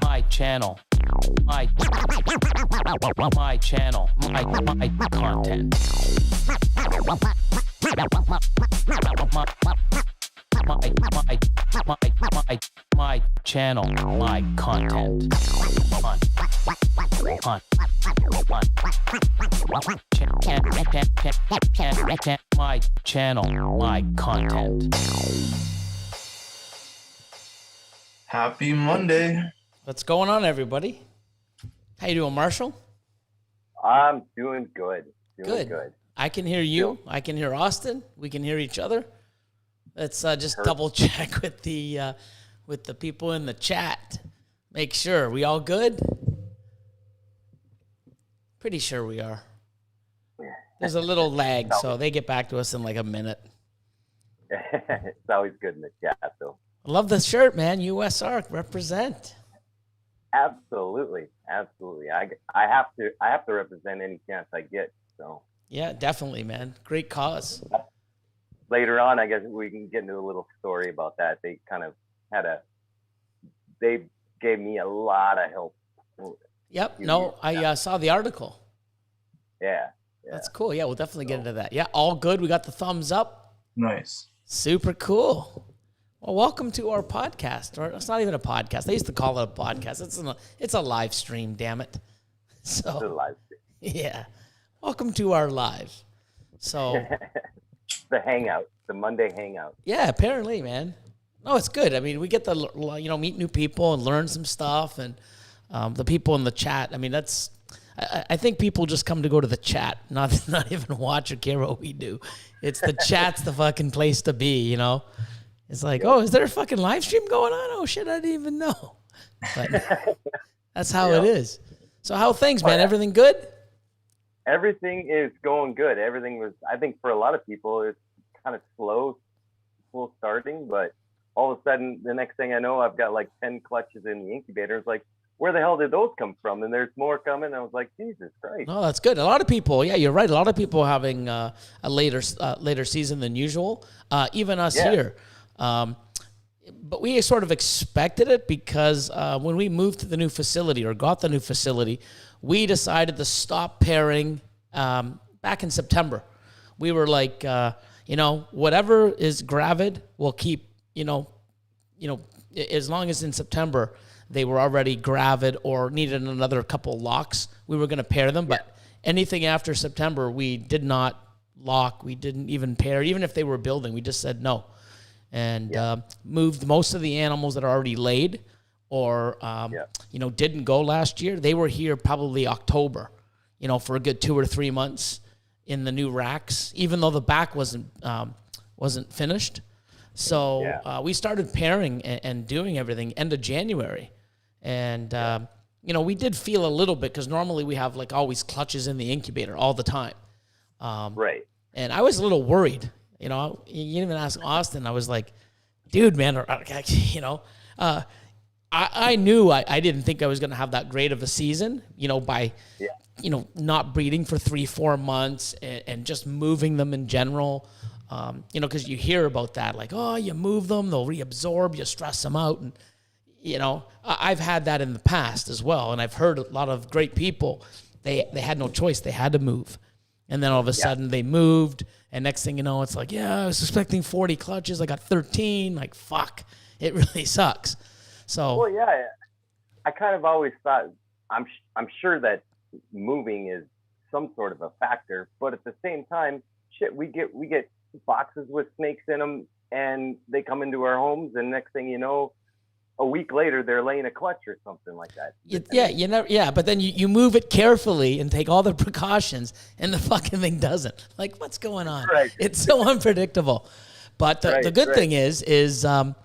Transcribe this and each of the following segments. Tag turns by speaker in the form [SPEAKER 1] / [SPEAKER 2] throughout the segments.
[SPEAKER 1] my channel, my channel, my content. My channel, my content. My channel, my content.
[SPEAKER 2] Happy Monday.
[SPEAKER 1] What's going on, everybody? How you doing, Marshall?
[SPEAKER 3] I'm doing good. Good.
[SPEAKER 1] I can hear you. I can hear Austin. We can hear each other. Let's just double check with the people in the chat. Make sure we all good. Pretty sure we are. There's a little lag, so they get back to us in like a minute.
[SPEAKER 3] It's always good in the chat, though.
[SPEAKER 1] I love the shirt, man. USARK represent.
[SPEAKER 3] Absolutely. I have to represent any chance I get. So
[SPEAKER 1] yeah, definitely, man. Great cause.
[SPEAKER 3] Later on, I guess we can get into a little story about that. They kind of they gave me a lot of help.
[SPEAKER 1] Yep. No, I saw the article.
[SPEAKER 3] Yeah.
[SPEAKER 1] That's cool. Yeah, we'll definitely get into that. Yeah, all good. We got the thumbs up.
[SPEAKER 2] Nice.
[SPEAKER 1] Super cool. Well, welcome to our podcast. Or it's not even a podcast. I used to call it a podcast. It's a live stream, damn it. So
[SPEAKER 3] It's a live stream.
[SPEAKER 1] Yeah. Welcome to our live. So
[SPEAKER 3] the hangout, the Monday hangout.
[SPEAKER 1] yeah, apparently, man. No, it's good. I mean, we get to meet new people and learn some stuff, and the people in the chat. I mean, I think people just come to go to the chat, not even watch or care what we do. It's the chat's the fucking place to be, you know? It's like, oh, is there a fucking live stream going on? Oh, shit, I didn't even know. But that's how it is. So how are things, man? Everything good?
[SPEAKER 3] Everything is going good. Everything was, I think for a lot of people, it's kind of slow starting, but all of a sudden, the next thing I know, I've got like 10 clutches in the incubator. It's like, where the hell did those come from? And there's more coming. I was like, Jesus Christ.
[SPEAKER 1] No, that's good. A lot of people, yeah, you're right. A lot of people having a later season than usual, even us here. But we sort of expected it because when we moved to the new facility or got the new facility, we decided to stop pairing back in September. We were like, whatever is gravid, we'll keep, as long as in September they were already gravid or needed another couple locks, we were going to pair them. But anything after September, we did not lock. We didn't even pair. Even if they were building, we just said no. And moved most of the animals that are already laid or, didn't go last year. They were here probably October, for a good 2 or 3 months in the new racks, even though the back wasn't finished. So we started pairing and doing everything end of January. And, we did feel a little bit because normally we have like always clutches in the incubator all the time.
[SPEAKER 3] Right.
[SPEAKER 1] And I was a little worried. You even ask Austin. I was like, dude, man, I knew I didn't think I was going to have that great of a season, by, not breeding for 3-4 months and just moving them in general. Because you hear about that, like, oh, you move them, they'll reabsorb, you stress them out. And, I've had that in the past as well. And I've heard a lot of great people, they had no choice. They had to move. And then all of a sudden they moved. And next thing you know, it's like, I was expecting 40 clutches. I got 13. Like, fuck, it really sucks. So,
[SPEAKER 3] well, I kind of always thought, I'm sure that moving is some sort of a factor, but at the same time, shit, we get boxes with snakes in them and they come into our homes and next thing you know, a week later they're laying a clutch or something like that.
[SPEAKER 1] But then you move it carefully and take all the precautions and the fucking thing doesn't. Like, what's going on?
[SPEAKER 3] Right.
[SPEAKER 1] It's so unpredictable. But the good thing is and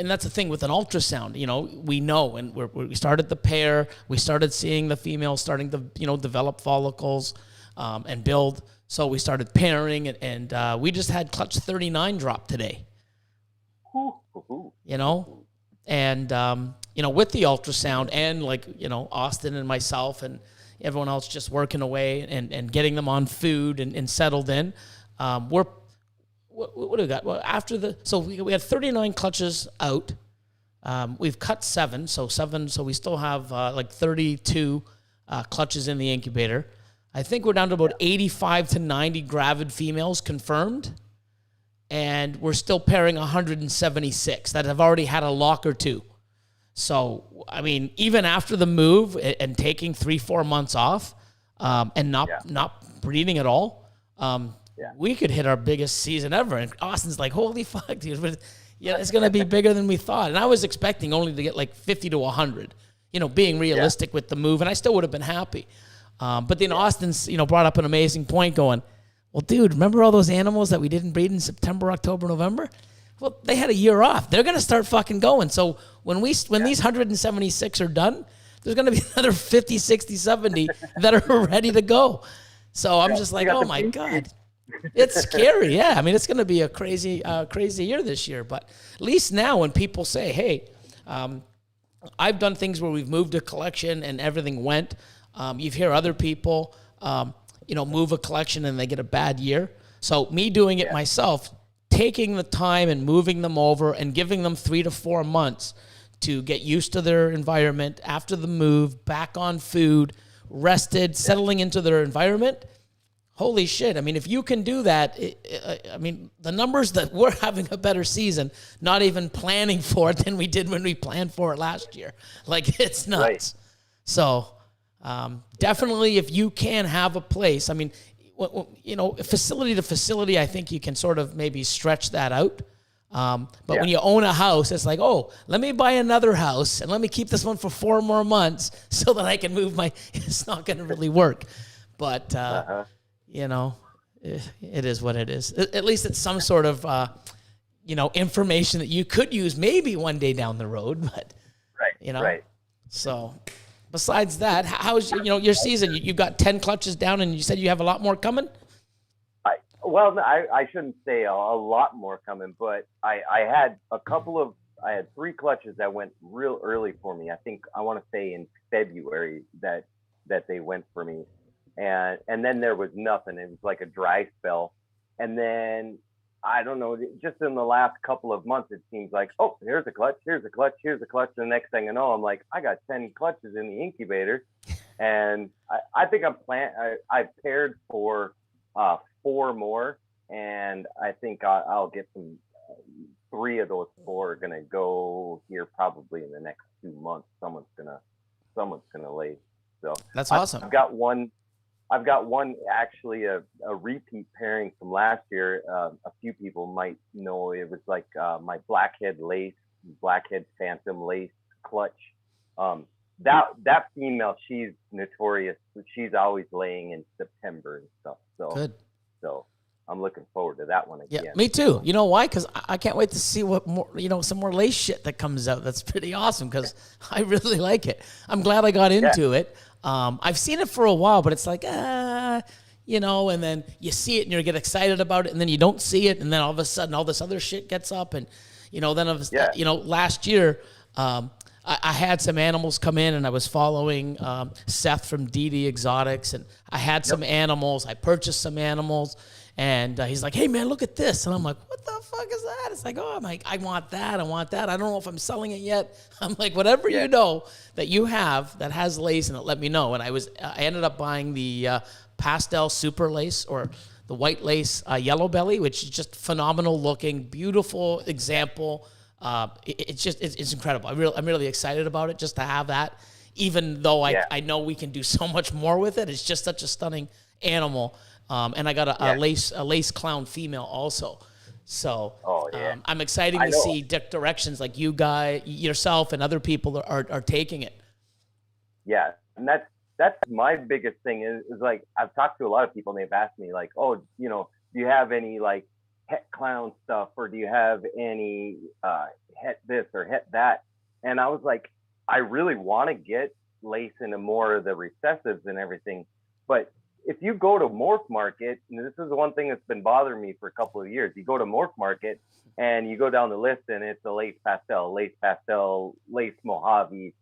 [SPEAKER 1] that's the thing with an ultrasound, we know, and we started the pair, we started seeing the female starting to, develop follicles and build. So we started pairing and we just had clutch 39 drop today. And, with the ultrasound and Austin and myself and everyone else just working away and getting them on food and settled in, what do we got? Well, we had 39 clutches out. We've cut 7, so we still have like 32 clutches in the incubator. I think we're down to about 85 to 90 gravid females confirmed, and we're still pairing 176 that have already had a lock or 2. So, I mean, even after the move and taking 3-4 months off and not breeding at all, we could hit our biggest season ever. And Austin's like, holy fuck, dude. Yeah, it's going to be bigger than we thought. And I was expecting only to get like 50 to 100, being realistic with the move. And I still would have been happy. But then Austin's, brought up an amazing point going, well, dude, remember all those animals that we didn't breed in September, October, November? Well, they had a year off. They're going to start fucking going. So when these 176 are done, there's going to be another 50, 60, 70 that are ready to go. So I'm just like, oh my God. It's scary. Yeah. I mean, it's going to be a crazy year this year. But at least now when people say, hey, I've done things where we've moved a collection and everything went. You hear other people, move a collection and they get a bad year. So me doing it myself, taking the time and moving them over and giving them 3 to 4 months to get used to their environment after the move, back on food, rested, settling into their environment. Holy shit. I mean, if you can do that, the numbers that we're having a better season, not even planning for it than we did when we planned for it last year. Like, it's nuts. Right. So definitely if you can have a place, I mean, facility to facility, I think you can sort of maybe stretch that out. But when you own a house, it's like, oh, let me buy another house and let me keep this one for 4 more months so that I can move it's not going to really work. But, it is what it is. At least it's some sort of, information that you could use maybe one day down the road, but,
[SPEAKER 3] Right.
[SPEAKER 1] So besides that, how's, your season? You've got 10 clutches down and you said you have a lot more coming?
[SPEAKER 3] I shouldn't say a lot more coming, but I had 3 clutches that went real early for me. I want to say in February that they went for me. And then there was nothing. It was like a dry spell. And then, I don't know, just in the last couple of months, it seems like, oh, here's a clutch, here's a clutch, here's a clutch. And the next thing I know, I'm like, I got 10 clutches in the incubator. And I think I paired for 4 more. And I think I'll get 3 of those 4 are going to go here probably in the next 2 months. Someone's gonna lay. So
[SPEAKER 1] that's awesome.
[SPEAKER 3] I've got one actually a repeat pairing from last year. A few people might know it was like my blackhead phantom lace clutch. That female, she's notorious. She's always laying in September and stuff. So good. So I'm looking forward to that one again.
[SPEAKER 1] Yeah, me too. You know why? Because I can't wait to see what more, some more lace shit that comes out. That's pretty awesome because I really like it. I'm glad I got into it. I've seen it for a while, but it's like, and then you see it and you get excited about it and then you don't see it. And then all of a sudden all this other shit gets up and, last year, I had some animals come in and I was following Seth from DD Exotics and I had some animals. I purchased some animals and he's like, hey man, look at this. And I'm like, what the fuck is that? It's like, I want that. I don't know if I'm selling it yet. I'm like, whatever you know that you have that has lace in it, let me know. And I ended up buying the pastel super lace or the white lace yellow belly, which is just phenomenal looking, beautiful example. It's incredible. I'm really excited about it just to have that, even though I know we can do so much more with it. It's just such a stunning animal. And I got a lace clown female also. So I'm excited to see directions like yourself and other people are taking it.
[SPEAKER 3] Yeah. And that's my biggest thing is like, I've talked to a lot of people and they've asked me like, oh, do you have any like het clown stuff or do you have any het this or het that? And I was like, I really want to get lace into more of the recessives and everything. But if you go to Morph Market, and this is the one thing that's been bothering me for a couple of years, you go to Morph Market and you go down the list and it's a lace pastel, lace Mojave,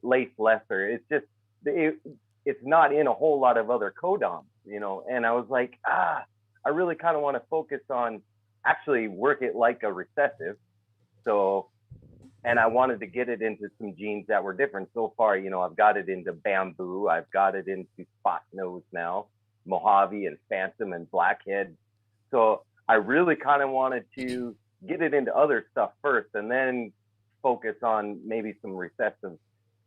[SPEAKER 3] lace lesser. It's just, it's not in a whole lot of other codoms, and I was like, I really kind of want to focus on actually work it like a recessive. So, and I wanted to get it into some genes that were different. So far, I've got it into bamboo. I've got it into spot nose now, Mojave and phantom and blackhead. So I really kind of wanted to get it into other stuff first and then focus on maybe some recessive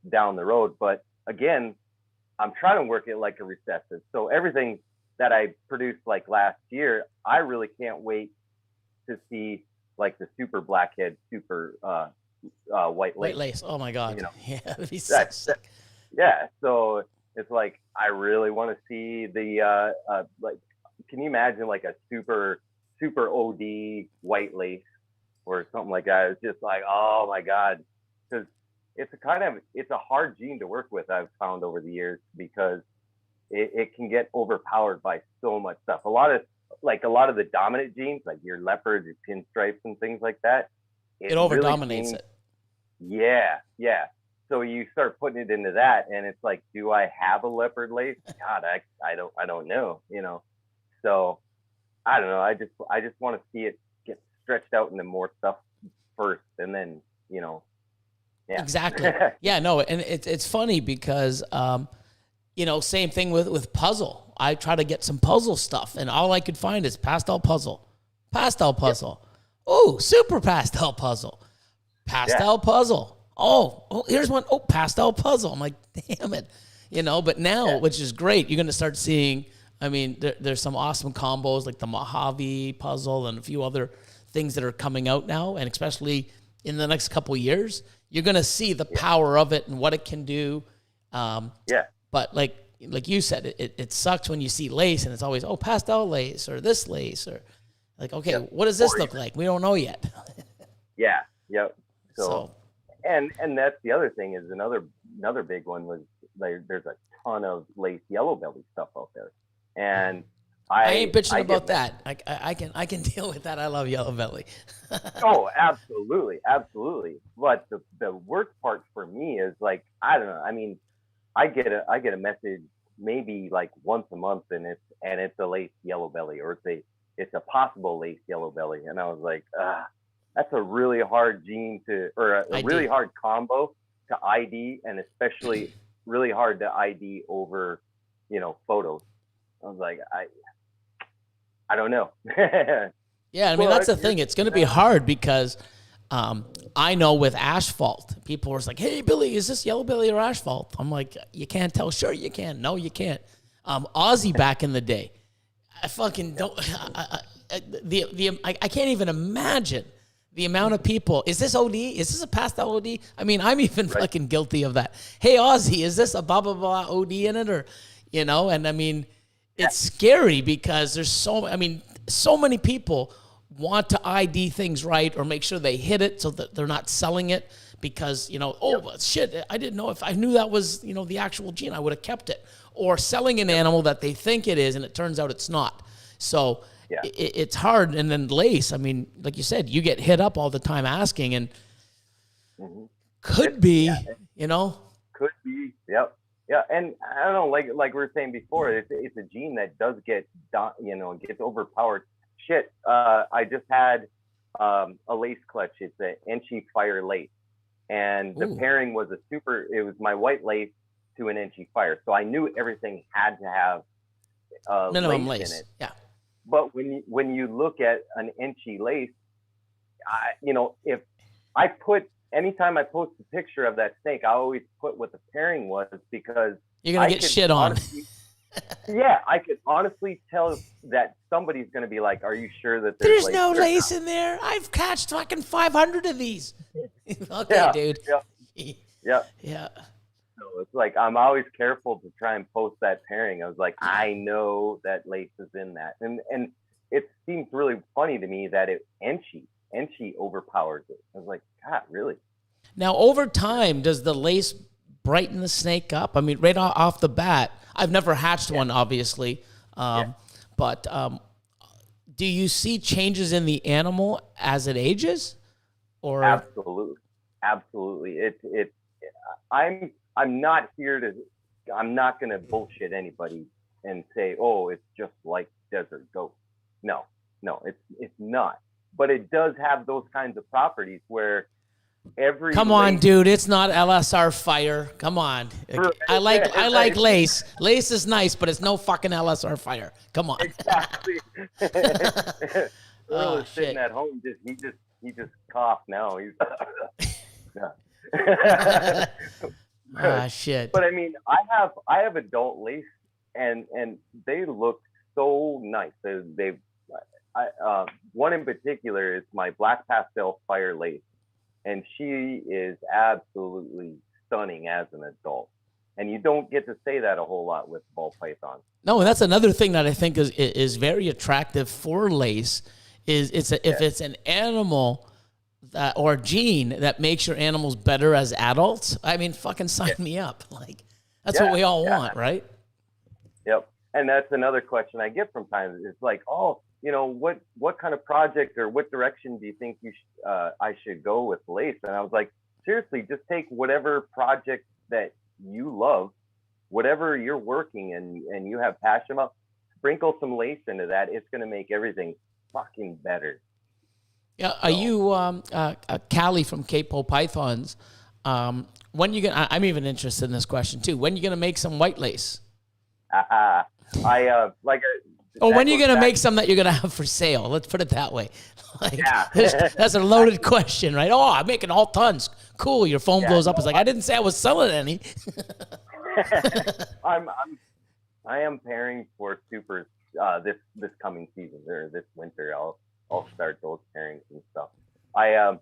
[SPEAKER 3] down the road. But again, I'm trying to work it like a recessive. So everything that I produced like last year, I really can't wait to see like the super blackhead, super white lace.
[SPEAKER 1] White lace. Oh my God. Yeah, that'd be
[SPEAKER 3] yeah. So it's like I really want to see the like. Can you imagine like a super OD white lace or something like that? It's just like, oh my God, because it's a hard gene to work with. I've found over the years because it can get overpowered by so much stuff. A lot of the dominant genes, like your leopards, your pinstripes, and things like that,
[SPEAKER 1] it over dominates it.
[SPEAKER 3] Yeah. So you start putting it into that, and it's like, do I have a leopard lace? God, I don't know. So I don't know. I just want to see it get stretched out into more stuff first, and then yeah.
[SPEAKER 1] Exactly. Yeah. No, and it's funny because same thing with puzzle. I try to get some puzzle stuff, and all I could find is pastel puzzle. Yep. Oh, super pastel puzzle. Puzzle. Oh, here's one. Oh, pastel puzzle. I'm like, damn it. But now, which is great, you're going to start seeing, I mean, there's some awesome combos like the Mojave puzzle and a few other things that are coming out now. And especially in the next couple of years, you're going to see the power of it and what it can do. But like you said, it sucks when you see lace and it's always, oh, pastel lace or this lace or like, okay, what does this look like? We don't know yet.
[SPEAKER 3] Yeah. Yep. So and that's the other thing is another big one was like, there's a ton of lace yellow belly stuff out there. And
[SPEAKER 1] I ain't bitching about that. I can deal with that. I love yellow belly.
[SPEAKER 3] Oh, absolutely. But the worst part for me is like, I don't know. I mean, I get a message maybe like once a month, and it's a lace yellow belly, or it's a possible lace yellow belly, and I was like, that's a really hard gene or a really hard combo to ID, and especially really hard to ID over, photos. I was like, I don't know.
[SPEAKER 1] Yeah, I mean, that's the thing. It's going to be hard because I know with asphalt, people are like, hey, Billy, is this yellow belly or asphalt? I'm like, you can't tell. Sure, you can. No, you can't. Aussie back in the day, I fucking don't. I can't even imagine the amount of people. Is this OD? Is this a pastel OD? I mean, I'm even fucking guilty of that. Hey, Aussie, is this a blah, blah, blah OD in it? Or, and I mean, it's scary because there's so many people want to ID things right or make sure they hit it so that they're not selling it because, shit, I didn't know. If I knew that was, the actual gene, I would have kept it. Or selling an animal that they think it is and it turns out it's not. So it's hard. And then lace, I mean, like you said, you get hit up all the time asking and could be.
[SPEAKER 3] Could be, yep. Yeah, and I don't know, like we were saying before, it's a gene that does get, gets overpowered. Shit, I just had a lace clutch. It's an Enchy Fire lace, and the pairing was it was my white lace to an Enchy Fire. So I knew everything had to have
[SPEAKER 1] minimum lace
[SPEAKER 3] in it.
[SPEAKER 1] Yeah.
[SPEAKER 3] But when you look at an Enchy lace, if I put, anytime I post a picture of that snake, I always put what the pairing was because
[SPEAKER 1] you're going to get shit on.
[SPEAKER 3] Yeah, I could honestly tell that somebody's going to be like, are you sure that
[SPEAKER 1] there's no lace in there? I've catched fucking 500 of these. Okay, dude.
[SPEAKER 3] Yeah.
[SPEAKER 1] Yeah.
[SPEAKER 3] So it's like, I'm always careful to try and post that pairing. I was like, I know that lace is in that. And it seems really funny to me that Enchy overpowers it. I was like, God, really?
[SPEAKER 1] Now, over time, does the lace brighten the snake up? I mean, right off the bat, I've never hatched one, obviously. But do you see changes in the animal as it ages? Or
[SPEAKER 3] Absolutely. I'm not going to bullshit anybody and say, oh, it's just like desert goat. No, it's not. it does have those kinds of properties where every
[SPEAKER 1] Come on, dude. It's not LSR fire. Come on. I like lace. Lace is nice, but it's no fucking LSR fire. Come on.
[SPEAKER 3] Exactly. Earl is sitting
[SPEAKER 1] shit.
[SPEAKER 3] at home. He just coughed now. He's
[SPEAKER 1] Shit.
[SPEAKER 3] But I mean, I have adult lace, and they look so nice. One in particular is my black pastel fire lace, and she is absolutely stunning as an adult. And you don't get to say that a whole lot with ball pythons.
[SPEAKER 1] No, and that's another thing that I think is very attractive for lace. If it's an animal or gene that makes your animals better as adults, I mean, fucking sign me up. Like, that's what we all want, right?
[SPEAKER 3] Yep. And that's another question I get from times. It's like, oh, what kind of project or what direction do you think I should go with lace? And I was like, seriously, just take whatever project that you love, whatever you're working and you have passion about, sprinkle some lace into that. It's going to make everything fucking better.
[SPEAKER 1] Yeah. Are you Callie from KPOPythons? When you gonna? I'm even interested in this question too. When you gonna make some white lace?
[SPEAKER 3] When are
[SPEAKER 1] you gonna make some that you're gonna have for sale? Let's put it that way. That's a loaded question, right? Oh, I'm making all tons. Cool. Your phone blows up. It's like, I didn't say I was selling any.
[SPEAKER 3] I am pairing for supers this coming season or this winter. I'll start those pairings and stuff. I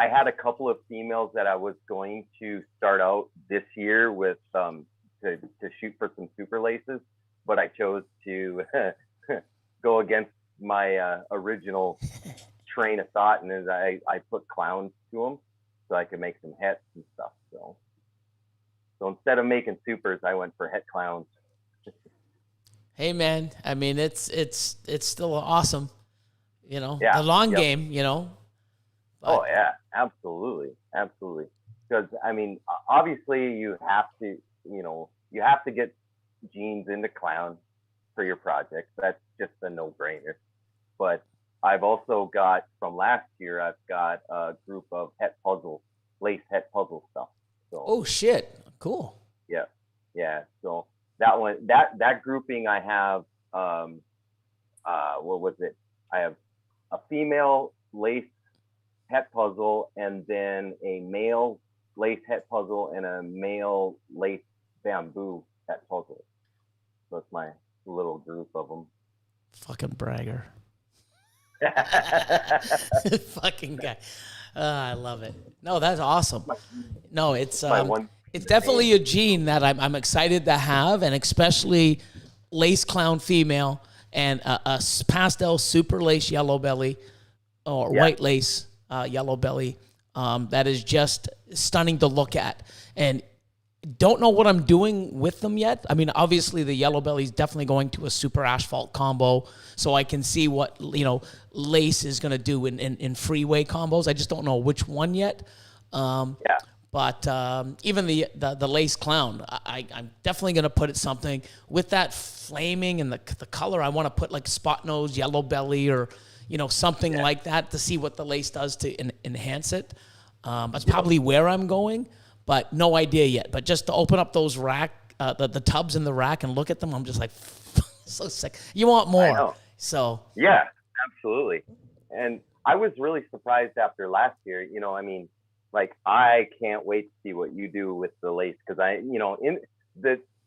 [SPEAKER 3] had a couple of females that I was going to start out this year with to shoot for some super laces, but I chose to go against my original train of thought, and I put clowns to them so I could make some hets and stuff. So instead of making supers, I went for het clowns.
[SPEAKER 1] Hey man, I mean it's still awesome, the long game, But.
[SPEAKER 3] Oh yeah, absolutely. Because I mean, obviously you have to get genes into clown for your project. That's just a no-brainer. But I've also got from last year, I've got a group of lace het puzzle stuff. So
[SPEAKER 1] oh shit, cool.
[SPEAKER 3] Yeah. So that one, that grouping, I have what was it? I have a female lace het puzzle, and then a male lace het puzzle, and a male lace bamboo het puzzle. So it's my little group of them.
[SPEAKER 1] Fucking bragger. Fucking guy. I love it. No, that's awesome. No, it's definitely a gene that I'm excited to have, and especially lace clown female and a pastel super lace yellow belly or white lace yellow belly. That is just stunning to look at, and don't know what I'm doing with them yet. I mean, obviously the yellow belly is definitely going to a super asphalt combo, so I can see what lace is going to do in freeway combos. I just don't know which one yet. But even the lace clown, I'm definitely going to put it something with that flaming and the color. I want to put like spot nose, yellow belly, or something like that to see what the lace does to enhance it. That's probably where I'm going, but no idea yet. But just to open up those the tubs in the rack and look at them, I'm just like so sick. You want more?
[SPEAKER 3] I know.
[SPEAKER 1] So
[SPEAKER 3] yeah, absolutely. And I was really surprised after last year. I mean, like, I can't wait to see what you do with the lace, because in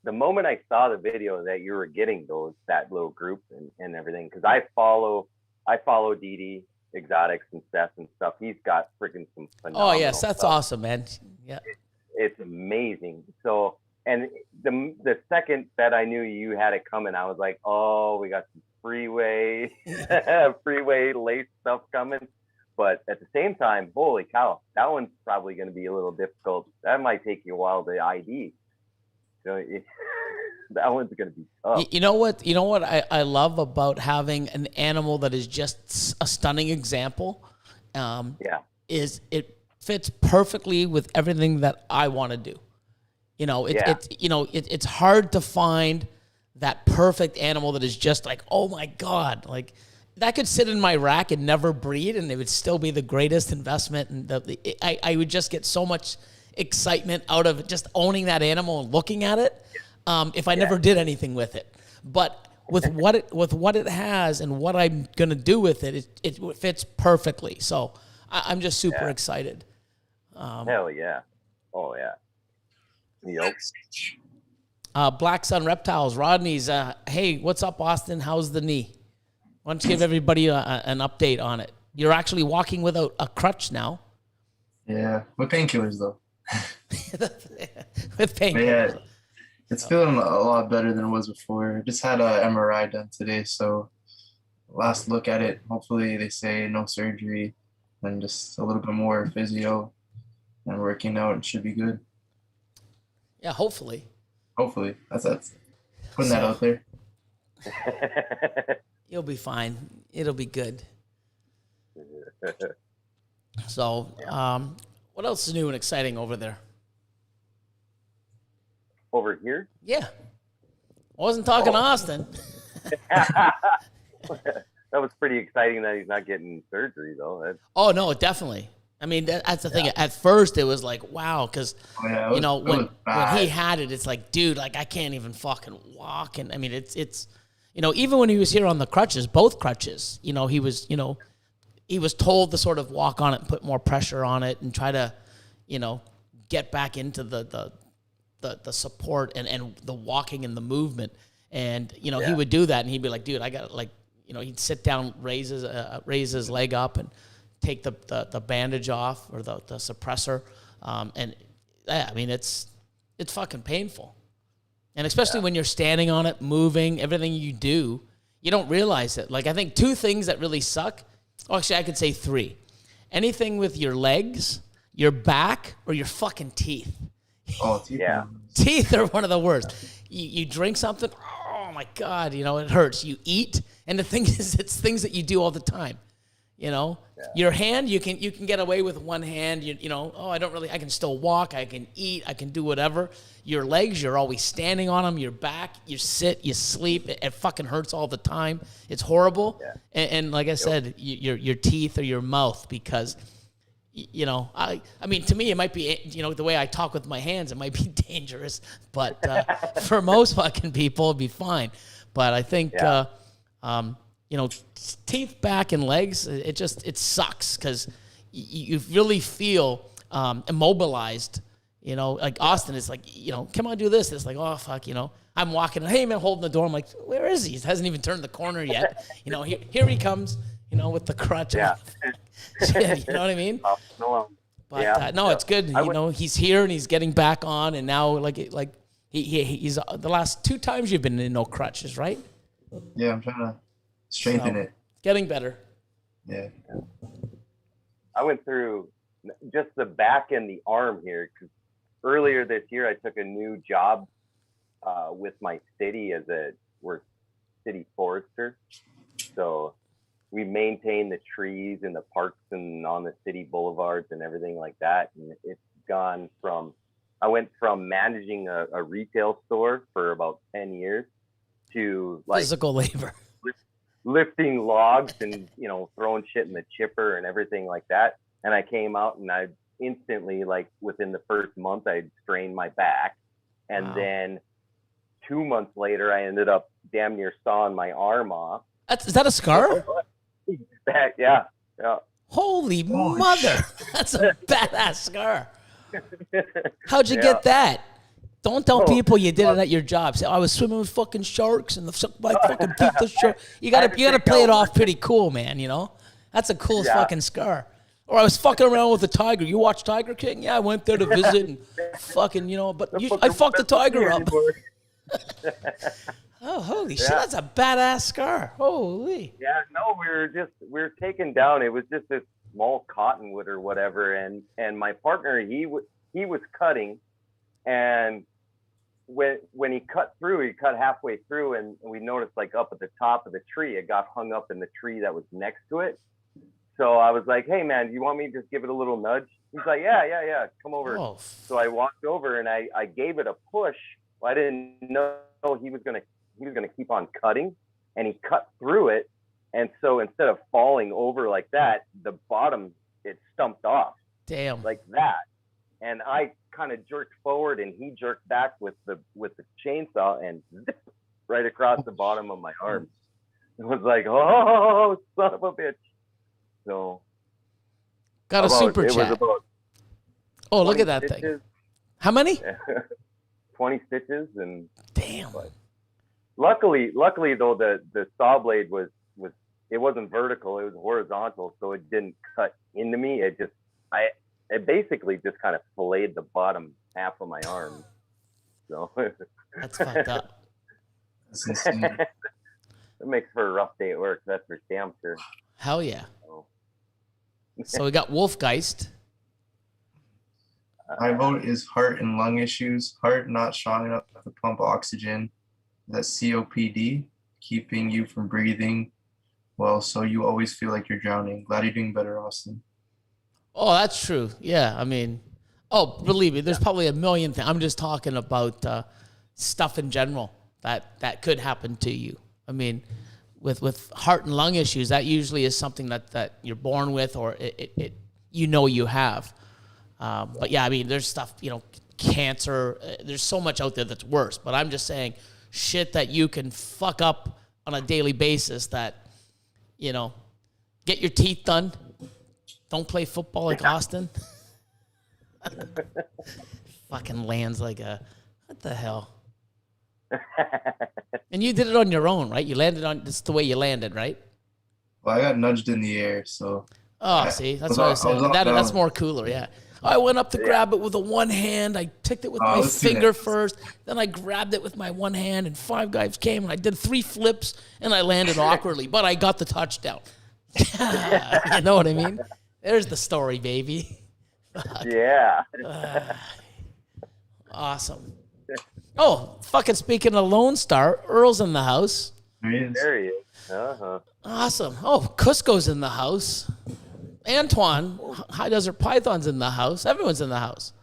[SPEAKER 3] the moment I saw the video that you were getting that little group and everything, because I follow DD Exotics and Seth and stuff. He's got freaking some phenomenal.
[SPEAKER 1] Oh yes, that's awesome, man. Yeah,
[SPEAKER 3] it's amazing. So, and the second that I knew you had it coming, I was like, oh, we got some freeway lace stuff coming. But at the same time, holy cow, that one's probably going to be a little difficult. That might take you a while to ID. So that one's going to be tough. You know
[SPEAKER 1] what I love about having an animal that is just a stunning example? Is it fits perfectly with everything that I want to do. It's hard to find that perfect animal that is just like, oh my God, like, that could sit in my rack and never breed, and it would still be the greatest investment. And I would just get so much excitement out of just owning that animal and looking at it. If I never did anything with it, but with what it has and what I'm gonna do with it, it fits perfectly. So I'm just super excited.
[SPEAKER 3] Hell yeah! Oh yeah. Yep.
[SPEAKER 1] Black Sun Reptiles, Rodney's. Hey, what's up, Austin? How's the knee? Why don't you give everybody an update on it? You're actually walking without a crutch now.
[SPEAKER 2] Yeah, with painkillers though.
[SPEAKER 1] With painkillers.
[SPEAKER 2] Yeah, it's feeling a lot better than it was before. Just had a MRI done today, so last look at it. Hopefully they say no surgery and just a little bit more physio and working out. It should be good.
[SPEAKER 1] Yeah, hopefully.
[SPEAKER 2] Hopefully, that's putting that out there.
[SPEAKER 1] You'll be fine. It'll be good. So, what else is new and exciting over there?
[SPEAKER 3] Over here?
[SPEAKER 1] Yeah. I wasn't talking to Austin.
[SPEAKER 3] That was pretty exciting that he's not getting surgery, though.
[SPEAKER 1] Oh, no, definitely. I mean, that's the thing. At first, it was like, wow, because, you know, when he had it, it's like, dude, like, I can't even fucking walk. And, I mean, it's you know, even when he was here on the crutches, both crutches, you know, he was told to sort of walk on it and put more pressure on it and try to, you know, get back into the support and the walking and the movement. And, you know, he would do that and he'd be like, dude, I got like, you know, he'd sit down, raise his leg up and take the bandage off or the suppressor. And I mean, it's fucking painful. And especially when you're standing on it, moving, everything you do, you don't realize it. Like, I think two things that really suck. Oh, actually, I could say three. Anything with your legs, your back, or your fucking teeth.
[SPEAKER 2] Oh, teeth.
[SPEAKER 3] Yeah.
[SPEAKER 1] Teeth are one of the worst. You drink something, oh my God, you know, it hurts. You eat, and the thing is, it's things that you do all the time. You know, your hand, you can get away with one hand. You know, oh, I can still walk, I can eat, I can do whatever. Your legs, you're always standing on them. Your back, you sit, you sleep. It fucking hurts all the time. It's horrible. Yeah. And like I said, your teeth or your mouth, because, you know, I mean, to me, it might be, you know, the way I talk with my hands, it might be dangerous. But for most fucking people, it'd be fine. But I think, you know, teeth, back, and legs, it sucks because you really feel immobilized. You know, like Austin is like, you know, come on, do this. It's like, oh, fuck, you know. I'm walking, hey, man, holding the door. I'm like, where is he? He hasn't even turned the corner yet. You know, here he comes, you know, with the crutch.
[SPEAKER 3] Yeah.
[SPEAKER 1] Shit, you know what I mean? But no, it's good. You know, he's here and he's getting back on. And now, like he's the last 2 times you've been in no crutches, right?
[SPEAKER 2] Yeah, I'm trying to strengthen it.
[SPEAKER 1] Getting better.
[SPEAKER 2] Yeah.
[SPEAKER 3] I went through just the back and the arm here because earlier this year I took a new job with my city we're city forester. So we maintain the trees in the parks and on the city boulevards and everything like that. And it's gone from, I went from managing a retail store for about 10 years to like
[SPEAKER 1] physical labor.
[SPEAKER 3] Lifting logs and, you know, throwing shit in the chipper and everything like that. And I came out and I instantly, like within the first month, I strained my back. And then 2 months later, I ended up damn near sawing my arm off.
[SPEAKER 1] Is that a scar?
[SPEAKER 3] Back, yeah.
[SPEAKER 1] Holy mother. That's a badass scar. How'd you get that? Don't tell people you did it at your job. Say, I was swimming with fucking sharks and my fucking teeth the shark. You gotta play it off pretty cool, man, you know? That's a cool fucking scar. Or I was fucking around with a tiger. You watch Tiger King? Yeah, I went there to visit and fucking, you know, but I fucked the tiger up. Oh, holy shit, that's a badass scar. Holy.
[SPEAKER 3] Yeah, no, we were taken down. It was just this small cottonwood or whatever. And my partner, he was cutting, and when he cut halfway through, and we noticed like up at the top of the tree, it got hung up in the tree that was next to it. So I was like, hey man, you want me to just give it a little nudge? He's like, yeah, come over. Oh. So I walked over and I gave it a push. Well, I didn't know he was gonna keep on cutting, and he cut through it, And so instead of falling over like that, the bottom, it stumped off
[SPEAKER 1] Damn.
[SPEAKER 3] like that. And I kind of jerked forward and he jerked back with the chainsaw and zip, right across the bottom of my arm. It was like, oh, son of a bitch. So
[SPEAKER 1] got a super chat. Oh, look at that
[SPEAKER 3] stitches.
[SPEAKER 1] thing. How many?
[SPEAKER 3] 20 stitches. And
[SPEAKER 1] damn.
[SPEAKER 3] Luckily though, the saw blade was it wasn't vertical, it was horizontal, so it didn't cut into me. It basically just kind of filleted the bottom half of my arm. So
[SPEAKER 1] that's fucked up.
[SPEAKER 2] That's insane.
[SPEAKER 3] It makes for a rough day at work, that's for damn sure.
[SPEAKER 1] Hell yeah. So we got Wolfgeist.
[SPEAKER 2] My vote is heart and lung issues. Heart not strong enough to pump oxygen. That's COPD, keeping you from breathing well, so you always feel like you're drowning. Glad you're doing better, Austin.
[SPEAKER 1] Oh, that's true. Yeah, I mean, believe me, there's probably a million things. I'm just talking about stuff in general that could happen to you. I mean, with heart and lung issues, that usually is something that you're born with or it you have. But yeah, I mean, there's stuff, cancer. There's so much out there that's worse. But I'm just saying, shit that you can fuck up on a daily basis that, get your teeth done. Don't play football like Austin. Fucking lands like what the hell? And you did it on your own, right? You landed on, this is the way you landed, right?
[SPEAKER 2] Well, I got nudged in the air, so.
[SPEAKER 1] Oh, see, that's what I was saying. That's more cooler, yeah. I went up to grab it with a one hand. I picked it with my finger first. Then I grabbed it with my one hand, and 5 guys came, and I did 3 flips, and I landed awkwardly, but I got the touchdown. You know what I mean? There's the story, baby.
[SPEAKER 3] Yeah.
[SPEAKER 1] Awesome. Oh, fucking speaking of Lone Star, Earl's in the house.
[SPEAKER 3] There he is. Uh-huh.
[SPEAKER 1] Awesome. Oh, Cusco's in the house. Antoine, High Desert Python's in the house. Everyone's in the house.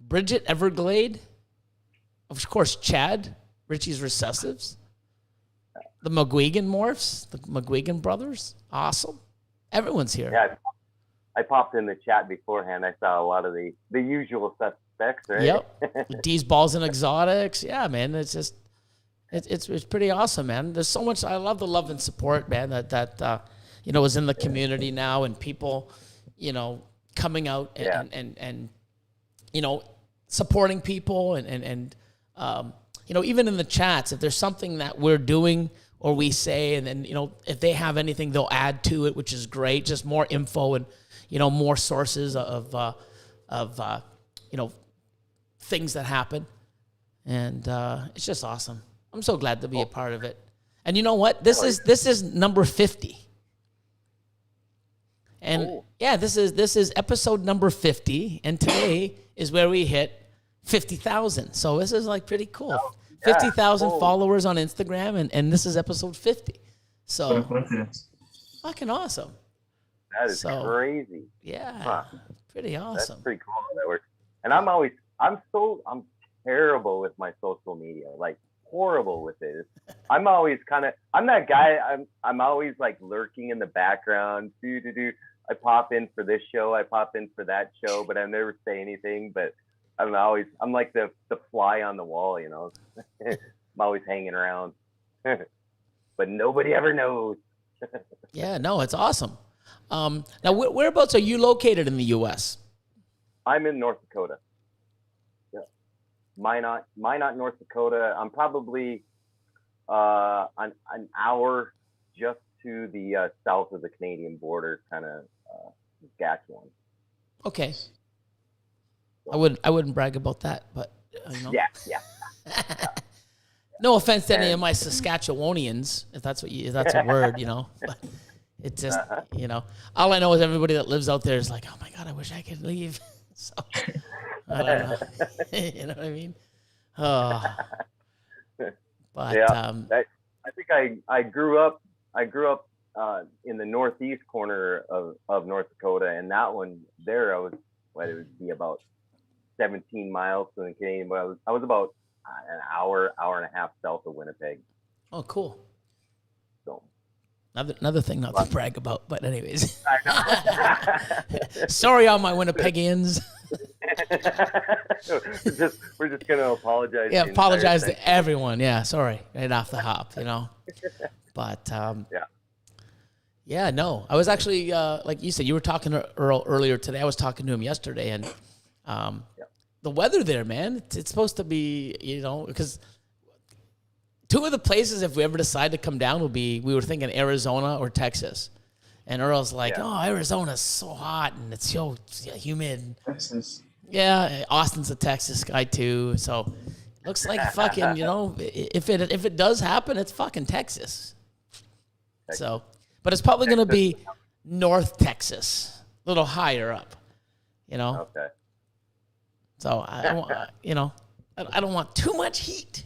[SPEAKER 1] Bridget Everglade. Of course, Chad, Richie's Recessives. The McGuigan Morphs, the McGuigan brothers. Awesome. Everyone's here.
[SPEAKER 3] Yeah, I popped in the chat beforehand. I saw a lot of the usual suspects, right?
[SPEAKER 1] Yep. D's Balls and Exotics. Yeah, man. It's just, it's pretty awesome, man. There's so much. I love the love and support, man, that is in the community now, and people, coming out and supporting people and even in the chats, if there's something that we're doing or we say, and then, if they have anything, they'll add to it, which is great. Just more info and, more sources of things that happen. And it's just awesome. I'm so glad to be a part of it. And you know what? This is number 50. And this is episode number 50, and today is where we hit 50,000. So this is like pretty cool. 50,000 followers on Instagram, and this is episode 50. So fucking awesome.
[SPEAKER 3] That is crazy.
[SPEAKER 1] Yeah, pretty awesome. That's
[SPEAKER 3] pretty cool that works. And I'm terrible with my social media, like horrible with it. I'm that guy. I'm always like lurking in the background. I pop in for this show, I pop in for that show, but I never say anything. But I'm like the fly on the wall, I'm always hanging around, but nobody ever knows.
[SPEAKER 1] Yeah, no, it's awesome. Now, whereabouts are you located in the U.S.?
[SPEAKER 3] I'm in North Dakota. Yeah, Minot, North Dakota. I'm probably an hour just to the south of the Canadian border, kind of Saskatchewan.
[SPEAKER 1] Okay. I wouldn't brag about that, but
[SPEAKER 3] Yeah.
[SPEAKER 1] No offense to any of my Saskatchewanians, if that's a word, but it's just, all I know is everybody that lives out there is like, oh my God, I wish I could leave. So, I don't know. You know what I mean? Oh. But,
[SPEAKER 3] yeah, I think I grew up in the northeast corner of North Dakota, and that one there, it would be about 17 miles from the Canadian, but I was about an hour and a half south of Winnipeg.
[SPEAKER 1] Oh, cool.
[SPEAKER 3] So
[SPEAKER 1] Another thing not to brag about, but anyways.
[SPEAKER 3] I know.
[SPEAKER 1] Sorry, all my Winnipegians.
[SPEAKER 3] we're just gonna apologize.
[SPEAKER 1] Yeah, apologize to everyone. Yeah, sorry, right off the hop, But yeah, no, I was actually like you said, you were talking to Earl earlier today. I was talking to him yesterday, and the weather there, man, it's supposed to be, because two of the places, if we ever decide to come down, will be, we were thinking Arizona or Texas. And Earl's like, oh, Arizona's so hot and it's so humid.
[SPEAKER 2] Texas.
[SPEAKER 1] Yeah, Austin's a Texas guy too. So looks like fucking, if it does happen, it's fucking Texas. So, but it's probably going to be North Texas, a little higher up,
[SPEAKER 3] Okay.
[SPEAKER 1] So I don't want, I don't want too much heat.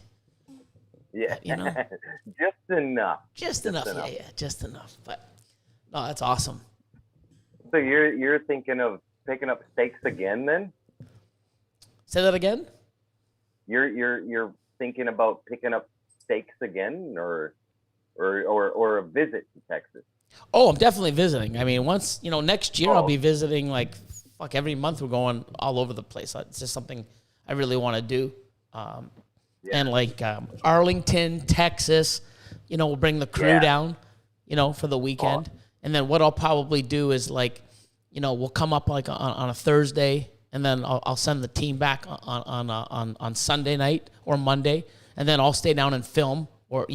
[SPEAKER 3] Yeah. Just enough.
[SPEAKER 1] Just enough. Yeah, just enough. But no, that's awesome.
[SPEAKER 3] So you're thinking of picking up steaks again then?
[SPEAKER 1] Say that again?
[SPEAKER 3] You're thinking about picking up steaks again, or a visit to Texas?
[SPEAKER 1] Oh, I'm definitely visiting. I mean, once, next year I'll be visiting every month. We're going all over the place. It's just something I really want to do. And Arlington, Texas, we'll bring the crew down, for the weekend. And then what I'll probably do is we'll come up on a Thursday, and then I'll send the team back on Sunday night or Monday, and then I'll stay down and film or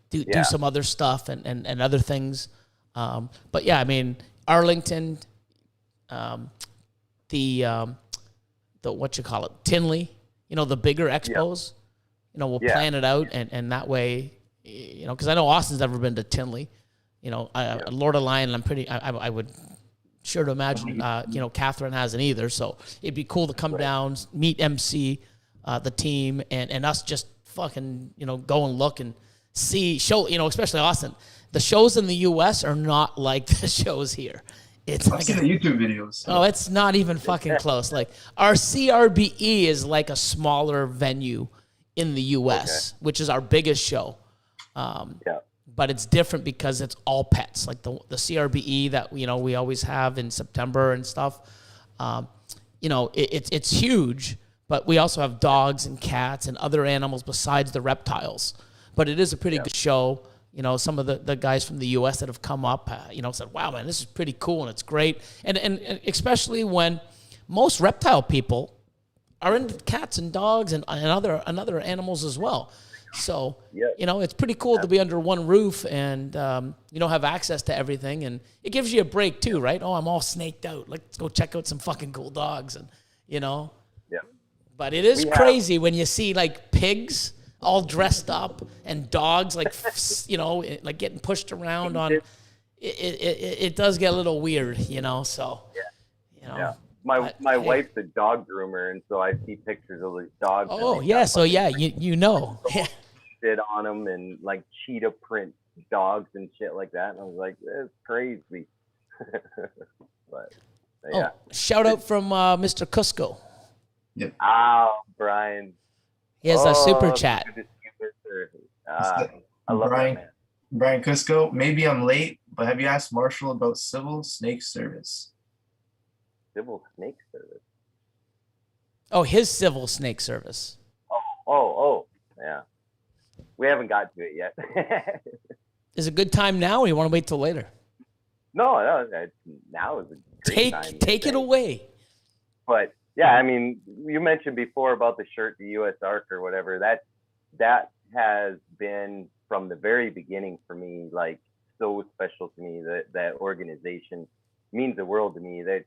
[SPEAKER 1] do some other stuff and other things. But yeah, I mean Arlington, the what you call it, Tinley. The bigger expos, we'll plan it out and that way, because I know Austin's never been to Tinley, Lord of Lion, I would sure to imagine, Catherine hasn't either. So it'd be cool to come down, meet MC, the team and us just fucking, go and look and show, especially Austin. The shows in the US are not like the shows here.
[SPEAKER 2] I've seen the YouTube videos. So.
[SPEAKER 1] Oh, it's not even fucking close. Our CRBE is like a smaller venue in the U.S., which is our biggest show. But it's different because it's all pets. Like the CRBE that we always have in September and stuff. It's huge, but we also have dogs and cats and other animals besides the reptiles. But it is a pretty good show. Some of the guys from the U.S. that have come up, said, wow, man, this is pretty cool and it's great. And especially when most reptile people are into cats and dogs and other animals as well. So, it's pretty cool to be under one roof and, have access to everything. And it gives you a break too, right? Oh, I'm all snaked out. Let's go check out some fucking cool dogs and, Yeah. But it is crazy when you see pigs all dressed up and dogs getting pushed around on it does get a little weird, so
[SPEAKER 3] my wife's a dog groomer, and so I see pictures of these dogs. Shit on them and cheetah print dogs and shit like that, and I was like, that's crazy. But
[SPEAKER 1] shout out from Mr. Cusco.
[SPEAKER 2] Yep.
[SPEAKER 3] Oh, Brian.
[SPEAKER 1] He has a super chat.
[SPEAKER 3] I love
[SPEAKER 2] Brian,
[SPEAKER 3] that, man.
[SPEAKER 2] Brian Cusco, maybe I'm late, but have you asked Marshall about civil snake service?
[SPEAKER 3] Civil snake service?
[SPEAKER 1] Oh, his civil snake service.
[SPEAKER 3] Oh, yeah. We haven't got to it yet.
[SPEAKER 1] Is it a good time now, or you want to wait till later?
[SPEAKER 3] No, now is a great time.
[SPEAKER 1] Take it away.
[SPEAKER 3] But yeah, I mean, you mentioned before about the shirt, the USARK or whatever. That has been from the very beginning for me, so special to me. That organization means the world to me. That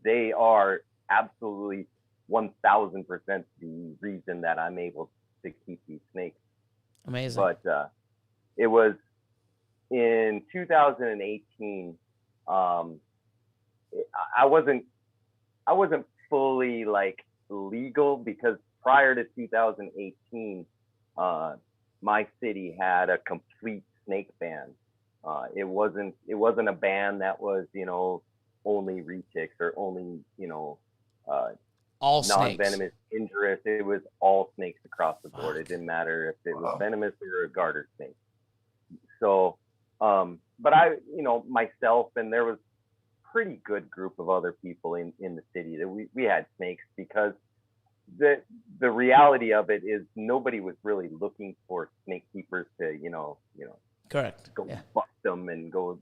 [SPEAKER 3] they are absolutely 1,000% the reason that I'm able to keep these snakes.
[SPEAKER 1] Amazing.
[SPEAKER 3] But it was in 2018. I wasn't fully legal because prior to 2018, my city had a complete snake ban. It wasn't a ban that was only retics or only
[SPEAKER 1] all
[SPEAKER 3] non-venomous, injurious. It was all snakes across the board.
[SPEAKER 1] Fuck.
[SPEAKER 3] It didn't matter if it was venomous or a garter snake. So, but I, myself, and there was pretty good group of other people in the city that we had snakes, because the reality of it is nobody was really looking for snake keepers to
[SPEAKER 1] Correct.
[SPEAKER 3] go bust them and go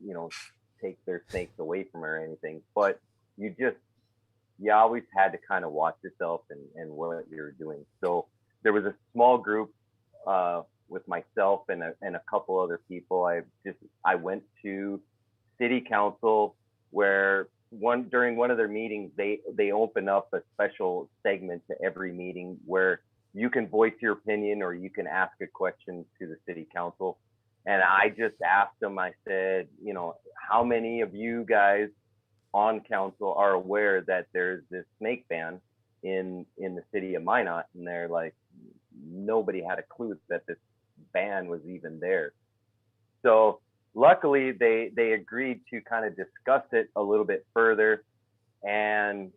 [SPEAKER 3] take their snakes away from her or anything. But you always had to kind of watch yourself and what you're doing. So there was a small group with myself and a couple other people. I went to city council, where during one of their meetings, they open up a special segment to every meeting where you can voice your opinion or you can ask a question to the city council. And I just asked them, I said, how many of you guys on council are aware that there's this snake ban in the city of Minot? And they're like, nobody had a clue that this ban was even there. So luckily they agreed to kind of discuss it a little bit further, and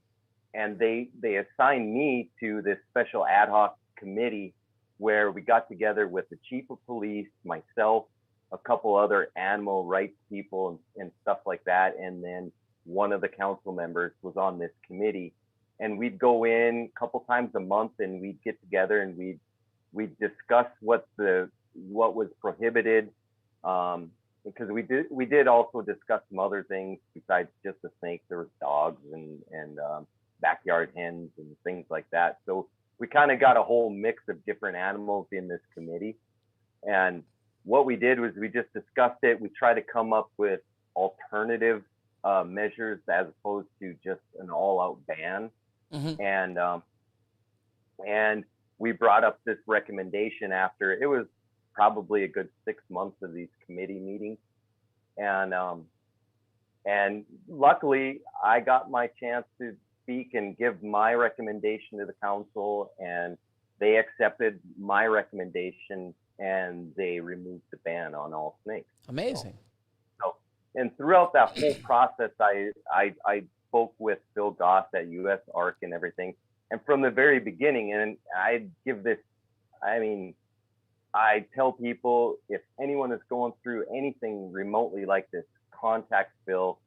[SPEAKER 3] they assigned me to this special ad hoc committee where we got together with the chief of police, myself, a couple other animal rights people and stuff like that, and then one of the council members was on this committee. And we'd go in a couple times a month and we'd get together and we'd discuss what was prohibited, because we did also discuss some other things besides just the snakes. There was dogs and backyard hens and things like that. So we kind of got a whole mix of different animals in this committee. And what we did was we just discussed it. We tried to come up with alternative measures as opposed to just an all-out ban. Mm-hmm. And we brought up this recommendation after it was probably a good 6 months of these committee meetings. And luckily I got my chance to speak and give my recommendation to the council, and they accepted my recommendation and they removed the ban on all snakes.
[SPEAKER 1] Amazing.
[SPEAKER 3] So and throughout that whole process, I spoke with Phil Goss at USARK and everything. And from the very beginning, and I tell people, if anyone is going through anything remotely like this, contact Phil,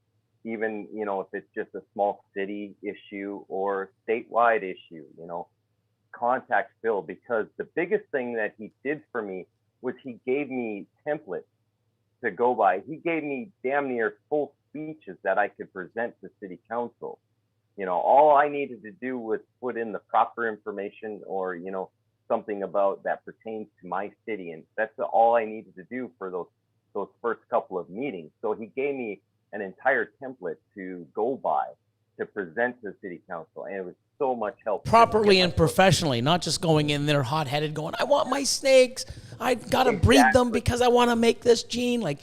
[SPEAKER 3] even, if it's just a small city issue or statewide issue, contact Phil, because the biggest thing that he did for me was he gave me templates to go by. He gave me damn near full speeches that I could present to city council. All I needed to do was put in the proper information or, something about that pertains to my city. And that's all I needed to do for those first couple of meetings. So he gave me an entire template to go by to present to the city council. And it was so much help.
[SPEAKER 1] Properly and professionally, not just going in there hot-headed going, I want my snakes. I got to breed them because I want to make this gene. Like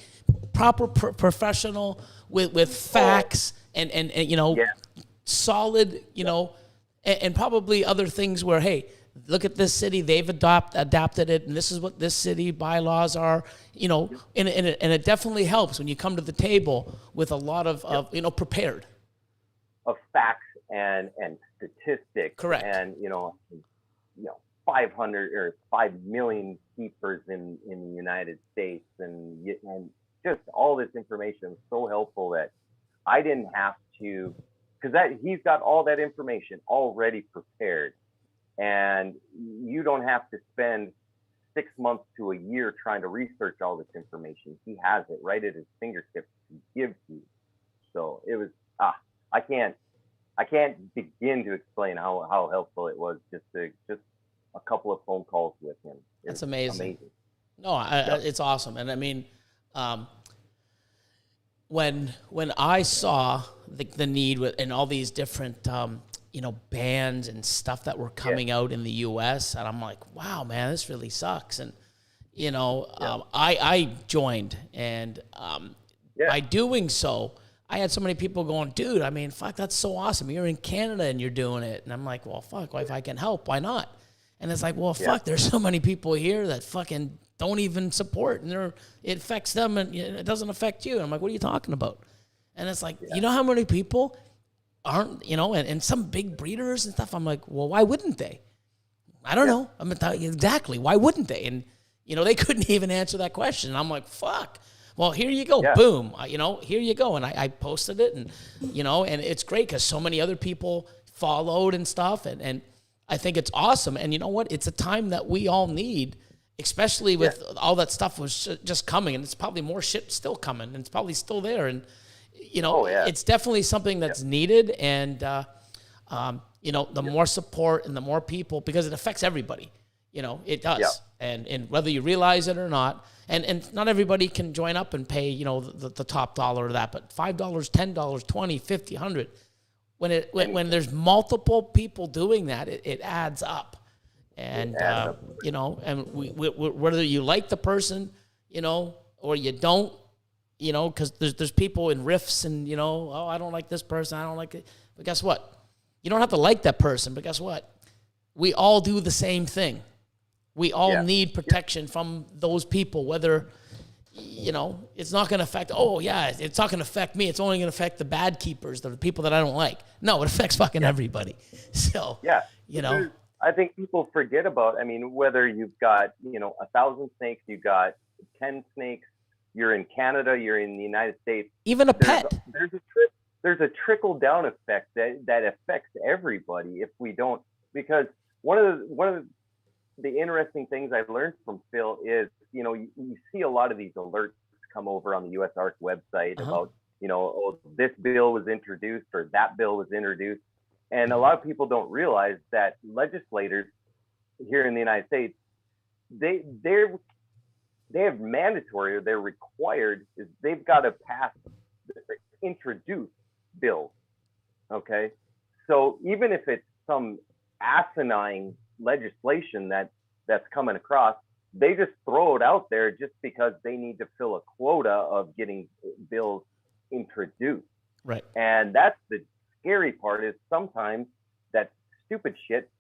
[SPEAKER 1] proper professional with facts and solid, and probably other things where, hey, look at this city, they've adapted it, and this is what this city bylaws are, and it definitely helps when you come to the table with a lot of prepared.
[SPEAKER 3] Of facts and statistics.
[SPEAKER 1] Correct.
[SPEAKER 3] And, 500 or 5 million keepers in the United States, and just all this information was so helpful that I didn't have to, because he's got all that information already prepared. And you don't have to spend 6 months to a year trying to research all this information. He has it right at his fingertips to give to you. So it was, I can't begin to explain how helpful it was just a couple of phone calls with him.
[SPEAKER 1] That's amazing. No, it's awesome. And I mean, when I saw the need and all these different, bands and stuff that were coming out in the U.S., and I'm like, wow, man, this really sucks. And, I joined, and by doing so, I had so many people going, dude, I mean, fuck, that's so awesome. You're in Canada and you're doing it. And I'm like, well, fuck, if I can help, why not? And it's like, well, fuck, there's so many people here that fucking don't even support, and it affects them and it doesn't affect you. And I'm like, what are you talking about? And it's like, you know how many people aren't, and some big breeders and stuff. I'm like, well, why wouldn't they? I don't know. I'm exactly. Why wouldn't they? And They couldn't even answer that question. And I'm like, fuck. Well, here you go. Yeah. Boom. Here you go. And I posted it, and, and it's great because so many other people followed and stuff. And I think it's awesome. And you know what? It's a time that we all need, especially with all that stuff was just coming. And it's probably more shit still coming. And it's probably still there. And, it's definitely something that's needed. And, the more support and the more people, because it affects everybody, it does. Yeah. And whether you realize it or not, and not everybody can join up and pay, the top dollar of that, but $5, $10, $20, $50, $100, when there's multiple people doing that, it adds up. And, and we, whether you like the person, or you don't, because there's people in riffs and, I don't like this person, I don't like it. But guess what? You don't have to like that person, but guess what? We all do the same thing. We all need protection from those people, whether, it's not going to affect, it's not going to affect me. It's only going to affect the bad keepers, the people that I don't like. No, it affects fucking everybody. So,
[SPEAKER 3] I think people forget about, whether you've got, 1,000 snakes, you've got 10 snakes, you're in Canada, you're in the United States.
[SPEAKER 1] Even a pet.
[SPEAKER 3] There's a trickle down effect that affects everybody if we don't, because one of the interesting things I learned from Phil is, you see a lot of these alerts come over on the USARK website about, this bill was introduced or that bill was introduced. And a lot of people don't realize that legislators here in the United States, they have mandatory, or they're required, is they've got to introduce bills. Okay. So even if it's some asinine legislation that's coming across, they just throw it out there just because they need to fill a quota of getting bills introduced.
[SPEAKER 1] Right. And
[SPEAKER 3] that's the scary part, is sometimes that stupid shit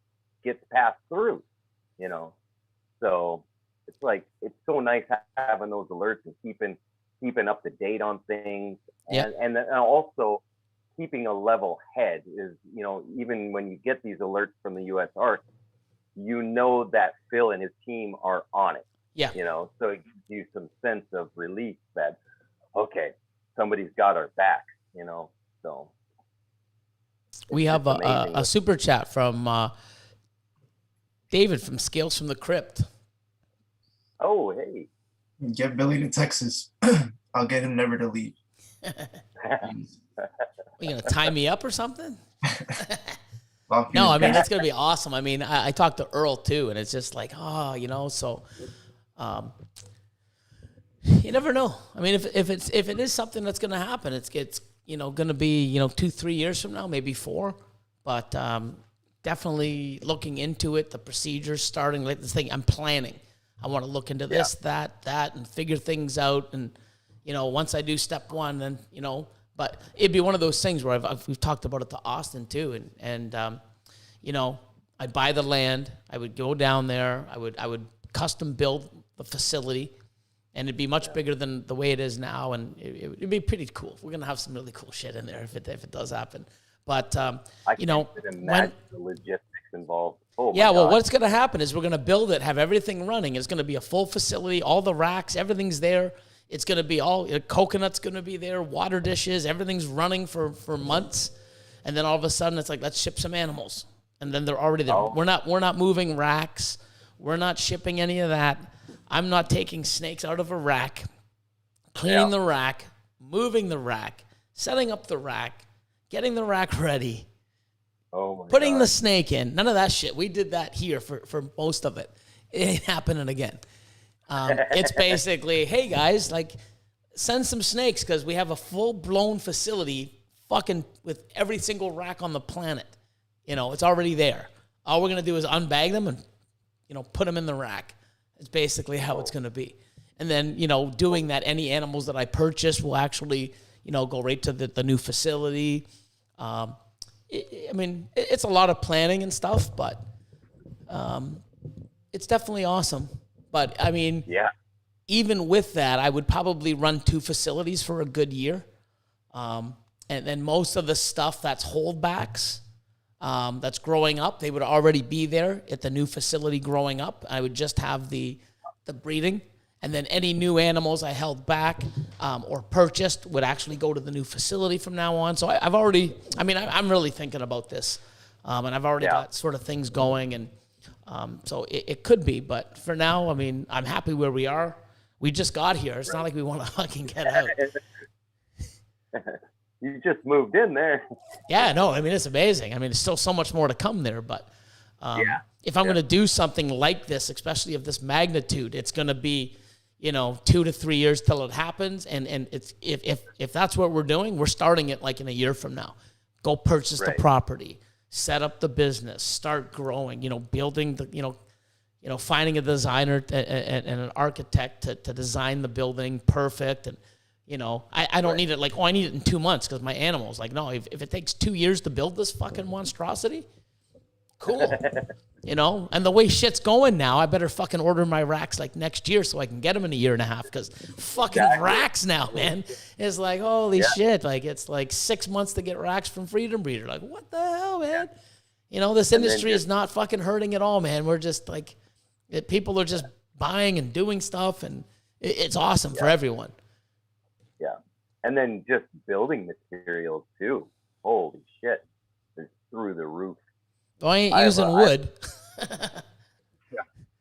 [SPEAKER 3] gets passed through, so it's like, it's so nice having those alerts and keeping up to date on things, and also keeping a level head is, even when you get these alerts from the USARK, that Phil and his team are on it.
[SPEAKER 1] Yeah.
[SPEAKER 3] So it gives you some sense of relief that, okay, somebody's got our back, so.
[SPEAKER 1] We have a super chat from David from Scales from the Crypt.
[SPEAKER 3] Oh, hey.
[SPEAKER 2] Get Billy to Texas. I'll get him never to leave.
[SPEAKER 1] Are you going to tie me up or something? No, that's going to be awesome. I talked to Earl too, and it's just like, so you never know. If it is something that's going to happen, it's going to be, 2-3 years from now, maybe 4, but definitely looking into it, the procedures, starting like this thing. I'm planning. I want to look into this, that, and figure things out. And, once I do step 1, then, but it'd be one of those things where we've talked about it to Austin too. And I'd buy the land. I would go down there. I would custom build the facility, and it'd be much bigger than the way it is now. And it'd be pretty cool. We're going to have some really cool shit in there if it does happen. But,
[SPEAKER 3] I can't imagine the logistics involved. Oh,
[SPEAKER 1] yeah, well, what's going to happen is we're going to build it, have everything running. It's going to be a full facility, all the racks, everything's there. It's going to be coconut's going to be there, water dishes, everything's running for months. And then all of a sudden it's like, let's ship some animals. And then they're already there. Oh. We're not moving racks. We're not shipping any of that. I'm not taking snakes out of a rack, cleaning the rack, moving the rack, setting up the rack, getting the rack ready. Putting the snake in. None of that shit. We did that here for most of it. It ain't happening again. It's basically, hey guys, send some snakes because we have a full-blown facility fucking with every single rack on the planet. It's already there. All we're going to do is unbag them and, put them in the rack. It's basically how it's going to be. And then, doing that, any animals that I purchase will actually, go right to the new facility. It's a lot of planning and stuff, but it's definitely awesome. But, even with that, I would probably run 2 facilities for a good year. And then most of the stuff that's holdbacks, that's growing up, they would already be there at the new facility growing up. I would just have the the breeding. And then any new animals I held back or purchased would actually go to the new facility from now on. So I'm really thinking about this. And I've already got sort of things going. And so it could be. But for now, I mean, I'm happy where we are. We just got here. It's not like we want to fucking get out.
[SPEAKER 3] You just moved in there.
[SPEAKER 1] Yeah, no, I mean, it's amazing. I mean, there's still so much more to come there. But if I'm going to do something like this, especially of this magnitude, it's going to be, 2 to 3 years till it happens. And it's if that's what we're doing, we're starting it like in a year from now. Go purchase the property, set up the business, start growing, building the, finding a designer and an architect to design the building perfect. And, I don't need it like, I need it in 2 months because my animals. Like, no, if it takes 2 years to build this fucking monstrosity, cool. And the way shit's going now, I better fucking order my racks like next year so I can get them in a year and a half because fucking racks now, man, is like, holy shit. Like, it's like 6 months to get racks from Freedom Breeder. Like, what the hell, man? This industry is not fucking hurting at all, man. We're just like, people are just buying and doing stuff, and it's awesome for everyone.
[SPEAKER 3] Yeah. And then just building materials too. Holy shit. It's through the roof.
[SPEAKER 1] Well, I ain't using wood.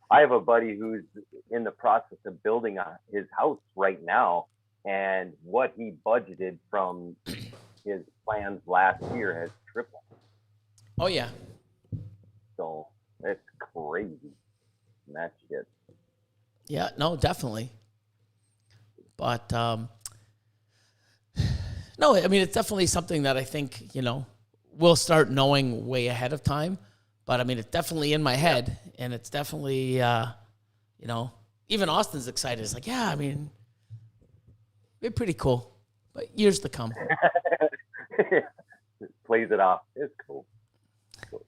[SPEAKER 3] I have a buddy who's in the process of building his house right now, and what he budgeted from his plans last year has tripled.
[SPEAKER 1] Oh, yeah.
[SPEAKER 3] So it's crazy. And that shit.
[SPEAKER 1] Yeah, no, definitely. But, no, I mean, it's definitely something that I think, we'll start knowing way ahead of time. But, I mean, it's definitely in my head, and it's definitely, even Austin's excited. It's like, yeah, I mean, it'd be pretty cool. But years to come.
[SPEAKER 3] Plays it off. It's cool.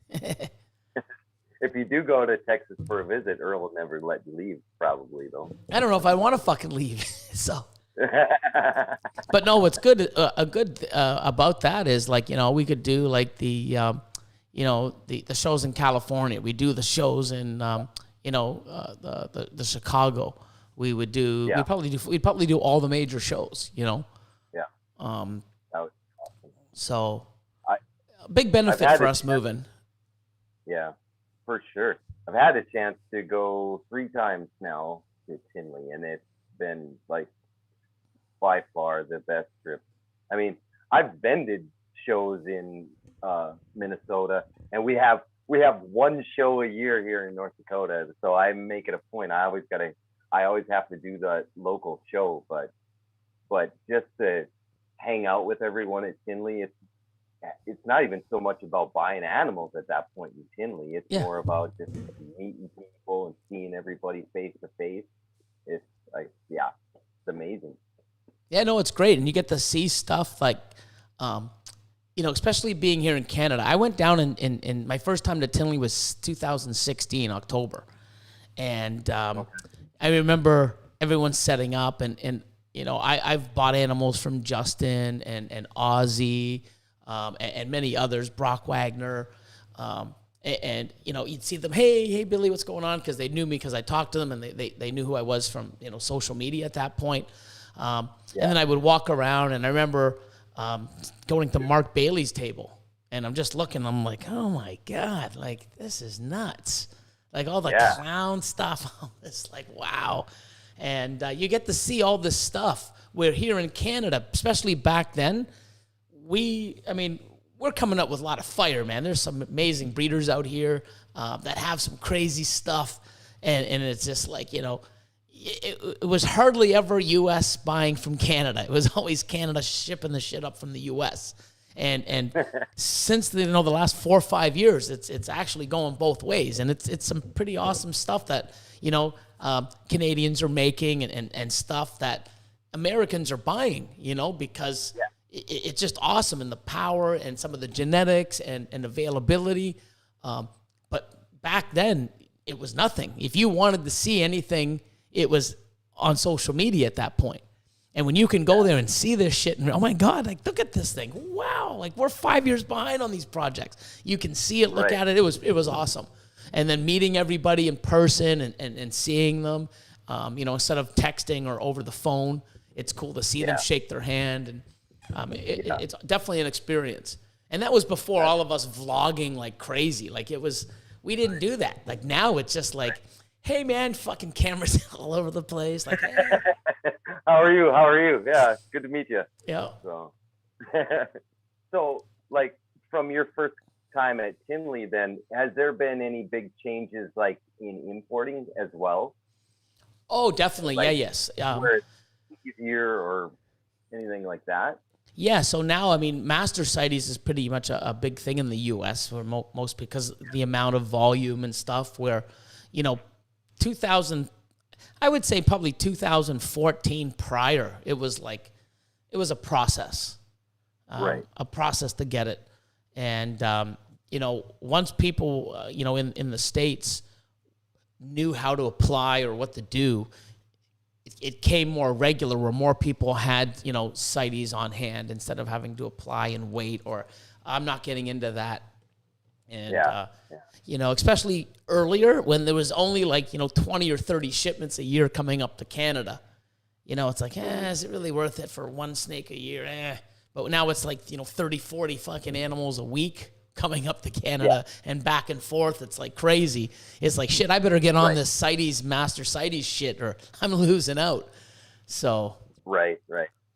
[SPEAKER 3] If you do go to Texas for a visit, Earl will never let you leave, probably, though.
[SPEAKER 1] I don't know if I want to fucking leave. So. But no, what's good about that is, like, we could do like the shows in California. We do the shows in the Chicago. We would do we'd probably do all the major shows.
[SPEAKER 3] Yeah.
[SPEAKER 1] That was
[SPEAKER 3] awesome.
[SPEAKER 1] So big benefit for us moving.
[SPEAKER 3] Yeah, for sure. I've had a chance to go 3 times now to Tinley, and it's been like by far the best trip. I mean, I've vended shows in Minnesota, and we have one show a year here in North Dakota. So I make it a point. I always have to do the local show, but just to hang out with everyone at Tinley, it's not even so much about buying animals at that point in Tinley. It's more about just meeting people and seeing everybody face to face. It's like, it's amazing.
[SPEAKER 1] Yeah, no, it's great. And you get to see stuff like, especially being here in Canada. I went down in my first time to Tinley was 2016, October. And I remember everyone setting up and I've bought animals from Justin and Ozzy and many others, Brock Wagner. And you'd see them, hey, Billy, what's going on? Because they knew me because I talked to them, and they knew who I was from, social media at that point. And then I would walk around, and I remember going to Mark Bailey's table, and I'm just looking, I'm like, oh my God, like, this is nuts. Like, all the clown stuff, it's like, wow. And you get to see all this stuff, where here in Canada, especially back then, we're coming up with a lot of fire, man. There's some amazing breeders out here that have some crazy stuff, and it's just like, it was hardly ever U.S. buying from Canada. It was always Canada shipping the shit up from the U.S. And since the last 4 or 5 years, it's actually going both ways, and it's some pretty awesome stuff that Canadians are making and stuff that Americans are buying, because it's just awesome, and the power and some of the genetics and availability. But back then, it was nothing. If you wanted to see anything, it was on social media at that point. And when you can go there and see this shit and, oh my God, like, look at this thing. Wow. Like, we're 5 years behind on these projects. You can see it, look at it. It was awesome. And then meeting everybody in person and seeing them. Instead of texting or over the phone, it's cool to see them shake their hand, and it's definitely an experience. And that was before all of us vlogging like crazy. Like we didn't do that. Like now it's just like, hey man, fucking cameras all over the place. Like, hey.
[SPEAKER 3] How are you? Yeah, good to meet you.
[SPEAKER 1] Yeah.
[SPEAKER 3] So like from your first time at Tinley, then has there been any big changes like in importing as well?
[SPEAKER 1] Oh, definitely.
[SPEAKER 3] Like,
[SPEAKER 1] yes.
[SPEAKER 3] Where it's easier or anything like that?
[SPEAKER 1] Yeah, so now, I mean, master CITES is pretty much a big thing in the U.S. for most because the amount of volume and stuff where, I would say probably 2014 prior, it was a process.
[SPEAKER 3] Right.
[SPEAKER 1] A process to get it. And, once people, in the States knew how to apply or what to do, it came more regular where more people had, CITES on hand instead of having to apply and wait, or I'm not getting into that. And, especially earlier when there was only 20 or 30 shipments a year coming up to Canada, it's like, is it really worth it for one snake a year? But now it's 30, 40 fucking animals a week coming up to Canada and back and forth. It's like crazy. It's like, shit, I better get on this CITES, master CITES shit, or I'm losing out. So.
[SPEAKER 3] Right.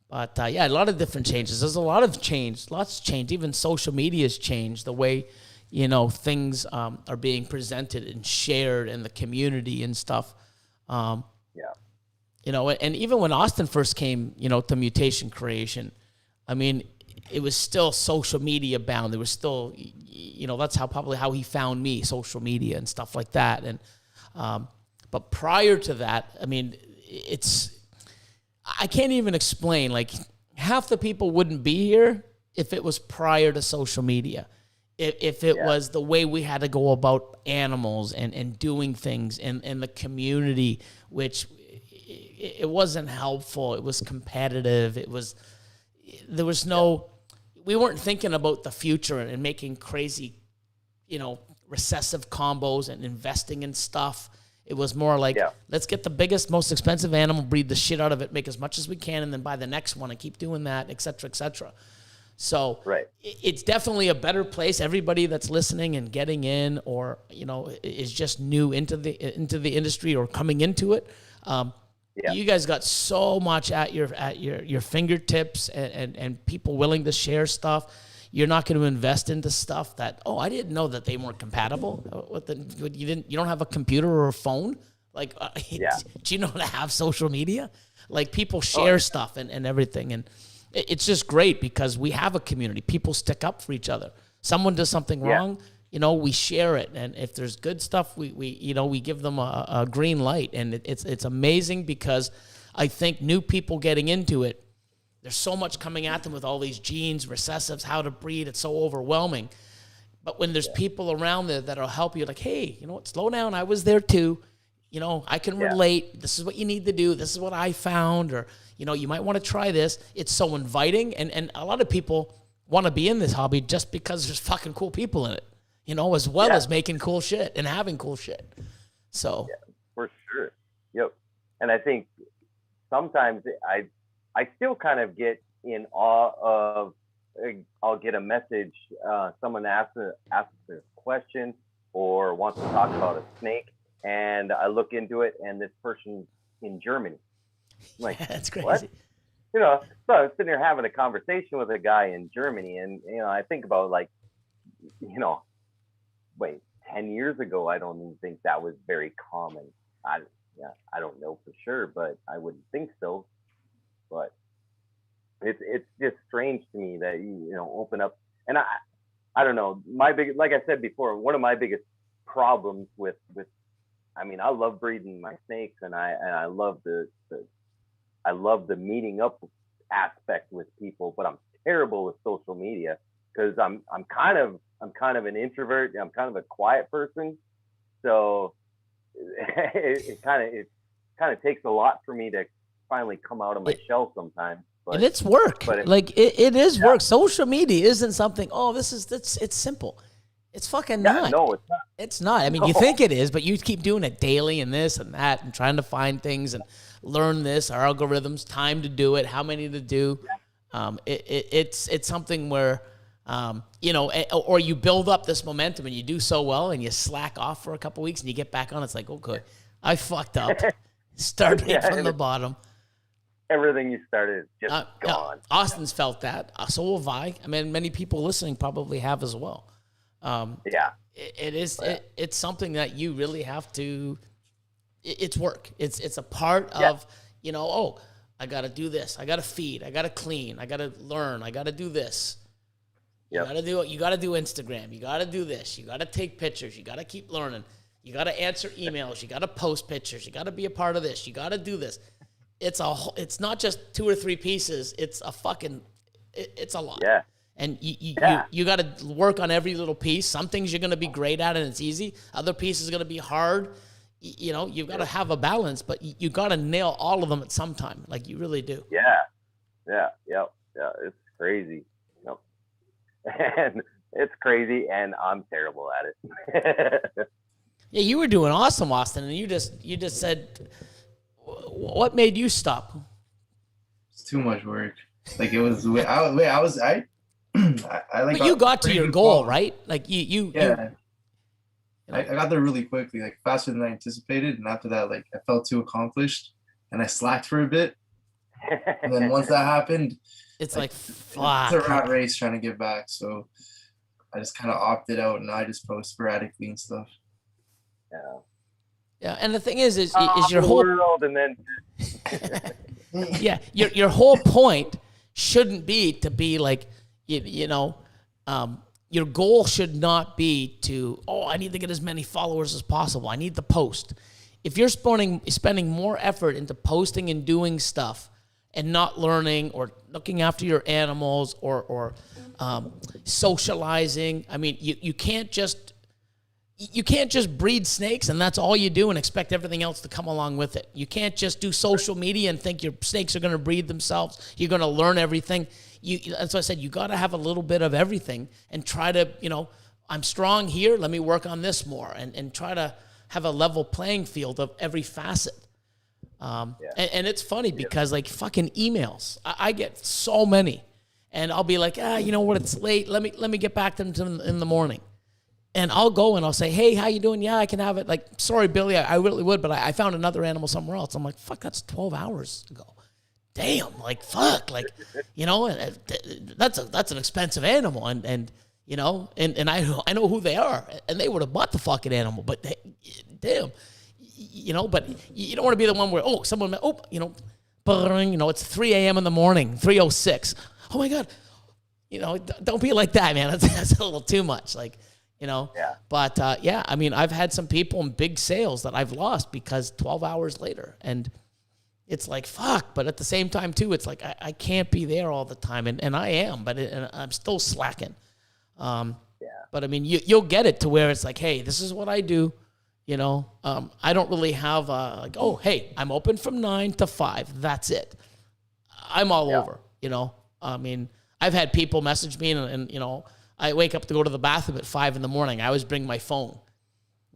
[SPEAKER 1] But a lot of different changes. There's a lot of change. Lots of change. Even social media's changed the way, things are being presented and shared in the community and stuff. And even when Austin first came, to Mutation Creation, I mean, it was still social media bound. There was still, that's how he found me, social media and stuff like that. And, but prior to that, I mean, I can't even explain, half the people wouldn't be here if it was prior to social media. If it was the way we had to go about animals and doing things in the community, which it wasn't helpful. It was competitive. There was no, we weren't thinking about the future and making crazy, recessive combos and investing in stuff. It was more like, let's get the biggest, most expensive animal, breed the shit out of it, make as much as we can, and then buy the next one and keep doing that, et cetera, et cetera. So it's definitely a better place. Everybody that's listening and getting in, or is just new into the industry or coming into it. You guys got so much at your fingertips, and people willing to share stuff. You're not going to invest into stuff that, I didn't know that they weren't compatible. You don't have a computer or a phone. Do you know how to have social media? People share stuff and everything, and it's just great because we have a community. People stick up for each other. Someone does something wrong, we share it, and if there's good stuff, we give them a green light, and it's amazing because I think new people getting into it, there's so much coming at them with all these genes, recessives, how to breed. It's so overwhelming. But when there's people around there that'll help you, like, hey, slow down. I was there too. I can relate. This is what you need to do. This is what I found, or you might want to try this. It's so inviting, and a lot of people want to be in this hobby just because there's fucking cool people in it. As well as making cool shit and having cool shit. So.
[SPEAKER 3] Yeah, for sure. Yep. And I think sometimes I still kind of get in awe of, I'll get a message, someone asks a question or wants to talk about a snake, and I look into it, and this person's in Germany. I'm like,
[SPEAKER 1] that's crazy.
[SPEAKER 3] What? So I was sitting there having a conversation with a guy in Germany, and I think about 10 years ago, I don't even think that was very common. I don't know for sure, but I wouldn't think so. But it's just strange to me that you open up, and I don't know, like I said before, one of my biggest problems with I love breeding my snakes, and I love the meeting up aspect with people, but I'm terrible with social media because I'm kind of an introvert. I'm kind of a quiet person, so it kind of takes a lot for me to finally come out of my shell sometimes. But,
[SPEAKER 1] and it's work. It is work. Social media isn't something. It's simple. It's fucking
[SPEAKER 3] Yeah,
[SPEAKER 1] not.
[SPEAKER 3] no, it's not.
[SPEAKER 1] It's not. I mean, you think it is, but you keep doing it daily and this and that and trying to find things and learn this, our algorithms, time to do it, how many to do. It's something where, or you build up this momentum and you do so well and you slack off for a couple weeks and you get back on. It's like, okay, I fucked up. Starting from the bottom.
[SPEAKER 3] Everything you started is just gone.
[SPEAKER 1] Austin's felt that. So have I. I mean, many people listening probably have as well. It's something that you really have to, it's work. It's a part of, I got to do this. I got to feed. I got to clean. I got to learn. I got to do this. You got to do it. You got to do Instagram. You got to do this. You got to take pictures. You got to keep learning. You got to answer emails. You got to post pictures. You got to be a part of this. You got to do this. It's not just 2 or 3 pieces. It's it's a lot.
[SPEAKER 3] Yeah.
[SPEAKER 1] And you got to work on every little piece. Some things you're going to be great at and it's easy. Other pieces are going to be hard. You've got to have a balance, but you got to nail all of them at some time. Like you really do.
[SPEAKER 3] Yeah. It's crazy. And it's crazy, and I'm terrible at it.
[SPEAKER 1] Yeah, you were doing awesome, Austin, and you just said, what made you stop?
[SPEAKER 2] It's too much work. Like it was. I like.
[SPEAKER 1] But you got to your goal, right? Like you.
[SPEAKER 2] Yeah. I got there really quickly, like faster than I anticipated, and after that, like I felt too accomplished, and I slacked for a bit. And then once that happened,
[SPEAKER 1] it's like fuck.
[SPEAKER 2] It's a rat race trying to get back. So I just kind of opted out, and I just post sporadically and stuff.
[SPEAKER 1] Yeah, and the thing is your whole
[SPEAKER 3] world, and then
[SPEAKER 1] yeah, your whole point shouldn't be to be like your goal should not be to I need to get as many followers as possible. I need to post. If you're spending more effort into posting and doing stuff and not learning or looking after your animals or socializing, I mean, you can't just breed snakes and that's all you do and expect everything else to come along with it. You can't just do social media and think your snakes are going to breed themselves. You're going to learn everything. That's what I said. You got to have a little bit of everything and try to, I'm strong here. Let me work on this more and try to have a level playing field of every facet. And it's funny because like fucking emails, I get so many and I'll be like, you know what? It's late. Let me get back to them in the morning. And I'll go and I'll say, hey, how you doing? Yeah, I can have it. Like, sorry, Billy, I really would, but I found another animal somewhere else. I'm like, fuck, that's 12 hours ago. Damn, like, fuck, like, that's an expensive animal. And I know who they are. And they would have bought the fucking animal, but damn, but you don't want to be the one where, it's 3 a.m. in the morning, 3:06. Oh my God. Don't be like that, man. That's a little too much. Like, but I mean, I've had some people in big sales that I've lost because 12 hours later, and it's like, fuck, but at the same time too, it's like, I can't be there all the time. And I am, but I'm still slacking. But I mean, you'll get it to where it's like, hey, this is what I do. I don't really have hey, I'm open from 9 to 5. That's it. I'm all over, I mean, I've had people message me and I wake up to go to the bathroom at 5 a.m. I always bring my phone.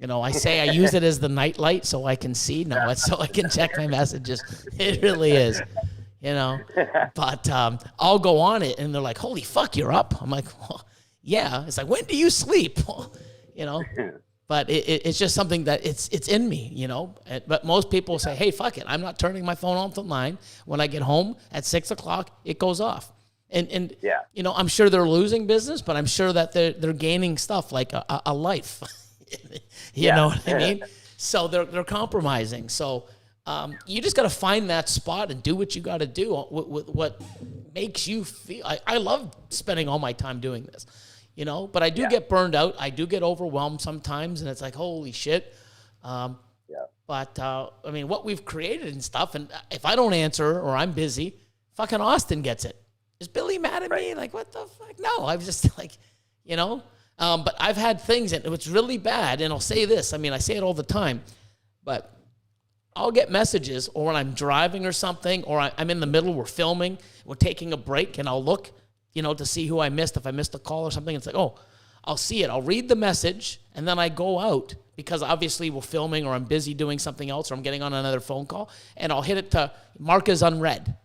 [SPEAKER 1] I say I use it as the night light so I can see. No, it's so I can check my messages. It really is, But I'll go on it, and they're like, holy fuck, you're up? I'm like, well, yeah. It's like, when do you sleep? But it's just something that it's in me, But most people say, hey, fuck it. I'm not turning my phone on till 9. When I get home at 6 o'clock, it goes off. And I'm sure they're losing business, but I'm sure that they're gaining stuff like a life. You know what I mean? So they're compromising. So you just got to find that spot and do what you got to do with what makes you feel. I love spending all my time doing this, but I do get burned out. I do get overwhelmed sometimes, and it's like, holy shit. But I mean, what we've created and stuff, and if I don't answer or I'm busy, fucking Austin gets it. Is Billy mad at me? Like, what the fuck? No, I was just like, but I've had things, and it's really bad, and I'll say this. I mean, I say it all the time, but I'll get messages, or when I'm driving or something, or I'm in the middle, we're filming, we're taking a break, and I'll look, to see who I missed, if I missed a call or something. It's like, oh, I'll see it. I'll read the message, and then I go out because obviously we're filming or I'm busy doing something else or I'm getting on another phone call, and I'll hit it to mark as unread.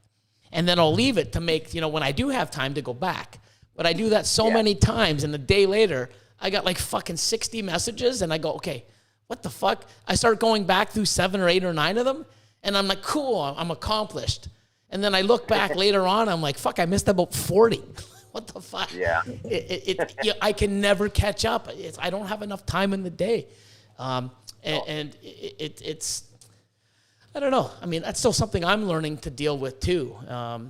[SPEAKER 1] And then I'll leave it to make, when I do have time to go back. But I do that so many times, and a day later, I got like fucking 60 messages, and I go, okay, what the fuck? I start going back through 7 or 8 or 9 of them, and I'm like, cool, I'm accomplished. And then I look back later on, I'm like, fuck, I missed about 40. What the fuck?
[SPEAKER 3] Yeah.
[SPEAKER 1] I can never catch up. I don't have enough time in the day. It's, I don't know. I mean, that's still something I'm learning to deal with too. Or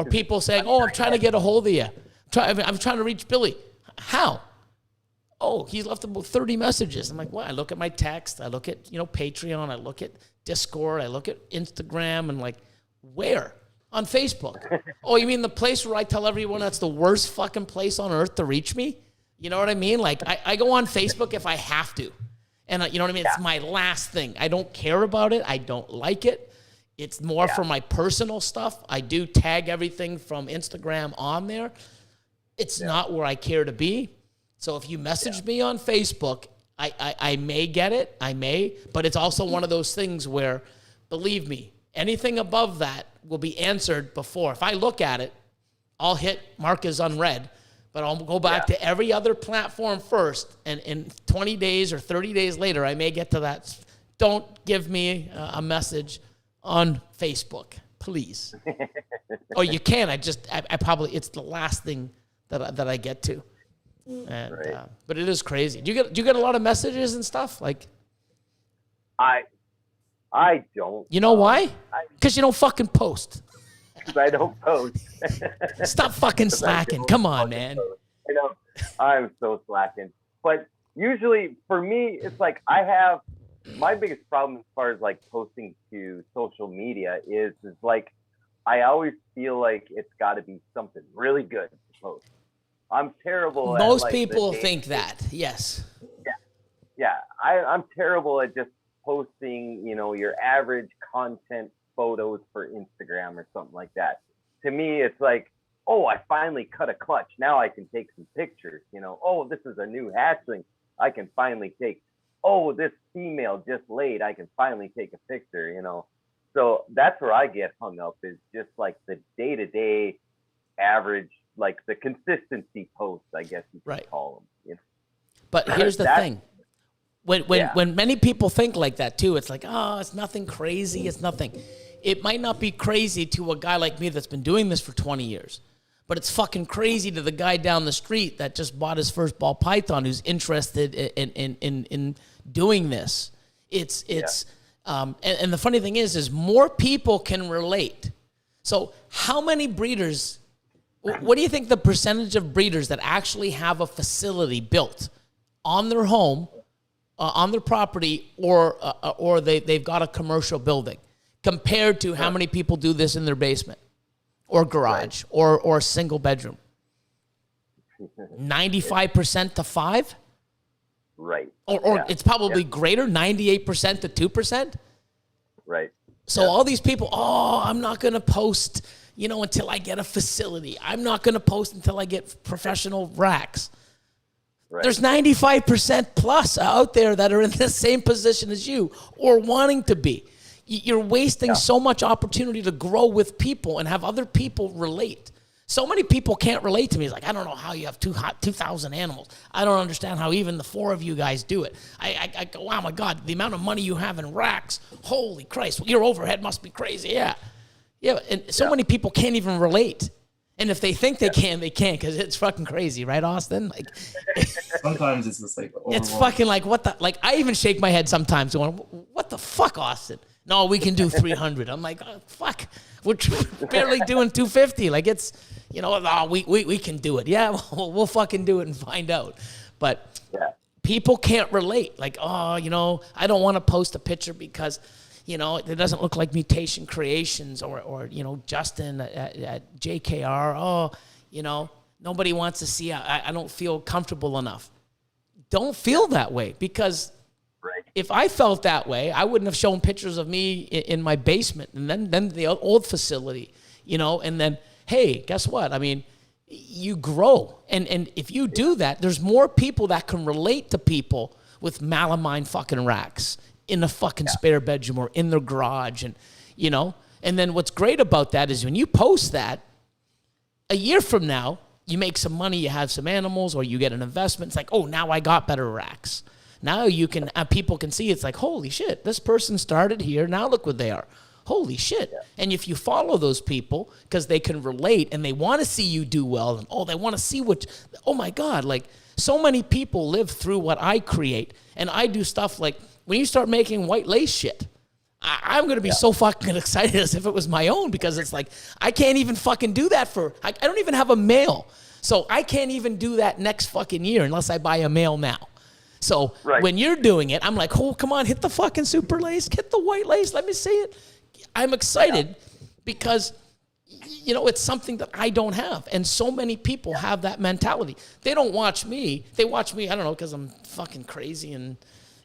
[SPEAKER 1] people saying, oh, I'm trying to get a hold of you. I'm trying to reach Billy. How? Oh, he's left about 30 messages. I'm like, what? I look at my text. I look at, Patreon. I look at Discord. I look at Instagram. And like, where? On Facebook. Oh, you mean the place where I tell everyone that's the worst fucking place on earth to reach me? You know what I mean? Like, I go on Facebook if I have to. And you know what I mean? It's my last thing. I don't care about it. I don't like it. It's more for my personal stuff. I do tag everything from Instagram on there. It's not where I care to be. So if you message me on Facebook, I may get it. I may. But it's also one of those things where, believe me, anything above that will be answered before. If I look at it, I'll hit mark as unread. But I'll go back to every other platform first, and in 20 days or 30 days later, I may get to that. Don't give me a message on Facebook, please. Or you can. I probably, it's the last thing that I get to. And, but it is crazy. Do you get a lot of messages and stuff? Like,
[SPEAKER 3] I don't.
[SPEAKER 1] You know why? Because you don't fucking post.
[SPEAKER 3] I don't post.
[SPEAKER 1] Stop fucking slacking. Come on, man.
[SPEAKER 3] I'm so slacking. But usually for me, it's like I have my biggest problem as far as like posting to social media is like I always feel like it's got to be something really good to post. I'm terrible at
[SPEAKER 1] most people think that. Yes.
[SPEAKER 3] Yeah. I'm terrible at just posting, your average content photos for Instagram or something like that. To me, it's like, oh, I finally cut a clutch. Now I can take some pictures. Oh, this is a new hatchling. I can finally take. Oh, this female just laid. I can finally take a picture. So that's where I get hung up is just like the day-to-day average, like the consistency posts, I guess you could call them.
[SPEAKER 1] But here's the thing. When many people think like that too, it's like, oh, it's nothing crazy. It's nothing. It might not be crazy to a guy like me that's been doing this for 20 years, but it's fucking crazy to the guy down the street that just bought his first ball python who's interested in doing this. And the funny thing is more people can relate. So how many breeders, what do you think the percentage of breeders that actually have a facility built on their home, on their property, or they've got a commercial building, compared to how many people do this in their basement or garage or a single bedroom? 95% to 5%?
[SPEAKER 3] Right.
[SPEAKER 1] Or it's probably greater, 98% to 2%?
[SPEAKER 3] Right.
[SPEAKER 1] So all these people, I'm not going to post, until I get a facility. I'm not going to post until I get professional racks. Right. There's 95% plus out there that are in the same position as you or wanting to be. You're wasting so much opportunity to grow with people and have other people relate. So many people can't relate to me. It's like, I don't know how you have 2,000 animals. I don't understand how even the 4 of you guys do it. I go, wow, my God, the amount of money you have in racks, holy Christ, your overhead must be crazy. Yeah, and so many people can't even relate. And if they think they can, they can't, because it's fucking crazy, right, Austin? Like,
[SPEAKER 2] sometimes it's just like
[SPEAKER 1] it's fucking like, what the, like, I even shake my head sometimes going, what the fuck, Austin? No, we can do 300. I'm like, oh, fuck, we're barely doing 250. Like, it's, we can do it. Yeah, we'll fucking do it and find out. But people can't relate. Like, I don't want to post a picture because, it doesn't look like Mutation Creations or Justin at JKR. Nobody wants to see. I don't feel comfortable enough. Don't feel that way, because if I felt that way, I wouldn't have shown pictures of me in my basement and then the old facility, and then, hey, guess what? I mean, you grow. And if you do that, there's more people that can relate to people with malamine fucking racks in a fucking spare bedroom or in their garage. And, you know, and then what's great about that is when you post that, a year from now, you make some money, you have some animals, or you get an investment. It's like, oh, now I got better racks. Now you can, people can see, it's like, holy shit, this person started here. Now look what they are. Holy shit. Yeah. And if you follow those people, because they can relate and they want to see you do well, and they want to see oh my God, like so many people live through what I create. And I do stuff like when you start making white lace shit, I'm going to be so fucking excited as if it was my own, because it's like, I can't even fucking do that I don't even have a male. So I can't even do that next fucking year unless I buy a male now. So when you're doing it, I'm like, oh, come on, hit the fucking super lace, hit the white lace, let me see it. I'm excited because, you know, it's something that I don't have. And so many people have that mentality. They don't watch me. They watch me, I don't know, because I'm fucking crazy and,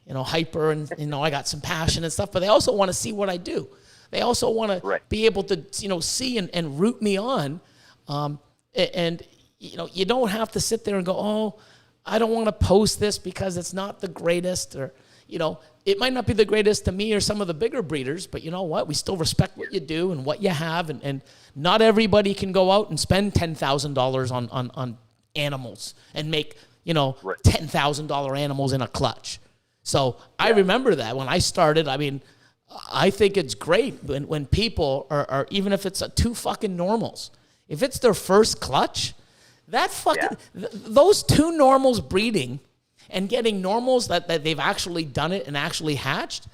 [SPEAKER 1] you know, hyper and, you know, I got some passion and stuff. But they also want to see what I do. They also want to be able to, you know, see and root me on. And, you know, you don't have to sit there and go, oh, I don't want to post this because it's not the greatest, or, you know, it might not be the greatest to me or some of the bigger breeders, but you know what? We still respect what you do and what you have. And not everybody can go out and spend $10,000 on animals and make, you know, $10,000 animals in a clutch. So I remember that when I started. I mean, I think it's great when people are, even if it's two fucking normals, if it's their first clutch, that fucking, those two normals breeding and getting normals that they've actually done it and actually hatched,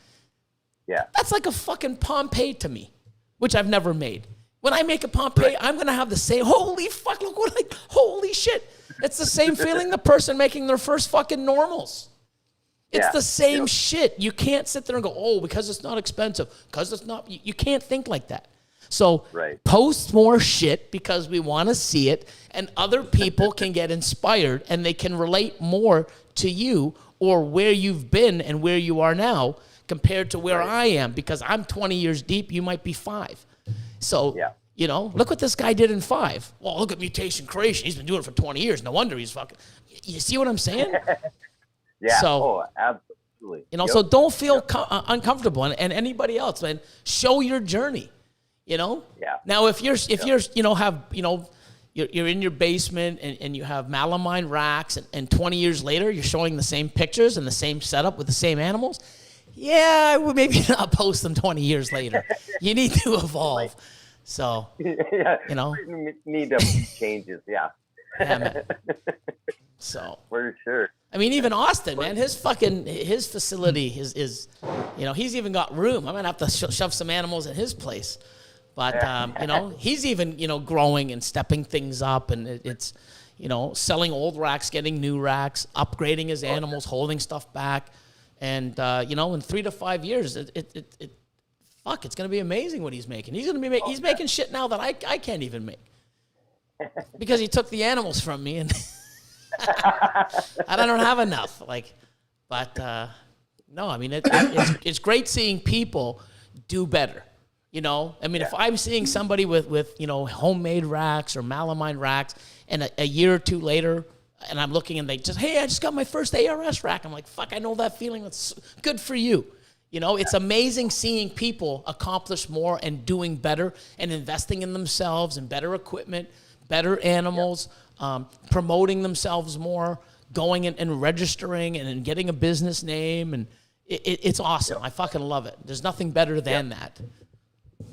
[SPEAKER 1] that's like a fucking Pompeii to me, which I've never made. When I make a Pompeii, I'm going to have the same, holy fuck, look what holy shit. It's the same feeling the person making their first fucking normals. It's the same shit. You can't sit there and go, oh, because it's not expensive, because it's not, you can't think like that. So post more shit because we want to see it, and other people can get inspired and they can relate more to you or where you've been and where you are now compared to where I am, because I'm 20 years deep, you might be 5. So, you know, look what this guy did in 5. Well, look at Mutation Creation. He's been doing it for 20 years. No wonder he's fucking, you see what I'm saying? So,
[SPEAKER 3] absolutely.
[SPEAKER 1] You know, so don't feel uncomfortable, and anybody else, man, show your journey. You know? Now, if you're, you know, have, you know, you're in your basement and you have malamine racks and 20 years later you're showing the same pictures and the same setup with the same animals, I would maybe not post them 20 years later. You need to evolve. So, you know.
[SPEAKER 3] Need to changes,
[SPEAKER 1] man. So.
[SPEAKER 3] For sure.
[SPEAKER 1] I mean, even Austin, man, his facility is, you know, he's even got room. I'm going to have to shove some animals in his place. But, you know, he's even, you know, growing and stepping things up. And it's, you know, selling old racks, getting new racks, upgrading his animals, holding stuff back. And, you know, in 3 to 5 years, it's going to be amazing what he's making. He's going to be he's making shit now that I can't even make. Because he took the animals from me and I don't have enough. But no, I mean, it's great seeing people do better. You know, I mean, if I'm seeing somebody with, you know, homemade racks or malamine racks, and a year or two later, and I'm looking and they just, hey, I just got my first ARS rack. I'm like, fuck, I know that feeling. That's good for you. You know, it's amazing seeing people accomplish more and doing better and investing in themselves and better equipment, better animals, promoting themselves more, going and registering and getting a business name. And it's awesome. I fucking love it. There's nothing better than that.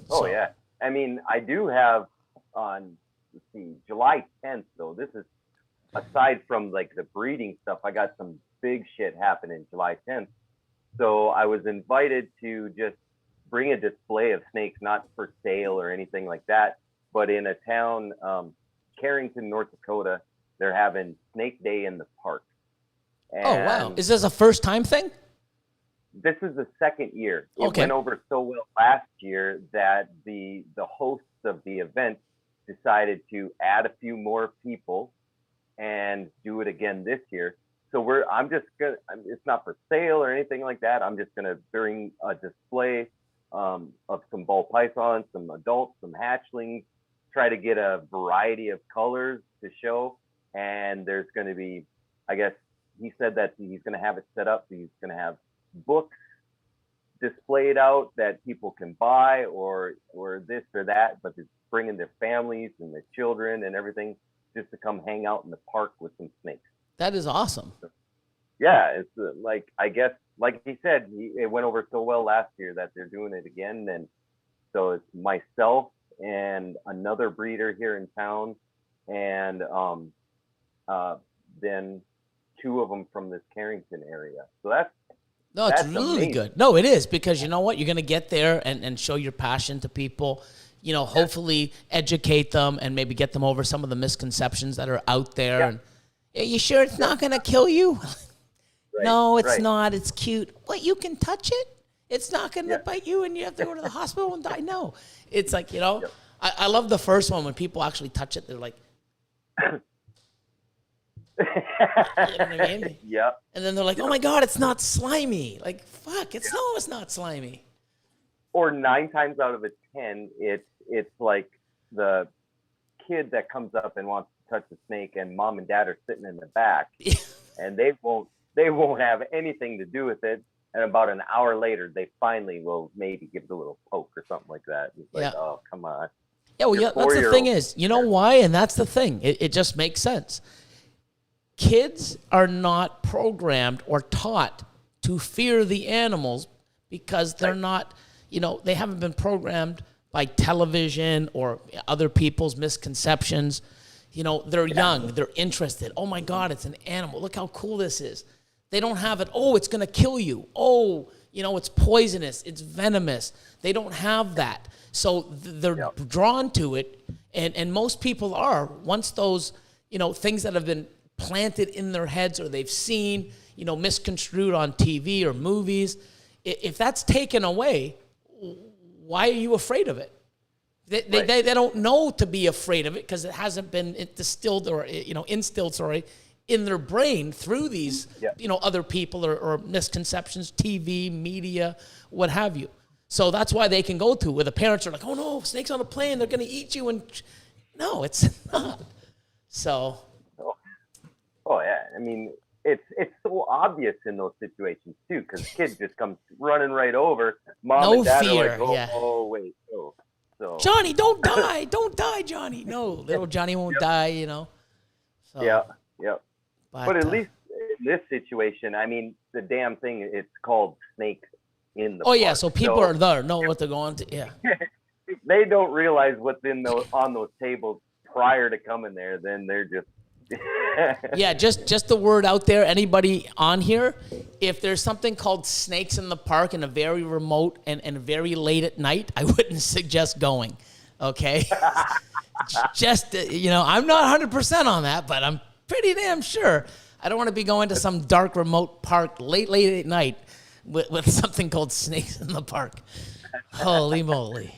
[SPEAKER 3] Oh, yeah. I mean, I do have on, let's see, July 10th, though. This is, aside from like the breeding stuff, I got some big shit happening July 10th. So I was invited to just bring a display of snakes, not for sale or anything like that, but in a town, Carrington, North Dakota, they're having Snake Day in the park. And
[SPEAKER 1] oh, wow. Is this a first time thing?
[SPEAKER 3] This is the second year. It went over so well last year that the hosts of the event decided to add a few more people and do it again this year. So it's not for sale or anything like that. I'm just gonna bring a display of some ball pythons, some adults, some hatchlings, try to get a variety of colors to show. And there's going to be, I guess he said that he's going to have it set up. He's going to have books displayed out that people can buy, or this or that, but it's bringing their families and their children and everything just to come hang out in the park with some snakes.
[SPEAKER 1] That is awesome.
[SPEAKER 3] Yeah, it's like, I guess, like he said, it went over so well last year that they're doing it again. And so it's myself and another breeder here in town, and then 2 of them from this Carrington area. So
[SPEAKER 1] it's really amazing. Good. No, it is, because you know what? You're going to get there and show your passion to people, you know, hopefully educate them and maybe get them over some of the misconceptions that are out there. Yeah. And are you sure it's not going to kill you? Right, no, it's not. It's cute. What, you can touch it? It's not going to bite you and you have to go to the hospital and die? No. It's like, you know, I love the first one when people actually touch it. They're like, you know what I mean?
[SPEAKER 3] Yeah.
[SPEAKER 1] And then they're like, oh my God, it's not slimy. Like, fuck, it's not slimy.
[SPEAKER 3] Or 9 times out of 10, it's like the kid that comes up and wants to touch the snake, and mom and dad are sitting in the back, and they won't have anything to do with it. And about an hour later, they finally will maybe give it a little poke or something like that. It's like, oh, come on.
[SPEAKER 1] Yeah, well, that's the thing is, you know why? And that's the thing. It just makes sense. Kids are not programmed or taught to fear the animals because they're not, you know, they haven't been programmed by television or other people's misconceptions. You know, they're young, they're interested. Oh my God, it's an animal. Look how cool this is. They don't have it. Oh, it's going to kill you. Oh, you know, it's poisonous. It's venomous. They don't have that. So they're drawn to it. And most people are, once those, you know, things that have been planted in their heads or they've seen, you know, misconstrued on TV or movies, if that's taken away, why are you afraid of it? They don't know to be afraid of it because it hasn't been distilled or, you know, instilled, in their brain through these, you know, other people or misconceptions, TV, media, what have you. So that's why they can go to where the parents are like, oh no, snakes on a plane, they're going to eat you. And no, it's not. So.
[SPEAKER 3] Oh yeah. I mean, it's so obvious in those situations too, because kids just come running right over. Mom and dad are like, oh wait, oh. So.
[SPEAKER 1] Johnny, don't die. Don't die, Johnny. No, little Johnny won't die, you know. So.
[SPEAKER 3] Yeah. But at least in this situation, I mean, the damn thing, it's called snakes in the park.
[SPEAKER 1] Yeah, so people are there, know what they're going to,
[SPEAKER 3] If they don't realize what's on those tables prior to coming there, then they're just...
[SPEAKER 1] Yeah, just the word out there, anybody on here, if there's something called snakes in the park in a very remote and very late at night, I wouldn't suggest going, okay? Just, you know, I'm not 100% on that, but I'm pretty damn sure. I don't want to be going to some dark remote park late at night with something called snakes in the park. Holy moly.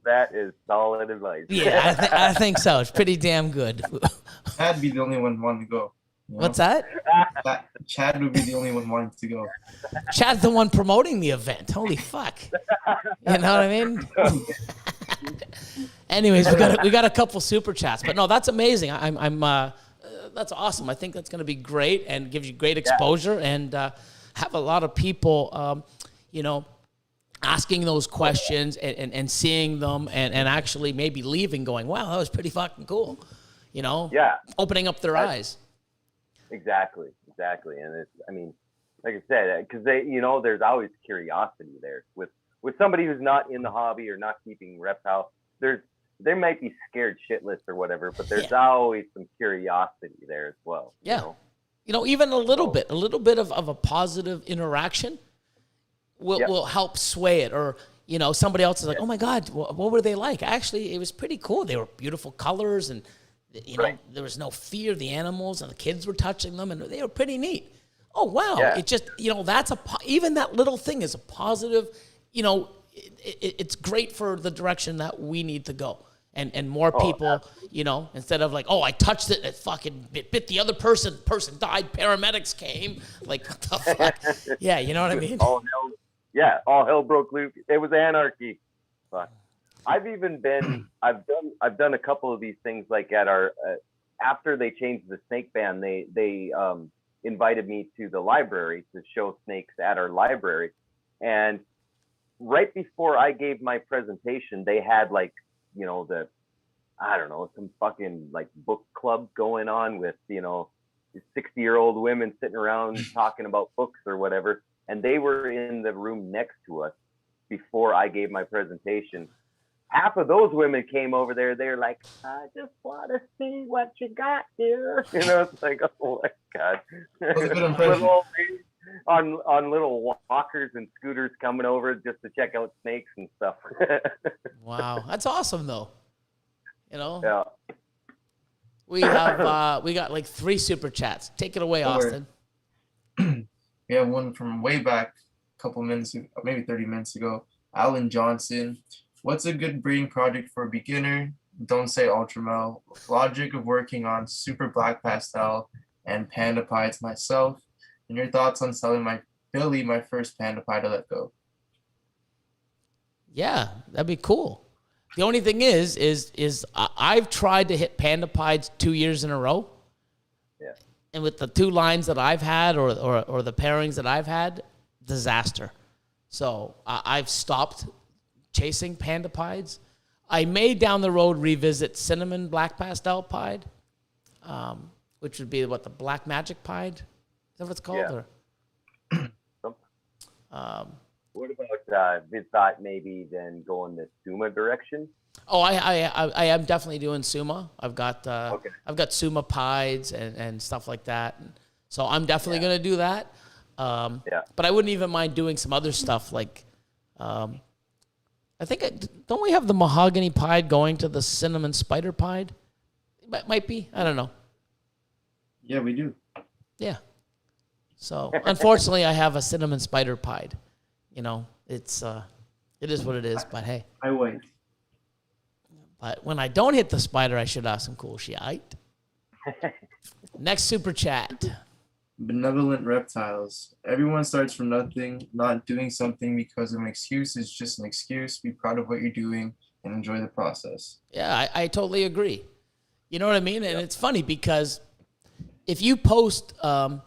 [SPEAKER 3] That is solid advice.
[SPEAKER 1] Yeah, I think so. It's pretty damn good.
[SPEAKER 2] Chad'd be the only one wanting to go. You know?
[SPEAKER 1] What's that?
[SPEAKER 2] Chad would be the only one wanting to go.
[SPEAKER 1] Chad's the one promoting the event. Holy fuck. You know what I mean? Anyways, we got a couple super chats, but no, that's amazing. I'm that's awesome. I think that's going to be great and gives you great exposure and have a lot of people, you know, asking those questions and seeing them and actually maybe leaving going, wow, that was pretty fucking cool. You know, opening up their eyes.
[SPEAKER 3] Exactly. And it's, I mean, like I said, because you know, there's always curiosity there with somebody who's not in the hobby or not keeping reptile. There might be scared shitless or whatever, but there's always some curiosity there as well.
[SPEAKER 1] Yeah. You know, even a little bit of a positive interaction will help sway it. Or, you know, somebody else is like, oh my God, what were they like? Actually, it was pretty cool. They were beautiful colors and, you know, there was no fear of the animals and the kids were touching them and they were pretty neat. Oh, wow. Yeah. It just, you know, even that little thing is a positive, you know, it's great for the direction that we need to go. And more people, you know, instead of like, oh, I touched it, it fucking bit the other person died, paramedics came. Like, what the fuck? Yeah, you know what I mean?
[SPEAKER 3] All hell broke loose. It was anarchy. Fuck. I've even been, I've done a couple of these things like at our, after they changed the snake ban, they invited me to the library to show snakes at our library. And right before I gave my presentation, they had like, you know, I don't know, some fucking like book club going on with, you know, 60-year-old women sitting around talking about books or whatever. And they were in the room next to us before I gave my presentation. Half of those women came over there. They're like, I just want to see what you got here. You know, it's like, oh my God. Little old ladies on little walkers and scooters coming over just to check out snakes and stuff.
[SPEAKER 1] Wow. That's awesome though. You know?
[SPEAKER 3] Yeah.
[SPEAKER 1] We got like 3 super chats. Take it away, Austin.
[SPEAKER 2] We have one from way back a couple minutes, maybe 30 minutes ago. Alan Johnson. What's a good breeding project for a beginner? Don't say ultramel. Logic of working on super black pastel and panda pies myself. And your thoughts on selling my Billy, my first panda pie to let go?
[SPEAKER 1] Yeah, that'd be cool. The only thing is I've tried to hit panda pies 2 years in a row.
[SPEAKER 3] Yeah.
[SPEAKER 1] And with the 2 lines that I've had or the pairings that I've had, disaster. So I've stopped chasing panda pies. I may down the road revisit cinnamon black pastel pied, which would be what, the black magic pied? Is that what it's called?
[SPEAKER 3] Yeah.
[SPEAKER 1] Or,
[SPEAKER 3] what about we thought maybe then go in the Suma direction?
[SPEAKER 1] Oh, I am definitely doing Suma. I've got
[SPEAKER 3] Okay.
[SPEAKER 1] I've got Suma pieds and stuff like that. And so I'm definitely gonna do that.
[SPEAKER 3] Yeah.
[SPEAKER 1] But I wouldn't even mind doing some other stuff like, I think don't we have the mahogany pied going to the cinnamon spider pied? Might be. I don't know.
[SPEAKER 2] Yeah, we do.
[SPEAKER 1] Yeah. So unfortunately, I have a cinnamon spider pied. You know, it is what it is. But hey.
[SPEAKER 2] I wait.
[SPEAKER 1] But when I don't hit the spider, I should have some cool shit. Next super chat.
[SPEAKER 2] Benevolent reptiles. Everyone starts from nothing. Not doing something because of an excuse is just an excuse. Be proud of what you're doing and enjoy the process.
[SPEAKER 1] Yeah, I totally agree. You know what I mean? And it's funny because if you post a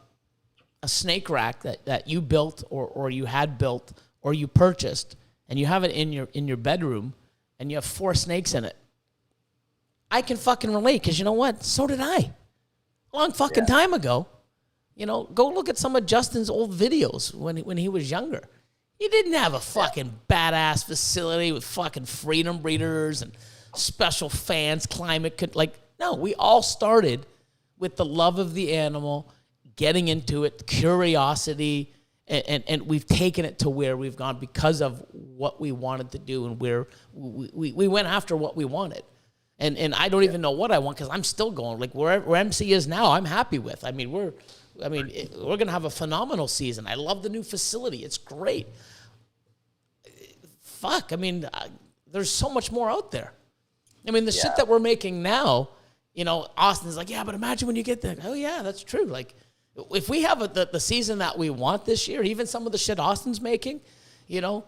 [SPEAKER 1] snake rack that you built or you had built or you purchased and you have it in your bedroom and you have 4 snakes in it, I can fucking relate because you know what? So did I. A long fucking time ago. You know, go look at some of Justin's old videos when he was younger. He didn't have a fucking badass facility with fucking freedom breeders and special fans, no, we all started with the love of the animal, getting into it, curiosity, and we've taken it to where we've gone because of what we wanted to do and where we went after what we wanted. And I don't even know what I want because I'm still going. Like where MC is now, I'm happy with. I mean, we're going to have a phenomenal season. I love the new facility. It's great. Fuck, I mean, there's so much more out there. I mean, the shit that we're making now, you know, Austin's like, yeah, but imagine when you get there. Oh, yeah, that's true. Like, if we have the season that we want this year, even some of the shit Austin's making, you know,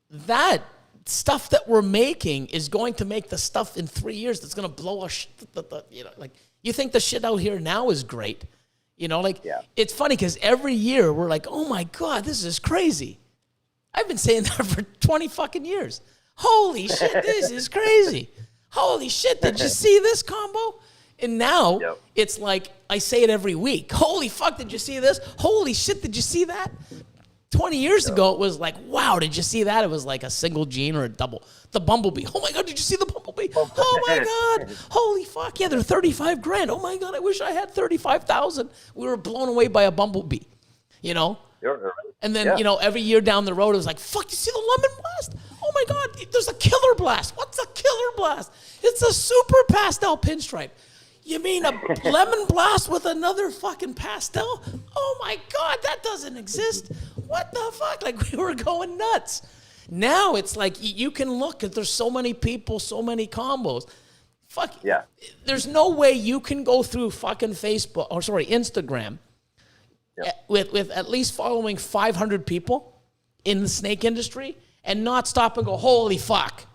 [SPEAKER 1] that stuff that we're making is going to make the stuff in 3 years that's going to blow us, you know, like, you think the shit out here now is great. You know, like, it's funny because every year we're like, oh my God, this is crazy. I've been saying that for 20 fucking years. Holy shit, this is crazy. Holy shit, did you see this combo? And now it's like, I say it every week. Holy fuck, did you see this? Holy shit, did you see that? 20 years ago, it was like, wow, did you see that? It was like a single gene or a double. The bumblebee. Oh my God, did you see the bumblebee? Oh my God. Holy fuck. Yeah, they're $35,000. Oh my God, I wish I had 35,000. We were blown away by a bumblebee, you know? And then, you know, every year down the road, it was like, fuck, you see the lemon blast? Oh my God, there's a killer blast. What's a killer blast? It's a super pastel pinstripe. You mean a lemon blast with another fucking pastel? Oh my God, that doesn't exist. What the fuck? Like, we were going nuts. Now it's like you can look at, there's so many people, so many combos. Fuck. Yeah. There's no way you can go through fucking Instagram with at least following 500 people in the snake industry and not stop and go, holy fuck.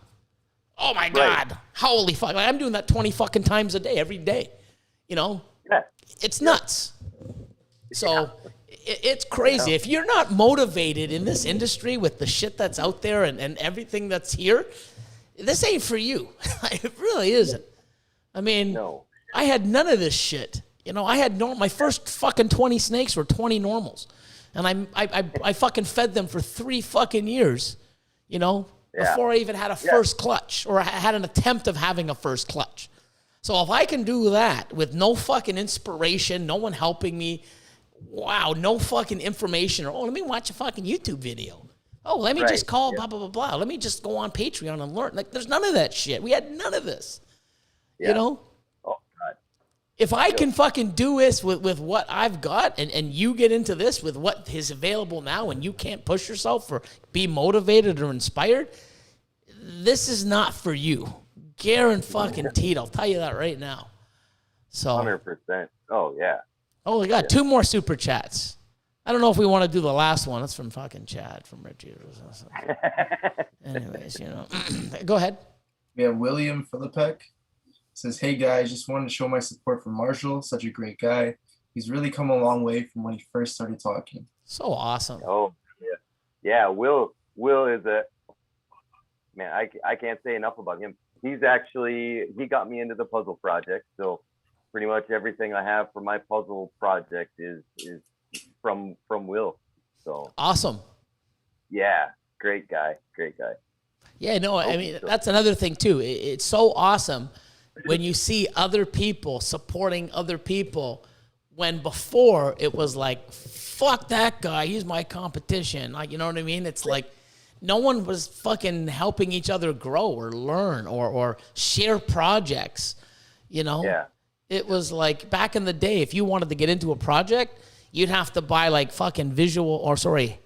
[SPEAKER 1] Oh my God. Holy fuck. Like, I'm doing that 20 fucking times a day, every day. You know?
[SPEAKER 3] Yeah.
[SPEAKER 1] It's nuts. So it's crazy. If you're not motivated in this industry with the shit that's out there and everything that's here, this ain't for you. It really isn't. I mean, I had none of this shit. You know, I had my first fucking 20 snakes were 20 normals. And I fucking fed them for 3 fucking years, you know, before I even had a first clutch or I had an attempt of having a first clutch. So if I can do that with no fucking inspiration, no one helping me, wow, no fucking information, or, let me watch a fucking YouTube video. Oh, let me just call blah, blah, blah, blah. Let me just go on Patreon and learn. Like, there's none of that shit. We had none of this, you know?
[SPEAKER 3] Oh, God.
[SPEAKER 1] If I can fucking do this with what I've got and you get into this with what is available now and you can't push yourself or be motivated or inspired, this is not for you. Guaranteed. I'll tell you that right now. So
[SPEAKER 3] 100%. Oh, yeah.
[SPEAKER 1] Oh, we got 2 more super chats. I don't know if we want to do the last one. That's from fucking Chad from Richie. Anyways, you know. Go ahead.
[SPEAKER 2] We have William Philippek. Says, hey guys, just wanted to show my support for Marshall. Such a great guy. He's really come a long way from when he first started talking.
[SPEAKER 1] So awesome.
[SPEAKER 3] Oh, yeah. Yeah, Will is man, I can't say enough about him. He got me into the puzzle project. So pretty much everything I have for my puzzle project is from Will. So
[SPEAKER 1] awesome.
[SPEAKER 3] Yeah, great guy.
[SPEAKER 1] Yeah, no, I mean, that's another thing too. It's so awesome when you see other people supporting other people when before it was like, fuck that guy, he's my competition. Like, you know what I mean? It's like no one was fucking helping each other grow or learn or share projects, you know?
[SPEAKER 3] Yeah.
[SPEAKER 1] It was like back in the day, if you wanted to get into a project, you'd have to buy like fucking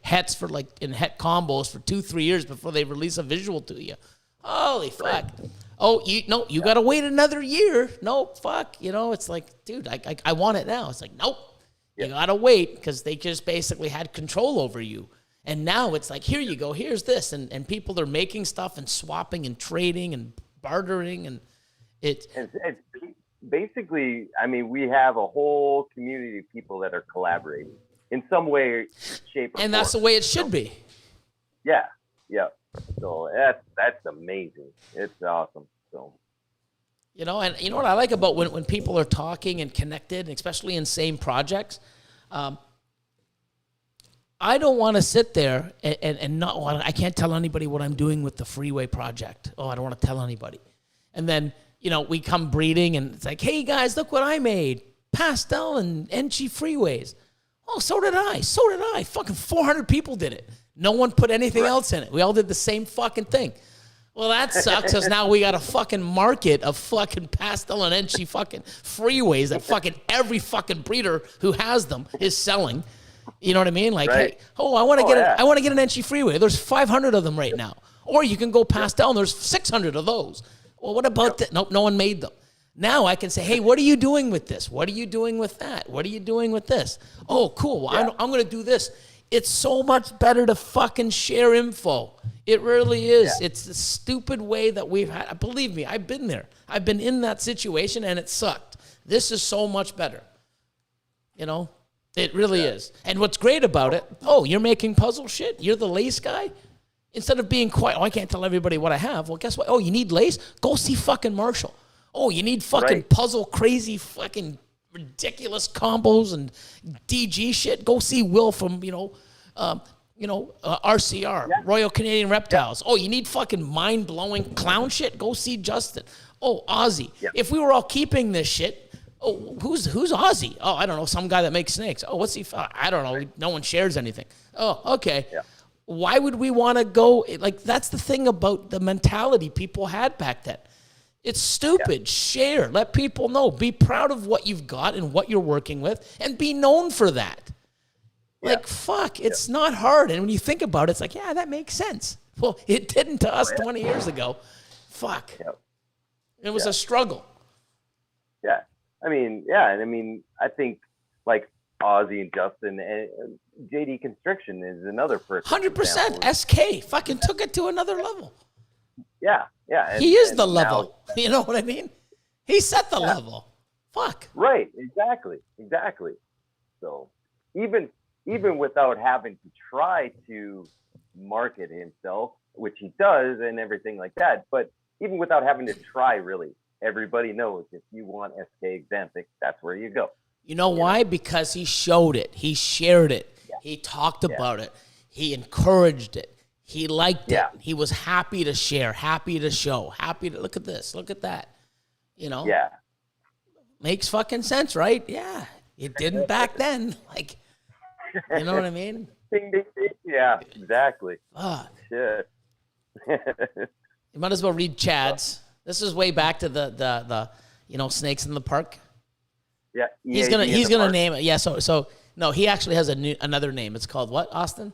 [SPEAKER 1] hets for like in het combos for 2-3 years before they release a visual to you. Holy fuck. Right. Oh, you got to wait another year. Nope, fuck. You know, it's like, dude, I want it now. It's like, nope, you got to wait because they just basically had control over you. And now it's like, here you go, here's this. And people are making stuff and swapping and trading and bartering. And it's
[SPEAKER 3] basically, I mean, we have a whole community of people that are collaborating in some way, shape, or form.
[SPEAKER 1] That's the way it should be.
[SPEAKER 3] Yeah. So that's amazing. It's awesome. So,
[SPEAKER 1] you know, and you know what I like about when people are talking and connected, especially in same projects. I don't want to sit there and not want. I can't tell anybody what I'm doing with the freeway project. Oh, I don't want to tell anybody. And then, you know, we come breeding and it's like, hey guys, look what I made. Pastel and Enchi freeways. Oh, so did I. Fucking 400 people did it. No one put anything else in it. We all did the same fucking thing. Well, that sucks because now we got a fucking market of fucking Pastel and Enchi fucking freeways that fucking every fucking breeder who has them is selling. You know what I mean? Like, hey, I want to get an Enchi freeway. There's 500 of them right now. Or you can go Pastel and there's 600 of those. Well, what about that? Nope, no one made them. Now I can say, hey, what are you doing with this? What are you doing with that? What are you doing with this? Oh, cool. Well, I'm going to do this. It's so much better to fucking share info. It really is. Yeah. It's the stupid way that we've had. Believe me, I've been there. I've been in that situation and it sucked. This is so much better. You know, it really is. And what's great about it, you're making puzzle shit? You're the lace guy? Instead of being quiet, I can't tell everybody what I have. Well, guess what? Oh, you need lace? Go see fucking Marshall. Oh, you need fucking puzzle crazy fucking ridiculous combos and DG shit? Go see Will from, RCR, Royal Canadian Reptiles. Oh, you need fucking mind-blowing clown shit? Go see Justin. Oh, Ozzy. Yep. If we were all keeping this shit, who's Ozzy? Oh, I don't know, some guy that makes snakes. Oh, what's he? I don't know. No one shares anything. Oh, okay. Yeah. Why would we want to go? Like, that's the thing about the mentality people had back then. It's stupid. Yeah. Share. Let people know. Be proud of what you've got and what you're working with and be known for that. Like, fuck, it's not hard. And when you think about it, it's like, yeah, that makes sense. Well, it didn't to us 20 years ago. Fuck. Yep. It was a struggle. Yeah.
[SPEAKER 3] I think, like, Ozzy and Justin and JD Constriction is another person.
[SPEAKER 1] 100%. SK fucking took it to another level.
[SPEAKER 3] Yeah.
[SPEAKER 1] He is the
[SPEAKER 3] now-
[SPEAKER 1] level. You know what I mean? He set the level. Fuck.
[SPEAKER 3] Right. Exactly. So even without having to try to market himself, which he does and everything like that, but even without having to try, really, everybody knows if you want SK Exanthic, that's where you go.
[SPEAKER 1] You know why? Because he showed it. He shared it.
[SPEAKER 3] Yeah.
[SPEAKER 1] He talked about it. He encouraged it. He liked it. He was happy to share, happy to show, happy to look at this, look at that. You know?
[SPEAKER 3] Yeah.
[SPEAKER 1] Makes fucking sense, right? Yeah. It didn't back then. Like, you know what I mean?
[SPEAKER 3] Ding, ding, ding. Yeah, exactly.
[SPEAKER 1] Fuck.
[SPEAKER 3] Shit.
[SPEAKER 1] You might as well read Chad's. This is way back to the Snakes in the Park.
[SPEAKER 3] Yeah.
[SPEAKER 1] He's gonna name it. Yeah, so no, he actually has another name. It's called what, Austin?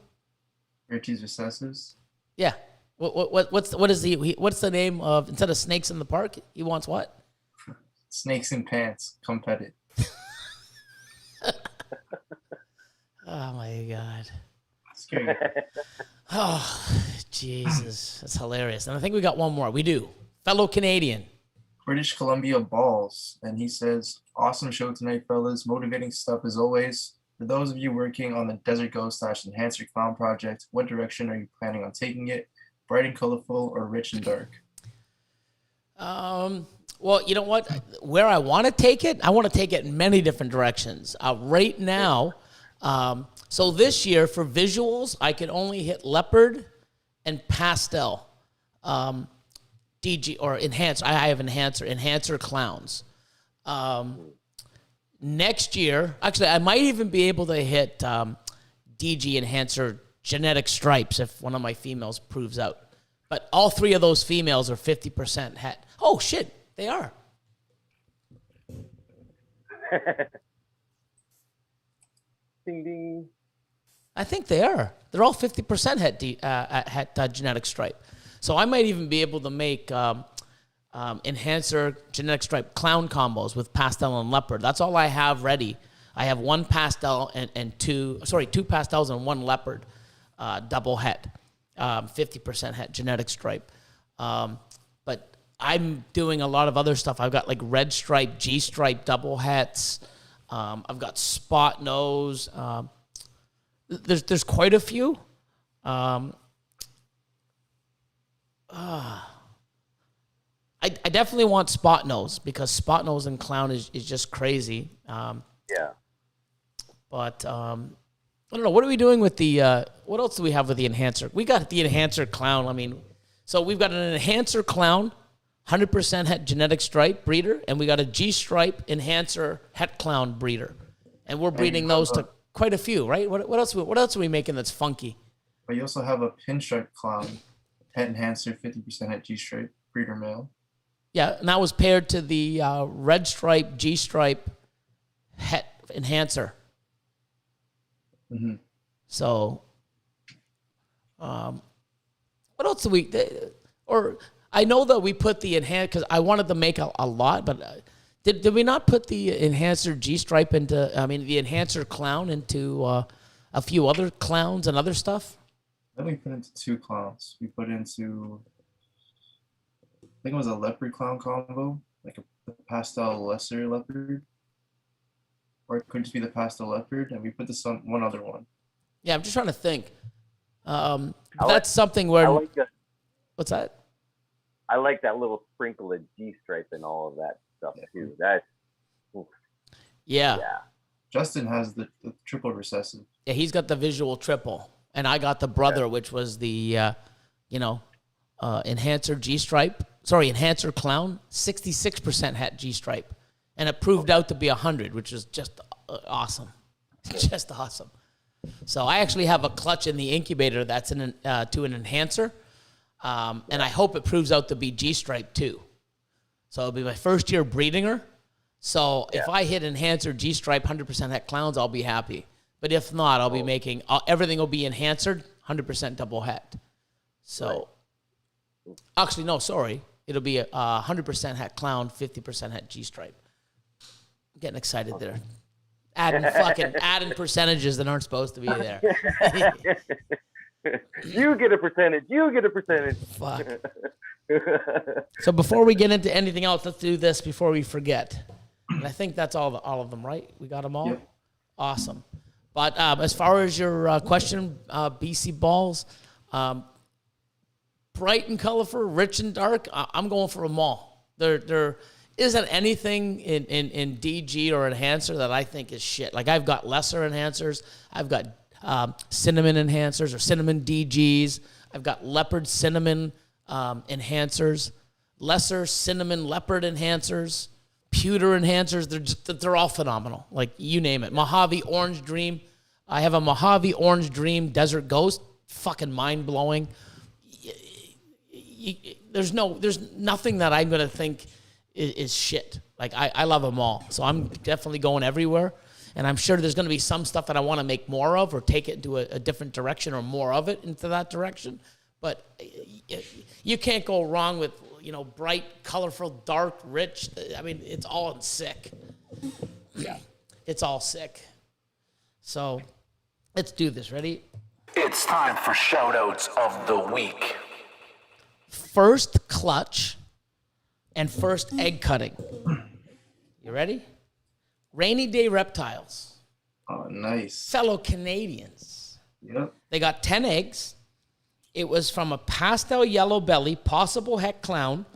[SPEAKER 2] Richie's Recessives.
[SPEAKER 1] Yeah. What's the name of, instead of Snakes in the Park, he wants what?
[SPEAKER 2] Snakes in Pants. Come pet it.
[SPEAKER 1] Oh my God.
[SPEAKER 2] Scary.
[SPEAKER 1] Oh, Jesus. That's hilarious. And I think we got one more. We do. Fellow Canadian.
[SPEAKER 2] British Columbia Balls. And he says, awesome show tonight, fellas. Motivating stuff as always. For those of you working on the Desert Ghost / Enhancer Clown project, what direction are you planning on taking it? Bright and colorful or rich and dark?
[SPEAKER 1] Well, you know what? Where I want to take it, I want to take it in many different directions. Right now, so this year for visuals, I can only hit leopard and pastel. DG or enhancer. I have enhancer clowns. Next year, actually, I might even be able to hit DG enhancer genetic stripes if one of my females proves out. But all three of those females are 50% het. Oh shit, they are.
[SPEAKER 3] Ding ding.
[SPEAKER 1] I think they are. They're all 50% het genetic stripe. So I might even be able to make enhancer genetic stripe clown combos with pastel and leopard. That's all I have ready. I have one pastel and two pastels and one leopard, double het, 50% het genetic stripe. But I'm doing a lot of other stuff. I've got like red stripe, G stripe double hets. I've got spot nose. There's quite a few. I definitely want spot nose because spot nose and clown is just crazy.
[SPEAKER 3] Yeah.
[SPEAKER 1] But I don't know. What are we doing with the? What else do we have with the enhancer? We got the enhancer clown. I mean, so we've got an enhancer clown, 100% het genetic stripe breeder, and we got a G stripe enhancer het clown breeder, and we're breeding those to quite a few, right? What else? What else are we making that's funky?
[SPEAKER 2] But you also have a pinstripe clown, het enhancer, 50% het G stripe breeder male.
[SPEAKER 1] Yeah, and that was paired to the red stripe, G stripe, het enhancer.
[SPEAKER 2] Mm-hmm.
[SPEAKER 1] So, what else do we? Or I know that we put the enhance because I wanted to make a lot, but did we not put the enhancer G stripe into? I mean, the enhancer clown into a few other clowns and other stuff.
[SPEAKER 2] Then we put into two clowns. We put into, I think it was a leopard clown combo, like a pastel lesser leopard. Or it could just be the pastel leopard, and we put this on one other one.
[SPEAKER 1] Yeah, I'm just trying to think. That's something where. What's that?
[SPEAKER 3] I like that little sprinkle of G stripe and all of that stuff too. That's.
[SPEAKER 1] Yeah.
[SPEAKER 2] Justin has the triple recessive.
[SPEAKER 1] Yeah, he's got the visual triple, and I got the brother, which was the, enhancer G stripe. Sorry, enhancer clown, 66% het G stripe. And it proved out to be 100, which is just awesome. Just awesome. So I actually have a clutch in the incubator that's to an enhancer. And I hope it proves out to be G-stripe too. So it'll be my first year breeding her. So if I hit enhancer G-stripe 100% het clowns, I'll be happy. But if not, I'll be making, everything will be enhancered, 100% double het. So, actually, no, sorry. It'll be 100% het clown, 50% het G-stripe. Getting excited there. Adding percentages that aren't supposed to be there.
[SPEAKER 3] You get a percentage. You get a percentage.
[SPEAKER 1] Fuck. So before we get into anything else, let's do this before we forget. And I think that's all of them, right? We got them all?
[SPEAKER 2] Yep.
[SPEAKER 1] Awesome. But as far as your question, BC balls, bright and colorful, rich and dark, I'm going for them all. There isn't anything in DG or enhancer that I think is shit. Like I've got lesser enhancers. I've got cinnamon enhancers or cinnamon DGs. I've got leopard cinnamon enhancers, lesser cinnamon leopard enhancers, pewter enhancers. They're all phenomenal. Like you name it. Mojave Orange Dream. I have a Mojave Orange Dream Desert Ghost. Fucking mind blowing. There's nothing that I'm gonna think is shit. Like I love them all. So I'm definitely going everywhere. And I'm sure there's going to be some stuff that I want to make more of or take it into a different direction or more of it into that direction. But you can't go wrong with, bright, colorful, dark, rich. I mean, it's all sick. Yeah. It's all sick. So let's do this. Ready?
[SPEAKER 4] It's time for shoutouts of the week.
[SPEAKER 1] First clutch and first egg cutting. You ready? Rainy Day Reptiles.
[SPEAKER 2] Oh, nice.
[SPEAKER 1] Fellow Canadians.
[SPEAKER 2] Yep.
[SPEAKER 1] They got 10 eggs. It was from a pastel yellow belly, possible heck clown,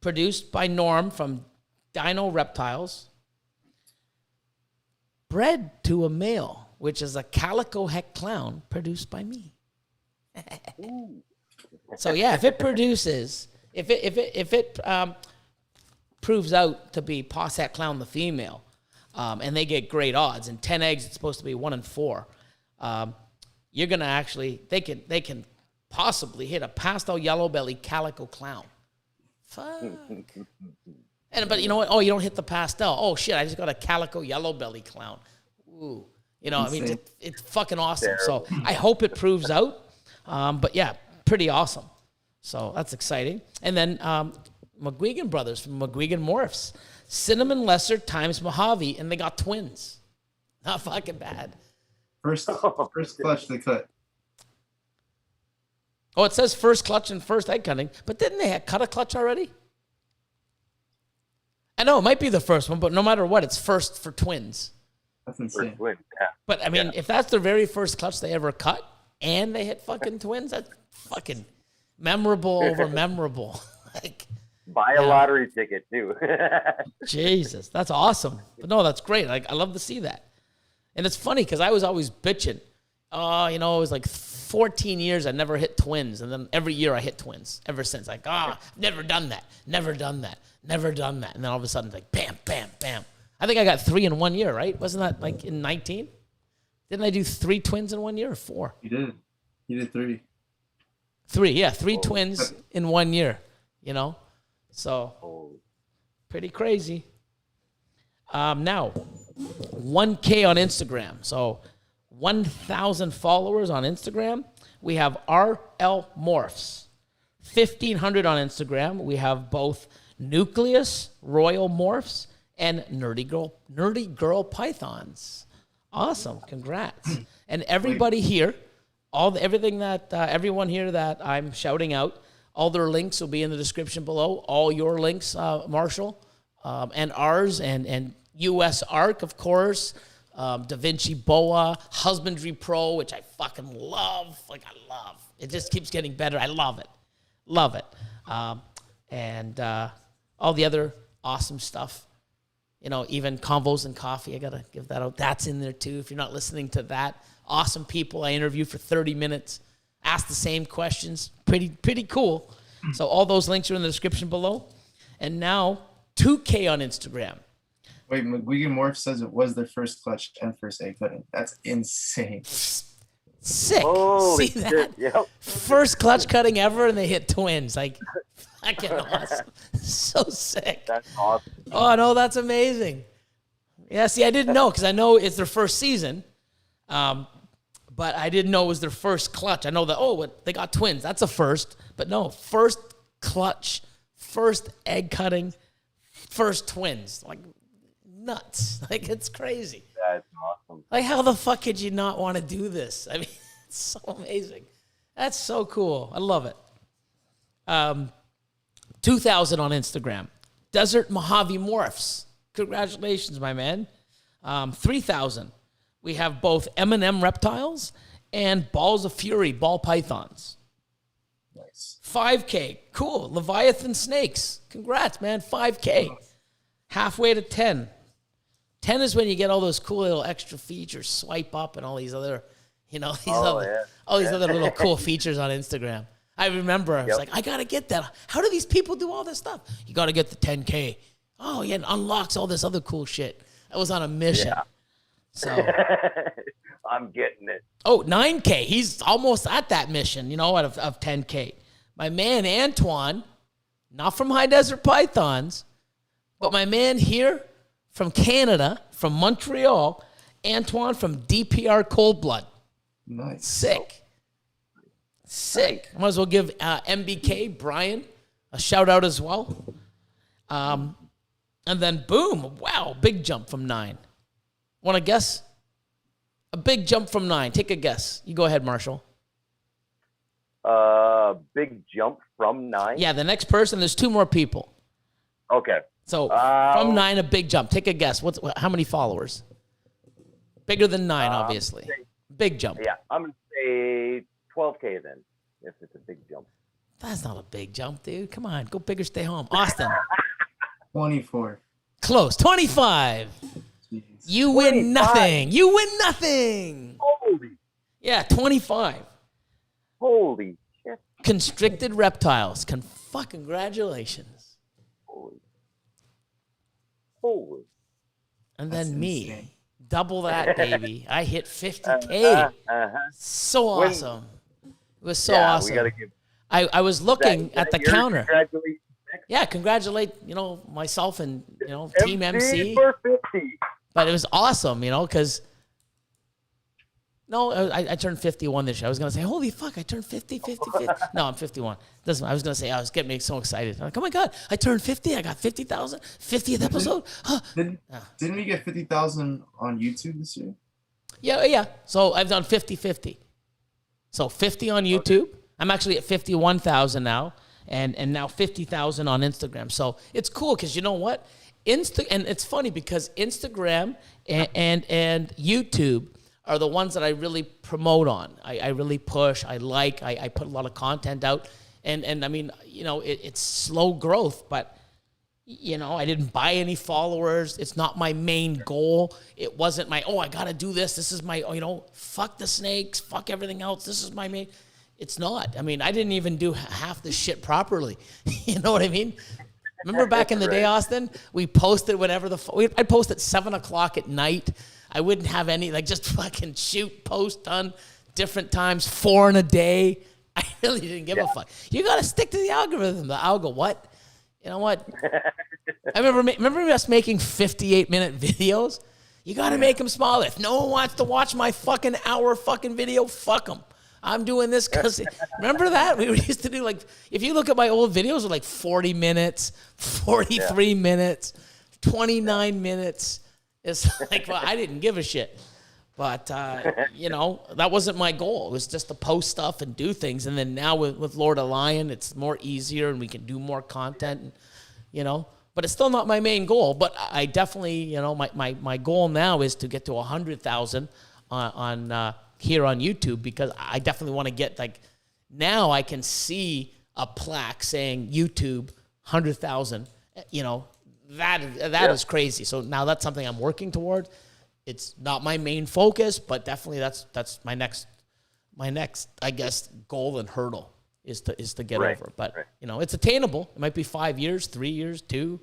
[SPEAKER 1] produced by Norm from Dino Reptiles. Bred to a male, which is a calico heck clown, produced by me. So yeah, if it produces, if it proves out to be Pos heck clown the female, and they get great odds. And 10 eggs, it's supposed to be 1 in 4. You're gonna actually, they can possibly hit a pastel yellow belly calico clown. Fuck. But you know what? Oh, you don't hit the pastel. Oh shit! I just got a calico yellow belly clown. Ooh, I mean, it's fucking awesome. So I hope it proves out. But yeah, pretty awesome. So that's exciting. And then McGuigan brothers from McGuigan Morphs. Cinnamon lesser times Mojave, and they got twins. Not fucking bad.
[SPEAKER 2] First clutch they cut.
[SPEAKER 1] Oh, it says first clutch and first egg cutting, but didn't they cut a clutch already? I know it might be the first one, but no matter what, it's first for twins.
[SPEAKER 2] That's insane.
[SPEAKER 3] First win, yeah.
[SPEAKER 1] But I mean, if that's their very first clutch they ever cut, and they hit fucking twins, that's fucking memorable over memorable. Like.
[SPEAKER 3] Buy a lottery ticket too.
[SPEAKER 1] Jesus, that's awesome. But no, that's great. I love to see that. And it's funny because I was always bitching. It was like 14 years I never hit twins. And then every year I hit twins ever since. Like, never done that. Never done that. Never done that. And then all of a sudden, like, bam, bam, bam. I think I got 3 in 1 year, right? Wasn't that like in 19? Didn't I do 3 twins in 1 year or 4?
[SPEAKER 2] You did. You did 3.
[SPEAKER 1] 3, yeah. 3 twins in 1 year, So, pretty crazy. Now, 1K on Instagram. So, 1,000 followers on Instagram. We have RL Morphs. 1,500 on Instagram. We have both Nucleus Royal Morphs and Nerdy Girl Pythons. Awesome. Congrats. And everybody here, everything that everyone here that I'm shouting out, all their links will be in the description below. All your links, Marshal, and ours, and USARK, of course, Da Vinci Boa, Husbandry Pro, which I fucking love. I love. It just keeps getting better. I love it. Love it. And all the other awesome stuff. Even Convos and Coffee, I got to give that out. That's in there too. If you're not listening to that, awesome people I interviewed for 30 minutes. Ask the same questions. Pretty cool. So all those links are in the description below. And now 2K on Instagram.
[SPEAKER 2] Wait, McGuigan Morph says it was their first clutch and first egg cutting. That's insane.
[SPEAKER 1] Sick.
[SPEAKER 3] Holy
[SPEAKER 1] See that?
[SPEAKER 3] shit, yep.
[SPEAKER 1] First clutch cutting ever, and they hit twins. Like, fucking awesome. So sick.
[SPEAKER 3] That's awesome.
[SPEAKER 1] Oh, no, that's amazing. Yeah, see, I didn't know because I know it's their first season. But I didn't know it was their first clutch. I know that, they got twins. That's a first. But no, first clutch, first egg cutting, first twins. Like, nuts. Like, it's crazy.
[SPEAKER 3] That's awesome.
[SPEAKER 1] Like, how the fuck could you not want to do this? I mean, it's so amazing. That's so cool. I love it. 2,000 on Instagram. Desert Mojave Morphs. Congratulations, my man. 3,000. We have both M&M Reptiles and Balls of Fury ball pythons.
[SPEAKER 2] Nice.
[SPEAKER 1] 5K. Cool. Leviathan Snakes. Congrats, man. 5K. Halfway to 10. 10 is when you get all those cool little extra features, swipe up and all these other, all these other little cool features on Instagram. I remember I was like, I got to get that. How do these people do all this stuff? You got to get the 10K. Oh, yeah, it unlocks all this other cool shit. I was on a mission.
[SPEAKER 3] Yeah.
[SPEAKER 1] So
[SPEAKER 3] I'm getting it.
[SPEAKER 1] Oh, 9K. He's almost at that mission, out of 10K. My man, Antoine, not from High Desert Pythons, but my man here from Canada, from Montreal, Antoine from DPR Cold Blood.
[SPEAKER 2] Nice.
[SPEAKER 1] Sick. Might as well give MBK, Brian, a shout out as well. And then boom, wow, big jump from 9. Want to guess? A big jump from 9. Take a guess. You go ahead, Marshall.
[SPEAKER 3] Big jump from 9?
[SPEAKER 1] Yeah, the next person, there's 2 more people.
[SPEAKER 3] Okay.
[SPEAKER 1] So from 9, a big jump. Take a guess. How many followers? Bigger than 9, obviously. Big jump.
[SPEAKER 3] Yeah, I'm going to say 12K then, if it's a big jump.
[SPEAKER 1] That's not a big jump, dude. Come on, go big or stay home. Austin.
[SPEAKER 2] 24.
[SPEAKER 1] Close. 25.
[SPEAKER 2] Jeez.
[SPEAKER 1] You win nothing. You win nothing.
[SPEAKER 3] Holy.
[SPEAKER 1] Yeah, 25.
[SPEAKER 3] Holy shit.
[SPEAKER 1] Constricted reptiles. Congratulations.
[SPEAKER 3] Holy.
[SPEAKER 1] And then
[SPEAKER 2] That's
[SPEAKER 1] me.
[SPEAKER 2] insane.
[SPEAKER 1] Double that, baby. I hit 50K. So
[SPEAKER 3] When-
[SPEAKER 1] awesome. It was so awesome.
[SPEAKER 3] We gotta give
[SPEAKER 1] I was looking at the counter.
[SPEAKER 3] Congratulations.
[SPEAKER 1] Yeah, congratulate, myself and, Team MC.
[SPEAKER 3] For 50.
[SPEAKER 1] But it was awesome, because I turned 51 this year. I was going to say, holy fuck, I turned 50. No, I'm 51. I was going to say, I was getting me so excited. I'm like, oh my God, I turned 50. I got 50,000. 50th episode.
[SPEAKER 2] Didn't we get 50,000 on YouTube this year?
[SPEAKER 1] Yeah. So I've done 50-50. So 50 on YouTube. Okay. I'm actually at 51,000 now. And now 50,000 on Instagram. So it's cool because you know what? And it's funny because Instagram and YouTube are the ones that I really promote on. I really push. I put a lot of content out. And I mean, it's slow growth, but, I didn't buy any followers. It's not my main goal. It wasn't I got to do this. This is my, fuck the snakes, fuck everything else. This is my main. It's not. I mean, I didn't even do half the shit properly. You know what I mean? Remember back in the day, Austin? We posted whenever I'd post at 7 o'clock at night. I wouldn't have any, just fucking shoot, post done different times, 4 in a day. I really didn't give a fuck. You got to stick to the algorithm. The algo, what? You know what? I remember us making 58-minute videos? You got to make them smaller. If no one wants to watch my fucking hour fucking video, fuck them. I'm doing this because, remember that? We used to do if you look at my old videos, they're 40 minutes, 43 minutes, 29 minutes. It's well, I didn't give a shit. But, that wasn't my goal. It was just to post stuff and do things. And then now with Lord Elion, it's more easier and we can do more content, But it's still not my main goal. But I definitely, my goal now is to get to 100,000 on here on YouTube because I definitely want to get now I can see a plaque saying YouTube 100,000. That is crazy. So now that's something I'm working toward. It's not my main focus, but definitely that's my next I guess goal and hurdle is to get over. But it's attainable. It might be 5 years, 3 years, 2,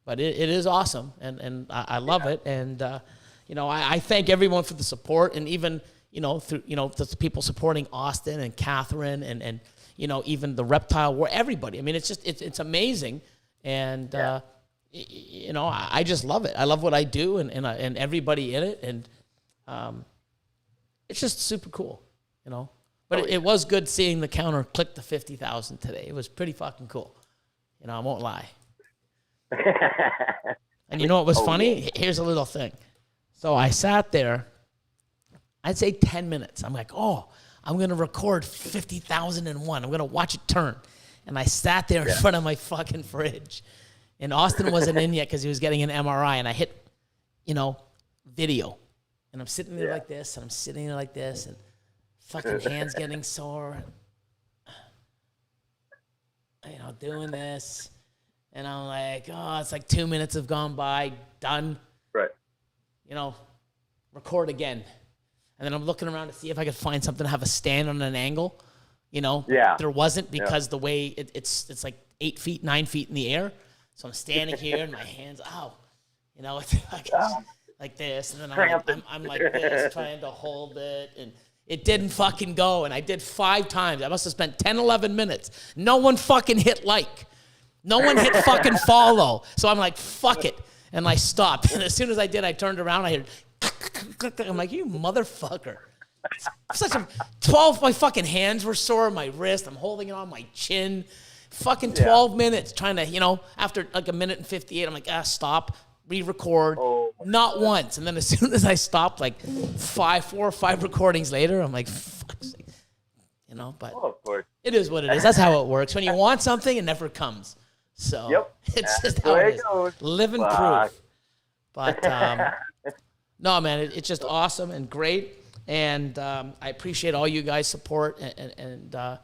[SPEAKER 1] but it is awesome and I love it and. I thank everyone for the support and even, through, the people supporting Austin and Catherine and even the Reptile Ward, everybody. I mean, it's just, it's amazing. And, I just love it. I love what I do and everybody in it. And it's just super cool, But it was good seeing the counter click to 50,000 today. It was pretty fucking cool. I won't lie. And you know what was funny? Here's a little thing. So I sat there, I'd say 10 minutes. I'm like, I'm going to record 50,001. I'm going to watch it turn. And I sat there in front of my fucking fridge. And Austin wasn't in yet because he was getting an MRI. And I hit, video. And I'm sitting there like this, and I'm sitting there like this, and fucking hands getting sore. And, doing this. And I'm like, oh, it's like 2 minutes have gone by, done.
[SPEAKER 3] Right.
[SPEAKER 1] Record again. And then I'm looking around to see if I could find something to have a stand on an angle. There wasn't because the way it's like 8 feet, 9 feet in the air. So I'm standing here and my hands, it's like this. And then I'm like this, trying to hold it. And it didn't fucking go. And I did 5 times. I must have spent 10, 11 minutes. No one fucking hit like. No one hit fucking follow. So I'm like, fuck it. And I stopped. And as soon as I did, I turned around. I heard, I'm like, you motherfucker. My fucking hands were sore, my wrist. I'm holding it on my chin. Fucking 12 minutes trying to, after like a minute and 58, I'm like, stop, re-record. Not once. And then as soon as I stopped, like 4 or 5 recordings later, I'm like, fuck's sake. But
[SPEAKER 3] of course.
[SPEAKER 1] It is what it is. That's how it works. When you want something, it never comes. So it's just how it is. Living proof. But no, man, it's just awesome and great. And I appreciate all you guys' support. And I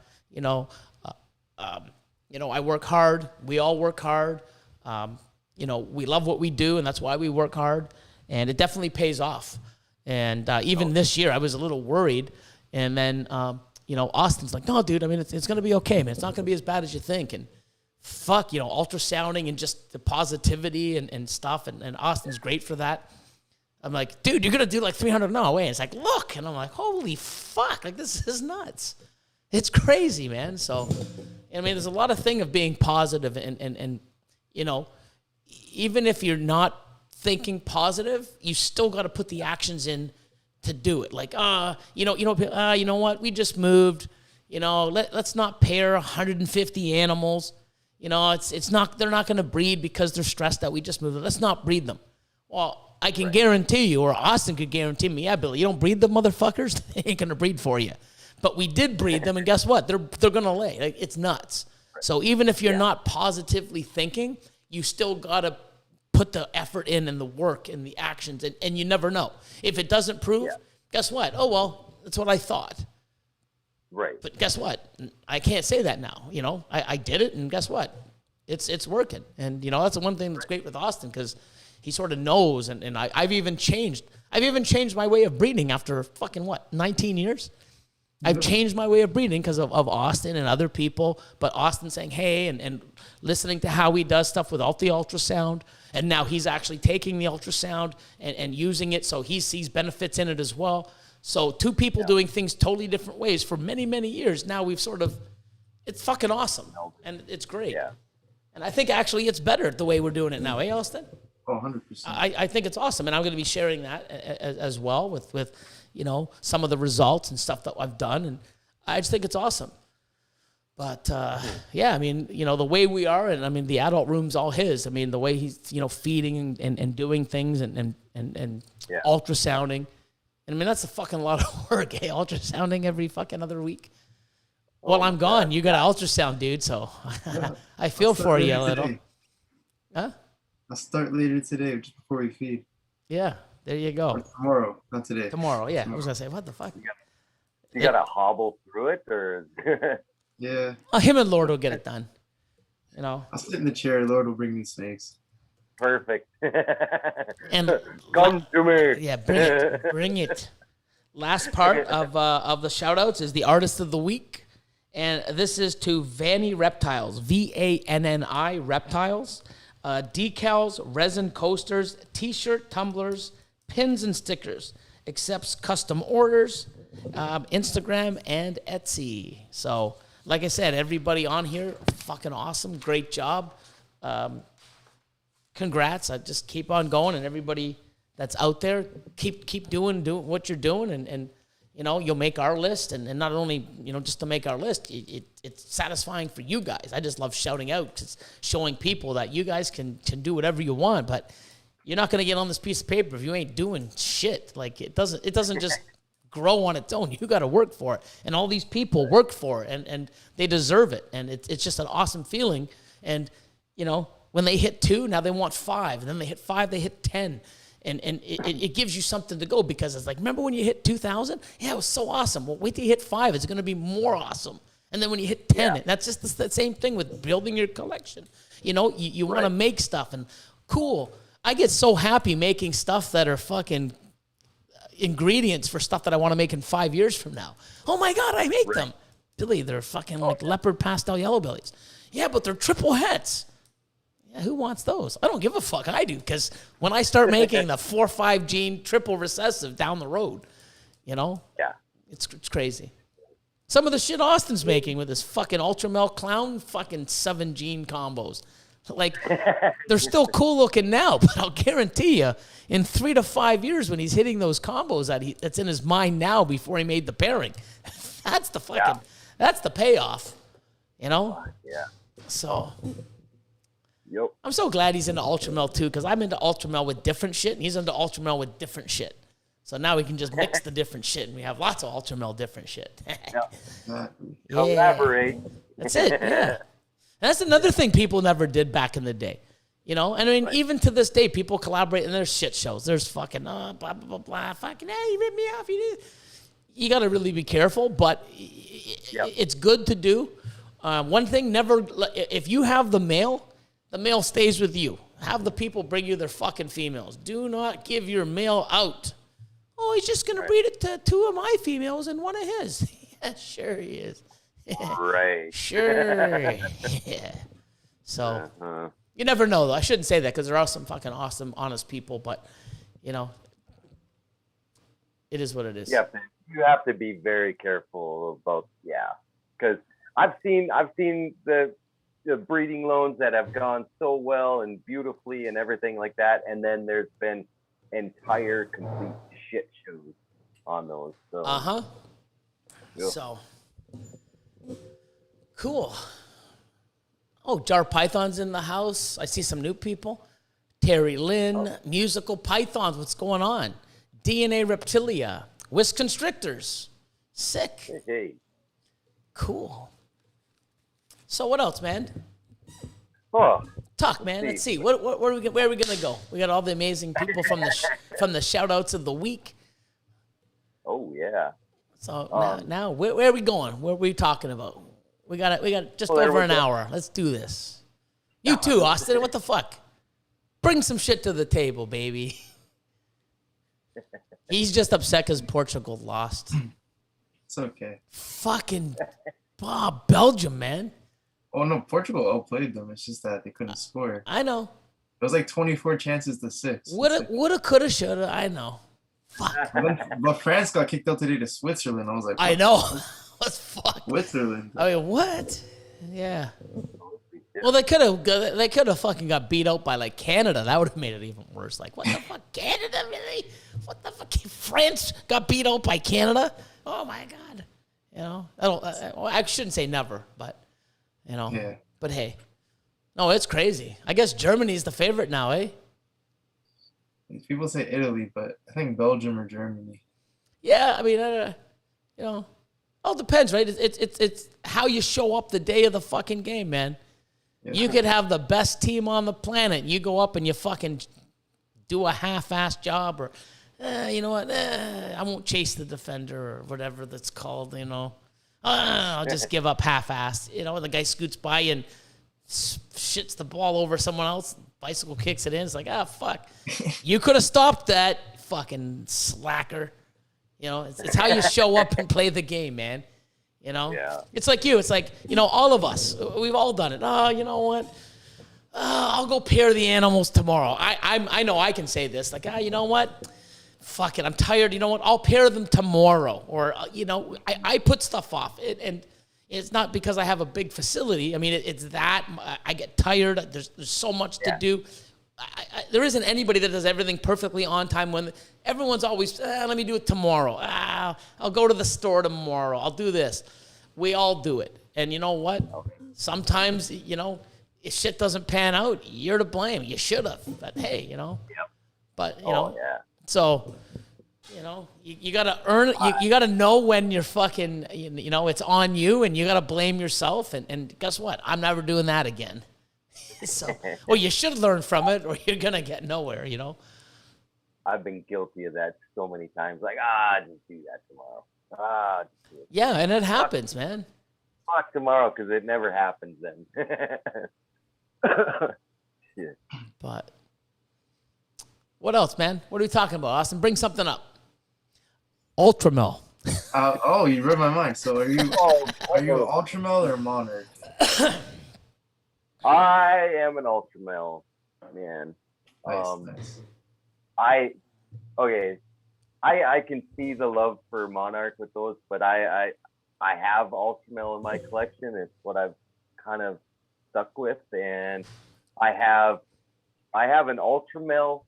[SPEAKER 1] work hard. We all work hard. We love what we do, and that's why we work hard. And it definitely pays off. And even this year, I was a little worried. And then, Austin's like, no, dude, I mean, it's going to be okay, man. It's not going to be as bad as you think. And fuck, ultrasounding and just the positivity and stuff. And Austin's great for that. I'm like, dude, you're going to do like 300 no way. And it's like, look. And I'm like, holy fuck. Like, this is nuts. It's crazy, man. So, I mean, there's a lot of thing of being positive and even if you're not thinking positive, you still got to put the actions in to do it. Like, you know what? We just moved. Let's not pair 150 animals. It's not, they're not going to breed because they're stressed that we just moved. Let's not breed them. Well, I can guarantee you, or Austin could guarantee me, yeah, Billy, you don't breed the motherfuckers, they ain't going to breed for you. But we did breed them, and guess what? They're going to lay. Like, it's nuts. So even if you're not positively thinking, you still got to put the effort in and the work and the actions, and you never know. If it doesn't prove, guess what? Oh, well, that's what I thought.
[SPEAKER 3] Right.
[SPEAKER 1] But guess what? I can't say that now. I did it, and guess what? It's working. And, that's the one thing that's great with Austin, because he sort of knows, and I've even changed my way of breeding after fucking 19 years. I've changed my way of breeding because of Austin and other people, but Austin saying, hey, and listening to how he does stuff without the ultrasound, and now he's actually taking the ultrasound and using it, so he sees benefits in it as well. So 2 people doing things totally different ways for many, many years. Now we've it's fucking awesome, and it's great. Yeah. And I think actually it's better the way we're doing it now, Austin?
[SPEAKER 2] Oh, 100%.
[SPEAKER 1] I think it's awesome, and I'm going to be sharing that as well with some of the results and stuff that I've done, and I just think it's awesome. But I mean, the way we are, and I mean, the adult room's all his. I mean, the way he's feeding and doing things and ultrasounding, and I mean, that's a fucking lot of work, ultrasounding every fucking other week. Well, I'm gone. You got an ultrasound, dude. So I feel for you a little.
[SPEAKER 2] Today.
[SPEAKER 1] Huh?
[SPEAKER 2] I'll start later today, just before we feed.
[SPEAKER 1] Yeah, there you go.
[SPEAKER 2] Or tomorrow, not today.
[SPEAKER 1] Tomorrow, yeah. Tomorrow. I was gonna say, what the fuck?
[SPEAKER 3] You gotta hobble through it, or?
[SPEAKER 2] Yeah.
[SPEAKER 1] Him and Lord will get it done.
[SPEAKER 2] I'll sit in the chair. Lord will bring me snakes.
[SPEAKER 3] Perfect.
[SPEAKER 1] And
[SPEAKER 3] come to me.
[SPEAKER 1] Yeah, bring it. Last part of the shout outs is the artist of the week. And this is to Vanni Reptiles, Vanni Reptiles. Decals, resin coasters, t-shirt, tumblers, pins and stickers. Accepts custom orders, Instagram and Etsy. So, like I said, everybody on here, fucking awesome. Great job. Congrats. I just keep on going, and everybody that's out there, keep doing what you're doing, and you'll make our list, and not only, just to make our list, it's satisfying for you guys. I just love shouting out, just showing people that you guys can do whatever you want, but you're not going to get on this piece of paper if you ain't doing shit. Like, it doesn't just grow on its own. You got to work for it. And all these people work for it, and they deserve it. And it's just an awesome feeling. And, you know, when they hit 2, now they want 5. And then they hit 5, they hit 10. And it gives you something to go, because it's like, remember when you hit 2,000? Yeah, it was so awesome. Well, wait till you hit 5. It's going to be more awesome. And then when you hit 10, that's just the same thing with building your collection. You know, you want to make stuff, and cool. I get so happy making stuff that are fucking ingredients for stuff that I want to make in 5 years from now. Oh my God, I make them. Billy, they're fucking like leopard pastel yellow bellies. Yeah, but they're triple hets. Yeah, who wants those? I don't give a fuck. I do, because when I start making the 4-5 gene triple recessive down the road, you know, it's crazy. Some of the shit Austin's making with his fucking Ultra Mel Clown fucking 7 gene combos. Like, they're still cool looking now, but I'll guarantee you, in 3 to 5 years, when he's hitting those combos that's in his mind now before he made the pairing, that's the fucking, that's the payoff, you know?
[SPEAKER 3] Yeah.
[SPEAKER 1] So,
[SPEAKER 3] Yep.
[SPEAKER 1] I'm so glad he's into Ultra Mel too, because I'm into Ultra Mel with different shit, and he's into Ultra Mel with different shit. So now we can just mix the different shit, and we have lots of Ultra Mel different shit.
[SPEAKER 3] Collaborate.
[SPEAKER 1] That's it, yeah. That's another thing people never did back in the day. You know, and I mean, even to this day, people collaborate, and there's shit shows. There's fucking, blah, blah, blah, blah, fucking, hey, you ripped me off, you got to really be careful, but it's good to do. One thing, if you have the male stays with you. Have the people bring you their fucking females. Do not give your male out. Oh, he's just going to breed it to 2 of my females and 1 of his. Yeah, sure he is.
[SPEAKER 3] Right.
[SPEAKER 1] Sure. Yeah. So, you never know, though. I shouldn't say that, because there are some fucking awesome, honest people, but, you know, it is what it is.
[SPEAKER 3] Yeah, you have to be very careful about, because I've seen the breeding loans that have gone so well and beautifully and everything like that, and then there's been entire complete shit shows on those. So.
[SPEAKER 1] So cool. Oh, Jar Python's in the house. I see some new people. Terry Lynn, Musical Pythons. What's going on? DNA Reptilia, Whisk Constrictors. Sick.
[SPEAKER 3] Hey.
[SPEAKER 1] Cool. So what else, man?
[SPEAKER 3] Oh,
[SPEAKER 1] Talk, man. Let's see. Where are we gonna go? We got all the amazing people from the shout outs of the week.
[SPEAKER 3] Oh yeah.
[SPEAKER 1] So now where are we going? What are we talking about? We got just over an hour. Let's do this. You too, Austin. What the fuck? Bring some shit to the table, baby. He's just upset because Portugal lost.
[SPEAKER 2] It's okay.
[SPEAKER 1] Fucking Belgium, man.
[SPEAKER 2] Oh no, Portugal outplayed them. It's just that they couldn't score.
[SPEAKER 1] I know.
[SPEAKER 2] It was like 24 chances to 6.
[SPEAKER 1] Woulda, coulda, shoulda. I know. Fuck.
[SPEAKER 2] But France got kicked out today to Switzerland. I was like,
[SPEAKER 1] I know. Let's fuck.
[SPEAKER 2] Switzerland.
[SPEAKER 1] I mean, what? Yeah. Well, they could have fucking got beat out by like Canada. That would have made it even worse. Like, what the fuck, Canada, really? What the fuck? France got beat out by Canada? Oh my God. You know, I shouldn't say never, but you know.
[SPEAKER 2] Yeah.
[SPEAKER 1] But hey, no, it's crazy. I guess Germany's the favorite now, eh?
[SPEAKER 2] People say Italy, but I think Belgium or Germany.
[SPEAKER 1] Yeah, I mean, you know, all depends, right? It's how you show up the day of the fucking game, man. Yeah. You could have the best team on the planet. You go up and you fucking do a half-assed job, or you know what? I won't chase the defender or whatever that's called. You know, I'll just give up half-assed. You know, the guy scoots by and shits the ball over someone else. Bicycle kicks it in. It's like, fuck. You could have stopped that, fucking slacker. You know, it's how you show up and play the game, man. You know?
[SPEAKER 3] Yeah.
[SPEAKER 1] It's like you. It's like, you know, all of us. We've all done it. Oh, you know what? I'll go pair the animals tomorrow. I know I can say this. Like, you know what? Fuck it. I'm tired. You know what? I'll pair them tomorrow. Or, you know, I put stuff off. And it's not because I have a big facility. I mean, it's that I get tired. There's so much to do. There isn't anybody that does everything perfectly on time. When everyone's always, let me do it tomorrow. I'll go to the store tomorrow. I'll do this. We all do it. And you know what? Sometimes, you know, if shit doesn't pan out, you're to blame. You should have. But hey, you know.
[SPEAKER 3] Yep.
[SPEAKER 1] But, you know.
[SPEAKER 3] Yeah.
[SPEAKER 1] So, You know, you got to earn it. You got to know when you're fucking, you know, it's on you, and you got to blame yourself. And guess what? I'm never doing that again. So, well, you should learn from it, or you're going to get nowhere, you know?
[SPEAKER 3] I've been guilty of that so many times. Like, just do that tomorrow. Just do it.
[SPEAKER 1] Yeah, and it happens, man.
[SPEAKER 3] Fuck tomorrow, because it never happens then. Shit.
[SPEAKER 1] But what else, man? What are we talking about, Austin? Bring something up. Ultramel.
[SPEAKER 2] You read my mind. So are you Ultramel or Monarch?
[SPEAKER 3] I am an Ultramel, man.
[SPEAKER 2] Nice.
[SPEAKER 3] I can see the love for Monarch with those, but I have Ultramel in my collection. It's what I've kind of stuck with, and I have an Ultramel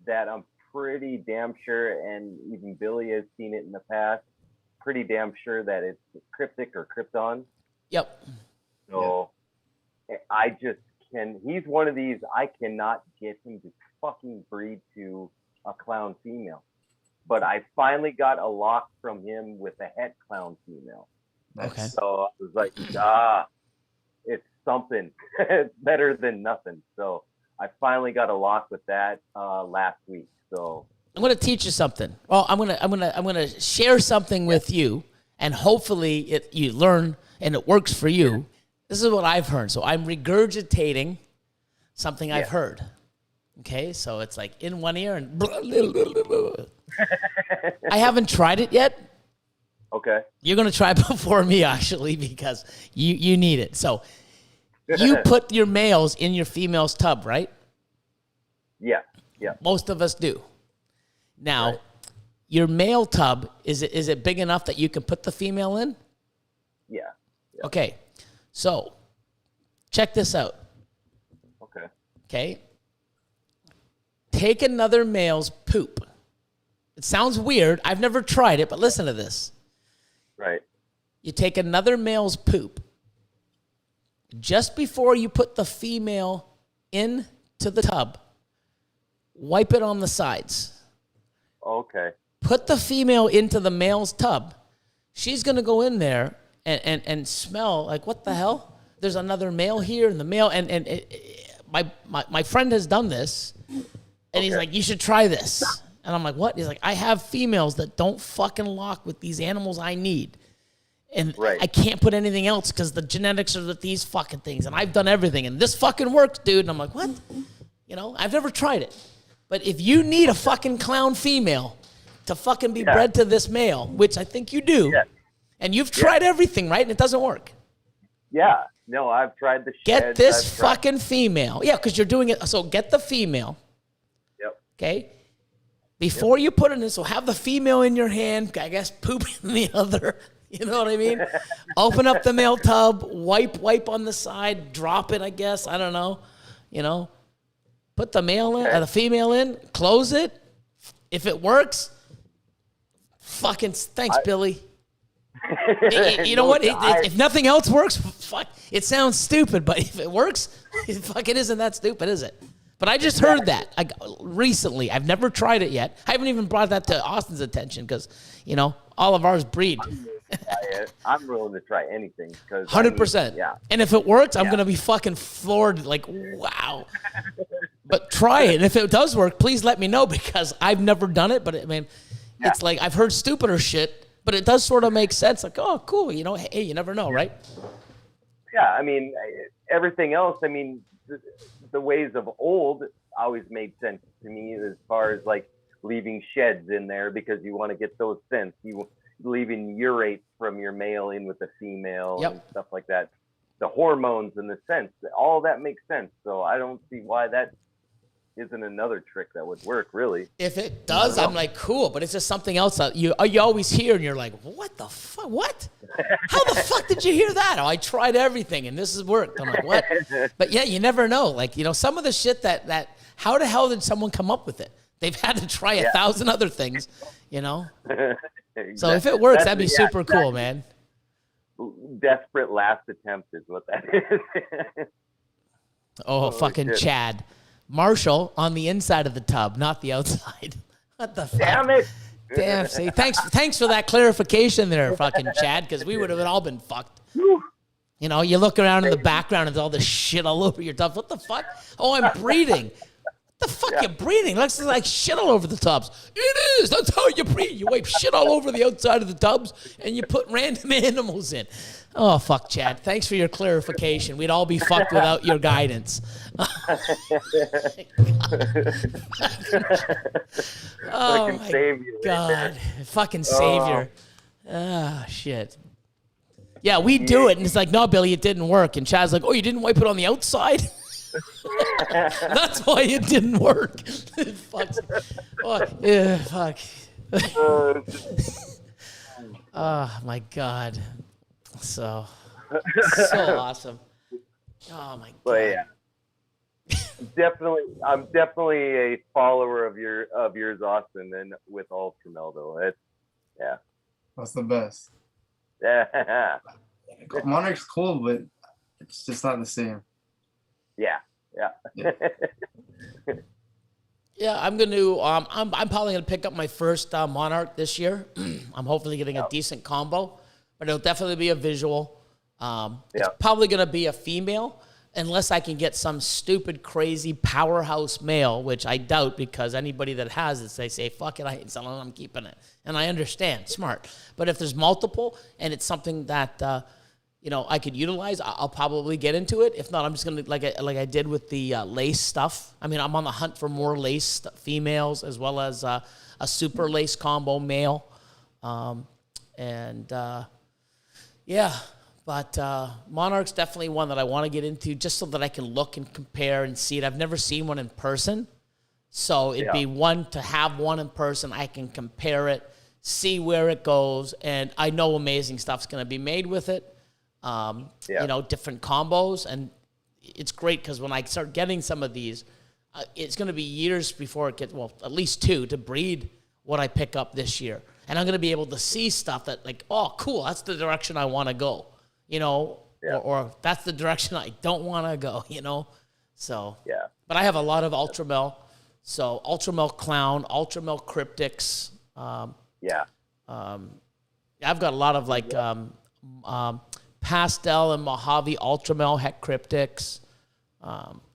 [SPEAKER 3] that I'm pretty damn sure, and even Billy has seen it in the past, pretty damn sure that it's Cryptic or Krypton.
[SPEAKER 1] Yep.
[SPEAKER 3] So I just he's one of these, I cannot get him to fucking breed to a clown female. But I finally got a lock from him with a het clown female.
[SPEAKER 1] Okay.
[SPEAKER 3] So I was like, it's something. It's better than nothing. So I finally got a lock with that last week. So
[SPEAKER 1] I'm going to teach you something. Well, I'm going to share something with you, and hopefully you learn and it works for you. This is what I've heard. So I'm regurgitating something I've heard. Okay, so it's like in one ear and I haven't tried it yet.
[SPEAKER 3] okay.
[SPEAKER 1] You're going to try it before me, actually, because you need it. So you put your males in your female's tub, right?
[SPEAKER 3] Yeah.
[SPEAKER 1] Most of us do. Now, your male tub, is it big enough that you can put the female in?
[SPEAKER 3] Yeah.
[SPEAKER 1] Okay, so check this out. Okay. Take another male's poop. It sounds weird. I've never tried it, but listen to this.
[SPEAKER 3] Right.
[SPEAKER 1] You take another male's poop. Just before you put the female into the tub, wipe it on the sides.
[SPEAKER 3] Okay.
[SPEAKER 1] Put the female into the male's tub. She's going to go in there and smell like, what the hell? There's another male here, and the male, my friend has done this, and he's like, you should try this. And I'm like, what? He's like, I have females that don't fucking lock with these animals I need. And I can't put anything else because the genetics are with these fucking things. And I've done everything. And this fucking works, dude. And I'm like, what? You know, I've never tried it. But if you need a fucking clown female to fucking be bred to this male, which I think you do, and you've tried everything, right? And it doesn't work.
[SPEAKER 3] Yeah. No, I've tried the sheds.
[SPEAKER 1] Get this fucking female. Yeah, because you're doing it. So get the female.
[SPEAKER 3] Yep.
[SPEAKER 1] Okay? Before you put it in, so have the female in your hand, I guess poop in the other. You know what I mean? Open up the male tub, wipe on the side, drop it, I guess. I don't know. You know? Put the male in, the female in, close it. If it works, fucking thanks, Billy. You know what? If nothing else works, fuck. It sounds stupid, but if it works, it fucking isn't that stupid, is it? But I just heard that recently. I've never tried it yet. I haven't even brought that to Austin's attention because, you know, all of ours breed.
[SPEAKER 3] I'm willing to try anything.
[SPEAKER 1] 100%.
[SPEAKER 3] Yeah.
[SPEAKER 1] And if it works, I'm going to be fucking floored. Like, wow. But try it. And if it does work, please let me know because I've never done it. But it's like I've heard stupider shit, but it does sort of make sense. Like, oh, cool. You know, hey, you never know, right?
[SPEAKER 3] Yeah. I mean, everything else, I mean, the ways of old always made sense to me as far as like leaving sheds in there because you want to get those scents. You leaving urates from your male in with the female and stuff like that. The hormones and the scents, all that makes sense. So I don't see why that isn't another trick that would work, really.
[SPEAKER 1] If it does, I'm like, cool. But it's just something else that you always hear, and you're like, what the fuck? What? How the fuck did you hear that? Oh, I tried everything, and this has worked. I'm like, what? But yeah, you never know. Like, you know, some of the shit that how the hell did someone come up with it? They've had to try 1,000 other things, you know? Exactly. So if it works, that'd be super cool, man.
[SPEAKER 3] Desperate last attempt is what that is.
[SPEAKER 1] Oh, fucking Chad. Marshal on the inside of the tub, not the outside. What the fuck?
[SPEAKER 3] Damn it.
[SPEAKER 1] Damn, see, thanks for that clarification there, fucking Chad, because we would have all been fucked. You know, you look around in the background and there's all this shit all over your tubs. What the fuck? Oh, I'm breeding. What the fuck you breeding? Looks like shit all over the tubs. It is. That's how you breed. You wipe shit all over the outside of the tubs and you put random animals in. Oh, fuck, Chad. Thanks for your clarification. We'd all be fucked without your guidance. Oh, my
[SPEAKER 3] savior.
[SPEAKER 1] God. Fucking savior. Oh, shit. Yeah, we do it, and it's like, no, Billy, it didn't work. And Chad's like, oh, you didn't wipe it on the outside? That's why it didn't work. Fuck. Oh, yeah, fuck. Oh, my God. So awesome. Oh, my God.
[SPEAKER 3] But yeah. I'm definitely a follower of yours, Austin, and with Ultramel though.
[SPEAKER 2] That's the best.
[SPEAKER 3] Yeah.
[SPEAKER 2] Monarch's cool, but it's just not the same.
[SPEAKER 3] Yeah.
[SPEAKER 1] Yeah, I'm going to. I'm probably going to pick up my first Monarch this year. I'm hopefully getting a decent combo, but it'll definitely be a visual. It's probably going to be a female, unless I can get some stupid, crazy powerhouse male, which I doubt, because anybody that has it, they say, fuck it, I ain't selling it, I'm keeping it. And I understand, smart. But if there's multiple and it's something that, I could utilize, I'll probably get into it. If not, I'm just going to, like I did with the lace stuff. I mean, I'm on the hunt for more lace females, as well as a super lace combo male. But Monarch's definitely one that I want to get into, just so that I can look and compare and see it. I've never seen one in person, so it'd be one to have one in person. I can compare it, see where it goes, and I know amazing stuff's going to be made with it. Different combos, and it's great because when I start getting some of these, it's going to be years before it gets, well, at least 2 to breed what I pick up this year. And I'm going to be able to see stuff that, like, oh, cool, that's the direction I want to go. Or that's the direction I don't want to go, So, but I have a lot of Ultramel. So, Ultramel Clown, Ultramel Cryptics. I've got a lot of, like, Pastel and Mojave Ultramel Het Cryptics.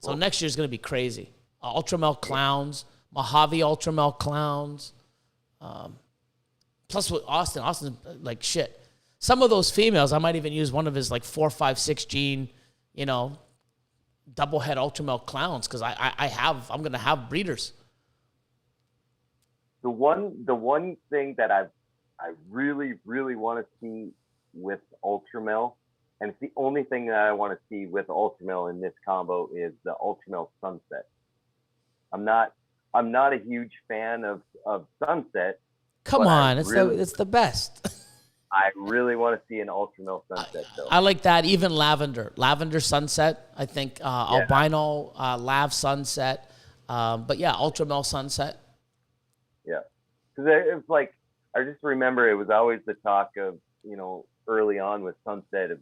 [SPEAKER 1] So, next year's going to be crazy. Ultramel Clowns, Mojave Ultramel Clowns. Plus, with Austin's like shit. Some of those females, I might even use one of his like 4, 5, 6 gene, double head Ultramel Clowns, because I'm gonna have breeders.
[SPEAKER 3] The one thing that I really, really want to see with Ultramel, and it's the only thing that I want to see with Ultramel in this combo, is the Ultramel Sunset. I'm not a huge fan of Sunset.
[SPEAKER 1] Come on, it's the best.
[SPEAKER 3] I really want to see an Ultramel Sunset, though.
[SPEAKER 1] I like that. Even Lavender Sunset. I think Albino Lav Sunset. But yeah, Ultramel Sunset.
[SPEAKER 3] Yeah, because it's like, I just remember it was always the talk of, early on with Sunset of,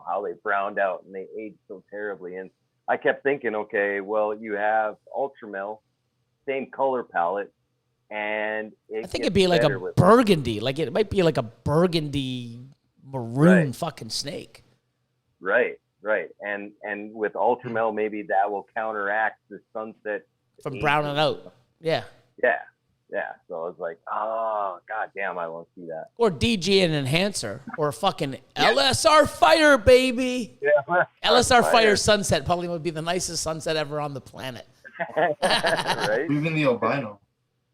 [SPEAKER 3] how they browned out and they aged so terribly. And I kept thinking, okay, well, you have Ultramel, same color palette, and I think
[SPEAKER 1] it'd be like a burgundy. Like, it might be like a burgundy maroon fucking snake. Right.
[SPEAKER 3] And with Ultramel, maybe that will counteract the Sunset
[SPEAKER 1] from browning out. Yeah.
[SPEAKER 3] So I was like, oh, goddamn, I want to see that.
[SPEAKER 1] Or DG and Enhancer, or fucking LSR Fire, baby.
[SPEAKER 3] Yeah.
[SPEAKER 1] LSR Fire Sunset probably would be the nicest sunset ever on the planet.
[SPEAKER 3] Right?
[SPEAKER 2] Even the albino.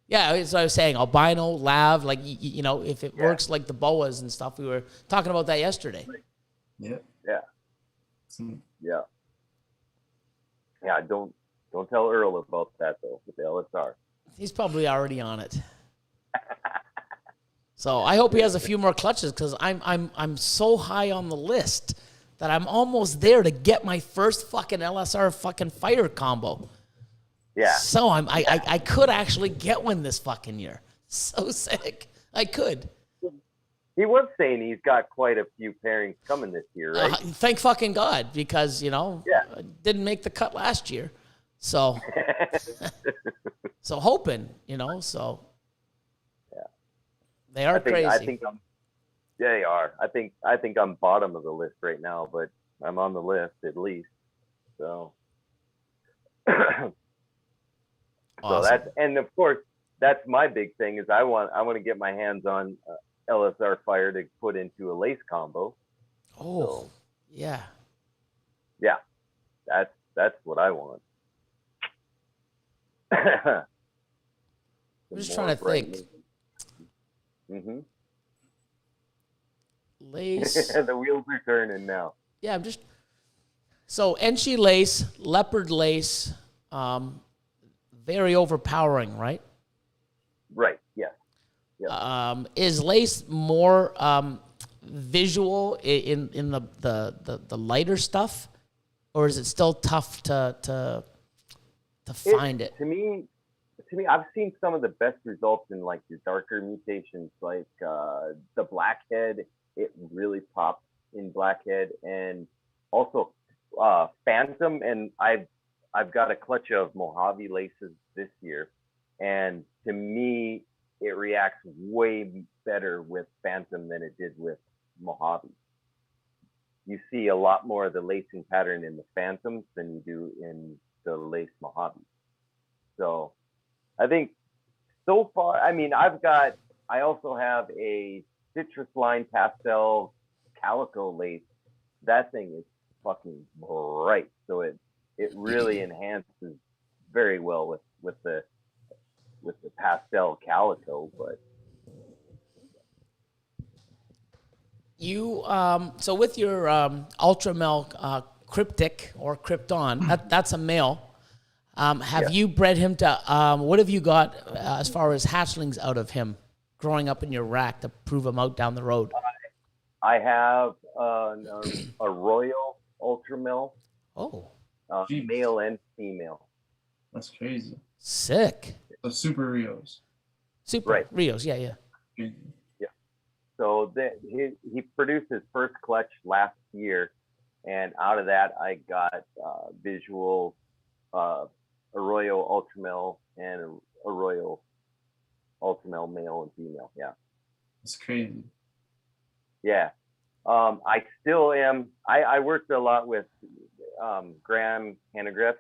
[SPEAKER 1] Yeah, that's what I was saying. Albino, Lav, like, if it works like the boas and stuff. We were talking about that yesterday.
[SPEAKER 2] Yeah.
[SPEAKER 3] Yeah, don't tell Earl about that, though, with the LSR.
[SPEAKER 1] He's probably already on it. So I hope he has a few more clutches, because I'm so high on the list that I'm almost there to get my first fucking LSR fucking fighter combo.
[SPEAKER 3] Yeah.
[SPEAKER 1] So I could actually get one this fucking year. So sick. I could.
[SPEAKER 3] He was saying he's got quite a few pairings coming this year, right?
[SPEAKER 1] Thank fucking God, because, didn't make the cut last year. So, so hoping, so.
[SPEAKER 3] Yeah.
[SPEAKER 1] They are crazy.
[SPEAKER 3] I think they are. I think I'm bottom of the list right now, but I'm on the list at least. So,
[SPEAKER 1] Awesome.
[SPEAKER 3] so that's, and of course that's my big thing is I want to get my hands on LSR Fire to put into a lace combo.
[SPEAKER 1] Oh,
[SPEAKER 3] So,
[SPEAKER 1] yeah.
[SPEAKER 3] Yeah, that's what I want.
[SPEAKER 1] I'm just trying to think.
[SPEAKER 3] Mm-hmm.
[SPEAKER 1] Lace.
[SPEAKER 3] The wheels are turning now.
[SPEAKER 1] Yeah, I'm just. So Enchi lace, leopard lace, very overpowering, right?
[SPEAKER 3] Right. Yeah. Yeah.
[SPEAKER 1] Is lace more visual in the lighter stuff, or is it still tough to find it?
[SPEAKER 3] To me, I've seen some of the best results in like your darker mutations, like the blackhead. It really pops in blackhead, and also phantom. And I've got a clutch of Mojave laces this year, and to me, it reacts way better with phantom than it did with Mojave. You see a lot more of the lacing pattern in the phantoms than you do in the lace Mojave. So I think so far, I mean, I also have a citrus line pastel calico lace. That thing is fucking bright. So it really enhances very well with the pastel calico, but
[SPEAKER 1] you so with your ultra milk cryptic or krypton, that's a male. Have you bred him to what have you got as far as hatchlings out of him growing up in your rack to prove him out down the road?
[SPEAKER 3] I have a royal ultra mill.
[SPEAKER 1] Oh,
[SPEAKER 3] male and female.
[SPEAKER 2] That's crazy.
[SPEAKER 1] Sick.
[SPEAKER 2] The Super Rios.
[SPEAKER 1] Super
[SPEAKER 3] Right.
[SPEAKER 1] Rios, yeah.
[SPEAKER 2] Crazy.
[SPEAKER 3] Yeah. So he produced his first clutch last year, and out of that I got visual Arroyo Ultramel and Arroyo Ultramel male and female. Yeah.
[SPEAKER 2] That's crazy.
[SPEAKER 3] Yeah. I still am. I worked a lot with Graham Hanegraaff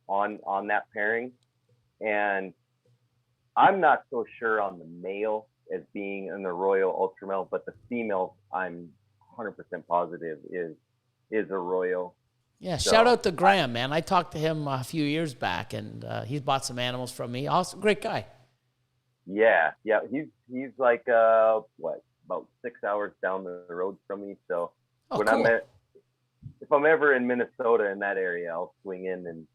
[SPEAKER 3] on that pairing, and I'm not so sure on the male as being an Arroyo Ultramel, but the female I'm 100% positive is Arroyo.
[SPEAKER 1] Yeah, so, shout out to Graham, man. I talked to him a few years back, and he's bought some animals from me. Awesome, great guy.
[SPEAKER 3] Yeah. He's like about 6 hours down the road from me. So when
[SPEAKER 1] cool.
[SPEAKER 3] if I'm ever in Minnesota in that area, I'll swing in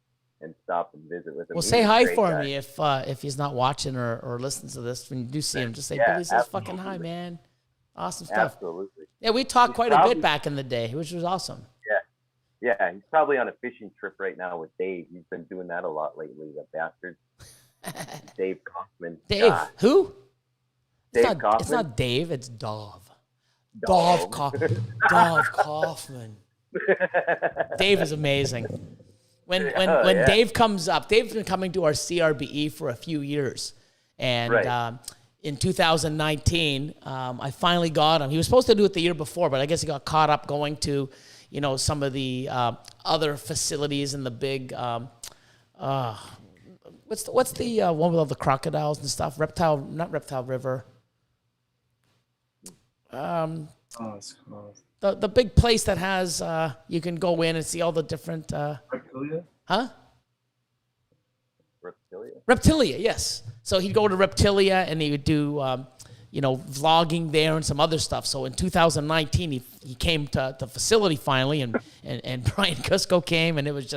[SPEAKER 3] and stop and visit with him.
[SPEAKER 1] Well, say hi for me if he's not watching or listens to this. When you do see him, just say, Billy says fucking hi, man. Awesome stuff.
[SPEAKER 3] Absolutely.
[SPEAKER 1] Yeah, we talked quite a bit back in the day, which was awesome.
[SPEAKER 3] Yeah, he's probably on a fishing trip right now with Dave. He's been doing that a lot lately, the bastard. Dave Kaufman.
[SPEAKER 1] Dave, who?
[SPEAKER 3] Dave Kaufman.
[SPEAKER 1] It's not Dave, it's Dov. Dov Kaufman. Dave is amazing. When Dave comes up, Dave's been coming to our CRBE for a few years. And in 2019, I finally got him. He was supposed to do it the year before, but I guess he got caught up going to some of the other facilities in the big, what's the one with all the crocodiles and stuff? Not Reptile River.
[SPEAKER 2] It's called
[SPEAKER 1] the big place that has you can go in and see all the different.
[SPEAKER 2] Reptilia?
[SPEAKER 1] Huh?
[SPEAKER 3] Reptilia,
[SPEAKER 1] yes. So he'd go to Reptilia and he would do vlogging there and some other stuff. So in 2019, he came to the facility finally, and Brian Cusco came, and it was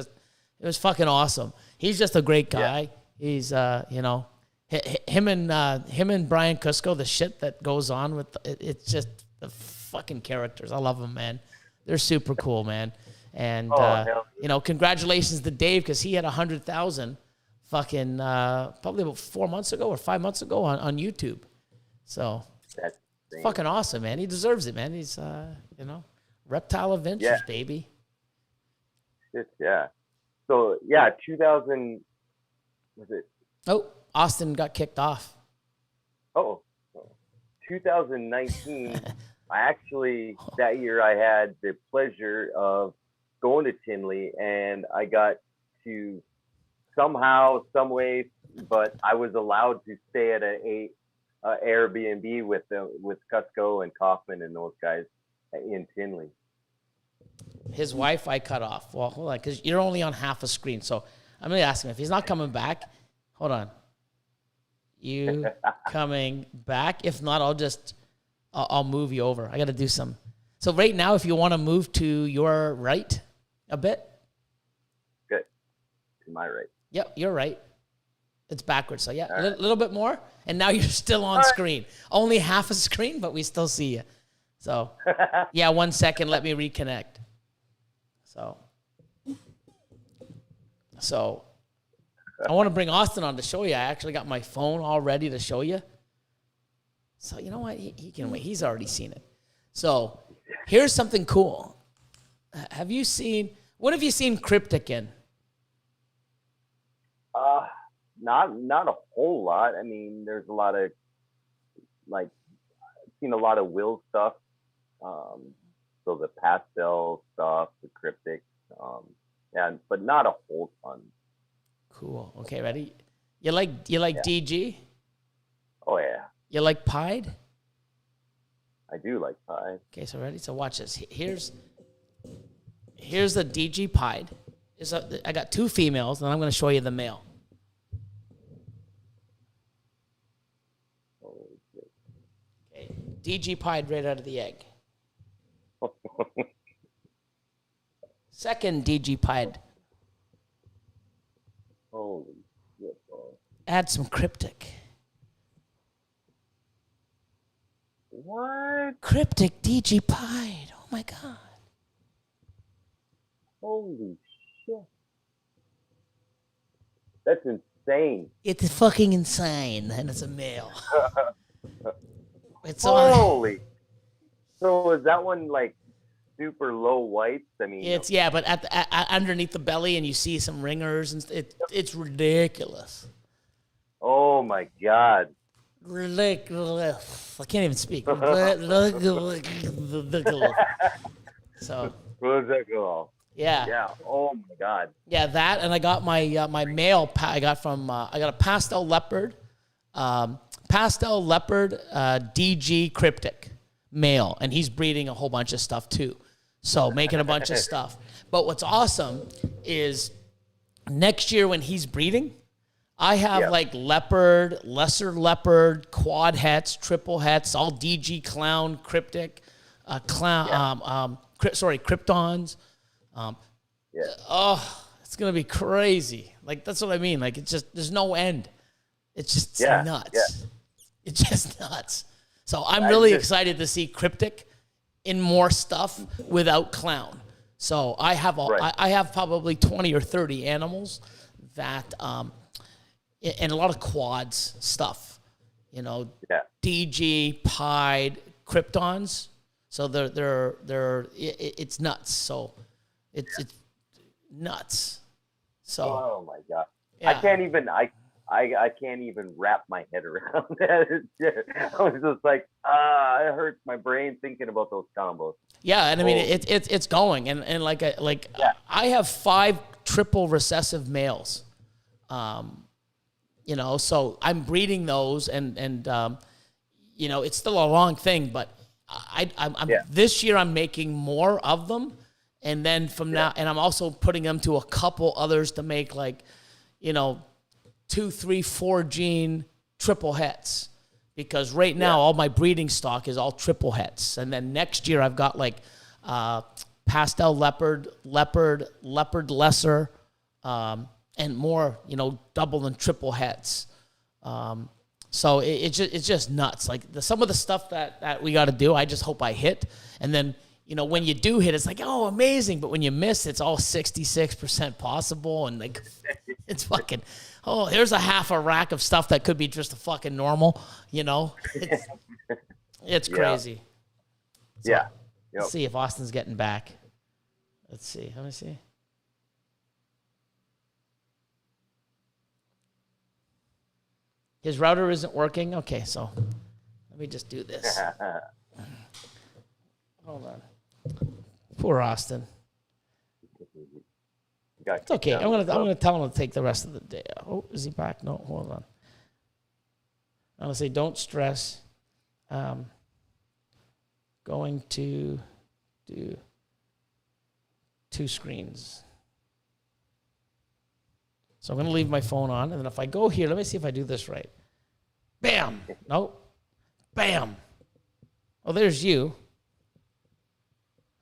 [SPEAKER 1] fucking awesome. He's just a great guy. Yeah. He's him and Brian Cusco, the shit that goes on with it's just the fucking characters. I love them, man. They're super cool, man. And congratulations to Dave because he had 100,000 fucking probably about 4 months ago or 5 months ago on YouTube. So
[SPEAKER 3] that's
[SPEAKER 1] fucking awesome, man. He deserves it, man. He's Reptile Adventures, baby.
[SPEAKER 3] Yeah. So 2000 was it?
[SPEAKER 1] Oh, Austin got kicked off.
[SPEAKER 3] 2019, that year I had the pleasure of going to Tinley, and I got to somehow, some way, but I was allowed to stay at a Airbnb with Cusco and Kaufman and those guys in Tinley.
[SPEAKER 1] His Wi-Fi cut off. Well, hold on, because you're only on half a screen. So I'm going to ask him if he's not coming back. Hold on. You coming back? If not, I'll move you over. I got to do some. So right now, if you want to move to your right a bit.
[SPEAKER 3] Good. To my right.
[SPEAKER 1] Yep, you're right. It's backwards. So yeah, a little bit more. And now you're still on screen. Only half a screen, but we still see you. So yeah, 1 second. Let me reconnect. So I want to bring Austin on to show you. I actually got my phone all ready to show you. So you know what? He can wait. He's already seen it. So here's something cool. What have you seen Cryptic in?
[SPEAKER 3] Not a whole lot. I mean, there's a lot of, like, I've seen a lot of Will stuff. So the pastel stuff, the Cryptic, but not a whole ton.
[SPEAKER 1] Cool. Okay, ready? You like DG?
[SPEAKER 3] Oh yeah.
[SPEAKER 1] You like Pied?
[SPEAKER 3] I do like Pied.
[SPEAKER 1] Okay, so ready? So watch this. Here's the DG Pied. I got 2 females, and I'm going to show you the male. Okay, DG Pied right out of the egg. Second DG Pied.
[SPEAKER 3] Holy shit, bro.
[SPEAKER 1] Add some Cryptic.
[SPEAKER 3] What?
[SPEAKER 1] Cryptic DG Pied. Oh my God.
[SPEAKER 3] Holy shit. That's insane.
[SPEAKER 1] It's fucking insane, and it's a male. It's
[SPEAKER 3] Holy. So is that one like super low whites? I mean,
[SPEAKER 1] it's but at underneath the belly, and you see some ringers, and it's ridiculous.
[SPEAKER 3] Oh my God.
[SPEAKER 1] Ridiculous. I can't even speak. Ridiculous. So.
[SPEAKER 3] Ridiculous.
[SPEAKER 1] Yeah.
[SPEAKER 3] Yeah. Oh my God.
[SPEAKER 1] Yeah, that, and I got my my male. I got a pastel leopard, DG Cryptic male, and he's breeding a whole bunch of stuff too. So making a bunch of stuff. But what's awesome is next year when he's breeding, I have like leopard, lesser leopard, quad hets, triple hets, all DG clown, Cryptic, Kryptons. Oh, it's gonna be crazy. Like, that's what I mean. Like, it's just, there's no end. It's just nuts. Yeah. It's just nuts. So I'm really excited to see Cryptic in more stuff without clown. So I have I have probably 20 or 30 animals that and a lot of quads stuff. You know, DG, Pied, Kryptons. So it's nuts. So it's nuts. So
[SPEAKER 3] oh my God.
[SPEAKER 1] Yeah.
[SPEAKER 3] I can't even wrap my head around that. I was just like, it hurts my brain thinking about those combos.
[SPEAKER 1] Yeah, and I mean it's going, and I have 5 triple recessive males, you know, so I'm breeding those, and you know, it's still a long thing, but I'm this year I'm making more of them, and then from now, and I'm also putting them to a couple others to make, like, you know, 2, 3, 4 gene triple hets, because right now all my breeding stock is all triple hets, and then next year I've got like pastel leopard lesser, and more, you know, double and triple hets. So it's just nuts. Like, some of the stuff that we got to do, I just hope I hit, and then, you know, when you do hit, it's like, oh, amazing. But when you miss, it's all 66% possible. And like, it's fucking, oh, here's a half a rack of stuff that could be just a fucking normal, you know? It's crazy. So,
[SPEAKER 3] Yep.
[SPEAKER 1] Let's see if Austin's getting back. Let's see. Let me see. His router isn't working. Okay, so Let me just do this. Hold on. Poor Austin. It's okay. I'm gonna tell him to take the rest of the day. Oh, is he back? No, hold on. I'm gonna say don't stress. Going to do 2 screens. So I'm gonna leave my phone on, and then if I go here, let me see if I do this right. Bam. Nope. Bam. Oh, there's you.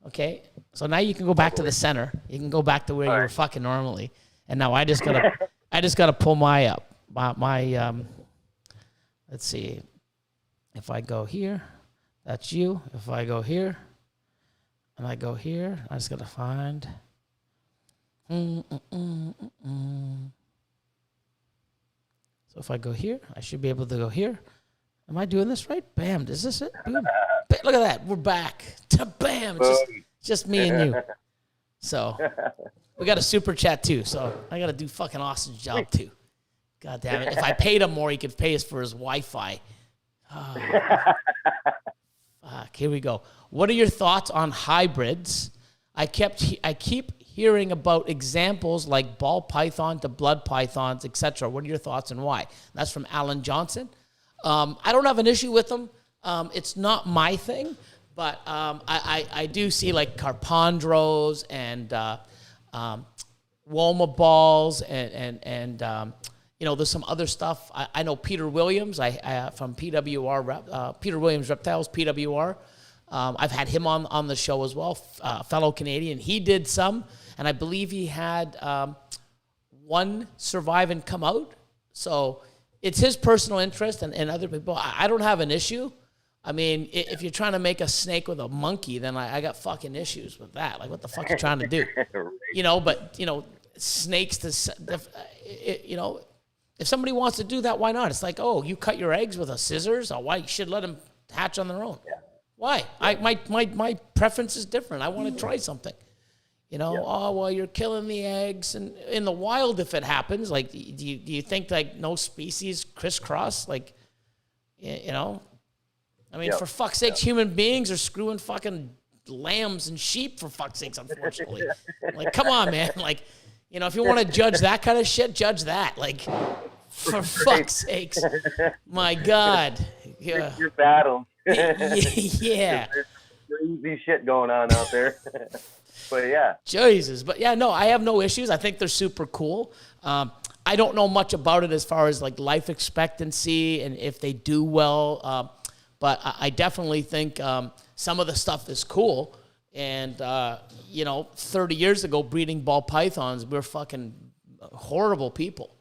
[SPEAKER 1] Okay. So now you can go back to the center. You can go back to where you were fucking normally. And now I just gotta pull my up. My let's see. If I go here, that's you. If I go here, and I go here, I just gotta find. So if I go here, I should be able to go here. Am I doing this right? Bam. Is this it? Boom. Look at that. We're back. Bam. It's just me and you. So we got a super chat too. So I got to do fucking Austin's job too. God damn it. If I paid him more, he could pay us for his Wi-Fi. Oh. Fuck. Here we go. What are your thoughts on hybrids? I keep hearing about examples like ball python to blood pythons, etc. What are your thoughts and why? That's from Alan Johnson. I don't have an issue with them. It's not my thing, but I do see like Carpondros and Woma balls and there's some other stuff. I know Peter Williams from PWR, Peter Williams Reptiles, PWR. I've had him on the show as well, fellow Canadian. He did some, and I believe he had one survive and come out. So it's his personal interest and other people. I don't have an issue. I mean, if you're trying to make a snake with a monkey, then I got fucking issues with that. Like, what the fuck are you trying to do? But snakes, if somebody wants to do that, why not? It's like, oh, you cut your eggs with a scissors? Oh, why? You should let them hatch on their own. Yeah. Why? My preference is different. I want to try something. Oh, well, you're killing the eggs. And in the wild, if it happens, like, do you think, like, no species crisscross? Like, I mean, for fuck's sakes, human beings are screwing fucking lambs and sheep, for fuck's sakes, unfortunately. Like, come on, man. Like, if you want to judge that kind of shit, judge that. Like, for fuck's sakes. My God. Yeah.
[SPEAKER 3] Your battle.
[SPEAKER 1] Yeah.
[SPEAKER 3] There's crazy shit going on out there. But yeah.
[SPEAKER 1] Jesus. But yeah, no, I have no issues. I think they're super cool. I don't know much about it as far as like life expectancy and if they do well. But I definitely think some of the stuff is cool. And, 30 years ago, breeding ball pythons, we're fucking horrible people.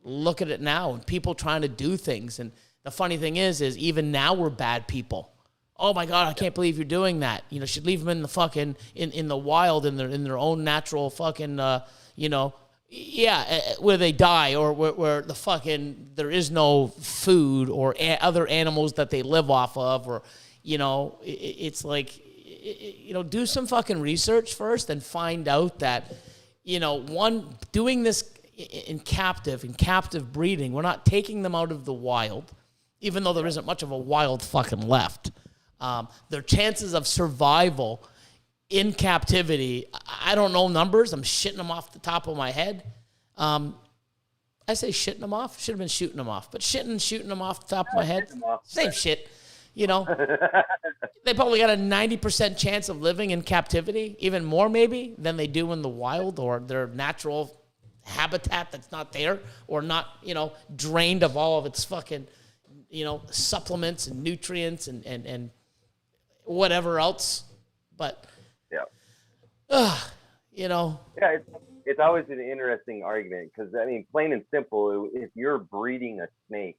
[SPEAKER 1] Look at it now and people trying to do things. And the funny thing is even now we're bad people. Oh my God, I can't believe you're doing that. Should leave them in the fucking, in the wild, in their own natural fucking, where they die or where the fucking, there is no food or other animals that they live off of, or, it's like, do some fucking research first and find out that, doing this in captive breeding, we're not taking them out of the wild, even though there isn't much of a wild fucking left. Their chances of survival in captivity, I don't know numbers. I'm shitting them off the top of my head. I say shitting them off. Should have been shooting them off. But shooting them off the top of my head, same shit. They probably got a 90% chance of living in captivity, even more maybe, than they do in the wild or their natural habitat that's not there or not, drained of all of its fucking, supplements and nutrients and whatever else. But,
[SPEAKER 3] yeah, it's always an interesting argument because, I mean, plain and simple, if you're breeding a snake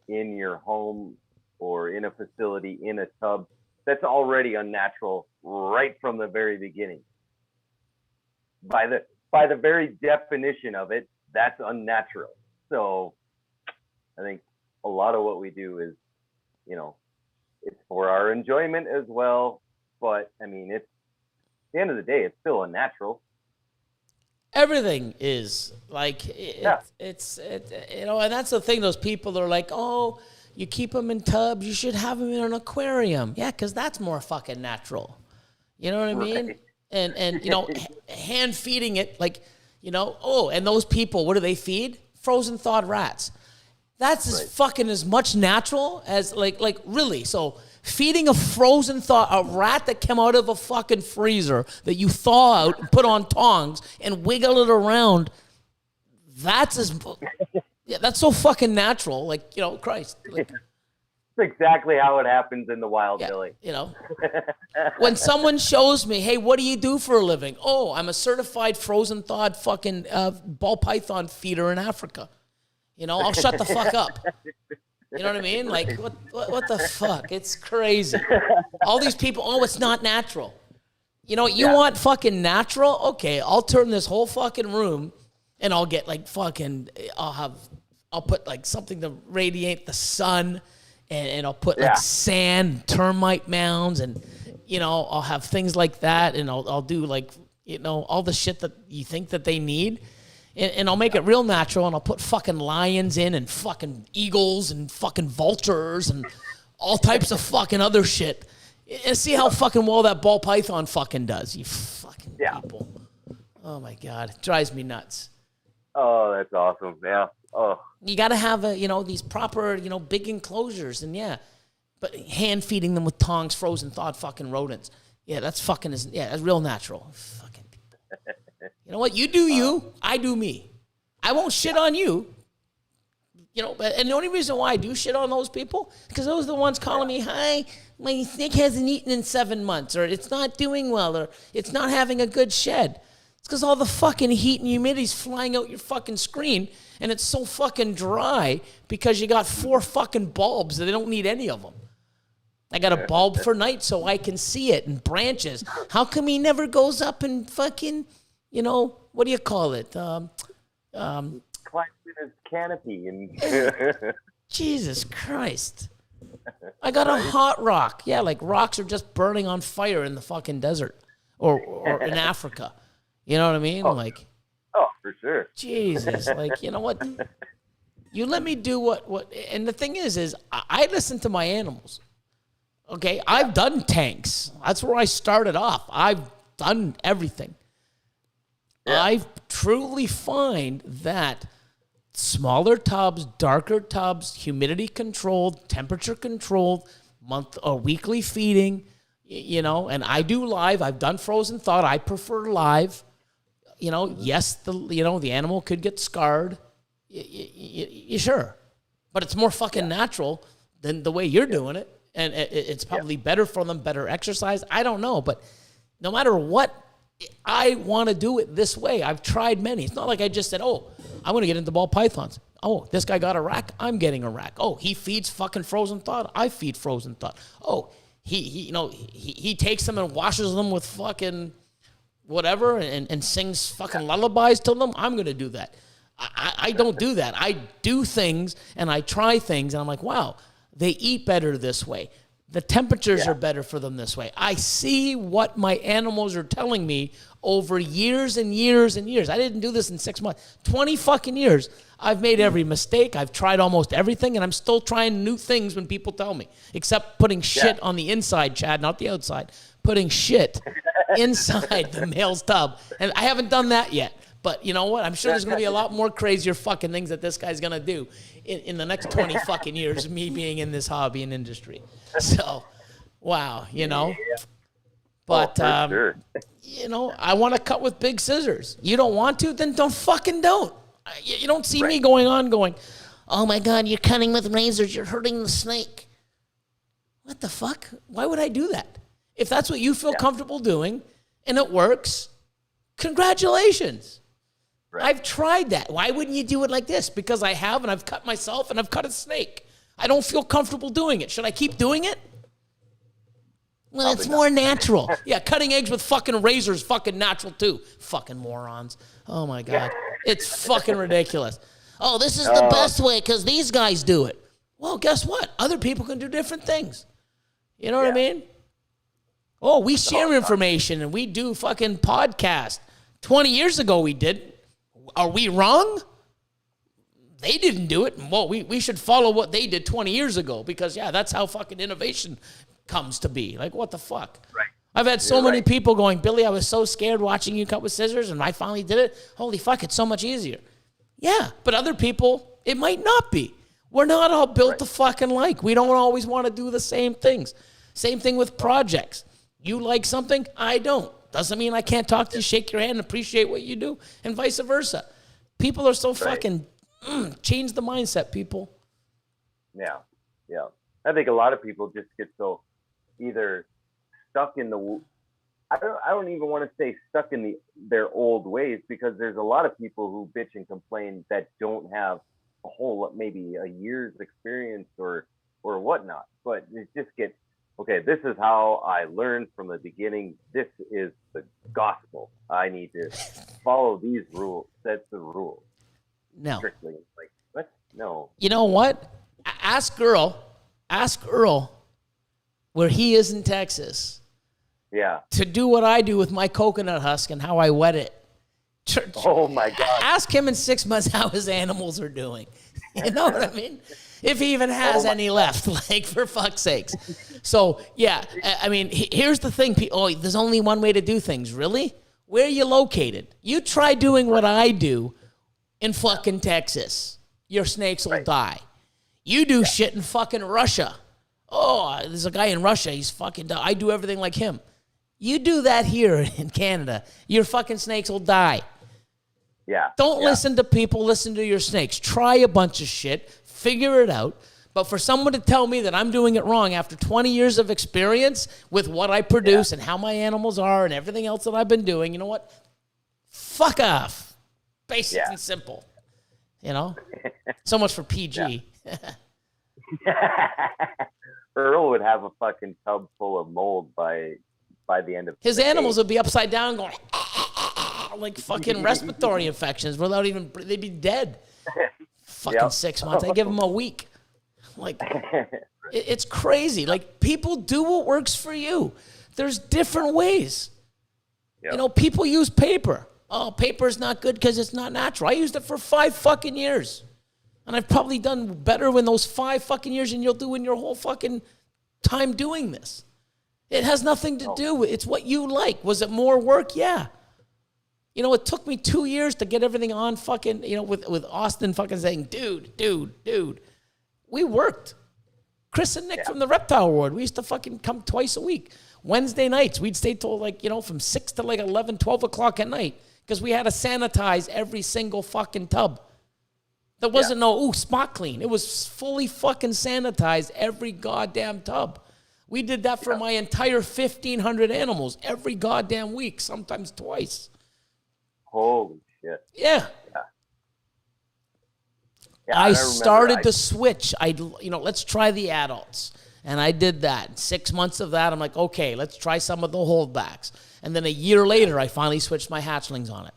[SPEAKER 3] in your home or in a facility, in a tub, that's already unnatural right from the very beginning. By the very definition of it, that's unnatural. So I think a lot of what we do is, it's for our enjoyment as well. But I mean, at the end of the day, it's still unnatural.
[SPEAKER 1] Everything is like, and that's the thing. Those people are like, oh, you keep them in tubs. You should have them in an aquarium. Yeah, because that's more fucking natural. You know what I mean?
[SPEAKER 3] Right.
[SPEAKER 1] And you know, hand feeding it, like, you know, oh, and those people, what do they feed? Frozen thawed rats. That's as fucking as much natural as like really. So feeding a frozen a rat that came out of a fucking freezer that you thaw out and put on tongs and wiggle it around, that's so fucking natural. Like, you know, Christ. Like,
[SPEAKER 3] That's exactly how it happens in the wild, Billy.
[SPEAKER 1] You know, when someone shows me, hey, what do you do for a living? Oh, I'm a certified frozen thawed fucking ball python feeder in Africa. You know, I'll shut the fuck up. You know what I mean? Like, what the fuck? It's crazy. All these people, oh, it's not natural. You know, you want fucking natural? Okay, I'll turn this whole fucking room and I'll get like fucking, I'll put like something to radiate the sun. And I'll put like sand, termite mounds, and, you know, I'll have things like that. And I'll do like, you know, all the shit that you think that they need. And I'll make it real natural. And I'll put fucking lions in and fucking eagles and fucking vultures and all types of fucking other shit. And see how fucking well that ball python fucking does. You fucking people. Oh my God. It drives me nuts.
[SPEAKER 3] Oh, that's awesome. Yeah. Oh.
[SPEAKER 1] You got to have you know, these proper, you know, big enclosures, and but hand feeding them with tongs, frozen thawed fucking rodents. Yeah, that's fucking that's real natural. Fucking. You know what? You do you, I do me. I won't shit on you. You know, and the only reason why I do shit on those people because those are the ones calling me, "Hi, my snake hasn't eaten in 7 months," or "It's not doing well," or "It's not having a good shed." It's because all the fucking heat and humidity's flying out your fucking screen, and it's so fucking dry because you got 4 fucking bulbs that they don't need any of them. I got a bulb for night so I can see it, and branches. How come he never goes up and fucking, you know, what do you call it?
[SPEAKER 3] Climbs in his canopy and
[SPEAKER 1] Jesus Christ. I got a hot rock. Yeah, like rocks are just burning on fire in the fucking desert or in Africa. You know what I mean? Like,
[SPEAKER 3] oh, for sure.
[SPEAKER 1] Jesus, like, you know what? You let me do what, and the thing is I listen to my animals. Okay, I've done tanks. That's where I started off. I've done everything. Yeah. I truly find that smaller tubs, darker tubs, humidity controlled, temperature controlled, weekly feeding, you know, and I do live. I've done frozen thawed. I prefer live. You know, yes, the animal could get scarred. You sure, but it's more fucking natural than the way you're doing it, and it's probably better for them, better exercise. I don't know, but no matter what, I want to do it this way. I've tried many. It's not like I just said, "Oh, I want to get into ball pythons." Oh, this guy got a rack. I'm getting a rack. Oh, he feeds fucking frozen thawed. I feed frozen thawed. Oh, he takes them and washes them with fucking whatever and sings fucking lullabies to them. I'm going to do that. I don't do that. I do things and I try things and I'm like, wow, they eat better this way. The temperatures are better for them this way. I see what my animals are telling me over years and years and years. I didn't do this in 6 months. 20 fucking years. I've made every mistake. I've tried almost everything, and I'm still trying new things when people tell me, except putting shit on the inside, Chad, not the outside. Putting shit inside the male's tub. And I haven't done that yet. But you know what? I'm sure there's going to be a lot more crazier fucking things that this guy's going to do in the next 20 fucking years of me being in this hobby and industry. So, wow, you know. But,
[SPEAKER 3] sure.
[SPEAKER 1] You know, I want to cut with big scissors. You don't want to? Then don't. You don't see me going, oh, my God, you're cutting with razors. You're hurting the snake. What the fuck? Why would I do that? If that's what you feel comfortable doing and it works, congratulations. Right. I've tried that. Why wouldn't you do it like this? Because I have, and I've cut myself, and I've cut a snake. I don't feel comfortable doing it. Should I keep doing it? Well, it's more natural. Yeah, cutting eggs with fucking razors, fucking natural too. Fucking morons. Oh my God. It's fucking ridiculous. Oh, this is the best way because these guys do it. Well, guess what? Other people can do different things. You know what I mean? Oh, we share information and we do fucking podcasts. 20 years ago we did. Are we wrong? They didn't do it. Well, we should follow what they did 20 years ago because, yeah, that's how fucking innovation comes to be. Like, what the fuck?
[SPEAKER 3] Right.
[SPEAKER 1] I've had so many people going, Billy, I was so scared watching you cut with scissors, and I finally did it. Holy fuck, it's so much easier. Yeah, but other people, it might not be. We're not all built to fucking like. We don't always want to do the same things. Same thing with projects. You like something, I don't. Doesn't mean I can't talk to you, shake your hand, and appreciate what you do, and vice versa. People are so fucking... change the mindset, people.
[SPEAKER 3] Yeah. I think a lot of people just get so either stuck in the. I don't even want to say stuck in their old ways, because there's a lot of people who bitch and complain that don't have a whole maybe a year's experience or whatnot, but it just gets okay. This is how I learned from the beginning. This is the gospel. I need to follow these rules. That's the rule.
[SPEAKER 1] No.
[SPEAKER 3] Strictly. Like, what? No.
[SPEAKER 1] You know what? Ask Earl where he is in Texas.
[SPEAKER 3] Yeah.
[SPEAKER 1] To do what I do with my coconut husk and how I wet it.
[SPEAKER 3] Oh my God.
[SPEAKER 1] Ask him in 6 months how his animals are doing. You know what I mean? If he even has any left, like, for fuck's sakes. So, yeah, I mean, here's the thing. There's only one way to do things. Really? Where are you located? You try doing what I do in fucking Texas. Your snakes will die. You do shit in fucking Russia. Oh, there's a guy in Russia. He's fucking die. I do everything like him. You do that here in Canada, your fucking snakes will die.
[SPEAKER 3] Yeah.
[SPEAKER 1] Don't listen to people. Listen to your snakes. Try a bunch of shit. Figure it out. But for someone to tell me that I'm doing it wrong after 20 years of experience with what I produce and how my animals are and everything else that I've been doing, you know what? Fuck off. Basic and simple. You know? So much for PG.
[SPEAKER 3] Earl would have a fucking tub full of mold by the end of
[SPEAKER 1] his animals would be upside down going like fucking respiratory infections without even, they'd be dead. Fucking 6 months. I give them a week. Like, it's crazy. Like, people do what works for you. There's different ways. You know, people use paper. Oh, paper's not good because it's not natural. I used it for 5 fucking years. And I've probably done better in those 5 fucking years than you'll do in your whole fucking time doing this. It has nothing to do with, it's what you like. Was it more work? Yeah. You know, it took me 2 years to get everything on fucking, you know, with Austin fucking saying, dude. We worked. Chris and Nick from the Reptile Ward, we used to fucking come twice a week. Wednesday nights, we'd stay till like, you know, from 6 to like 11, 12 o'clock at night. Because we had to sanitize every single fucking tub. There wasn't no, spot clean. It was fully fucking sanitized every goddamn tub. We did that for my entire 1,500 animals every goddamn week, sometimes twice.
[SPEAKER 3] Holy shit.
[SPEAKER 1] Yeah. I started to switch. Let's try the adults. And I did that. 6 months of that, I'm like, okay, let's try some of the holdbacks. And then a year later, I finally switched my hatchlings on it.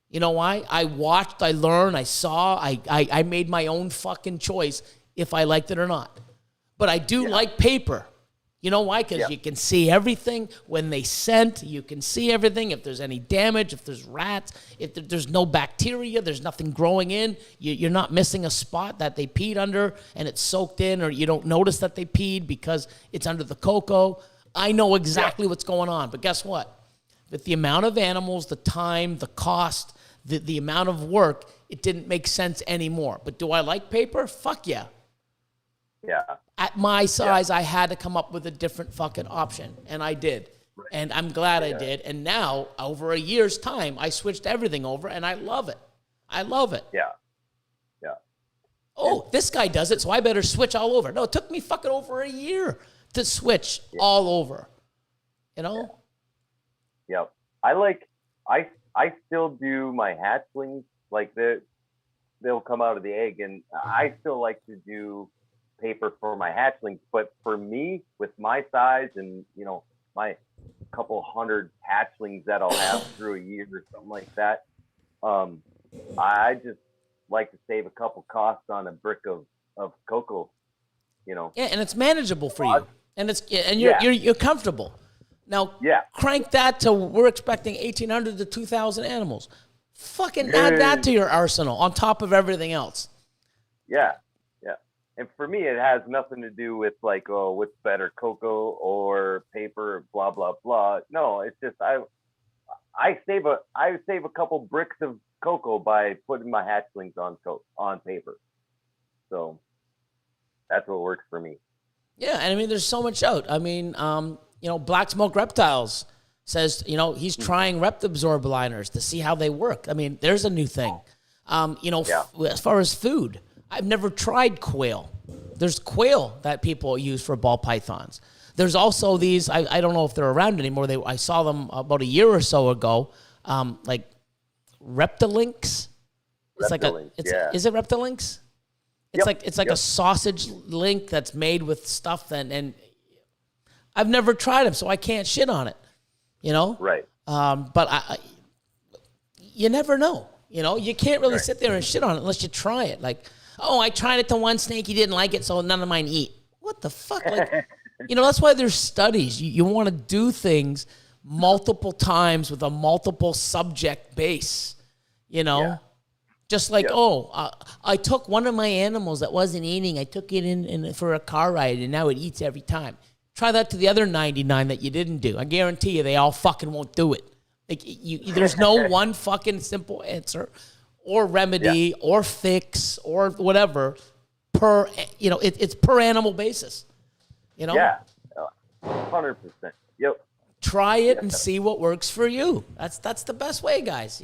[SPEAKER 1] You know why? I watched, I learned, I saw, I made my own fucking choice if I liked it or not. But I do like paper. You know why? Because you can see everything. When they scent, you can see everything. If there's any damage, if there's rats, if there's no bacteria, there's nothing growing in, you're not missing a spot that they peed under and it's soaked in, or you don't notice that they peed because it's under the cocoa. I know exactly what's going on. But guess what? With the amount of animals, the time, the cost, the amount of work, it didn't make sense anymore. But do I like paper? Fuck yeah.
[SPEAKER 3] Yeah.
[SPEAKER 1] At my size, I had to come up with a different fucking option, and I did. Right. And I'm glad I did. And now, over a year's time, I switched everything over, and I love it. I love it.
[SPEAKER 3] Yeah.
[SPEAKER 1] Oh, this guy does it, so I better switch all over. No, it took me fucking over a year to switch all over. You know?
[SPEAKER 3] Yep. I still do my hatchlings, like they'll come out of the egg, and I still like to do paper for my hatchlings. But for me, with my size and, you know, my couple hundred hatchlings that I'll have through a year or something like that, I just like to save a couple costs on a brick of cocoa, you know.
[SPEAKER 1] Yeah, and it's manageable for you, and you're comfortable. Now, crank that to we're expecting 1,800 to 2,000 animals. Fucking add that to your arsenal on top of everything else.
[SPEAKER 3] Yeah. And for me, it has nothing to do with like, oh, what's better, cocoa or paper, blah blah blah. No, it's just I save a couple bricks of cocoa by putting my hatchlings on paper. So that's what works for me.
[SPEAKER 1] Yeah, and I mean, there's so much out. I mean, Black Smoke Reptiles says, he's trying Reptabsorb liners to see how they work. I mean, there's a new thing. As far as food, I've never tried quail. There's quail that people use for ball pythons. There's also these, I don't know if they're around anymore. I saw them about a year or so ago, like Reptilinks. Is it Reptilinks? It's like a sausage link that's made with stuff and I've never tried them, so I can't shit on it.
[SPEAKER 3] Right.
[SPEAKER 1] But you never know. You can't really sit there and shit on it unless you try it. Like, oh, I tried it to one snake, he didn't like it, so none of mine eat. What the fuck? Like, that's why there's studies. You want to do things multiple times with a multiple subject base. Just like, I took one of my animals that wasn't eating. I took it in for a car ride, and now it eats every time. Try that to the other 99 that you didn't do. I guarantee you they all fucking won't do it. Like there's no one fucking simple answer or remedy or fix or whatever per, it's per animal basis.
[SPEAKER 3] Yeah, 100%. Yep.
[SPEAKER 1] Try it and see what works for you. That's the best way, guys,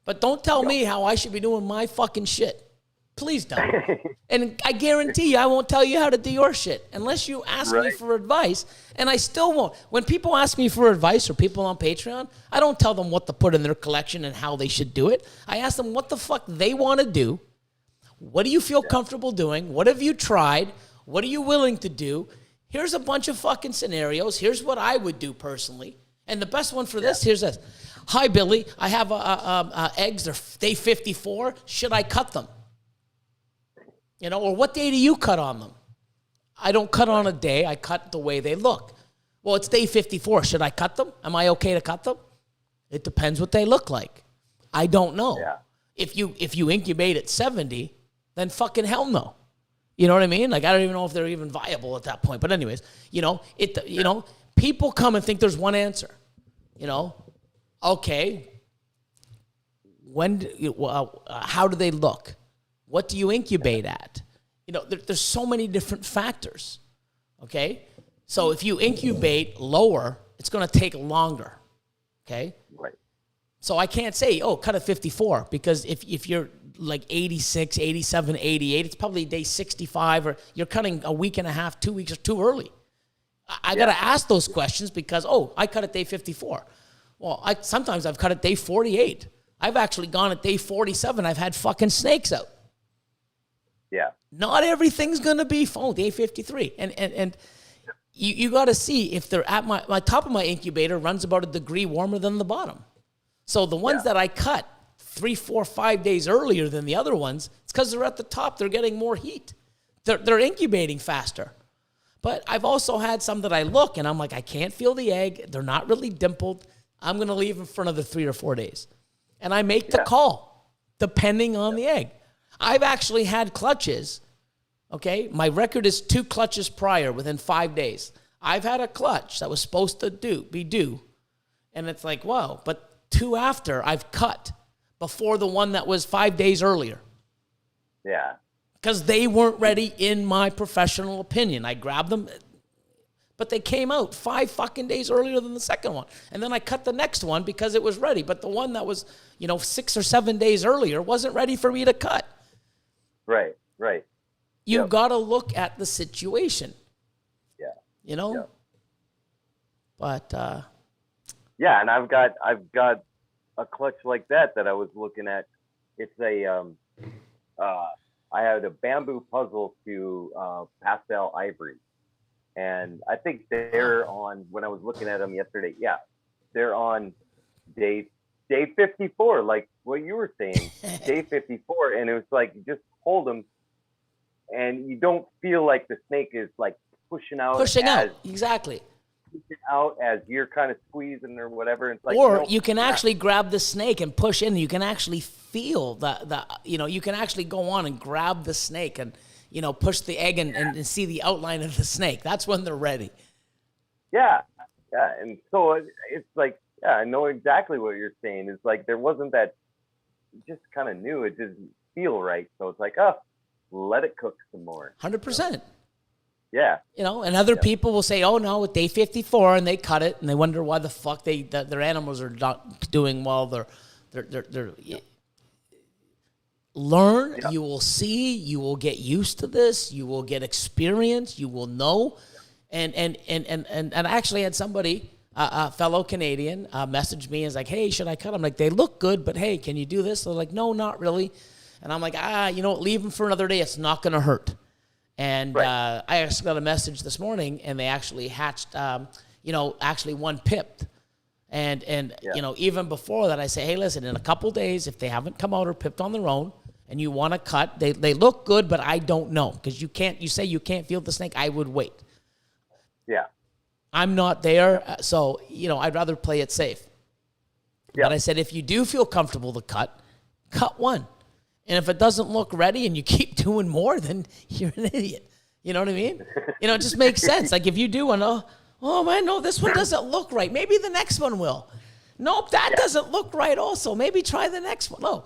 [SPEAKER 1] But don't tell me how I should be doing my fucking shit. Please don't. And I guarantee you I won't tell you how to do your shit unless you ask me for advice, and I still won't. When people ask me for advice or people on Patreon, I don't tell them what to put in their collection and how they should do it. I ask them what the fuck they want to do. What do you feel comfortable doing? What have you tried? What are you willing to do? Here's a bunch of fucking scenarios. Here's what I would do personally. And the best one for this, here's this. Hi, Billy. I have eggs. They're day 54. Should I cut them? Or what day do you cut on them? I don't cut on a day. I cut the way they look. Well, it's day 54. Should I cut them? Am I okay to cut them? It depends what they look like. I don't know. Yeah. If you incubate at 70, then fucking hell no. You know what I mean? Like, I don't even know if they're even viable at that point. But anyways, people come and think there's one answer. Okay. How do they look? What do you incubate at? There's so many different factors, okay? So if you incubate lower, it's going to take longer, okay?
[SPEAKER 3] Right.
[SPEAKER 1] So I can't say, cut at 54, because if you're like 86, 87, 88, it's probably day 65, or you're cutting a week and a half, 2 weeks, or too early. I got to ask those questions because, I cut at day 54. Well, sometimes I've cut at day 48. I've actually gone at day 47. I've had fucking snakes out.
[SPEAKER 3] Yeah.
[SPEAKER 1] Not everything's going to be day 53. And you got to see if they're at my top of my incubator runs about a degree warmer than the bottom. So the ones that I cut 3, 4, 5 days earlier than the other ones, it's because they're at the top. They're getting more heat. They're incubating faster. But I've also had some that I look and I'm like, I can't feel the egg. They're not really dimpled. I'm going to leave them for another 3 or 4 days. And I make the call depending on the egg. I've actually had clutches, okay? My record is 2 clutches prior within 5 days. I've had a clutch that was supposed to be due, and it's like, wow, but 2 after I've cut before the one that was 5 days earlier.
[SPEAKER 3] Yeah.
[SPEAKER 1] Because they weren't ready in my professional opinion. I grabbed them, but they came out 5 fucking days earlier than the second one. And then I cut the next one because it was ready. But the one that was, 6 or 7 days earlier wasn't ready for me to cut.
[SPEAKER 3] Right.
[SPEAKER 1] You got to look at the situation.
[SPEAKER 3] Yeah.
[SPEAKER 1] Yeah. But
[SPEAKER 3] and I've got a clutch like that I was looking at. It's a I had a bamboo puzzle to pastel ivory, and I think they're on, when I was looking at them yesterday, they're on day 54, like what you were saying, day 54, and it was like, you just hold them and you don't feel like the snake is like pushing out.
[SPEAKER 1] Exactly.
[SPEAKER 3] it out as you're kind of squeezing or whatever. It's like,
[SPEAKER 1] or you can actually grab the snake and push in. You can actually feel you can actually go on and grab the snake and, push the egg and see the outline of the snake. That's when they're ready.
[SPEAKER 3] Yeah. Yeah. And so it's like, yeah, I know exactly what you're saying. It's like, there wasn't that, just kind of knew it didn't feel right. So it's like, let it cook some more.
[SPEAKER 1] 100%.
[SPEAKER 3] Yeah.
[SPEAKER 1] And other people will say, oh, no, at day 54, and they cut it, and they wonder why the fuck their animals are not doing well. They're learn, you will see, you will get used to this, you will get experience, you will know. And I actually had somebody, a fellow Canadian, message me and is like, hey, should I cut them? I'm like, they look good, but hey, can you do this? They're like, no, not really. And I'm like, leave them for another day. It's not going to hurt. And I actually got a message this morning, and they actually hatched, actually one pipped. And even before that, I say, hey, listen, in a couple days, if they haven't come out or pipped on their own, and you want to cut, they look good, but I don't know. Because you say you can't feel the snake, I would wait.
[SPEAKER 3] Yeah.
[SPEAKER 1] I'm not there, so, I'd rather play it safe. Yeah. But I said, if you do feel comfortable to cut one. And if it doesn't look ready and you keep doing more, then you're an idiot. You know what I mean? It just makes sense. Like if you do one, oh man, no, this one doesn't look right. Maybe the next one will. Nope, that doesn't look right also. Maybe try the next one. No.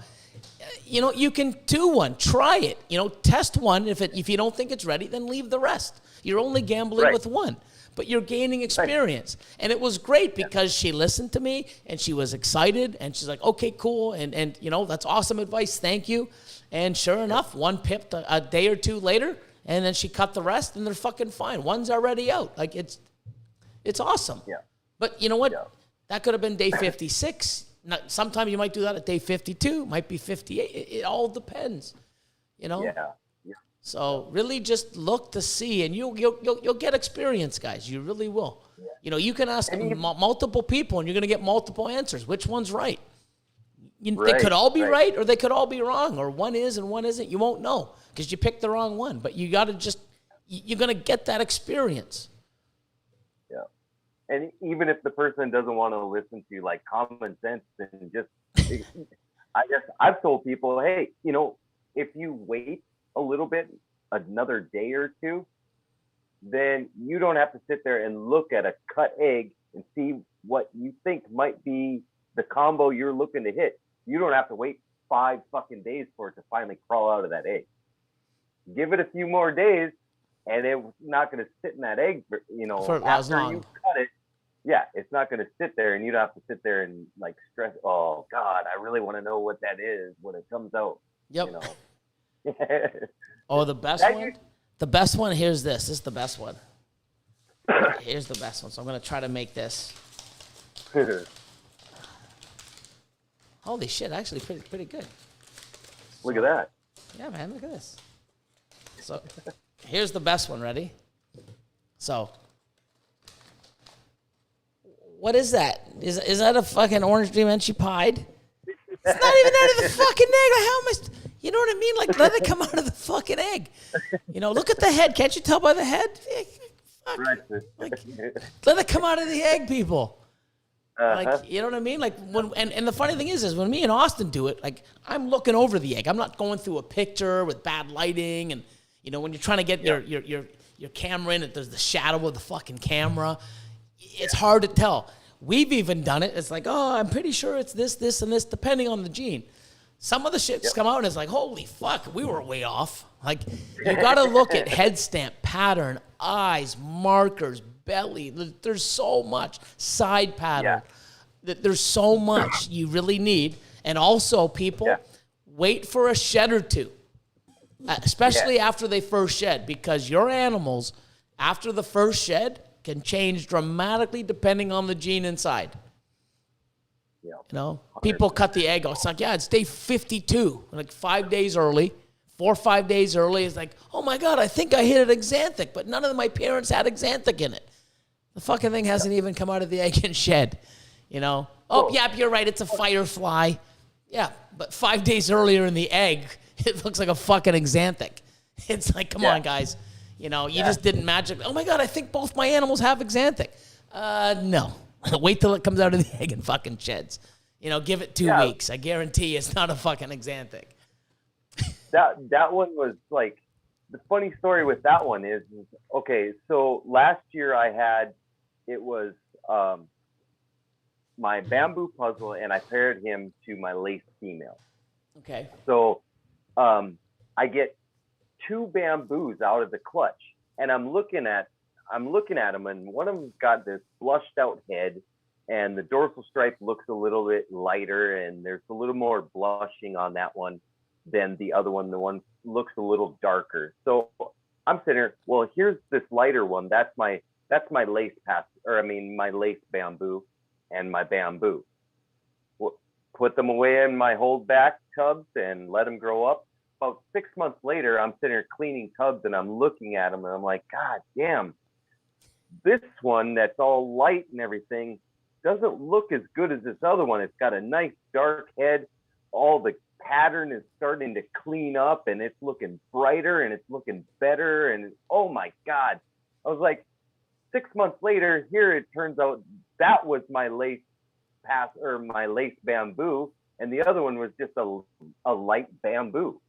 [SPEAKER 1] You can do one. Try it. Test one. If you don't think it's ready, then leave the rest. You're only gambling with one. But you're gaining experience. And it was great because she listened to me and she was excited and she's like, okay, cool. And that's awesome advice. Thank you. And sure enough, one pipped a day or two later and then she cut the rest and they're fucking fine. One's already out. Like it's awesome. Yeah. But you know what? Yeah. That could have been day 56. Sometimes you might do that at day 52, might be 58. It all depends, Yeah. So really just look to see, and you'll get experience, guys. You really will. Yeah. You can ask multiple people, and you're going to get multiple answers. Which one's right? They could all be right, or they could all be wrong, or one is and one isn't. You won't know because you picked the wrong one. But you got to you're going to get that experience.
[SPEAKER 3] Yeah. And even if the person doesn't want to listen to like common sense and just, I guess I've told people, hey, if you wait a little bit, another day or two, then you don't have to sit there and look at a cut egg and see what you think might be the combo you're looking to hit. You don't have to wait 5 fucking days for it to finally crawl out of that egg. Give it a few more days and it's not going to sit in that egg, for as long. You cut it. Yeah, it's not going to sit there and you don't have to sit there and like stress, oh God, I really want to know what that is when it comes out.
[SPEAKER 1] Yep. Oh, the best one? The best one, here's this. This is the best one. Here's the best one. So I'm going to try to make this. Holy shit, actually pretty good.
[SPEAKER 3] Look at that.
[SPEAKER 1] Yeah, man, look at this. So here's the best one. Ready? So what is that? Is that a fucking orange dream and she pied? It's not even out of the fucking egg. Like, how am I? You know what I mean? Like, let it come out of the fucking egg. Look at the head. Can't you tell by the head? Fuck. Right. Like, let it come out of the egg, people. Like, you know what I mean? Like, and the funny thing is when me and Austin do it, like, I'm looking over the egg. I'm not going through a picture with bad lighting, and when you're trying to get your camera in, there's the shadow of the fucking camera. It's hard to tell. We've even done it. It's like, oh, I'm pretty sure it's this, and this, depending on the gene. Some of the shit's come out and it's like, holy fuck, we were way off. Like, you got to look at head stamp, pattern, eyes, markers, belly. There's so much. Side pattern. Yeah. There's so much you really need. And also, people, wait for a shed or two, especially after they first shed, because your animals, after the first shed, can change dramatically depending on the gene inside. People cut the egg. It's like, it's day 52, like 5 days early, 4 or 5 days early. It's like, oh my God, I think I hit an axanthic, but none of my parents had axanthic in it. The fucking thing hasn't even come out of the egg and shed, Oh, yeah, you're right. It's a firefly. Yeah, but 5 days earlier in the egg, it looks like a fucking axanthic. It's like, come on, guys. You just didn't magic. Oh my God, I think both my animals have axanthic. No. Wait till it comes out of the egg and fucking sheds. You know, give it 2 weeks. I guarantee you it's not a fucking axanthic.
[SPEAKER 3] That one was like, the funny story with that one is okay, so last year it was my bamboo puzzle, and I paired him to my lace female.
[SPEAKER 1] Okay.
[SPEAKER 3] So I get 2 bamboos out of the clutch, and I'm looking at them, and one of them's got this blushed out head, and the dorsal stripe looks a little bit lighter, and there's a little more blushing on that one than the other one. The one looks a little darker. So I'm sitting here, well, here's this lighter one. That's my lace my lace bamboo and my bamboo. Put them away in my holdback tubs and let them grow up. About 6 months later, I'm sitting here cleaning tubs, and I'm looking at them, and I'm like, God damn, this one that's all light and everything doesn't look as good as this other one. It's got a nice dark head. All the pattern is starting to clean up, and it's looking brighter, and it's looking better. And oh my God, I was like, 6 months later, here it turns out that was my lace bamboo, and the other one was just a light bamboo.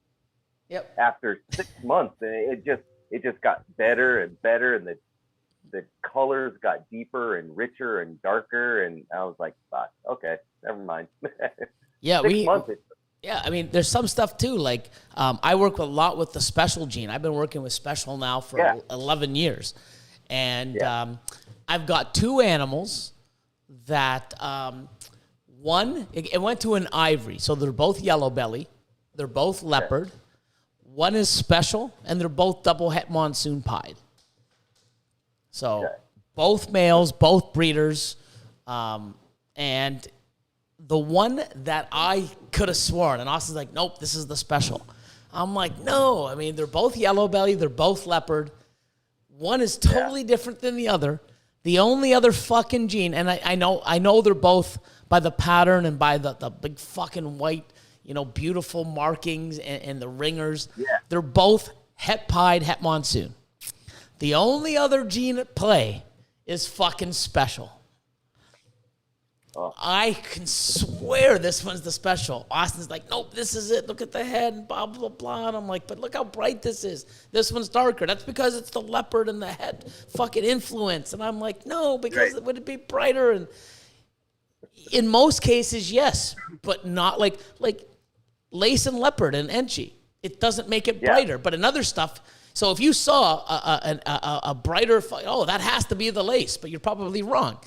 [SPEAKER 1] Yep.
[SPEAKER 3] After 6 months, and it just got better and better, and the colors got deeper and richer and darker, and I was like, fuck, okay, never mind.
[SPEAKER 1] Yeah,
[SPEAKER 3] 6 months.
[SPEAKER 1] Yeah, I mean, there's some stuff too. Like, I work a lot with the special gene. I've been working with special now for 11 years. And I've got 2 animals that, one, it went to an ivory. So they're both yellow belly. They're both leopard. One is special, and they're both double het monsoon pied. So both males, both breeders. And the one that I could have sworn, and Austin's like, nope, this is the special. I'm like, no. I mean, they're both yellow belly. They're both leopard. One is totally different than the other. The only other fucking gene, and I know they're both by the pattern and by the big fucking white, beautiful markings and the ringers. Yeah. They're both het pied, het monsoon. The only other gene at play is fucking special. I can swear this one's the special. Austin's like, nope, this is it. Look at the head and blah, blah, blah. And I'm like, but look how bright this is. This one's darker. That's because it's the leopard and the head fucking influence. And I'm like, no, because it would be brighter. And in most cases, yes, but not like lace and leopard and enchi. It doesn't make it brighter. But in other stuff, so if you saw a brighter, that has to be the lace, but you're probably wrong.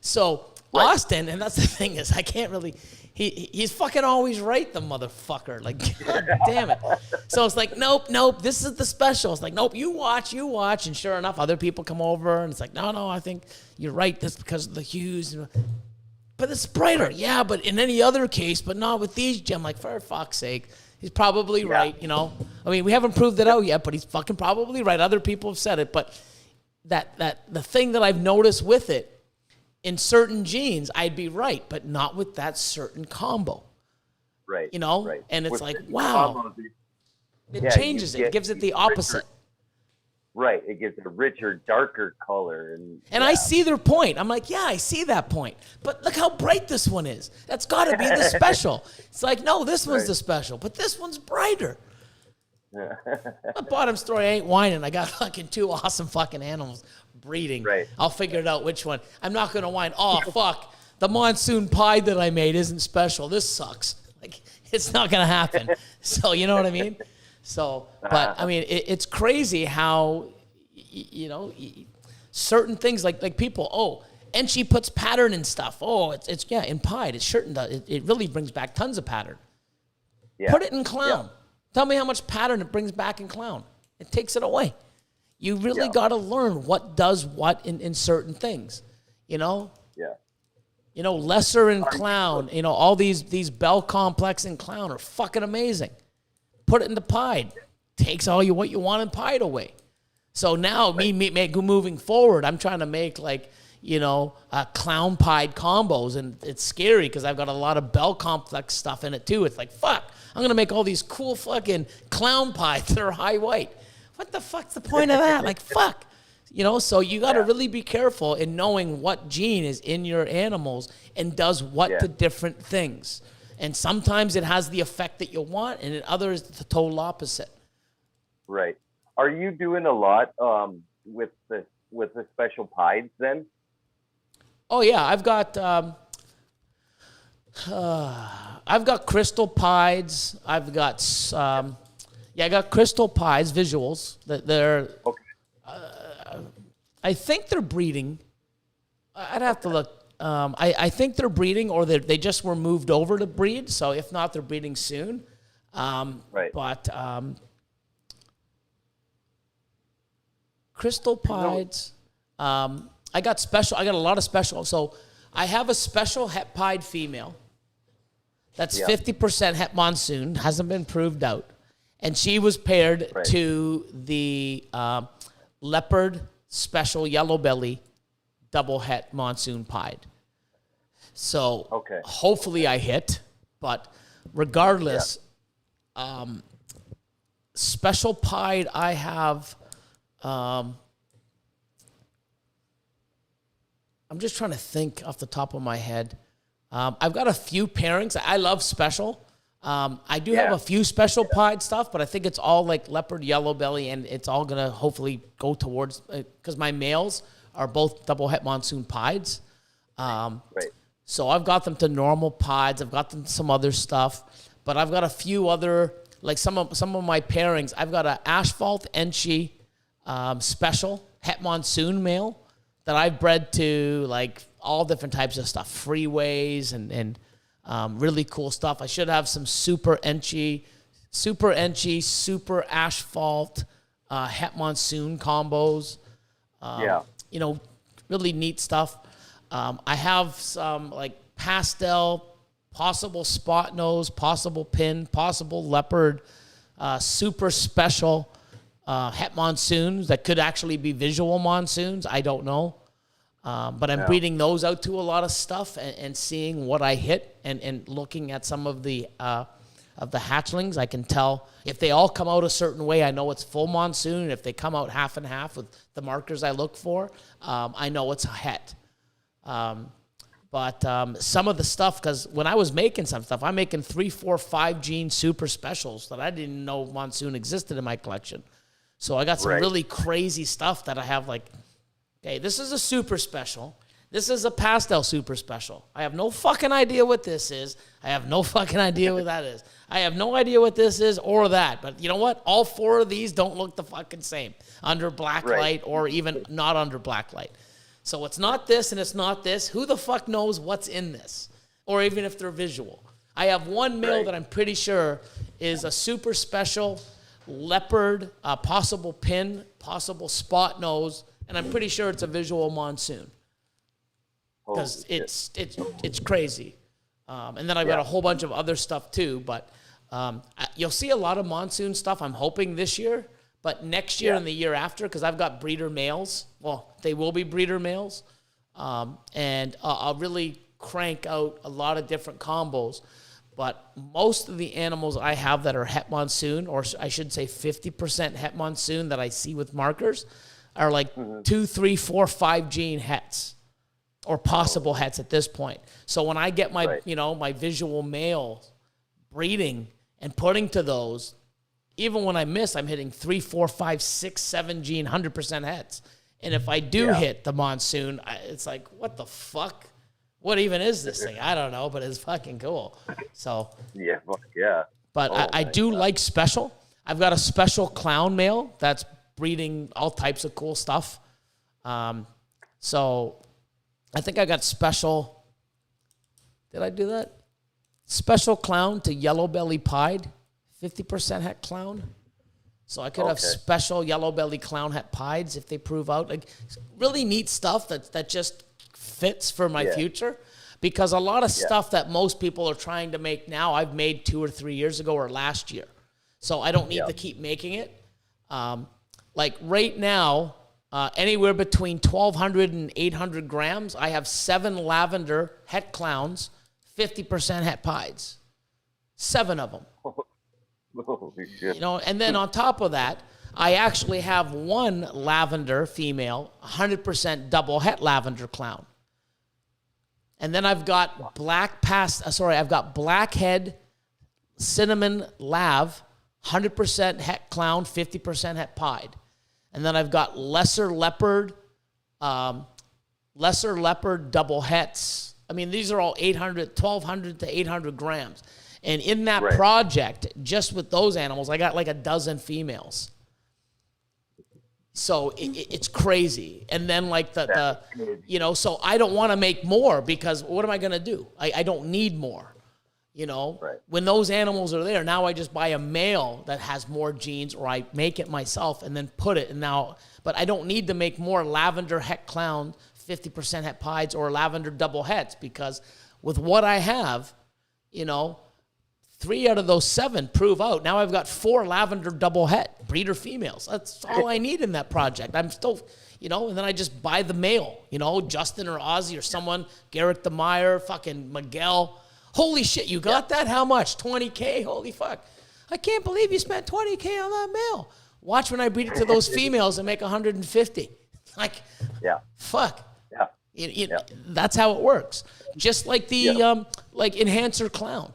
[SPEAKER 1] So Austin, and that's the thing is, I can't really, he's fucking always right, the motherfucker. Like, God damn it. So it's like, nope, this is the special. It's like, nope, you watch. And sure enough, other people come over, and it's like, no, I think you're right. That's because of the hues. But it's brighter. Yeah, but in any other case, but not with these. I'm like, for fuck's sake. He's probably right, I mean, we haven't proved it out yet, but he's fucking probably right. Other people have said it, but that the thing that I've noticed with it, in certain genes, I'd be right, but not with that certain combo.
[SPEAKER 3] Right.
[SPEAKER 1] Right. And it's with like, wow. It changes it. It gives it the opposite.
[SPEAKER 3] Richer, right. It gives it a richer, darker color. And
[SPEAKER 1] I see their point. I'm like, yeah, I see that point. But look how bright this one is. That's got to be the special. It's like, no, this one's the special, but this one's brighter. My bottom story, I ain't whining. I got fucking 2 awesome fucking animals breeding. Right. I'll figure it out which one. I'm not going to whine. Oh, fuck. The monsoon pie that I made isn't special. This sucks. Like, it's not going to happen. So, you know what I mean? So, but I mean, it's crazy how, certain things like people, and she puts pattern in stuff. It's in pied. It's certain. It really brings back tons of pattern. Yeah. Put it in clown. Yeah. Tell me how much pattern it brings back in clown. It takes it away. You really got to learn what does what in certain things, Yeah. Lesser in clown, all these bell complex in clown are fucking amazing. Put it into pied. Takes all what you want in pied away. So now moving forward, I'm trying to make clown pied combos, and it's scary because I've got a lot of bell complex stuff in it too. It's like, fuck, I'm going to make all these cool fucking clown pies that are high white. What the fuck's the point of that? Like, fuck. So you got to really be careful in knowing what gene is in your animals and does what to different things. And sometimes it has the effect that you want, and in others, the total opposite.
[SPEAKER 3] Right. Are you doing a lot with the special pieds then?
[SPEAKER 1] Oh yeah, I've got crystal pieds. I've got I got crystal pieds visuals that they're.
[SPEAKER 3] Okay.
[SPEAKER 1] I think they're breeding. I'd have to look. I think they're breeding, or they just were moved over to breed. So if not, they're breeding soon.
[SPEAKER 3] Right.
[SPEAKER 1] But crystal pieds. I got a lot of special. So I have a special het pied female. That's 50% het monsoon. Hasn't been proved out, and she was paired to the leopard special yellow belly double het monsoon pied. So hopefully I hit, but regardless, special pied I have. I'm just trying to think off the top of my head. I've got a few pairings. I love special. I do have a few special pied stuff, but I think it's all like leopard yellow belly, and it's all going to hopefully go towards, because my males are both double het monsoon pieds. So I've got them to normal pieds. I've got them to some other stuff, but I've got a few other, like some of my pairings. I've got an asphalt Enchi special het monsoon male that I've bred to like all different types of stuff, freeways and really cool stuff. I should have some super Enchi, super asphalt, het monsoon combos. Really neat stuff. I have some like pastel, possible spot nose, possible pin, possible leopard, super special het monsoons that could actually be visual monsoons. I don't know. But I'm breeding those out to a lot of stuff and seeing what I hit and looking at some of the hatchlings. I can tell if they all come out a certain way, I know it's full monsoon. And if they come out half and half with the markers I look for, I know it's a het. But some of the stuff, because when I was making some stuff, I'm making 3, 4, 5 gene super specials that I didn't know monsoon existed in my collection. So I got some really crazy stuff that I have like, okay, this is a super special. This is a pastel super special. I have no fucking idea what this is. I have no fucking idea what that is. I have no idea what this is or that. But you know what? All 4 of these don't look the fucking same under black light or even not under black light. So it's not this and it's not this. Who the fuck knows what's in this? Or even if they're visual. I have one male that I'm pretty sure is a super special leopard, possible pin, possible spot nose, and I'm pretty sure it's a visual monsoon. Because it's crazy. And then I've got a whole bunch of other stuff too, but you'll see a lot of monsoon stuff, I'm hoping this year, but next year and the year after, because I've got breeder males. Well, they will be breeder males. And I'll really crank out a lot of different combos. But most of the animals I have that are het monsoon, or I should say 50% het monsoon that I see with markers, are like 2, 3, 4, 5 gene hets. Or possible hets at this point. So when I get my, my visual male breeding and putting to those, even when I miss, I'm hitting 3, 4, 5, 6, 7 gene 100% hets. And if I do hit the monsoon, it's like, what the fuck? What even is this thing? I don't know, but it's fucking cool. So But I do like special. I've got a special clown male that's breeding all types of cool stuff. So I think I got special. Did I do that? Special clown to yellow belly pied, 50% het clown. So I could have special yellow belly clown het pieds if they prove out. Like really neat stuff that just fits for my future. Because a lot of stuff that most people are trying to make now, I've made 2 or 3 years ago or last year. So I don't need to keep making it. Like right now, anywhere between 1,200 and 800 grams, I have 7 lavender het clowns, 50% het pieds. 7 of them.
[SPEAKER 3] Holy shit.
[SPEAKER 1] And then on top of that, I actually have one lavender female, 100% double het lavender clown. And then I've got I've got blackhead cinnamon lav, 100% het clown, 50% het pied. And then I've got lesser leopard double hets. I mean, these are all 1,200 to 800 grams. And in that project, just with those animals, I got like a dozen females. So it's crazy. And then like the so I don't want to make more because what am I going to do? I don't need more, When those animals are there, now I just buy a male that has more genes or I make it myself and then put it. But I don't need to make more lavender het clown, 50% het pieds or lavender double hets because with what I have, 3 out of those 7 prove out. Now I've got 4 lavender double het breeder females. That's all I need in that project. I'm still, and then I just buy the male, Justin or Ozzy or someone, Garrett the Meyer, fucking Miguel. Holy shit, you got that? How much? $20K? Holy fuck. I can't believe you spent $20K on that male. Watch when I breed it to those females and make 150. Like, fuck. That's how it works. Just like the like enhancer clown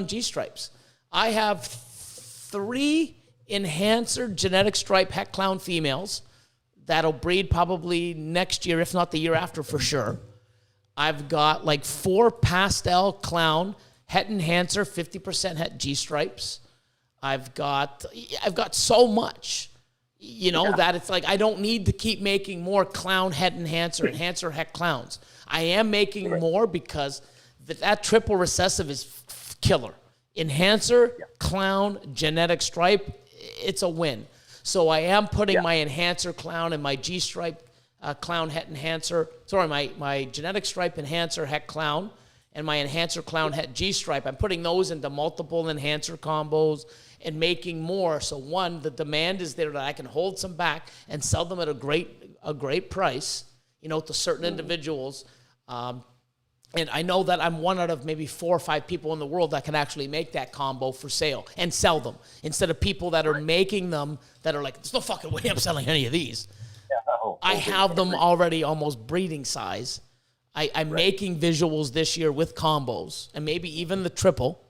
[SPEAKER 1] G-stripes. I have 3 enhancer genetic stripe het clown females that'll breed probably next year, if not the year after for sure. I've got like 4 pastel clown het enhancer 50% het G-stripes. I've got so much, that it's like I don't need to keep making more clown het enhancer het clowns. I am making more because that triple recessive is killer. Enhancer, clown, genetic stripe, it's a win. So I am putting my enhancer clown and my G-stripe clown het enhancer, my genetic stripe enhancer het clown and my enhancer clown het G-stripe. I'm putting those into multiple enhancer combos and making more. So one, the demand is there that I can hold some back and sell them at a great price, to certain individuals. And I know that I'm one out of maybe 4 or 5 people in the world that can actually make that combo for sale and sell them instead of people that are making them that are like, there's no fucking way I'm selling any of these. I have them already almost breeding size. I'm making visuals this year with combos and maybe even the triple.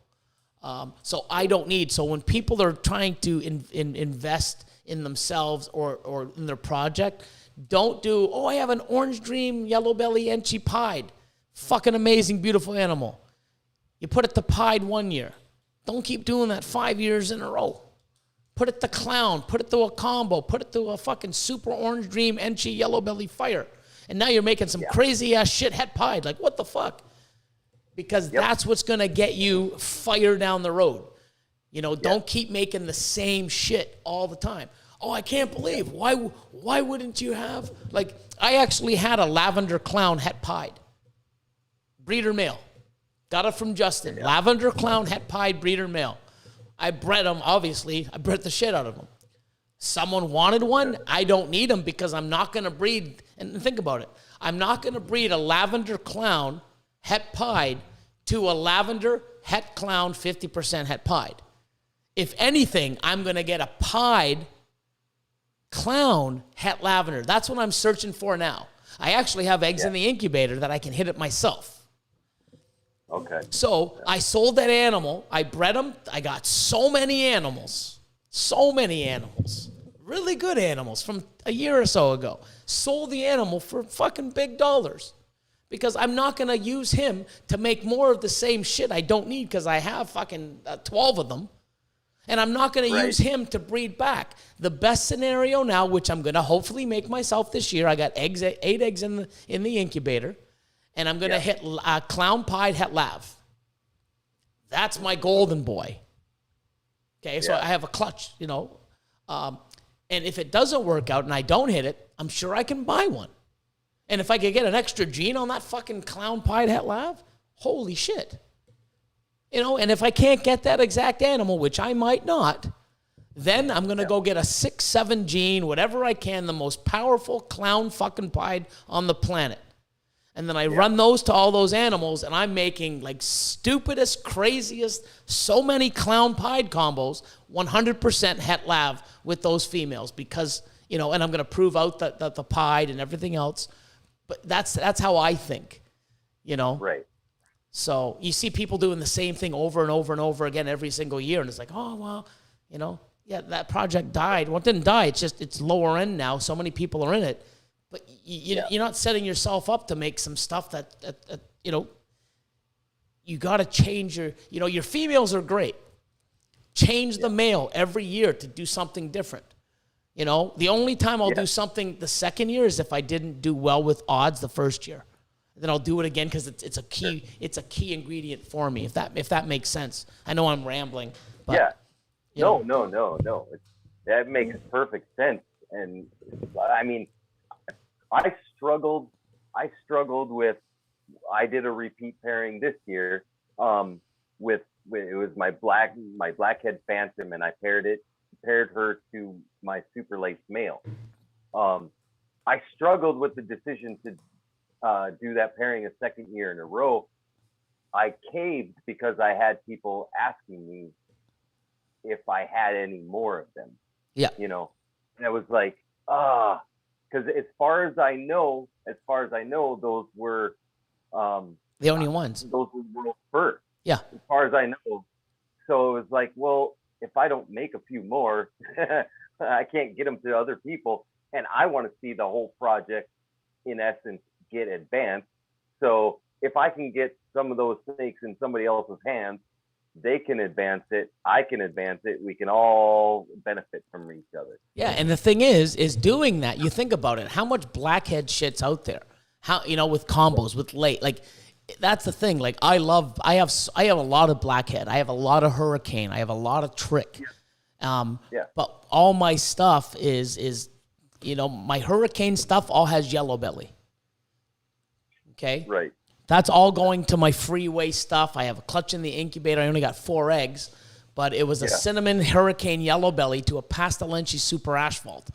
[SPEAKER 1] So I don't need. So when people are trying to invest in themselves or in their project, don't do, I have an orange dream, yellow belly, Enchi pied. Fucking amazing, beautiful animal. You put it to pied 1 year. Don't keep doing that 5 years in a row. Put it to clown. Put it to a combo. Put it to a fucking super orange dream, Enchi, yellow belly, fire. And now you're making some crazy ass shit het pied. Like, what the fuck? Because that's what's going to get you fire down the road. Don't keep making the same shit all the time. Oh, I can't believe. Why wouldn't you have? Like, I actually had a lavender clown het pied. Breeder male. Got it from Justin. Lavender clown het pied breeder male. I bred them, obviously. I bred the shit out of them. Someone wanted one. I don't need them because I'm not going to breed. And think about it. I'm not going to breed a lavender clown het pied to a lavender het clown 50% het pied. If anything, I'm going to get a pied clown het lavender. That's what I'm searching for now. I actually have eggs in the incubator that I can hit it myself.
[SPEAKER 3] Okay.
[SPEAKER 1] So I sold that animal. I bred them. I got so many animals. Really good animals from a year or so ago. Sold the animal for fucking big dollars. Because I'm not going to use him to make more of the same shit I don't need because I have fucking 12 of them. And I'm not going to use him to breed back. The best scenario now, which I'm going to hopefully make myself this year, I got 8 eggs in the incubator. And I'm going to hit clown pied het lav. That's my golden boy. Okay, so I have a clutch, and if it doesn't work out and I don't hit it, I'm sure I can buy one. And if I could get an extra gene on that fucking clown pied het lav, holy shit. And if I can't get that exact animal, which I might not, then I'm going to go get a 6-7 gene, whatever I can, the most powerful clown fucking pied on the planet. And then I run those to all those animals, and I'm making like stupidest, craziest, so many clown pied combos, 100% het lav with those females because, you know, and I'm going to prove out that the pied and everything else. But that's how I think, you know?
[SPEAKER 3] Right.
[SPEAKER 1] So you see people doing the same thing over and over and over again every single year. And it's like, oh, well, you know, yeah, that project died. Well, it didn't die. It's just, it's lower end now. So many people are in it. But you're not setting yourself up to make some stuff that you know, you got to change your females are great. Change the male every year to do something different. You know, the only time I'll do something the second year is if I didn't do well with odds the first year. Then I'll do it again because it's a key ingredient for me. If that makes sense. I know I'm rambling. But,
[SPEAKER 3] No. That makes perfect sense. And I mean, I struggled with. I did a repeat pairing this year with it was my blackhead phantom, and I paired her to my super lace male. I struggled with the decision to do that pairing a second year in a row. I caved because I had people asking me if I had any more of them. Yeah. You know, and I was like, because as far as I know, those were
[SPEAKER 1] the only ones.
[SPEAKER 3] Those were world first.
[SPEAKER 1] Yeah.
[SPEAKER 3] As far as I know. So it was like, well, if I don't make a few more, I can't get them to other people. And I want to see the whole project, in essence, get advanced. So if I can get some of those snakes in somebody else's hands, they can advance it, I can advance it, we can all benefit from each other.
[SPEAKER 1] Yeah, and the thing is doing that, you think about it, how much blackhead shit's out there? How, you know, with combos, with late, like, that's the thing. Like, I have a lot of blackhead, I have a lot of hurricane, I have a lot of trick. But all my stuff is, you know, my hurricane stuff all has yellow belly. Okay?
[SPEAKER 3] Right.
[SPEAKER 1] That's all going to my freeway stuff. I have a clutch in the incubator. I only got 4 eggs, but it was a cinnamon hurricane yellow belly to a pastelenchi super asphalt.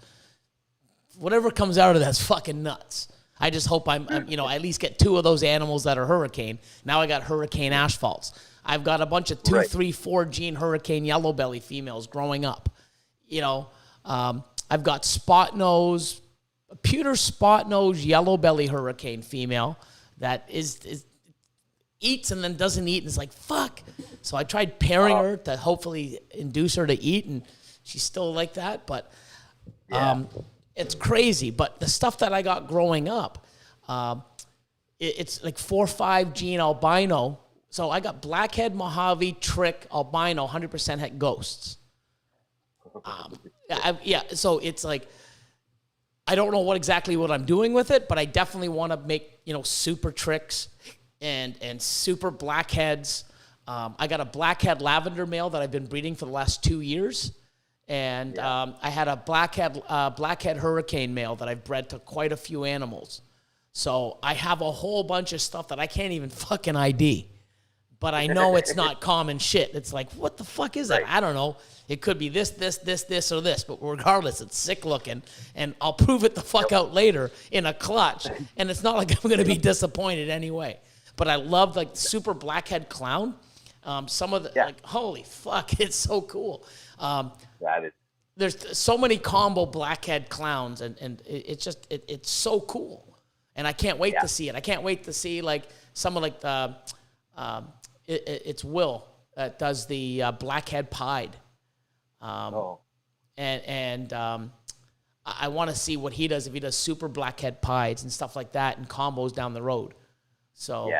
[SPEAKER 1] Whatever comes out of that's fucking nuts. I just hope I'm you know, I at least get 2 of those animals that are hurricane. Now I got hurricane asphalts. I've got a bunch of 2, 3, 4 gene hurricane yellow belly females growing up. You know, I've got spot nose, a pewter spot nose yellow belly hurricane female that is eats and then doesn't eat, and it's like, fuck. So I tried pairing her to hopefully induce her to eat, and she's still like that, but it's crazy. But the stuff that I got growing up, it's like 4 or 5 gene albino. So I got blackhead, Mojave, trick, albino, 100% het ghosts. So it's like, I don't know exactly what I'm doing with it, but I definitely want to make, you know, super tricks and super blackheads. I got a blackhead lavender male that I've been breeding for the last 2 years. And I had a blackhead hurricane male that I've bred to quite a few animals. So I have a whole bunch of stuff that I can't even fucking ID. But I know it's not common shit. It's like, what the fuck is that? I don't know. It could be this, or this. But regardless, it's sick looking. And I'll prove it the fuck out later in a clutch. And it's not like I'm going to be disappointed anyway. But I love, like, super blackhead clown. Some of the, like, holy fuck, it's so cool. There's so many combo blackhead clowns. And it's just, it's so cool. And I can't wait to see it. I can't wait to see, like, some of, like, the... It's Will that does the blackhead pied. And I want to see what he does if he does super blackhead pieds and stuff like that and combos down the road. So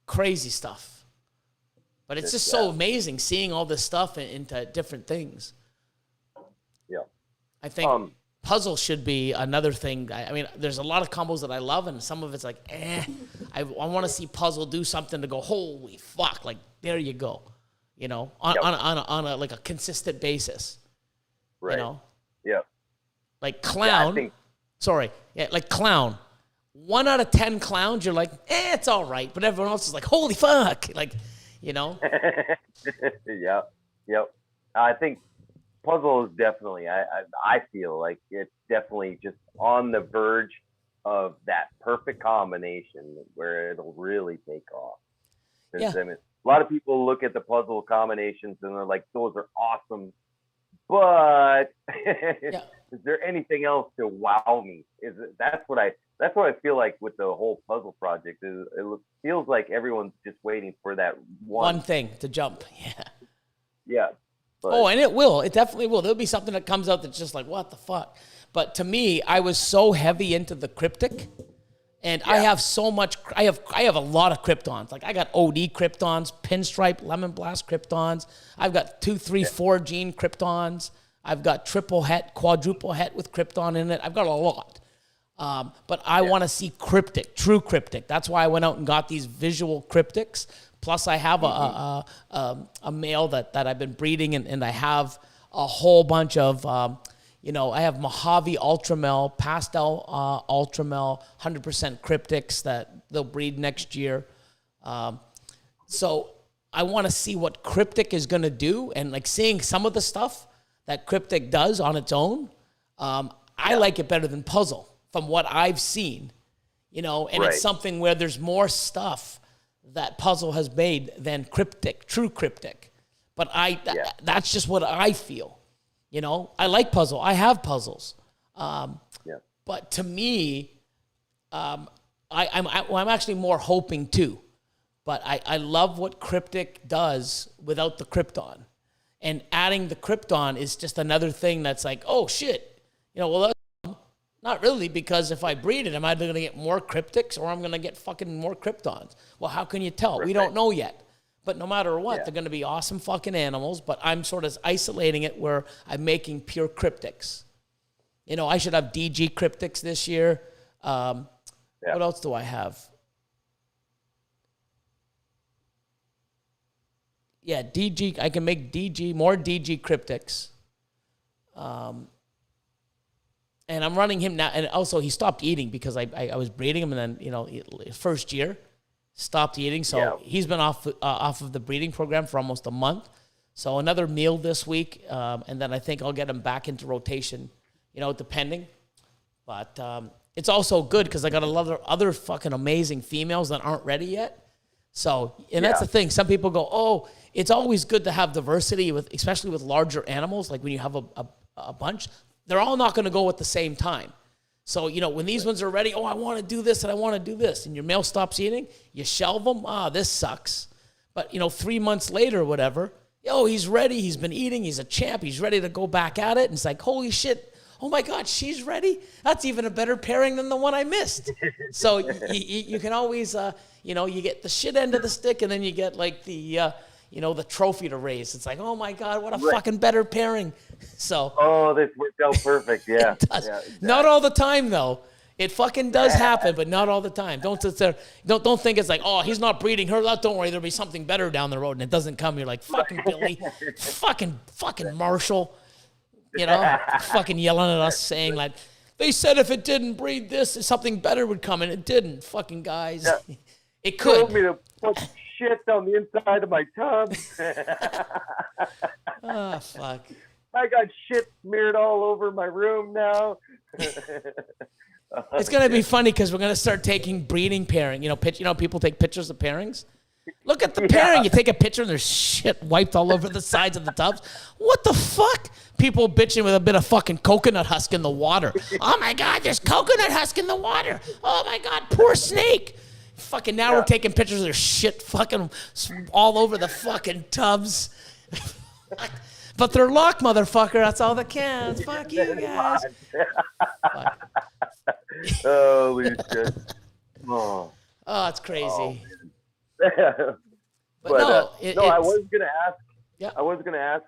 [SPEAKER 1] crazy stuff. But it's just so amazing seeing all this stuff into different things. Yeah. I think puzzle should be another thing. I mean, there's a lot of combos that I love, and some of it's like, I want to see puzzle do something to go, holy fuck, like, there you go. You know, on a like a consistent basis. Right. You know? Yeah. Like clown. Like clown. 1 out of 10 clowns, you're like, it's all right. But everyone else is like, holy fuck. Like, you know?
[SPEAKER 3] Yep. I think puzzle is definitely, I feel like it's definitely just on the verge of that perfect combination where it'll really take off.
[SPEAKER 1] Yeah.
[SPEAKER 3] I mean, a lot of people look at the puzzle combinations and they're like, those are awesome, but is there anything else to wow me? That's what I feel like with the whole puzzle project. It feels like everyone's just waiting for that
[SPEAKER 1] one thing to jump. Yeah.
[SPEAKER 3] Yeah. But,
[SPEAKER 1] and it will. It definitely will. There'll be something that comes out that's just like, what the fuck? But to me, I was so heavy into the cryptic, and I have so much. I have a lot of kryptons. Like I got OD kryptons, pinstripe, lemon blast kryptons. I've got 2, 3, 4 gene kryptons. I've got triple het, quadruple het with krypton in it. I've got a lot. But I want to see cryptic, true cryptic. That's why I went out and got these visual cryptics. Plus, I have a male that I've been breeding, and I have a whole bunch of, I have Mojave Ultramel, Pastel Ultramel, 100% cryptics that they'll breed next year. So I want to see what cryptic is going to do, and like seeing some of the stuff that cryptic does on its own. I like it better than puzzle from what I've seen, and it's something where there's more stuff that puzzle has made than cryptic, true cryptic. But that's just what I feel. I like puzzle. I have puzzles. But to me, I'm actually more hoping too. But I love what cryptic does without the krypton. And adding the krypton is just another thing that's like, oh shit. Not really, because if I breed it, I'm either going to get more cryptics or I'm going to get fucking more kryptons. Well, how can you tell? We don't know yet. But no matter what, they're going to be awesome fucking animals, but I'm sort of isolating it where I'm making pure cryptics. I should have DG cryptics this year. What else do I have? Yeah, DG. I can make more DG cryptics. And I'm running him now. And also, he stopped eating because I was breeding him, and then, first year, stopped eating. So he's been off of the breeding program for almost a month. So another meal this week, and then I think I'll get him back into rotation, depending. But it's also good because I got a lot of other fucking amazing females that aren't ready yet. So, and that's the thing. Some people go, oh, it's always good to have diversity, especially with larger animals. Like when you have a bunch, they're all not going to go at the same time. So, when these ones are ready, I want to do this and I want to do this, and your male stops eating, you shelve them, this sucks. But, 3 months later or whatever, he's ready, he's been eating, he's a champ, he's ready to go back at it, and it's like, holy shit, oh my God, she's ready? That's even a better pairing than the one I missed. So you can always, you get the shit end of the stick, and then you get like the trophy to raise. It's like, oh my God, what a fucking better pairing. So. Oh,
[SPEAKER 3] this worked out perfect. Yeah.
[SPEAKER 1] It does. Yeah, exactly. Not all the time though. It fucking does happen, but not all the time. Don't sit there. Don't think it's like, oh, he's not breeding her. Don't worry, there'll be something better down the road, and it doesn't come. You're like, fucking Billy, fucking Marshal, fucking yelling at us, saying like, they said if it didn't breed this, something better would come, and it didn't. Fucking guys, it could.
[SPEAKER 3] Told me to put shit down the inside of my tub.
[SPEAKER 1] Oh fuck.
[SPEAKER 3] I got shit smeared all over my room now.
[SPEAKER 1] It's gonna be funny because we're gonna start taking breeding pairing. People take pictures of pairings. Look at the pairing. You take a picture and there's shit wiped all over the sides of the tubs. What the fuck? People bitching with a bit of fucking coconut husk in the water. Oh my God, there's coconut husk in the water. Oh my God, poor snake. Fucking now we're taking pictures of their shit fucking all over the fucking tubs. But they're locked, motherfucker. That's all that counts. Fuck you guys.
[SPEAKER 3] Holy shit.
[SPEAKER 1] Oh, it's crazy.
[SPEAKER 3] Oh,
[SPEAKER 1] but no,
[SPEAKER 3] I was gonna ask.
[SPEAKER 1] Yeah.
[SPEAKER 3] I was gonna ask.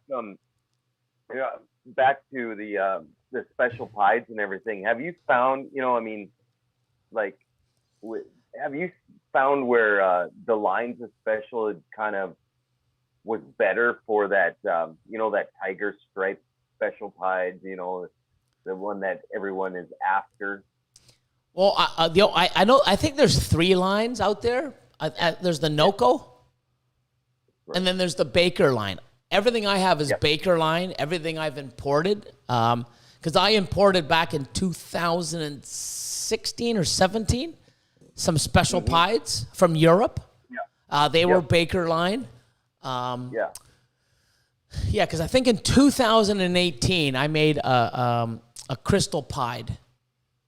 [SPEAKER 3] Back to the special pieds and everything. Have you found? Have you found where the lines of special kind of was better for that? That tiger stripe special pieds. The one that everyone is after.
[SPEAKER 1] Well, I know. I think there's 3 lines out there. There's the Noco, and then there's the Baker line. Everything I have is Baker line. Everything I've imported, because because I imported back in 2016 or 17 some special pieds from Europe.
[SPEAKER 3] Yeah.
[SPEAKER 1] They were Baker line.
[SPEAKER 3] Yeah.
[SPEAKER 1] Yeah, because I think in 2018 I made a crystal pied,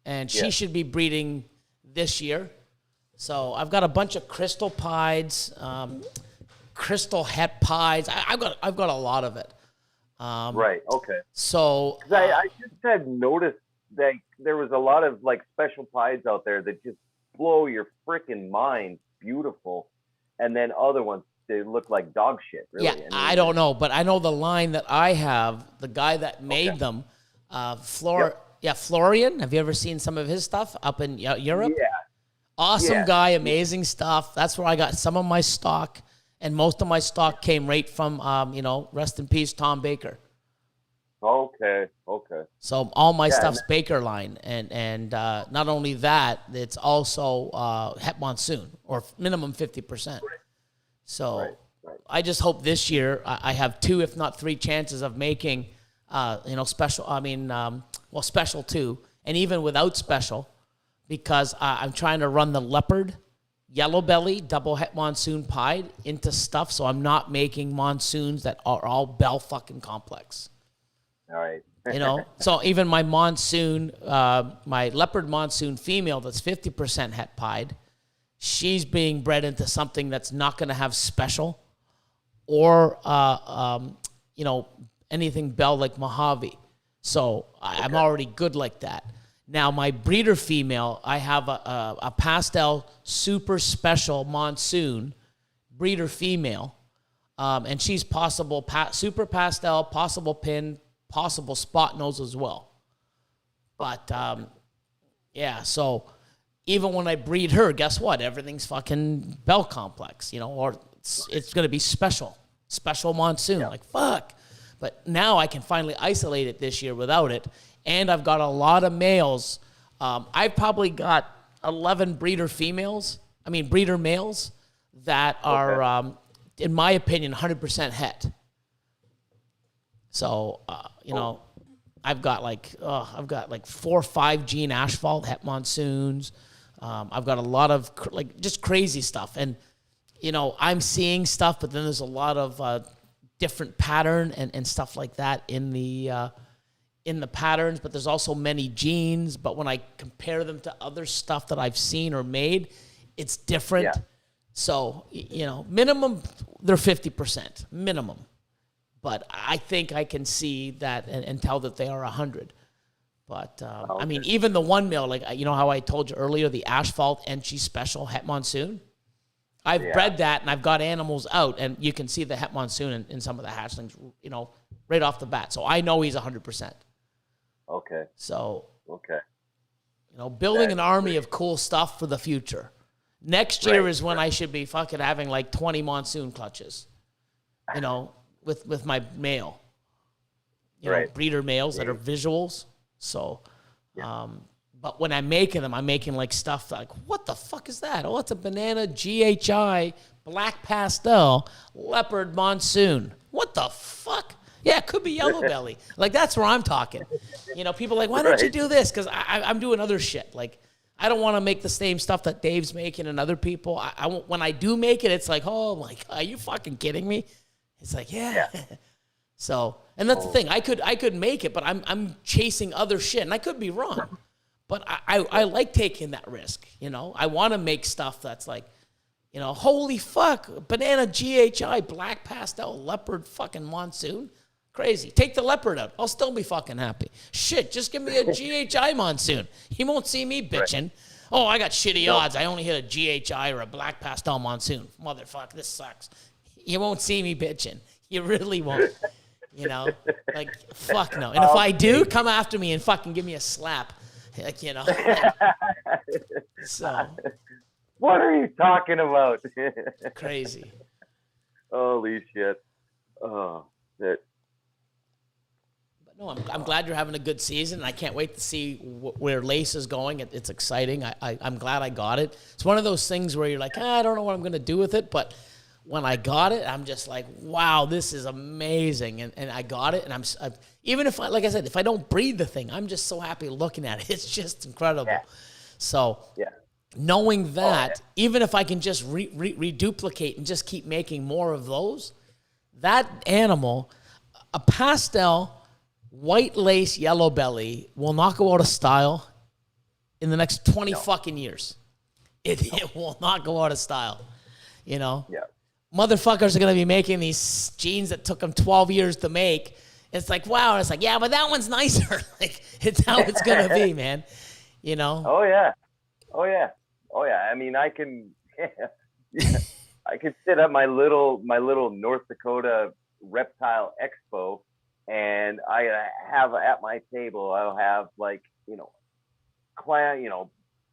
[SPEAKER 1] and she should be breeding this year. So I've got a bunch of crystal pieds, crystal het pieds. I've got a lot of it.
[SPEAKER 3] Right. Okay.
[SPEAKER 1] So
[SPEAKER 3] I just had noticed that there was a lot of like special pieds out there that just blow your freaking mind, beautiful, and then other ones they look like dog shit. Really.
[SPEAKER 1] Yeah, I don't know, but I know the line that I have. The guy that made them, Florian. Have you ever seen some of his stuff up in Europe?
[SPEAKER 3] Yeah.
[SPEAKER 1] Awesome guy, amazing stuff. That's where I got some of my stock, and most of my stock came right from, rest in peace, Tom Baker.
[SPEAKER 3] Okay.
[SPEAKER 1] So all my stuff's Baker line, and not only that, it's also het monsoon or minimum 50%. Right. So I just hope this year I have 2, if not 3 chances of making, special. Special too, and even without special, because I'm trying to run the leopard, yellow belly, double het monsoon pied into stuff, so I'm not making monsoons that are all bell fucking complex.
[SPEAKER 3] All right.
[SPEAKER 1] So even my monsoon, my leopard monsoon female that's 50% het pied, she's being bred into something that's not going to have special or, anything bell like Mojave. So I'm already good like that. Now, my breeder female, I have a pastel super special monsoon breeder female, and she's possible super pastel, possible pin, possible spot nose as well. But, so even when I breed her, guess what? Everything's fucking bell complex, or it's going to be special monsoon. Like, fuck. But now I can finally isolate it this year without it. And I've got a lot of males. I've probably got 11 breeder males that are, in my opinion, 100% het. So, I've got like 4 or 5 gene asphalt het monsoons. I've got a lot of just crazy stuff. And, I'm seeing stuff, but then there's a lot of different pattern and stuff like that in the patterns, but there's also many genes. But when I compare them to other stuff that I've seen or made, it's different. Yeah. So, minimum, they're 50%, minimum. But I think I can see that and tell that they are 100. But, even the one male, how I told you earlier, the asphalt Enchi special het monsoon, I've bred that, and I've got animals out, and you can see the het monsoon in some of the hatchlings, right off the bat. So I know he's 100%.
[SPEAKER 3] Okay.
[SPEAKER 1] So, building an army of cool stuff for the future. Next year is when I should be fucking having like 20 monsoon clutches, with my male, breeder males that are visuals. So, but when I'm making them, I'm making like stuff like, what the fuck is that? Oh, it's a banana GHI black pastel leopard monsoon. What the fuck? Yeah, it could be yellow belly. Like, that's where I'm talking. People are like, why don't you do this? Because I'm doing other shit. Like, I don't want to make the same stuff that Dave's making and other people. When I do make it, it's like, oh, like, are you fucking kidding me? It's like, yeah. So, and that's the thing. I could make it, but I'm chasing other shit, and I could be wrong. But I like taking that risk, I want to make stuff that's like, holy fuck, banana GHI, black pastel, leopard fucking monsoon. Crazy. Take the leopard out. I'll still be fucking happy. Shit, just give me a GHI monsoon. He won't see me bitching. Right. Oh, I got shitty odds. I only hit a GHI or a black pastel monsoon. Motherfucker, this sucks. You won't see me bitching. You really won't. Like, fuck no. And if I do, come after me and fucking give me a slap. Like, So.
[SPEAKER 3] What are you talking about?
[SPEAKER 1] Crazy.
[SPEAKER 3] Holy shit. Oh, that.
[SPEAKER 1] But no, I'm glad you're having a good season. I can't wait to see where Lace is going. It's exciting. I'm glad I got it. It's one of those things where you're like, I don't know what I'm going to do with it, but when I got it, I'm just like, wow, this is amazing. And I got it, and I'm even if like I said, if I don't breed the thing, I'm just so happy looking at it. It's just incredible.
[SPEAKER 3] Yeah.
[SPEAKER 1] So knowing that, even if I can just reduplicate and just keep making more of those, that animal, a pastel white lace yellow belly, will not go out of style in the next 20 fucking years. It will not go out of style. You know?
[SPEAKER 3] Yeah.
[SPEAKER 1] Motherfuckers are going to be making these jeans that took them 12 years to make. It's like, wow. And it's like, yeah, but that one's nicer. Like, it's how it's going to be, man. You know?
[SPEAKER 3] Oh, yeah. Oh, yeah. Oh, yeah. I mean, I can I could sit at my little North Dakota reptile expo, and I have at my table, I'll have like, clown,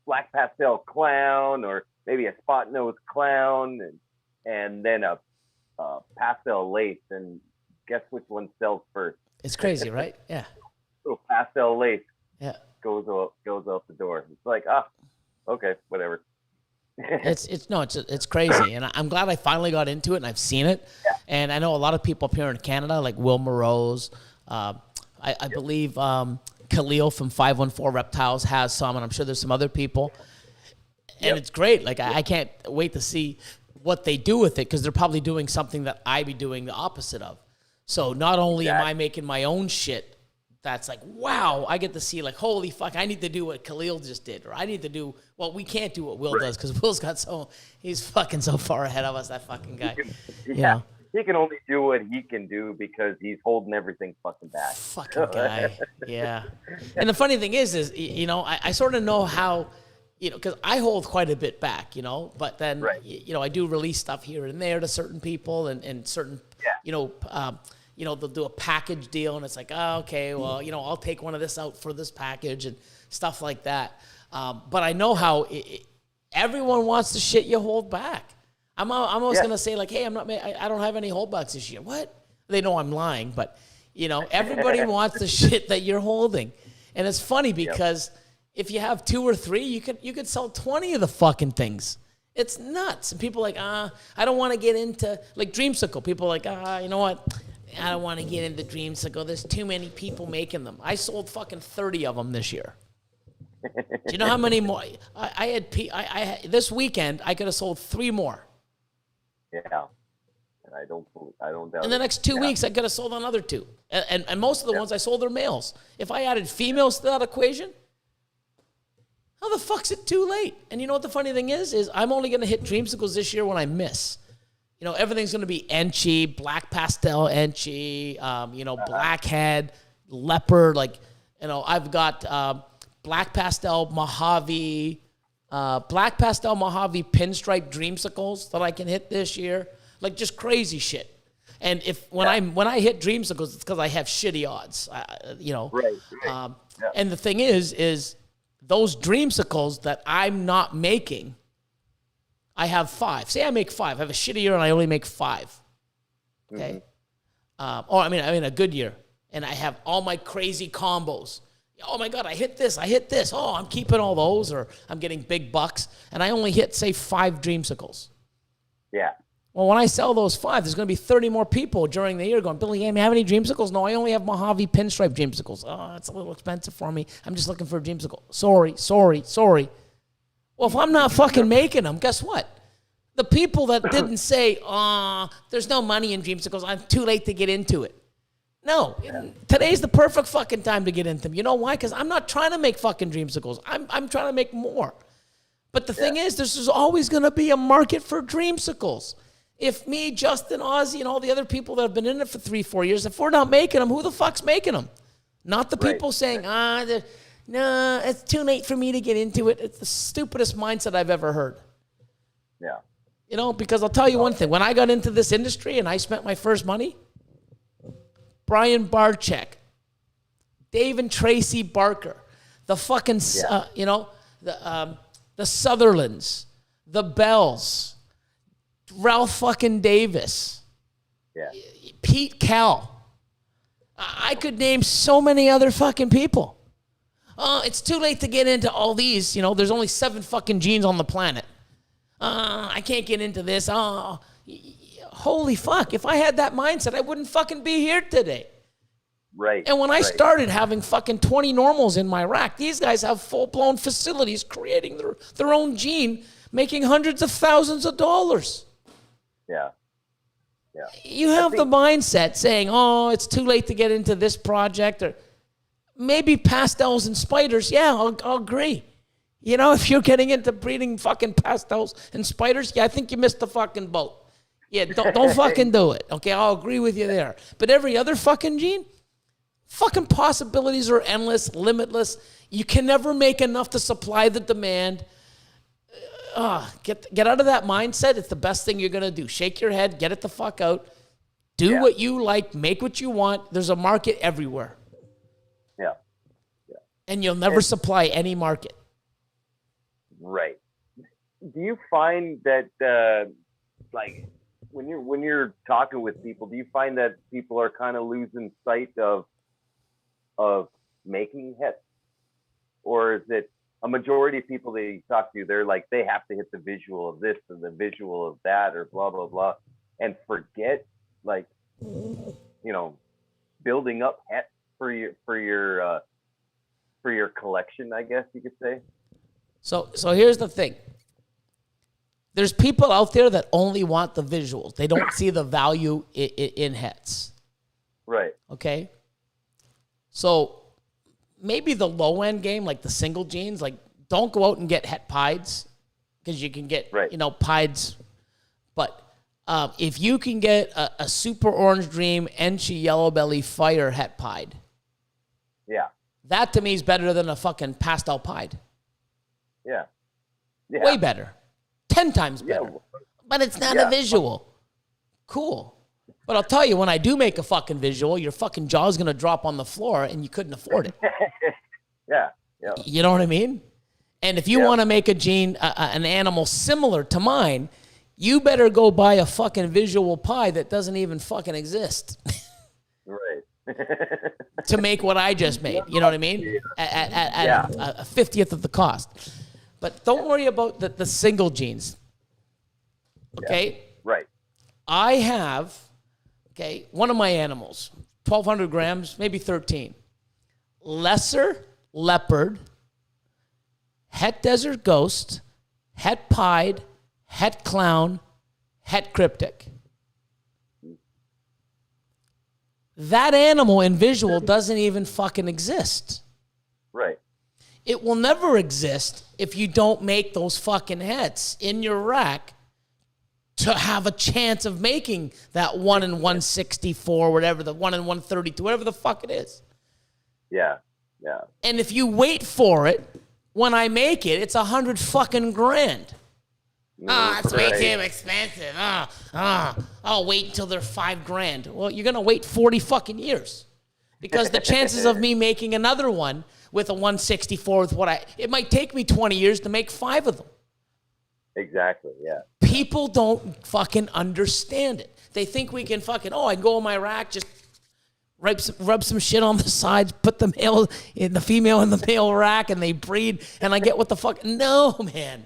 [SPEAKER 3] black pastel clown, or maybe a spot nose clown, and then a pastel lace. And guess which one sells first?
[SPEAKER 1] It's crazy, right? Yeah.
[SPEAKER 3] Little pastel lace goes out the door. It's like, okay, whatever.
[SPEAKER 1] It's crazy, and I'm glad I finally got into it and I've seen it. Yeah. And I know a lot of people up here in Canada, like Will Morose, I believe Khalil from 514 Reptiles has some, and I'm sure there's some other people. And it's great. Like I can't wait to see what they do with it, because they're probably doing something that I be doing the opposite of. So not only am I making my own shit, that's like, wow, I get to see like, holy fuck, I need to do what Khalil just did, or I need to do, well, we can't do what Will does, because Will's he's fucking so far ahead of us, that fucking guy.
[SPEAKER 3] He can only do what he can do because he's holding everything fucking back.
[SPEAKER 1] Fucking guy, yeah. And the funny thing is I sort of know how, because I hold quite a bit back, but then, I do release stuff here and there to certain people and certain, they'll do a package deal, and it's like, oh, okay, well, I'll take one of this out for this package and stuff like that. But I know how everyone wants the shit you hold back. I'm always going to say like, hey, I don't have any holdbacks this year. What? They know I'm lying, but everybody wants the shit that you're holding. And it's funny because if you have 2 or 3, you could sell 20 of the fucking things. It's nuts. And people are like, I don't want to get into like Dreamsicle. People are like, you know what? I don't want to get into Dreamsicle. There's too many people making them. I sold fucking 30 of them this year. Do you know how many more? I had this weekend, I could have sold 3 more.
[SPEAKER 3] Yeah. And I don't doubt
[SPEAKER 1] in the next 2 weeks, I could have sold another 2. And most of the ones I sold are males. If I added females to that equation, how the fuck's it too late? And you know what the funny thing is I'm only going to hit Dreamsicles this year when I miss. Everything's going to be Enchi, black pastel Enchi, blackhead, leopard. Like, I've got black pastel Mojave, pinstripe Dreamsicles that I can hit this year. Like, just crazy shit. And when I hit Dreamsicles, it's because I have shitty odds. Right. And the thing is those Dreamsicles that I'm not making, I have 5. Say I make 5. I have a shitty year and I only make 5. Okay? Mm-hmm. A good year. And I have all my crazy combos. Oh my God, I hit this. Oh, I'm keeping all those, or I'm getting big bucks. And I only hit, say, 5 Dreamsicles. Yeah. Well, when I sell those 5, there's going to be 30 more people during the year going, Billy, you have any Dreamsicles? No, I only have Mojave pinstripe Dreamsicles. Oh, it's a little expensive for me. I'm just looking for a Dreamsicle. Sorry. Well, if I'm not fucking making them, guess what? The people that didn't say, there's no money in Dreamsicles, I'm too late to get into it. No, today's the perfect fucking time to get into them. You know why? Because I'm not trying to make fucking Dreamsicles. I'm trying to make more. But the thing is, there's always going to be a market for Dreamsicles. If me, Justin, Ozzy, and all the other people that have been in it for 3-4 years, if we're not making them, who the fuck's making them? Not the people saying, no, it's too late for me to get into it. It's the stupidest mindset I've ever heard. Yeah. Because I'll tell you one thing. When I got into this industry and I spent my first money, Brian Barczyk, Dave and Tracy Barker, the fucking, the Sutherlands, the Bells, Ralph fucking Davis, Pete Kell. I could name so many other fucking people. It's too late to get into all these. There's only 7 fucking genes on the planet. I can't get into this. holy fuck, if I had that mindset, I wouldn't fucking be here today.
[SPEAKER 3] Right.
[SPEAKER 1] And when I started having fucking 20 normals in my rack, these guys have full-blown facilities creating their own gene, making hundreds of thousands of dollars.
[SPEAKER 3] Yeah.
[SPEAKER 1] You have the mindset saying, oh, it's too late to get into this project, or maybe pastels and spiders. Yeah, I'll agree. You know, if you're getting into breeding fucking pastels and spiders, yeah, I think you missed the fucking boat. Yeah, don't fucking do it. Okay, I'll agree with you there. But every other fucking gene, fucking possibilities are endless, limitless. You can never make enough to supply the demand. Get out of that mindset. It's the best thing you're going to do. Shake your head, get it the fuck out. Do what you like, make what you want. There's a market everywhere.
[SPEAKER 3] Yeah.
[SPEAKER 1] And you'll never supply any market.
[SPEAKER 3] Right. Do you find that, like, when you're talking with people, do you find that people are kind of losing sight of making hits? Or is it a majority of people that you talk to, they're like, they have to hit the visual of this and the visual of that, or blah, blah, blah, and forget, like, you know, building up hits for your collection, I guess you could say.
[SPEAKER 1] So here's the thing. There's people out there that only want the visuals. They don't see the value in hets.
[SPEAKER 3] Right.
[SPEAKER 1] Okay? So maybe the low-end game, like the single genes, like don't go out and get het pieds because you can get, you know, pieds. But if you can get a super orange dream, Enchi yellow belly fire het pied, that to me is better than a fucking pastel pied.
[SPEAKER 3] Yeah.
[SPEAKER 1] Way better. 10 times better. But it's not a visual. Cool. But I'll tell you, when I do make a fucking visual, your fucking jaw's going to drop on the floor and you couldn't afford it.
[SPEAKER 3] Yeah.
[SPEAKER 1] You know what I mean? And if you want to make a gene, an animal similar to mine, you better go buy a fucking visual pie that doesn't even fucking exist.
[SPEAKER 3] Right.
[SPEAKER 1] To make what I just made. You know what I mean? At a 50th of the cost. But don't worry about the single genes. Okay?
[SPEAKER 3] Right.
[SPEAKER 1] I have, one of my animals, 1,200 grams, maybe 13. Lesser leopard, het desert ghost, het pied, het clown, het cryptic. That animal in visual doesn't even fucking exist.
[SPEAKER 3] Right.
[SPEAKER 1] It will never exist if you don't make those fucking hets in your rack to have a chance of making that 1 in 164, whatever, the 1 in 132, whatever the fuck it is.
[SPEAKER 3] Yeah.
[SPEAKER 1] And if you wait for it, when I make it, it's 100 fucking grand. It's way too expensive. I'll wait until they're $5,000. Well, you're going to wait 40 fucking years because the chances of me making another one with a 164 with it might take me 20 years to make 5 of them.
[SPEAKER 3] Exactly, yeah.
[SPEAKER 1] People don't fucking understand it. They think we can fucking, I go in my rack, just rub some shit on the sides, put the female in the male rack, and they breed, and I get what the fuck. No, man.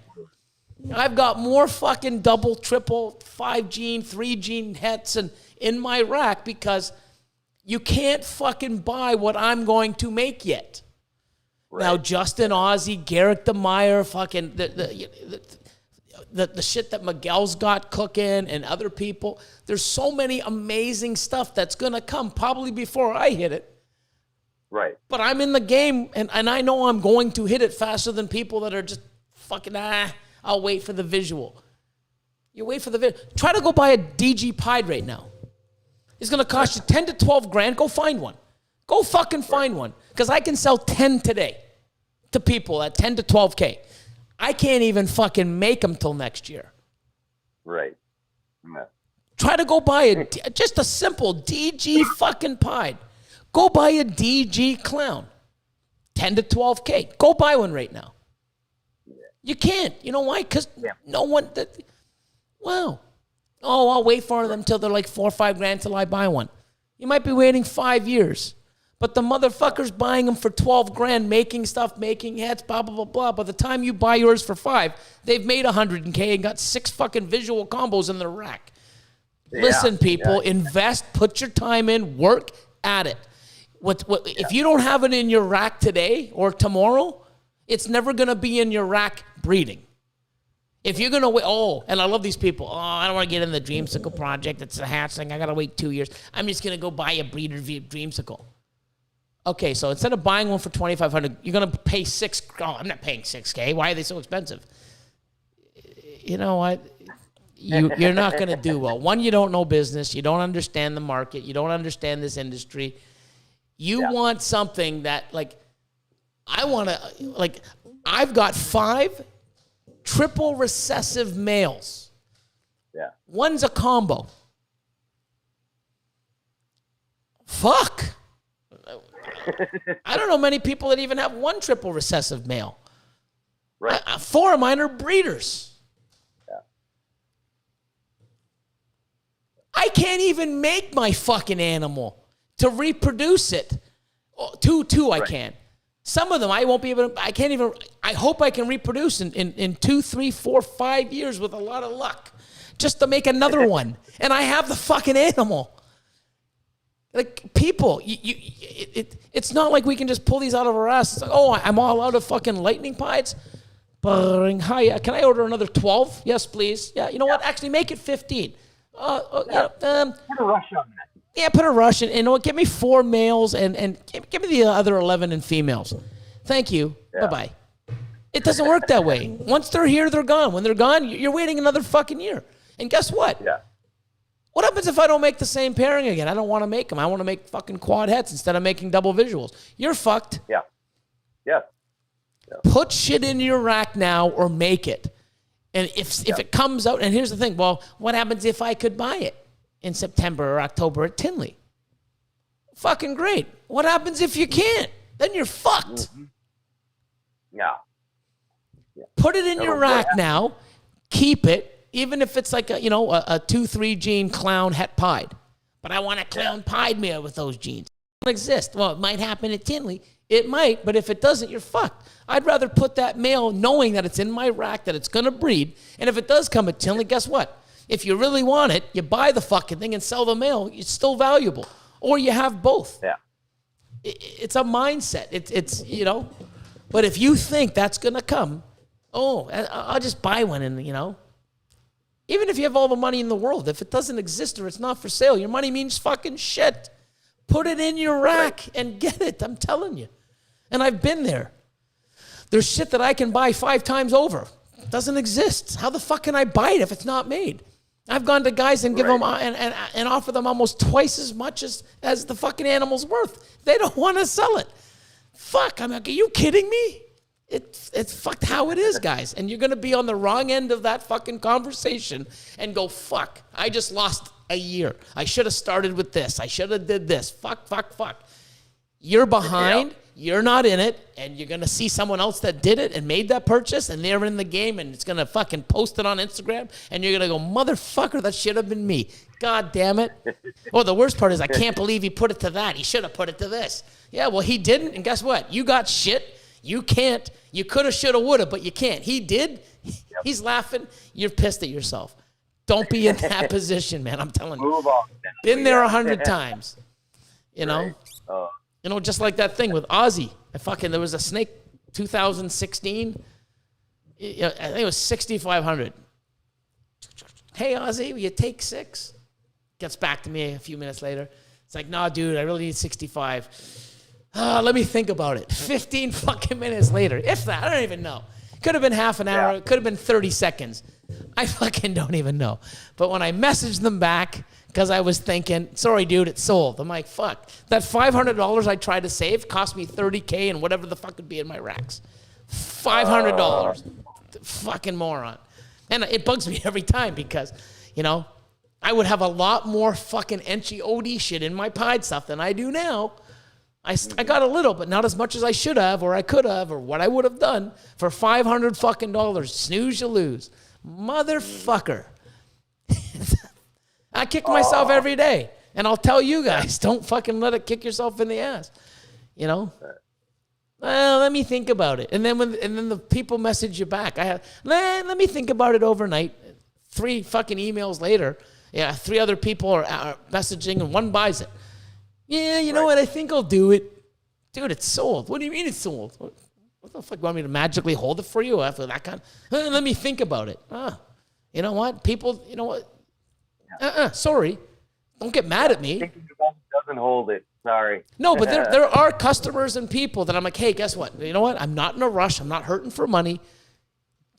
[SPEAKER 1] I've got more fucking double, triple, 5 gene, 3 gene hets in my rack because you can't fucking buy what I'm going to make yet. Right. Now, Justin Ozzie, Garrick DeMeyer, fucking the shit that Miguel's got cooking and other people. There's so many amazing stuff that's going to come probably before I hit it.
[SPEAKER 3] Right.
[SPEAKER 1] But I'm in the game, and I know I'm going to hit it faster than people that are just fucking, I'll wait for the visual. You wait for the visual. Try to go buy a DG Pied right now. It's going to cost you 10 to 12 grand. Go find one. Go fucking find one. Because I can sell 10 today to people at 10 to 12K. I can't even fucking make them till next year.
[SPEAKER 3] Right. Yeah.
[SPEAKER 1] Try to go buy just a simple DG fucking Pied. Go buy a DG Clown. 10 to 12K. Go buy one right now. You can't. You know why? Because no one... I'll wait for them till they're like 4 or 5 grand till I buy one. You might be waiting 5 years. But the motherfucker's buying them for 12 grand, making stuff, making hats, blah, blah, blah, blah. By the time you buy yours for 5, they've made 100K and got 6 fucking visual combos in their rack. Listen, people, invest, put your time in, work at it. If you don't have it in your rack today or tomorrow, it's never going to be in your rack breeding. If you're going to wait, and I love these people. I don't want to get in the Dreamsicle project. It's a hatchling. I got to wait 2 years. I'm just going to go buy a breeder Dreamsicle. Okay, so instead of buying one for $2,500, you're going to pay I'm not paying $6,000. Why are they so expensive? You know what? You're not going to do well. One, you don't know business. You don't understand the market. You don't understand this industry. You want something that, I've got 5 triple recessive males.
[SPEAKER 3] Yeah.
[SPEAKER 1] One's a combo. Fuck. I don't know many people that even have 1 triple recessive male.
[SPEAKER 3] Right.
[SPEAKER 1] 4 of mine are breeders.
[SPEAKER 3] Yeah.
[SPEAKER 1] I can't even make my fucking animal to reproduce it. Two, I can. Some of them I won't be able to, I can't even, I hope I can reproduce in 2, 3, 4, 5 years with a lot of luck just to make another one. And I have the fucking animal. Like, people, it's not like we can just pull these out of our ass. It's like, I'm all out of fucking lightning pies. Hi, can I order another 12? Yes, please. Yeah, you know what? Actually, make it 15.
[SPEAKER 3] Put a rush on that.
[SPEAKER 1] Yeah, put a rush in. And give me 4 males and give me the other 11 in females. Thank you. Yeah. Bye-bye. It doesn't work that way. Once they're here, they're gone. When they're gone, you're waiting another fucking year. And guess what?
[SPEAKER 3] Yeah.
[SPEAKER 1] What happens if I don't make the same pairing again? I don't want to make them. I want to make fucking quad heads instead of making double visuals. You're fucked.
[SPEAKER 3] Yeah. Yeah.
[SPEAKER 1] Put shit in your rack now or make it. And if it comes out, and here's the thing, well, what happens if I could buy it in September or October at Tinley? Fucking great. What happens if you can't? Then you're fucked.
[SPEAKER 3] Mm-hmm. Yeah.
[SPEAKER 1] Put it in your rack now. Keep it. Even if it's like a 2-3 gene clown het pied. But I want a clown pied male with those genes. It don't exist. Well, it might happen at Tinley. It might, but if it doesn't, you're fucked. I'd rather put that male knowing that it's in my rack, that it's going to breed. And if it does come at Tinley, guess what? If you really want it, you buy the fucking thing and sell the male. It's still valuable. Or you have both.
[SPEAKER 3] Yeah.
[SPEAKER 1] It's a mindset. It's But if you think that's going to come, I'll just buy one and, Even if you have all the money in the world, if it doesn't exist or it's not for sale, your money means fucking shit. Put it in your rack and get it. I'm telling you. And I've been there. There's shit that I can buy 5 times over. It doesn't exist. How the fuck can I buy it if it's not made? I've gone to guys and give them and offer them almost twice as much as the fucking animal's worth. They don't want to sell it. Fuck. I'm like, are you kidding me? It's fucked how it is, guys. And you're going to be on the wrong end of that fucking conversation and go, fuck, I just lost a year. I should have started with this. I should have did this. Fuck. You're behind. You're not in it. And you're going to see someone else that did it and made that purchase, and they're in the game, and it's going to fucking post it on Instagram, and you're going to go, motherfucker, that should have been me. God damn it. Well, the worst part is I can't believe he put it to that. He should have put it to this. Yeah, well, he didn't, and guess what? You got shit. You can't. You coulda, shoulda, woulda, but you can't. He did. He's laughing. You're pissed at yourself. Don't be in that position, man. I'm telling you.
[SPEAKER 3] Move on.
[SPEAKER 1] Been there 100 times. Just like that thing with Ozzy. There was a snake, 2016. I think it was 6,500. Hey, Ozzy, will you take 6? Gets back to me a few minutes later. It's like, nah, dude, I really need 65. Let me think about it. 15 fucking minutes later. If that, I don't even know. Could have been half an hour. It could have been 30 seconds. I fucking don't even know. But when I messaged them back, because I was thinking, sorry, dude, it's sold. I'm like, fuck. That $500 I tried to save cost me $30K and whatever the fuck would be in my racks. $500. Fucking moron. And it bugs me every time because, I would have a lot more fucking Enchi OD shit in my pied stuff than I do now. I got a little, but not as much as I should have, or I could have, or what I would have done for $500 fucking dollars. Snooze, you lose, motherfucker. I kick myself every day, and I'll tell you guys, don't fucking let it kick yourself in the ass. Well, let me think about it, and then the people message you back. Let me think about it overnight. 3 fucking emails later, Yeah, 3 other people are messaging and one buys it. Yeah, you know what? I think I'll do it. Dude, it's sold. What do you mean it's sold? What the fuck? You want me to magically hold it for you after that kind? Let me think about it. You know what? People, you know what? Sorry. Don't get mad at me.
[SPEAKER 3] Thinking about it doesn't hold it. Sorry.
[SPEAKER 1] No, but there are customers and people that I'm like, hey, guess what? You know what? I'm not in a rush. I'm not hurting for money.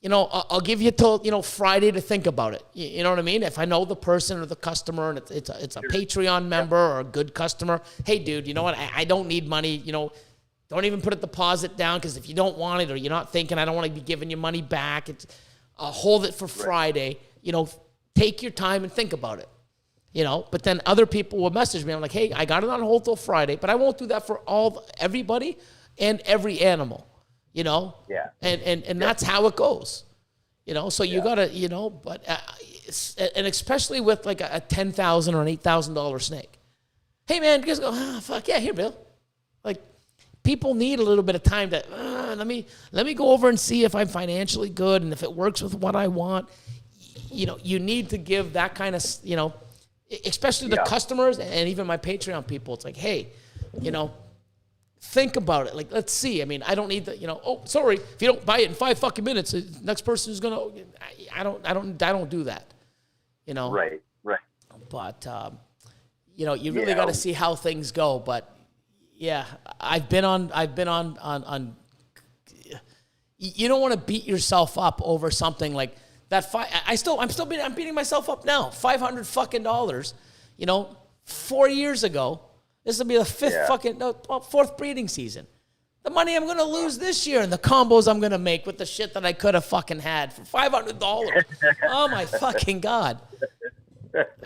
[SPEAKER 1] You know, I'll give you till, you know, Friday to think about it. You know what I mean? If I know the person or the customer and it's a Patreon member or a good customer, hey, dude, you know what? I don't need money. You know, don't even put a deposit down because if you don't want it or you're not thinking, I don't want to be giving you money back. I'll hold it for Friday. You know, take your time and think about it. You know, but then other people will message me. I'm like, hey, I got it on hold till Friday, but I won't do that for everybody and every animal. You know?
[SPEAKER 3] Yeah.
[SPEAKER 1] And that's how it goes. You know, so you gotta, you know, but, and especially with like a $10,000 or an $8,000 snake. Hey man, just go, fuck yeah, here, Bill. Like, people need a little bit of time to, let me go over and see if I'm financially good and if it works with what I want. You know, you need to give that kind of, you know, especially the customers and even my Patreon people. It's like, hey, you know, think about it. Like, let's see. I mean, I don't need the, you know, oh, sorry, if you don't buy it in 5 fucking minutes, the next person is gonna. I don't do that. You know.
[SPEAKER 3] Right.
[SPEAKER 1] But you know, you really got to see how things go. But yeah, I've been on. You don't want to beat yourself up over something like that. I'm beating myself up now. $500 fucking dollars. You know, 4 years ago. This will be the 4th breeding season. The money I'm going to lose this year and the combos I'm going to make with the shit that I could have fucking had for $500. Oh my fucking God.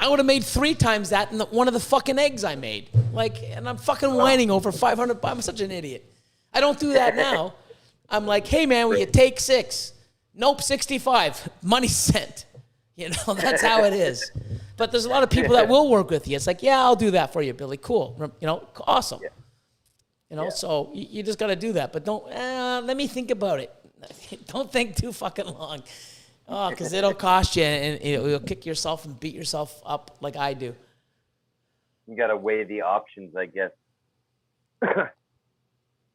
[SPEAKER 1] I would have made 3 times that in one of the fucking eggs I made. Like, and I'm fucking whining over $500. I'm such an idiot. I don't do that now. I'm like, hey man, will you take 6? Nope, 65. Money sent. You know, that's how it is. But there's a lot of people that will work with you. It's like, yeah, I'll do that for you, Billy. Cool. You know, awesome. Yeah. You know, so you just got to do that. But don't, let me think about it. Don't think too fucking long. Oh, because it'll cost you and you'll kick yourself and beat yourself up like I do.
[SPEAKER 3] You got to weigh the options, I guess.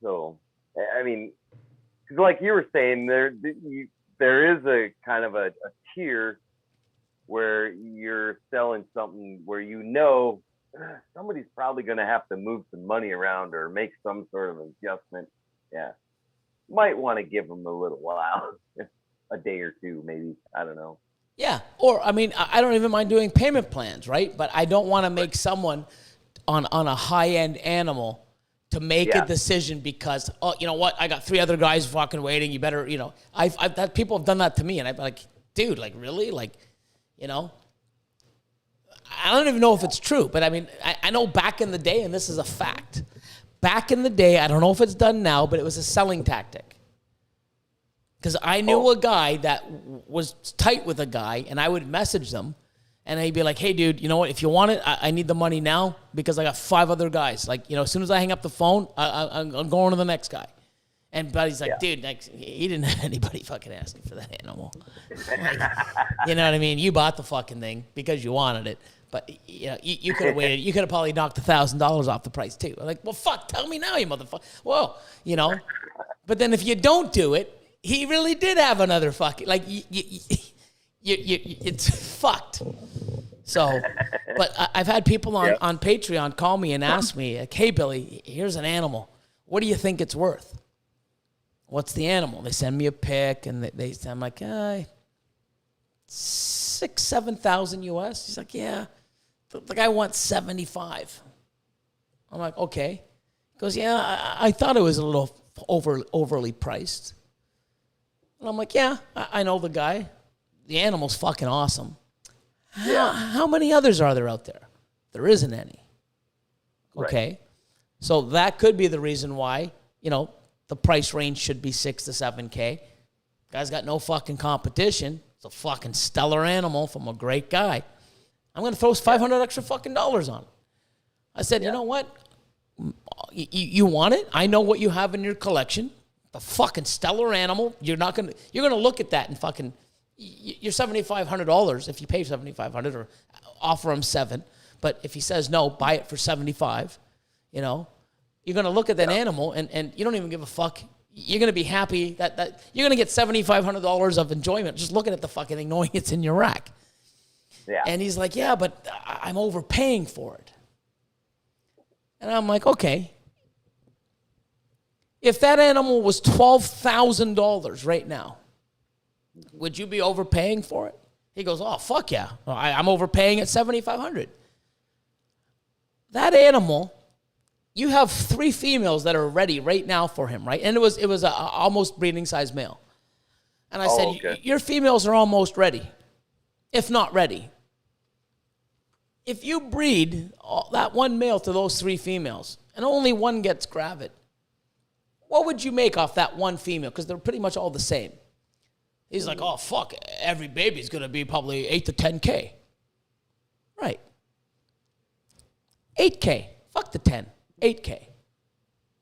[SPEAKER 3] So, I mean, because like you were saying, there is a kind of a tier where you're selling something where you know somebody's probably going to have to move some money around or make some sort of adjustment. Yeah. Might want to give them a little while, a day or 2, maybe. I don't know.
[SPEAKER 1] Yeah. Or, I mean, I don't even mind doing payment plans, right? But I don't want to make someone on a high-end animal to make a decision because, oh, you know what? I got 3 other guys fucking waiting. You better, you know, people have done that to me. And I'm like, dude, like, really? Like, you know, I don't even know if it's true, but I mean, I know back in the day, and this is a fact. Back in the day, I don't know if it's done now, but it was a selling tactic. Because I knew a guy that was tight with a guy, and I would message them, and he'd be like, hey, dude, you know what? If you want it, I need the money now because I got 5 other guys. Like, you know, as soon as I hang up the phone, I'm going to the next guy. And Buddy's like, dude, he didn't have anybody fucking asking for that animal. Like, you know what I mean? You bought the fucking thing because you wanted it. But you know, you could have waited. You could have probably knocked $1,000 off the price too. I'm like, well, fuck, tell me now, you motherfucker. Well, you know. But then if you don't do it, he really did have another fucking, like, it's fucked. So, but I've had people on Patreon call me and ask me, like, hey, Billy, here's an animal. What do you think it's worth? What's the animal? They send me a pic, and I'm like, $6,000-7,000 US. He's like, yeah. The guy wants 75. I'm like, okay. He goes, yeah, I thought it was a little overly priced. And I'm like, yeah, I know the guy. The animal's fucking awesome. How many others are there out there? There isn't any. Okay. Right. So that could be the reason why, you know, the price range should be $6,000 to $7,000. Guy's got no fucking competition. It's a fucking stellar animal from a great guy. I'm going to throw $500 extra fucking dollars on it. I said, you know what? You want it? I know what you have in your collection. The fucking stellar animal. You're going to look at that and fucking, you're $7,500 if you pay $7,500 or offer him $7,000. But if he says no, buy it for $75,000. You know, you're gonna look at that animal and you don't even give a fuck. You're gonna be happy that you're gonna get $7,500 of enjoyment just looking at the fucking thing, knowing it's in your rack.
[SPEAKER 3] Yeah.
[SPEAKER 1] And he's like, yeah, but I'm overpaying for it. And I'm like, okay. If that animal was $12,000 right now, would you be overpaying for it? He goes, oh, fuck yeah. Well, I'm overpaying at $7,500. That animal, you have 3 females that are ready right now for him, right? And it was a almost breeding size male. And I said,
[SPEAKER 3] okay.
[SPEAKER 1] Your females are almost ready, if not ready. If you breed that one male to those 3 females and only one gets gravid, what would you make off that one female? Because they're pretty much all the same. He's like, oh, fuck, every baby's going to be probably 8 to 10K. Right. 8K. Fuck the 10. 8K.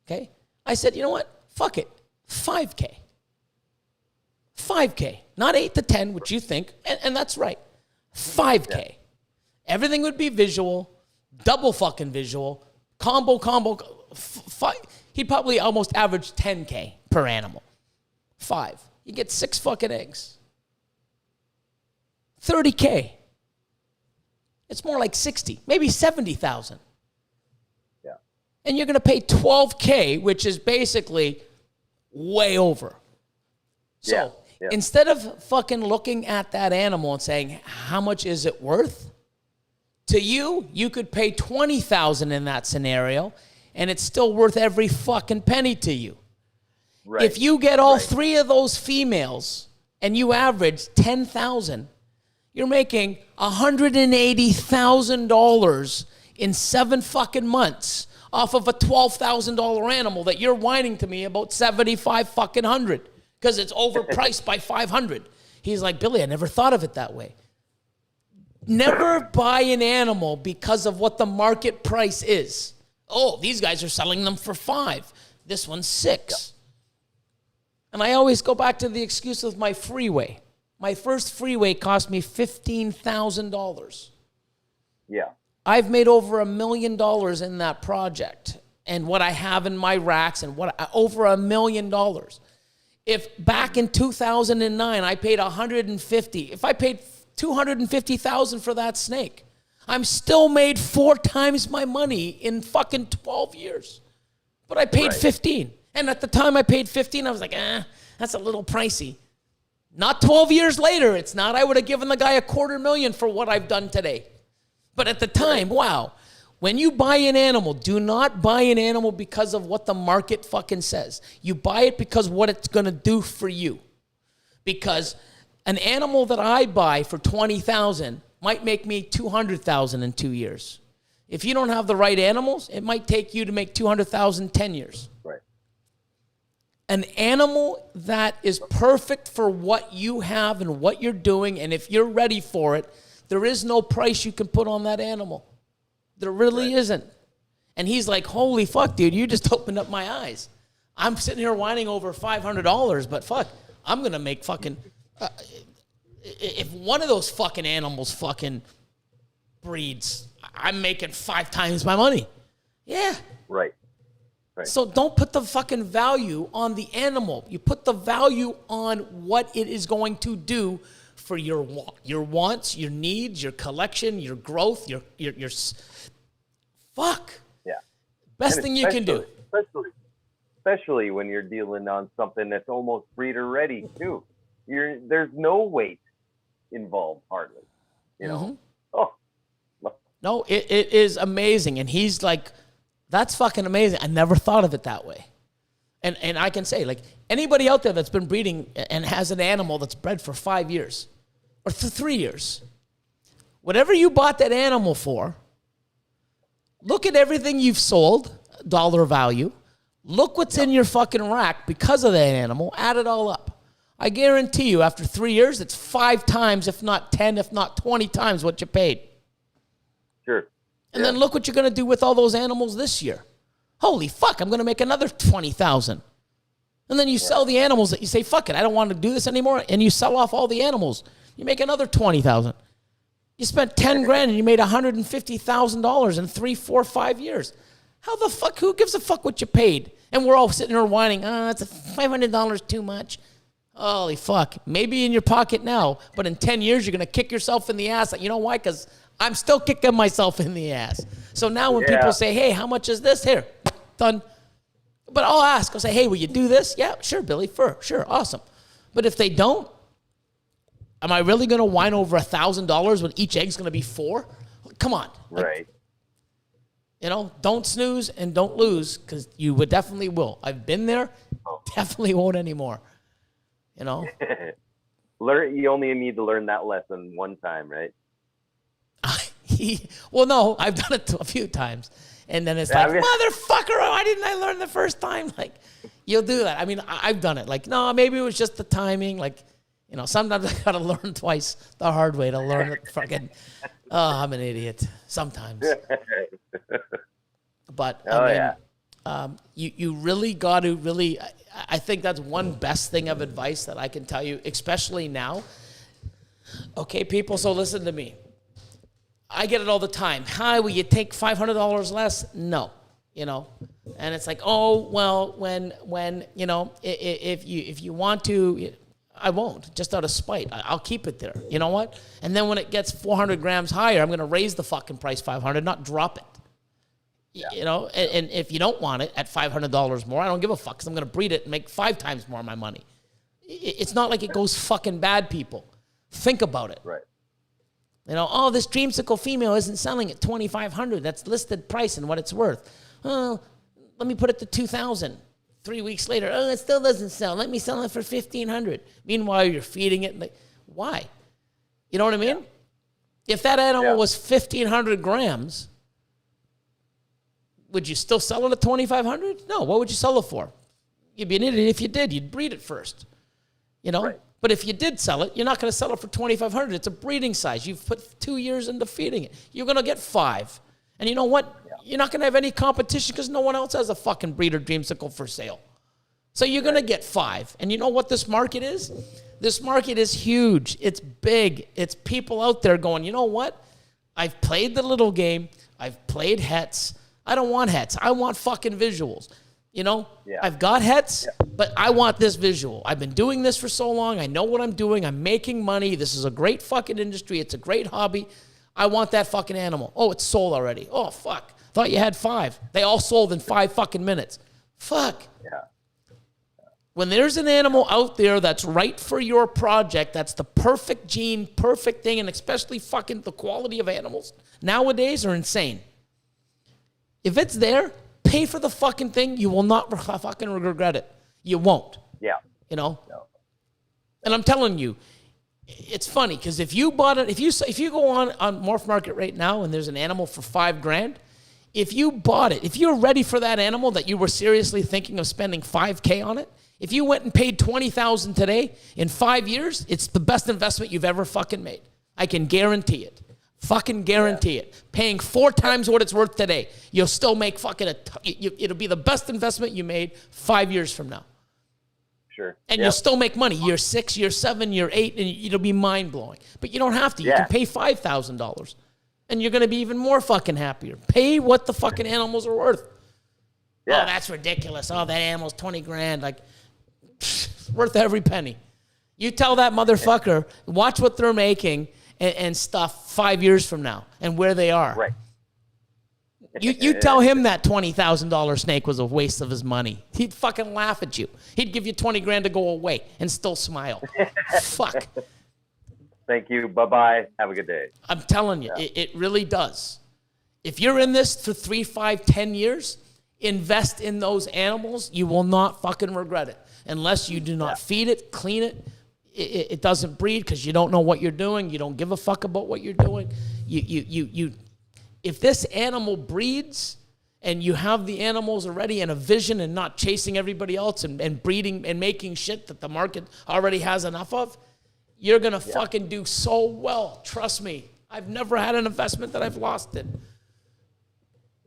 [SPEAKER 1] Okay? I said, you know what? Fuck it. 5K. 5K. Not 8 to 10, which you think, and that's right. 5K. Yeah. Everything would be visual, double fucking visual, combo. He'd probably almost average 10K per animal. 5. You get 6 fucking eggs. 30K. It's more like 60, maybe 70,000.
[SPEAKER 3] Yeah.
[SPEAKER 1] And you're going to pay 12K, which is basically way over. So instead of fucking looking at that animal and saying, how much is it worth? To you, you could pay $20,000 in that scenario, and it's still worth every fucking penny to you. Right. If you get all 3 of those females and you average $10,000, you're making $180,000 in 7 fucking months off of a $12,000 animal that you're whining to me about $7,500 because it's overpriced by $500. He's like, Billy, I never thought of it that way. Never buy an animal because of what the market price is. Oh, these guys are selling them for $5,000. This one's $6,000. Yeah. And I always go back to the excuse of my freeway. My first freeway cost me $15,000.
[SPEAKER 3] Yeah.
[SPEAKER 1] I've made over $1 million in that project. And what I have in my racks and over $1 million. If back in 2009 I paid $150,000, if I paid $250,000 for that snake, I'm still made 4 times my money in fucking 12 years. But I paid $15,000. And at the time I paid $15,000, I was like, that's a little pricey. Not 12 years later, it's not. I would have given the guy $250,000 for what I've done today. But at the time, wow. When you buy an animal, do not buy an animal because of what the market fucking says. You buy it because what it's going to do for you. Because an animal that I buy for $20,000 might make me $200,000 in 2 years. If you don't have the right animals, it might take you to make $200,000 in 10 years.
[SPEAKER 3] Right.
[SPEAKER 1] An animal that is perfect for what you have and what you're doing, and if you're ready for it, there is no price you can put on that animal. There really isn't. And he's like, holy fuck, dude, you just opened up my eyes. I'm sitting here whining over $500, but fuck, I'm going to make fucking... if one of those fucking animals fucking breeds, I'm making 5 times my money. Yeah.
[SPEAKER 3] Right.
[SPEAKER 1] So don't put the fucking value on the animal. You put the value on what it is going to do for your wants, your needs, your collection, your growth, your fuck.
[SPEAKER 3] Yeah.
[SPEAKER 1] Best thing you can do.
[SPEAKER 3] Especially when you're dealing on something that's almost breeder ready too. There's no weight involved hardly. You know.
[SPEAKER 1] Mm-hmm.
[SPEAKER 3] Oh.
[SPEAKER 1] No, it is amazing. And he's like, that's fucking amazing. I never thought of it that way. And I can say, like, anybody out there that's been breeding and has an animal that's bred for 5 years or 3 years, whatever you bought that animal for, look at everything you've sold, dollar value. Look what's in your fucking rack because of that animal. Add it all up. I guarantee you, after 3 years, it's 5 times, if not 10, if not 20 times what you paid.
[SPEAKER 3] Sure.
[SPEAKER 1] And then look what you're going to do with all those animals this year. Holy fuck, I'm going to make another $20,000. And then you sell the animals that you say, fuck it, I don't want to do this anymore. And you sell off all the animals. You make another $20,000. You spent 10 grand and you made $150,000 in 3, 4, 5 years. How the fuck, who gives a fuck what you paid? And we're all sitting here whining, it's $500 too much. Holy fuck. Maybe in your pocket now, but in 10 years, you're going to kick yourself in the ass. You know why? Because I'm still kicking myself in the ass. So now when people say, hey, how much is this? Here, done. But I'll ask. I'll say, hey, will you do this? Yeah, sure, Billy. Sure, awesome. But if they don't, am I really going to whine over $1,000 when each egg's going to be 4? Come on.
[SPEAKER 3] Right.
[SPEAKER 1] You know, don't snooze and don't lose, because you would definitely will. I've been there. Definitely won't anymore. You know?
[SPEAKER 3] You only need to learn that lesson one time, right?
[SPEAKER 1] Well, no, I've done it a few times. And then it's like, motherfucker, why didn't I learn the first time? Like, you'll do that. I mean, I've done it. Like, no, maybe it was just the timing. Like, you know, sometimes I got to learn twice the hard way to learn it. Fucking, I'm an idiot sometimes. But, you really got to really, I think that's one best thing of advice that I can tell you, especially now. Okay, people, so listen to me. I get it all the time. Hi, will you take $500 less? No, you know, and it's like, oh, well, when you know, if you want to, I won't, just out of spite. I'll keep it there. You know what? And then when it gets 400 grams higher, I'm going to raise the fucking price 500, not drop it. Yeah. You know, and if you don't want it at $500 more, I don't give a fuck, because I'm going to breed it and make 5 times more of my money. It's not like it goes fucking bad, people. Think about it.
[SPEAKER 3] Right.
[SPEAKER 1] You know, oh, this dreamsicle female isn't selling at $2,500. That's listed price and what it's worth. Oh, let me put it to $2,000. 3 weeks later, oh, it still doesn't sell. Let me sell it for $1,500. Meanwhile, you're feeding it. Like, why? You know what I mean? Yeah. If that animal was 1,500 grams, would you still sell it at $2,500? No. What would you sell it for? You'd be an idiot if you did. You'd breed it first. You know? Right. But if you did sell it, you're not going to sell it for $2,500. It's a breeding size. You've put 2 years into feeding it. You're going to get 5. And you know what? Yeah. You're not going to have any competition, because no one else has a fucking breeder dreamsicle for sale. So you're going to get 5. And you know what this market is? This market is huge. It's big. It's people out there going, you know what? I've played the little game. I've played hets. I don't want hets. I want fucking visuals. You know, I've got hets, but I want this visual. I've been doing this for so long. I know what I'm doing. I'm making money. This is a great fucking industry. It's a great hobby. I want that fucking animal. Oh, it's sold already. Oh, fuck. Thought you had 5. They all sold in 5 fucking minutes. Fuck. Yeah. When there's an animal out there that's right for your project, that's the perfect gene, perfect thing, and especially fucking the quality of animals nowadays are insane. If it's there, pay for the fucking thing. You will not fucking regret it. You won't. Yeah. You know? No. And I'm telling you, it's funny, because if you bought it, if you go on Morph Market right now and there's an animal for $5,000, if you bought it, if you're ready for that animal that you were seriously thinking of spending $5,000 on it, if you went and paid $20,000 today, in 5 years, it's the best investment you've ever fucking made. I can guarantee it. Fucking guarantee it. Paying 4 times what it's worth today, you'll still make fucking it'll be the best investment you made 5 years from now. Sure. And you'll still make money. Year 6, year 7, year 8, and it'll be mind-blowing. But you don't have to. You can pay $5,000, and you're going to be even more fucking happier. Pay what the fucking animals are worth. Yeah. Oh, that's ridiculous. Oh, that animal's $20,000. Like, worth every penny. You tell that motherfucker, watch what they're making and stuff 5 years from now and where they are. Right. You tell him that $20,000 snake was a waste of his money. He'd fucking laugh at you. He'd give you $20,000 to go away and still smile. Fuck.
[SPEAKER 3] Thank you. Bye-bye. Have a good day.
[SPEAKER 1] I'm telling you, it really does. If you're in this for 3, 5, 10 years, invest in those animals. You will not fucking regret it. Unless you do not feed it, clean it. It doesn't breed because you don't know what you're doing. You don't give a fuck about what you're doing. If this animal breeds and you have the animals already in a vision and not chasing everybody else and breeding and making shit that the market already has enough of, you're going to fucking do so well. Trust me. I've never had an investment that I've lost in.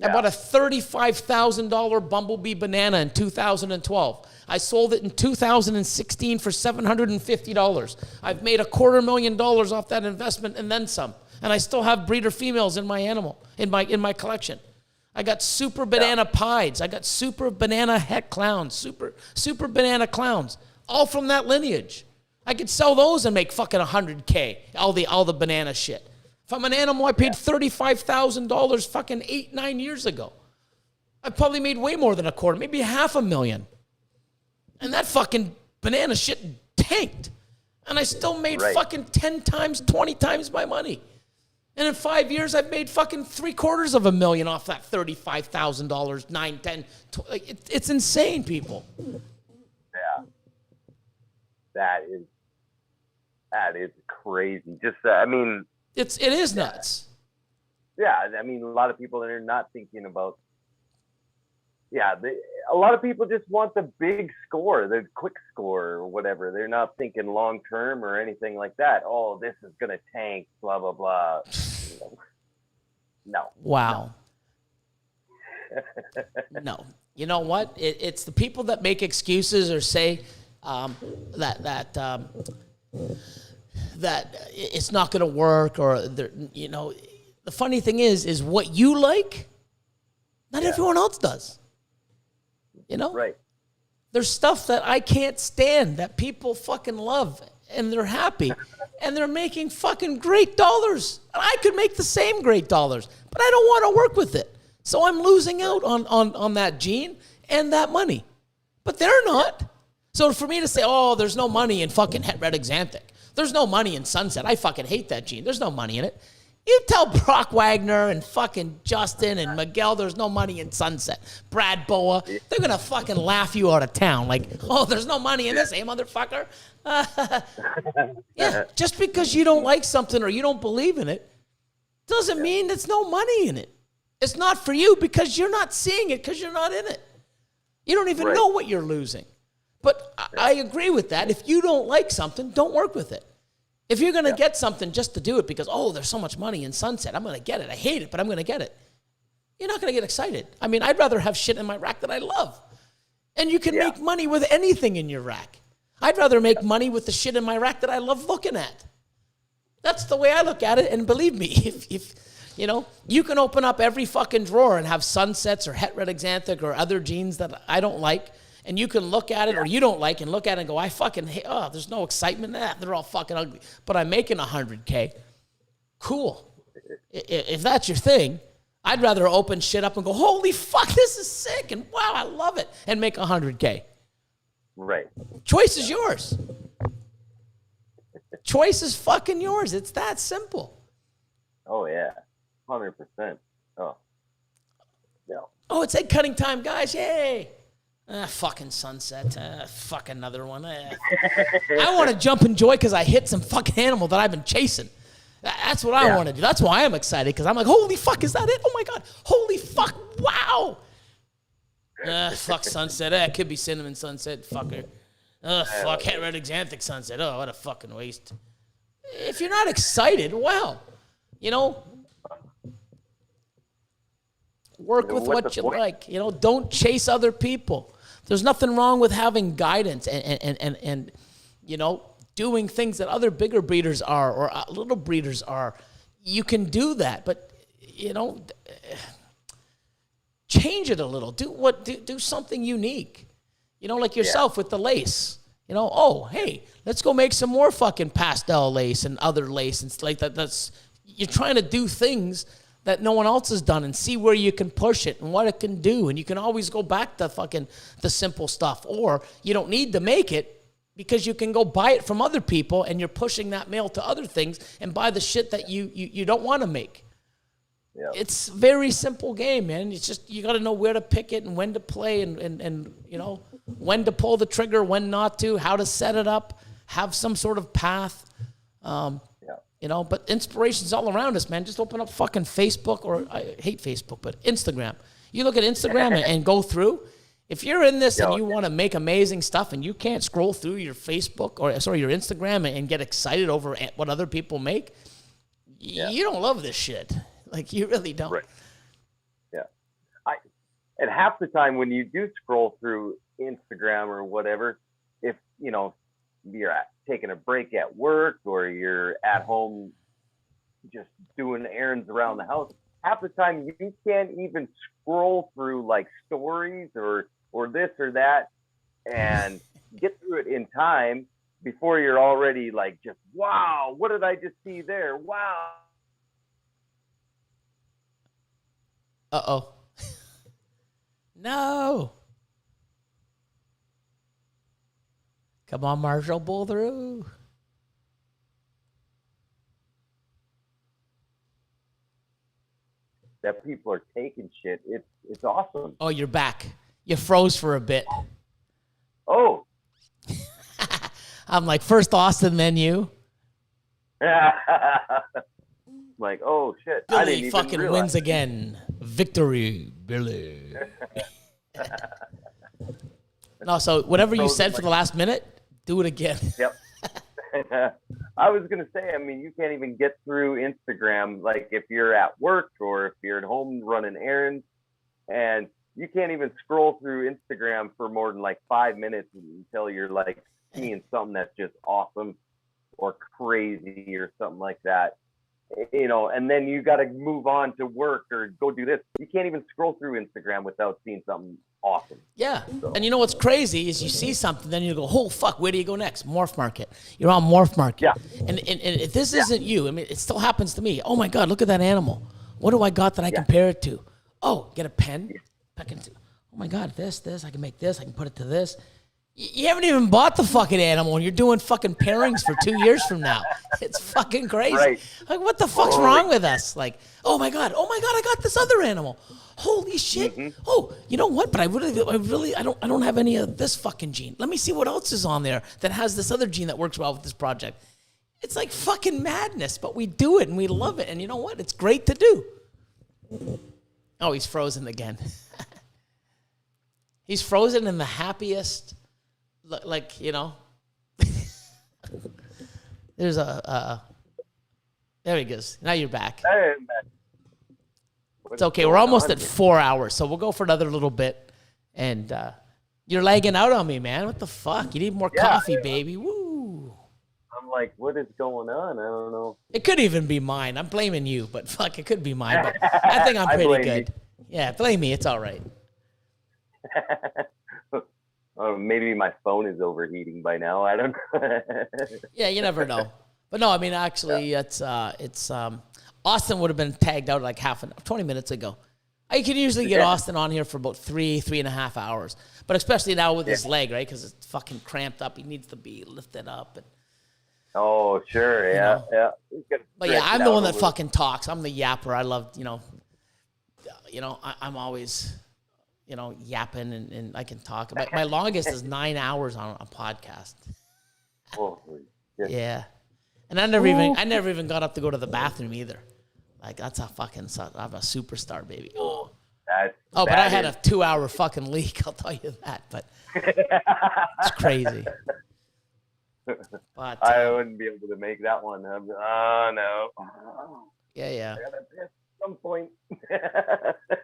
[SPEAKER 1] I bought a $35,000 Bumblebee banana in 2012. I sold it in 2016 for $750. I've made $250,000 off that investment and then some. And I still have breeder females in my my collection. I got super banana pieds. I got super banana heck clowns, super banana clowns, all from that lineage. I could sell those and make fucking $100K. All the banana shit. If I'm an animal, I paid $35,000 fucking 8-9 years ago. I probably made way more than a quarter, maybe $500,000. And that fucking banana shit tanked. And I still made fucking 10 times, 20 times my money. And in 5 years, I've made fucking $750,000 off that $35,000, 9, 10, 20. It's insane, people.
[SPEAKER 3] Yeah. That is crazy. Just, I mean,
[SPEAKER 1] it is nuts.
[SPEAKER 3] Yeah, I mean, a lot of people that are not thinking about. Yeah, a lot of people just want the big score, the quick score or whatever. They're not thinking long term or anything like that. Oh, this is gonna tank, blah blah blah. No.
[SPEAKER 1] Wow. No. You know what? It's the people that make excuses or say that it's not going to work, or you know. The funny thing is what you like, not everyone else does. You know?
[SPEAKER 3] Right.
[SPEAKER 1] There's stuff that I can't stand that people fucking love and they're happy and they're making fucking great dollars. And I could make the same great dollars, but I don't want to work with it. So I'm losing out on that gene and that money. But they're not. So for me to say, oh, there's no money in fucking red exanthic. There's no money in sunset. I fucking hate that gene. There's no money in it. You tell Brock Wagner and fucking Justin and Miguel there's no money in sunset. Brad Boa, they're going to fucking laugh you out of town. Like, oh, there's no money in this, eh, motherfucker? Yeah, just because you don't like something or you don't believe in it doesn't mean there's no money in it. It's not for you because you're not seeing it because you're not in it. You don't even know what you're losing. But I agree with that. If you don't like something, don't work with it. If you're going to get something just to do it because, oh, there's so much money in sunset, I'm going to get it. I hate it, but I'm going to get it. You're not going to get excited. I mean, I'd rather have shit in my rack that I love. And you can make money with anything in your rack. I'd rather make money with the shit in my rack that I love looking at. That's the way I look at it. And believe me, if you know, you can open up every fucking drawer and have sunsets or het red exanthic or other genes that I don't like. And you can look at it or you don't like and look at it and go, I fucking hate, oh, there's no excitement in that. They're all fucking ugly. But I'm making $100K. Cool. If that's your thing, I'd rather open shit up and go, holy fuck, this is sick. And wow, I love it. And make $100K.
[SPEAKER 3] Right.
[SPEAKER 1] Choice is yours. Choice is fucking yours. It's that simple.
[SPEAKER 3] Oh, yeah. 100%. Oh. No.
[SPEAKER 1] Oh, it's egg cutting time, guys. Yay. Fucking sunset. Fuck another one. I want to jump in joy because I hit some fucking animal that I've been chasing. That's what I want to do. That's why I'm excited because I'm like, holy fuck, is that it? Oh my God. Holy fuck. Wow. Fuck sunset. It could be cinnamon sunset. Fucker. Fuck het red exanthic sunset. Oh, what a fucking waste. If you're not excited, well, you know, work with what you like. You know, don't chase other people. There's nothing wrong with having guidance and you know, doing things that other bigger breeders are or little breeders are. You can do that, but you know, change it a little. Do something unique. You know, like yourself with the lace. You know, oh, hey, let's go make some more fucking pastel lace and other lace and like that. That's you're trying to do things that no one else has done and see where you can push it and what it can do. And you can always go back to fucking the simple stuff. Or you don't need to make it because you can go buy it from other people and you're pushing that mail to other things and buy the shit that you don't want to make. Yeah. It's a very simple game, man. It's just you got to know where to pick it and when to play and you know, when to pull the trigger, when not to, how to set it up, have some sort of path. You know, but inspiration's all around us, man. Just open up fucking Facebook, or I hate Facebook, but Instagram. You look at Instagram and go through. If you're in this and you want to make amazing stuff and you can't scroll through your Facebook your Instagram and get excited over what other people make, you don't love this shit. Like, you really don't.
[SPEAKER 3] Right. Yeah. And half the time when you do scroll through Instagram or whatever, if you're taking a break at work or you're at home just doing errands around the house, half the time you can't even scroll through like stories or this or that and get through it in time before you're already like, just, wow, what did I just see there? Wow.
[SPEAKER 1] Uh-oh. No. Come on, Marshal, pull through.
[SPEAKER 3] That people are taking shit. It's awesome.
[SPEAKER 1] Oh, you're back. You froze for a bit.
[SPEAKER 3] Oh.
[SPEAKER 1] I'm like, first Austin, then you.
[SPEAKER 3] Like, oh shit.
[SPEAKER 1] Billy
[SPEAKER 3] I didn't even
[SPEAKER 1] fucking
[SPEAKER 3] realize.
[SPEAKER 1] wins again. Victory, Billy. No, so whatever you said for the last minute, do it again.
[SPEAKER 3] Yep. I was going to say, I mean, you can't even get through Instagram, like if you're at work or if you're at home running errands, and you can't even scroll through Instagram for more than like 5 minutes until you're like seeing something that's just awesome or crazy or something like that. And then you got to move on to work or go do this. You can't even scroll through Instagram without seeing something awesome.
[SPEAKER 1] Yeah. So. And you know what's crazy is you see something, then you go, oh, fuck, where do you go next? Morph Market. You're on Morph Market.
[SPEAKER 3] Yeah.
[SPEAKER 1] And if this isn't you, I mean, it still happens to me. Oh, my God, look at that animal. What do I got that I compare it to? Oh, get a pen. Oh, my God, this, I can make this. I can put it to this. You haven't even bought the fucking animal and you're doing fucking pairings for 2 years from now. It's fucking crazy. Right. Like, what the fuck's wrong with us? Like, oh my God, I got this other animal. Holy shit. Mm-hmm. Oh, you know what? But I don't have any of this fucking gene. Let me see what else is on there that has this other gene that works well with this project. It's like fucking madness, but we do it and we love it. And you know what? It's great to do. Oh, he's frozen again. He's frozen in the happiest... Like, there's there he goes. Now you're back.
[SPEAKER 3] Hey,
[SPEAKER 1] it's okay. We're almost at 4 hours, so we'll go for another little bit. And you're lagging out on me, man. What the fuck? You need more coffee, baby. Woo.
[SPEAKER 3] I'm like, what is going on? I don't know.
[SPEAKER 1] It could even be mine. I'm blaming you, but fuck, it could be mine. But I think I'm pretty good. Yeah, blame me. It's all right.
[SPEAKER 3] Maybe my phone is overheating by now. I don't know.
[SPEAKER 1] Yeah, you never know. But no, I mean, actually, it's Austin would have been tagged out like 20 minutes ago. I can usually get Austin on here for about 3.5 hours. But especially now with his leg, right? Because it's fucking cramped up. He needs to be lifted up. And,
[SPEAKER 3] oh, sure. Yeah, yeah.
[SPEAKER 1] But yeah, I'm the one that fucking talks. I'm the yapper. I love, I'm always... yapping and I can talk. My longest is 9 hours on a podcast.
[SPEAKER 3] Oh,
[SPEAKER 1] yeah. And I never even got up to go to the bathroom either. Like that's I'm a superstar, baby. Oh, but I had a 2-hour fucking leak. I'll tell you that. But it's crazy. But
[SPEAKER 3] I wouldn't be able to make that one. Oh no.
[SPEAKER 1] Yeah.
[SPEAKER 3] At some point.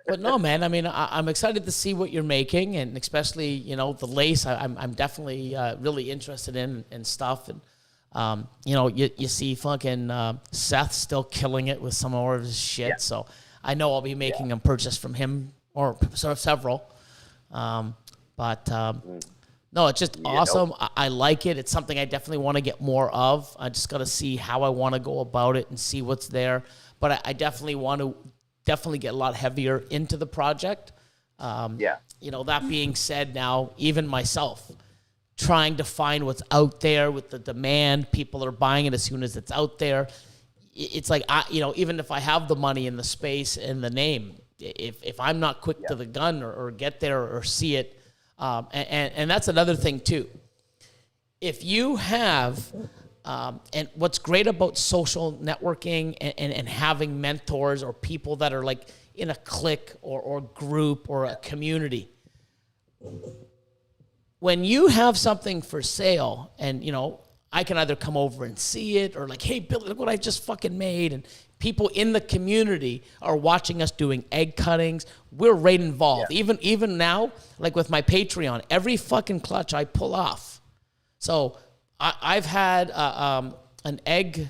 [SPEAKER 1] But no, man. I mean, I'm excited to see what you're making, and especially the lace. I'm definitely really interested in stuff, and you see fucking Seth still killing it with some more of his shit. Yeah. So I know I'll be making a purchase from him or sort of several. No, it's just awesome. I like it. It's something I definitely want to get more of. I just got to see how I want to go about it and see what's there. But I definitely want to get a lot heavier into the project. That being said, now even myself trying to find what's out there with the demand, people are buying it as soon as it's out there. It's like even if I have the money and the space and the name, if I'm not quick to the gun or get there or see it, and that's another thing too. If you have and what's great about social networking and having mentors or people that are like in a clique or group or a community, when you have something for sale and, I can either come over and see it or like, hey, Billy, look what I just fucking made. And People in the community are watching us doing egg cuttings. We're right involved.
[SPEAKER 3] Yeah.
[SPEAKER 1] Even now, like with my Patreon, every fucking clutch I pull off. So I've had an egg,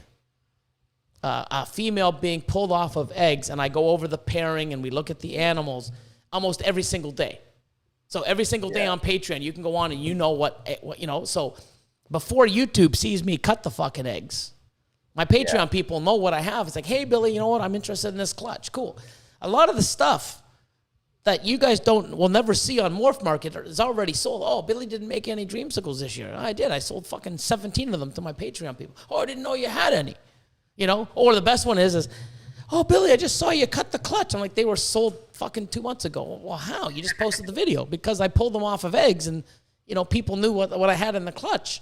[SPEAKER 1] a female being pulled off of eggs, and I go over the pairing and we look at the animals almost every single day. So every single day on Patreon, you can go on and you know what you know. So before YouTube sees me cut the fucking eggs, my Patreon people know what I have. It's like, hey, Billy, you know what? I'm interested in this clutch. Cool. A lot of the stuff that you guys will never see on Morph Market is already sold. Oh, Billy didn't make any dreamsicles this year. I did. I sold fucking 17 of them to my Patreon people. Oh, I didn't know you had any. You know? Or the best one is, oh, Billy, I just saw you cut the clutch. I'm like, they were sold fucking 2 months ago. Well, how? You just posted the video. Because I pulled them off of eggs and, you know, people knew what I had in the clutch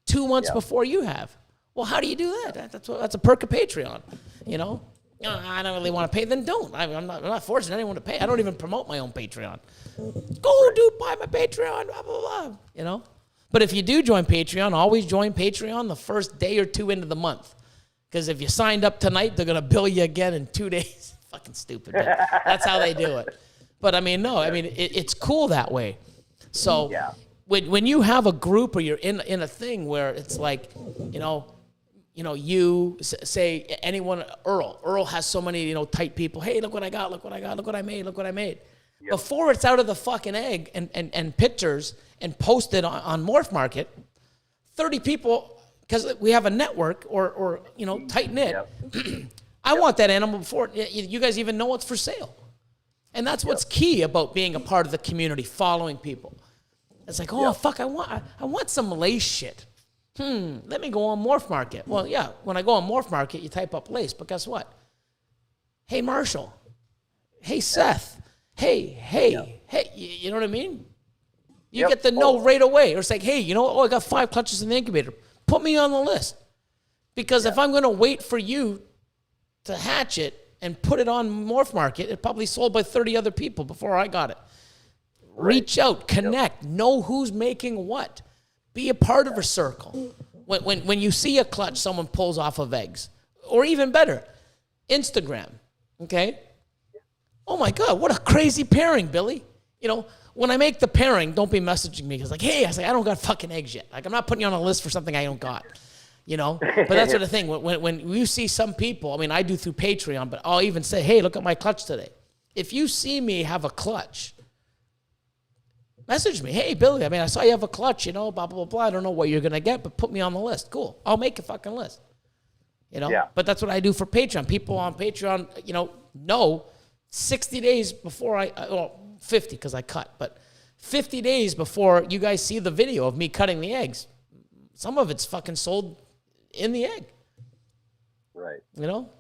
[SPEAKER 1] 2 months before you have. Well, how do you do that? That's a perk of Patreon, you know? I don't really want to pay. Then don't. I'm not forcing anyone to pay. I don't even promote my own Patreon. Go, dude, buy my Patreon, blah, blah, blah, you know? But if you do join Patreon, always join Patreon the first day or two into the month. Because if you signed up tonight, they're going to bill you again in 2 days. Fucking stupid. But that's how they do it. But, I mean, no. I mean, it's cool that way. So when you have a group or you're in a thing where it's like, you know, you say anyone, Earl has so many, you know, tight people. Hey, look what I got, look what I got, look what I made, look what I made. Yep. Before it's out of the fucking egg and pictures and posted on Morph Market, 30 people, because we have a network or you know, tight knit. Yep. I want that animal before you guys even know it's for sale. And that's what's key about being a part of the community, following people. It's like, oh, fuck, I want some lace shit. Let me go on Morph Market. Well, yeah, when I go on Morph Market, you type up lace, but guess what? Hey, Marshal. Hey, Seth. Hey, you know what I mean? You get the no right away. Or it's like, hey, you know, I got 5 clutches in the incubator. Put me on the list. Because if I'm going to wait for you to hatch it and put it on Morph Market, it probably sold by 30 other people before I got it. Reach out, connect, know who's making what. Be a part of a circle. When you see a clutch someone pulls off of eggs, or even better, Instagram, okay? Oh my God, what a crazy pairing, Billy. You know, when I make the pairing, don't be messaging me because like, hey, I don't got fucking eggs yet. Like I'm not putting you on a list for something I don't got, you know? But that's sort of thing. When you see some people, I mean, I do through Patreon, but I'll even say, hey, look at my clutch today. If you see me have a clutch, message me. Hey, Billy, I mean, I saw you have a clutch, you know, blah, blah, blah. I don't know what you're going to get, but put me on the list. Cool. I'll make a fucking list. You know? Yeah. But that's what I do for Patreon. People on Patreon, you know 60 days before well, 50 because I cut, but 50 days before you guys see the video of me cutting the eggs, some of it's fucking sold in the egg.
[SPEAKER 3] Right.
[SPEAKER 1] You know?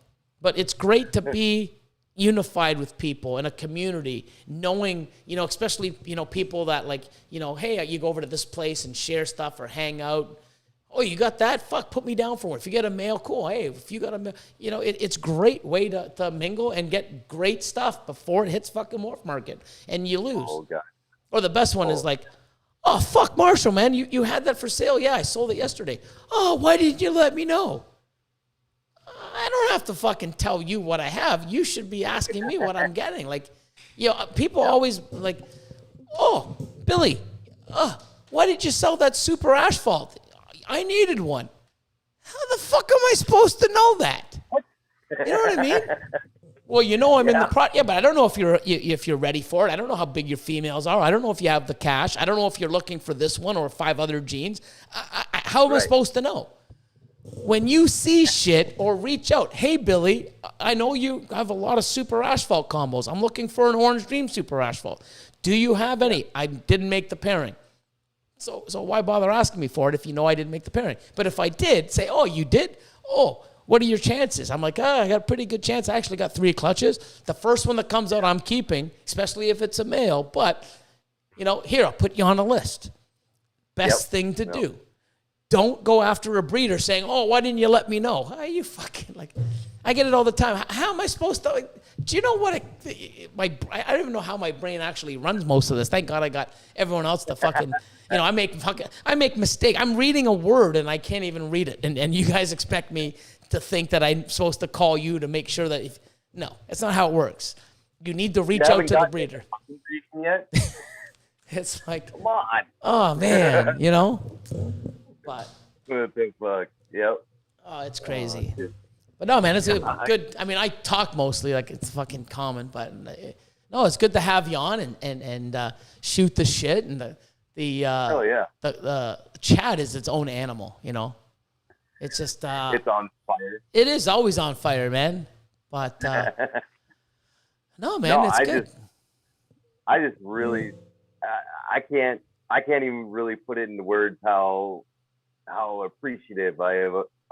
[SPEAKER 1] But it's great to be unified with people in a community, knowing, you know, especially, you know, people that like, you know, hey, you go over to this place and share stuff or hang out. Oh, you got that? Fuck, put me down for it. If you get a mail, cool. Hey, if you got a mail, you know, it's a great way to mingle and get great stuff before it hits fucking Morph Market and you lose.
[SPEAKER 3] Oh, God.
[SPEAKER 1] Or the best one is like, oh, fuck, Marshall, man, you had that for sale? Yeah, I sold it yesterday. Oh, why didn't you let me know? I don't have to fucking tell you what I have. You should be asking me what I'm getting. Like, you know, people always like, oh, Billy, why did you sell that super asphalt? I needed one. How the fuck am I supposed to know that? You know what I mean? Well, you know I'm in the but I don't know if you're ready for it. I don't know how big your females are. I don't know if you have the cash. I don't know if you're looking for this one or 5 other genes. How am I supposed to know? When you see shit or reach out, hey, Billy, I know you have a lot of super asphalt combos. I'm looking for an Orange Dream super asphalt. Do you have any? I didn't make the pairing. So why bother asking me for it if you know I didn't make the pairing? But if I did, say, oh, you did? Oh, what are your chances? I'm like, I got a pretty good chance. I actually got 3 clutches. The first one that comes out, I'm keeping, especially if it's a male. But, you know, here, I'll put you on a list. Best thing to do. Don't go after a breeder saying, oh, why didn't you let me know? How are you fucking, like, I get it all the time. How am I supposed to, like, do you know what, I don't even know how my brain actually runs most of this. Thank God I got everyone else to fucking, you know, I make mistakes. I'm reading a word and I can't even read it. And you guys expect me to think that I'm supposed to call you to make sure that no, that's not how it works. You need to reach out to the breeder.
[SPEAKER 3] Yet?
[SPEAKER 1] It's like,
[SPEAKER 3] Come on.
[SPEAKER 1] oh man, you know. But
[SPEAKER 3] Fuck. Yep.
[SPEAKER 1] oh, it's crazy. But no, man, it's a good. I mean, I talk mostly like it's fucking common, but no, it's good to have you on and shoot the shit and
[SPEAKER 3] oh yeah.
[SPEAKER 1] The chat is its own animal, you know. It's just
[SPEAKER 3] it's on fire.
[SPEAKER 1] It is always on fire, man. But no, man, it's good.
[SPEAKER 3] I just really, I can't even really put it into words how appreciative I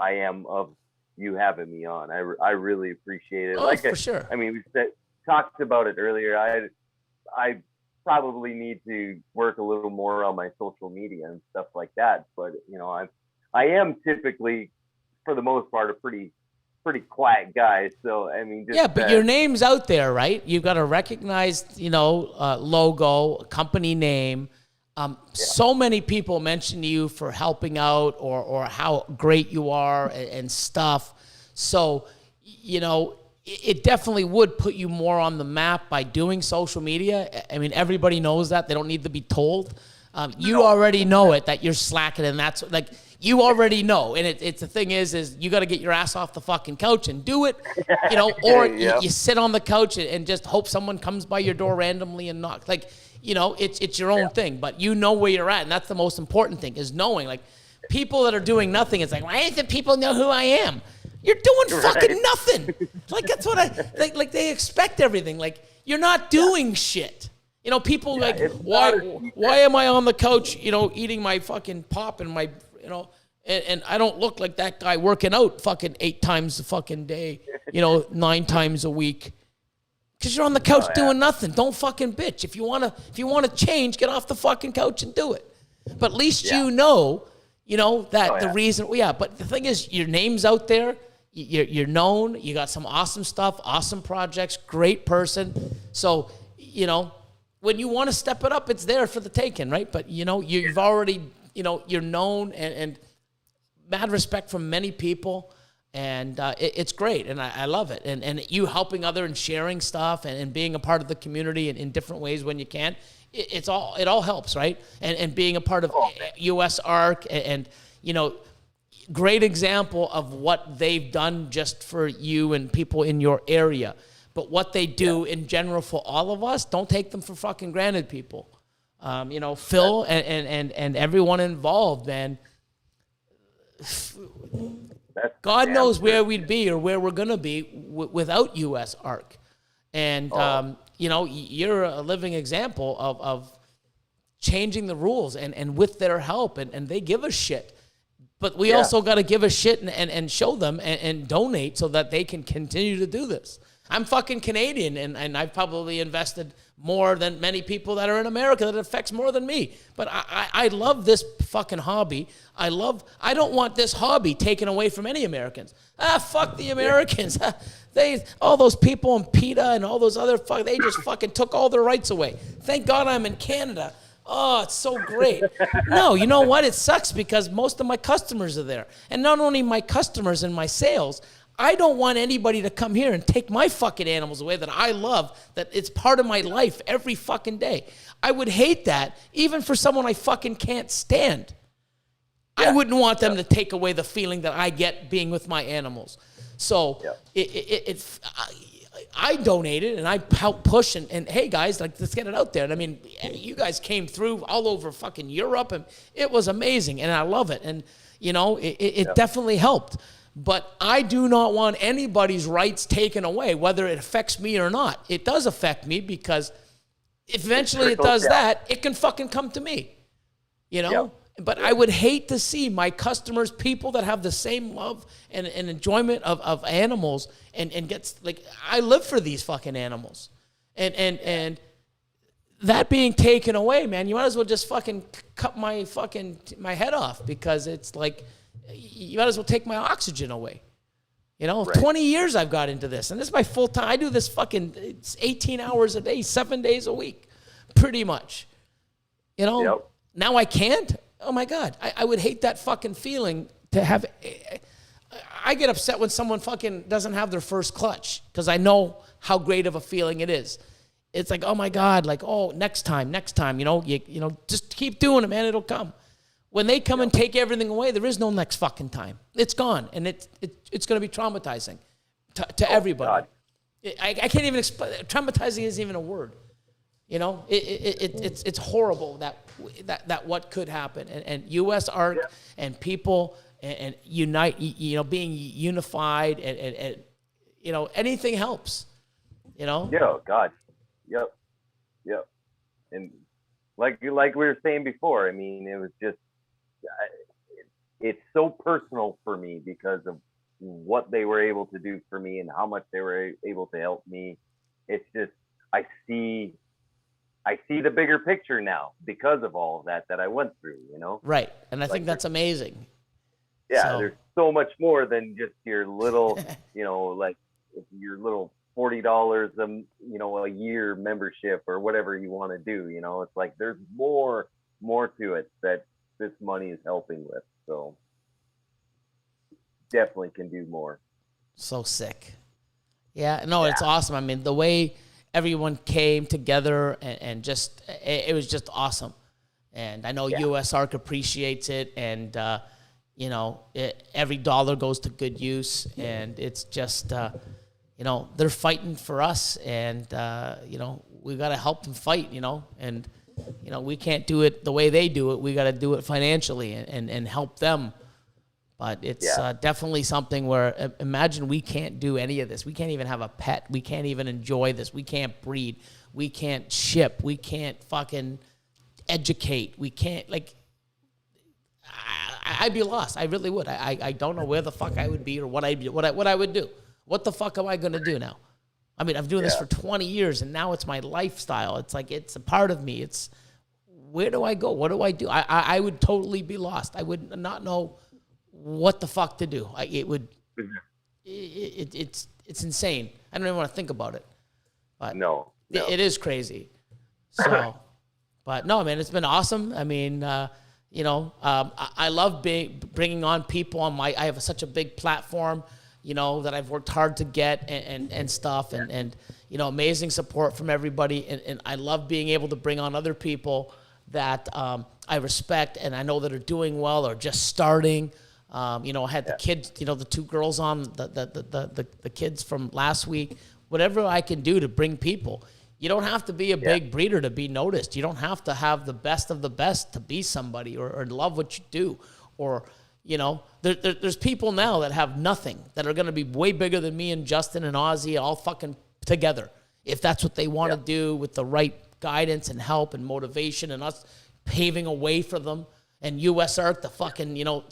[SPEAKER 3] am of you having me on. I really appreciate it.
[SPEAKER 1] Oh, for sure.
[SPEAKER 3] I mean, we talked about it earlier. I probably need to work a little more on my social media and stuff like that. But you know, I am typically, for the most part, a pretty quiet guy. So I mean, just,
[SPEAKER 1] yeah, but your name's out there, right? You've got a recognized, you know, logo, company name. So many people mention you for helping out or how great you are and stuff. So, you know, it definitely would put you more on the map by doing social media. I mean, everybody knows that. They don't need to be told. You already know it, that you're slacking, and that's like, you already know. And it's the thing is you got to get your ass off the fucking couch and do it, you know, or you sit on the couch and just hope someone comes by your door randomly and knocks. Like, you know, it's your own thing, but you know where you're at, and that's the most important thing, is knowing. Like, people that are doing nothing, it's like, why do people know who I am? You're doing fucking nothing. Like, that's what like they expect everything. Like, you're not doing shit. You know, people like, why am I on the couch, you know, eating my fucking pop and my, you know, and I don't look like that guy working out fucking 8 times a fucking day, you know, 9 times a week. Because you're on the couch doing nothing. Don't fucking bitch. If you wanna change, get off the fucking couch and do it. But at least you know that the reason. Yeah. But the thing is, your name's out there. You're known. You got some awesome stuff, awesome projects, great person. So, you know, when you want to step it up, it's there for the taking, right? But you know, you've already, you know, you're known and mad respect from many people. And it's great, and I love it. And you helping other and sharing stuff and being a part of the community in different ways when you can, it all helps, right? And being a part of USARK and you know, great example of what they've done just for you and people in your area. But what they do in general for all of us, don't take them for fucking granted, people. You know, Phil and everyone involved, man. God knows where we'd be or where we're going to be without USARK. And, you know, you're a living example of changing the rules and with their help, and they give a shit. But we also got to give a shit and show them and donate so that they can continue to do this. I'm fucking Canadian, and I've probably invested more than many people that are in America that affects more than me. But I love this fucking hobby. I don't want this hobby taken away from any Americans. Fuck the Americans. All those people in PETA and all those other they just fucking took all their rights away. Thank God I'm in Canada. Oh, it's so great. No, you know what? It sucks because most of my customers are there. And not only my customers and my sales, I don't want anybody to come here and take my fucking animals away that I love, that it's part of my life every fucking day. I would hate that, even for someone I fucking can't stand. I wouldn't want them to take away the feeling that I get being with my animals. So I donated and I helped push and hey guys, like, let's get it out there. And I mean, you guys came through all over fucking Europe and it was amazing and I love it. And you know, it definitely helped. But I do not want anybody's rights taken away, whether it affects me or not. It does affect me because if eventually it does that, it can fucking come to me, you know? Yep. But I would hate to see my customers, people that have the same love and enjoyment of animals and gets, like, I live for these fucking animals. And that being taken away, man, you might as well just fucking cut my head off because it's like, you might as well take my oxygen away. You know, 20 years I've got into this, and this is my full time. I do this it's 18 hours a day, 7 days a week, pretty much. You know, now I can't. Oh my God, I would hate that fucking feeling to have. I get upset when someone fucking doesn't have their first clutch because I know how great of a feeling it is. It's like, oh my God, like, oh, next time, you know, just keep doing it, man. It'll come. When they come and take everything away, there is no next fucking time. It's gone, and it's going to be traumatizing to everybody. I can't even explain. Traumatizing isn't even a word. You know, it's horrible that what could happen, and USARK and people and unite, you know, being unified and you know, anything helps. You know.
[SPEAKER 3] Yeah. God. Yep. And like we were saying before, I mean, it was just, it's so personal for me because of what they were able to do for me and how much they were able to help me. It's just, I see the bigger picture now because of all of that I went through, you know?
[SPEAKER 1] Right. And I think that's amazing.
[SPEAKER 3] Yeah.
[SPEAKER 1] So.
[SPEAKER 3] There's so much more than just your little, you know, like your little $40 you know, a year membership or whatever you want to do, you know. It's like there's more to it that this money is helping with. So definitely can do more.
[SPEAKER 1] So sick. Yeah, no, it's awesome. I mean, the way everyone came together and just, it was just awesome. And I know USARK appreciates it, and you know, every dollar goes to good use, and it's just you know, they're fighting for us, and you know, we got to help them fight, you know, and you know, we can't do it the way they do it. We got to do it financially and help them. But it's definitely something where, imagine we can't do any of this. We can't even have a pet. We can't even enjoy this. We can't breed. We can't ship. We can't fucking educate. We can't, like, I'd be lost. I really would. I don't know where the fuck I would be or what I would do. What the fuck am I going to do now? I mean, I've been doing this for 20 years, and now it's my lifestyle. It's like, it's a part of me. It's, where do I go? What do I do? I would totally be lost. I would not know what the fuck to do. It's insane. I don't even want to think about it. But no. It is crazy. So, but no, man, it's been awesome. I mean, you know, I love bringing on people on I have such a big platform, you know, that I've worked hard to get and stuff, and you know, amazing support from everybody, and I love being able to bring on other people that I respect and I know that are doing well or just starting. You know, I had the kids, you know, the two girls on, the kids from last week. Whatever I can do to bring people. You don't have to be a big breeder to be noticed. You don't have to have the best of the best to be somebody or love what you do, or you know, there's people now that have nothing that are going to be way bigger than me and Justin and Ozzy all fucking together. If that's what they want to do with the right guidance and help and motivation and us paving a way for them and USARK to fucking, you know,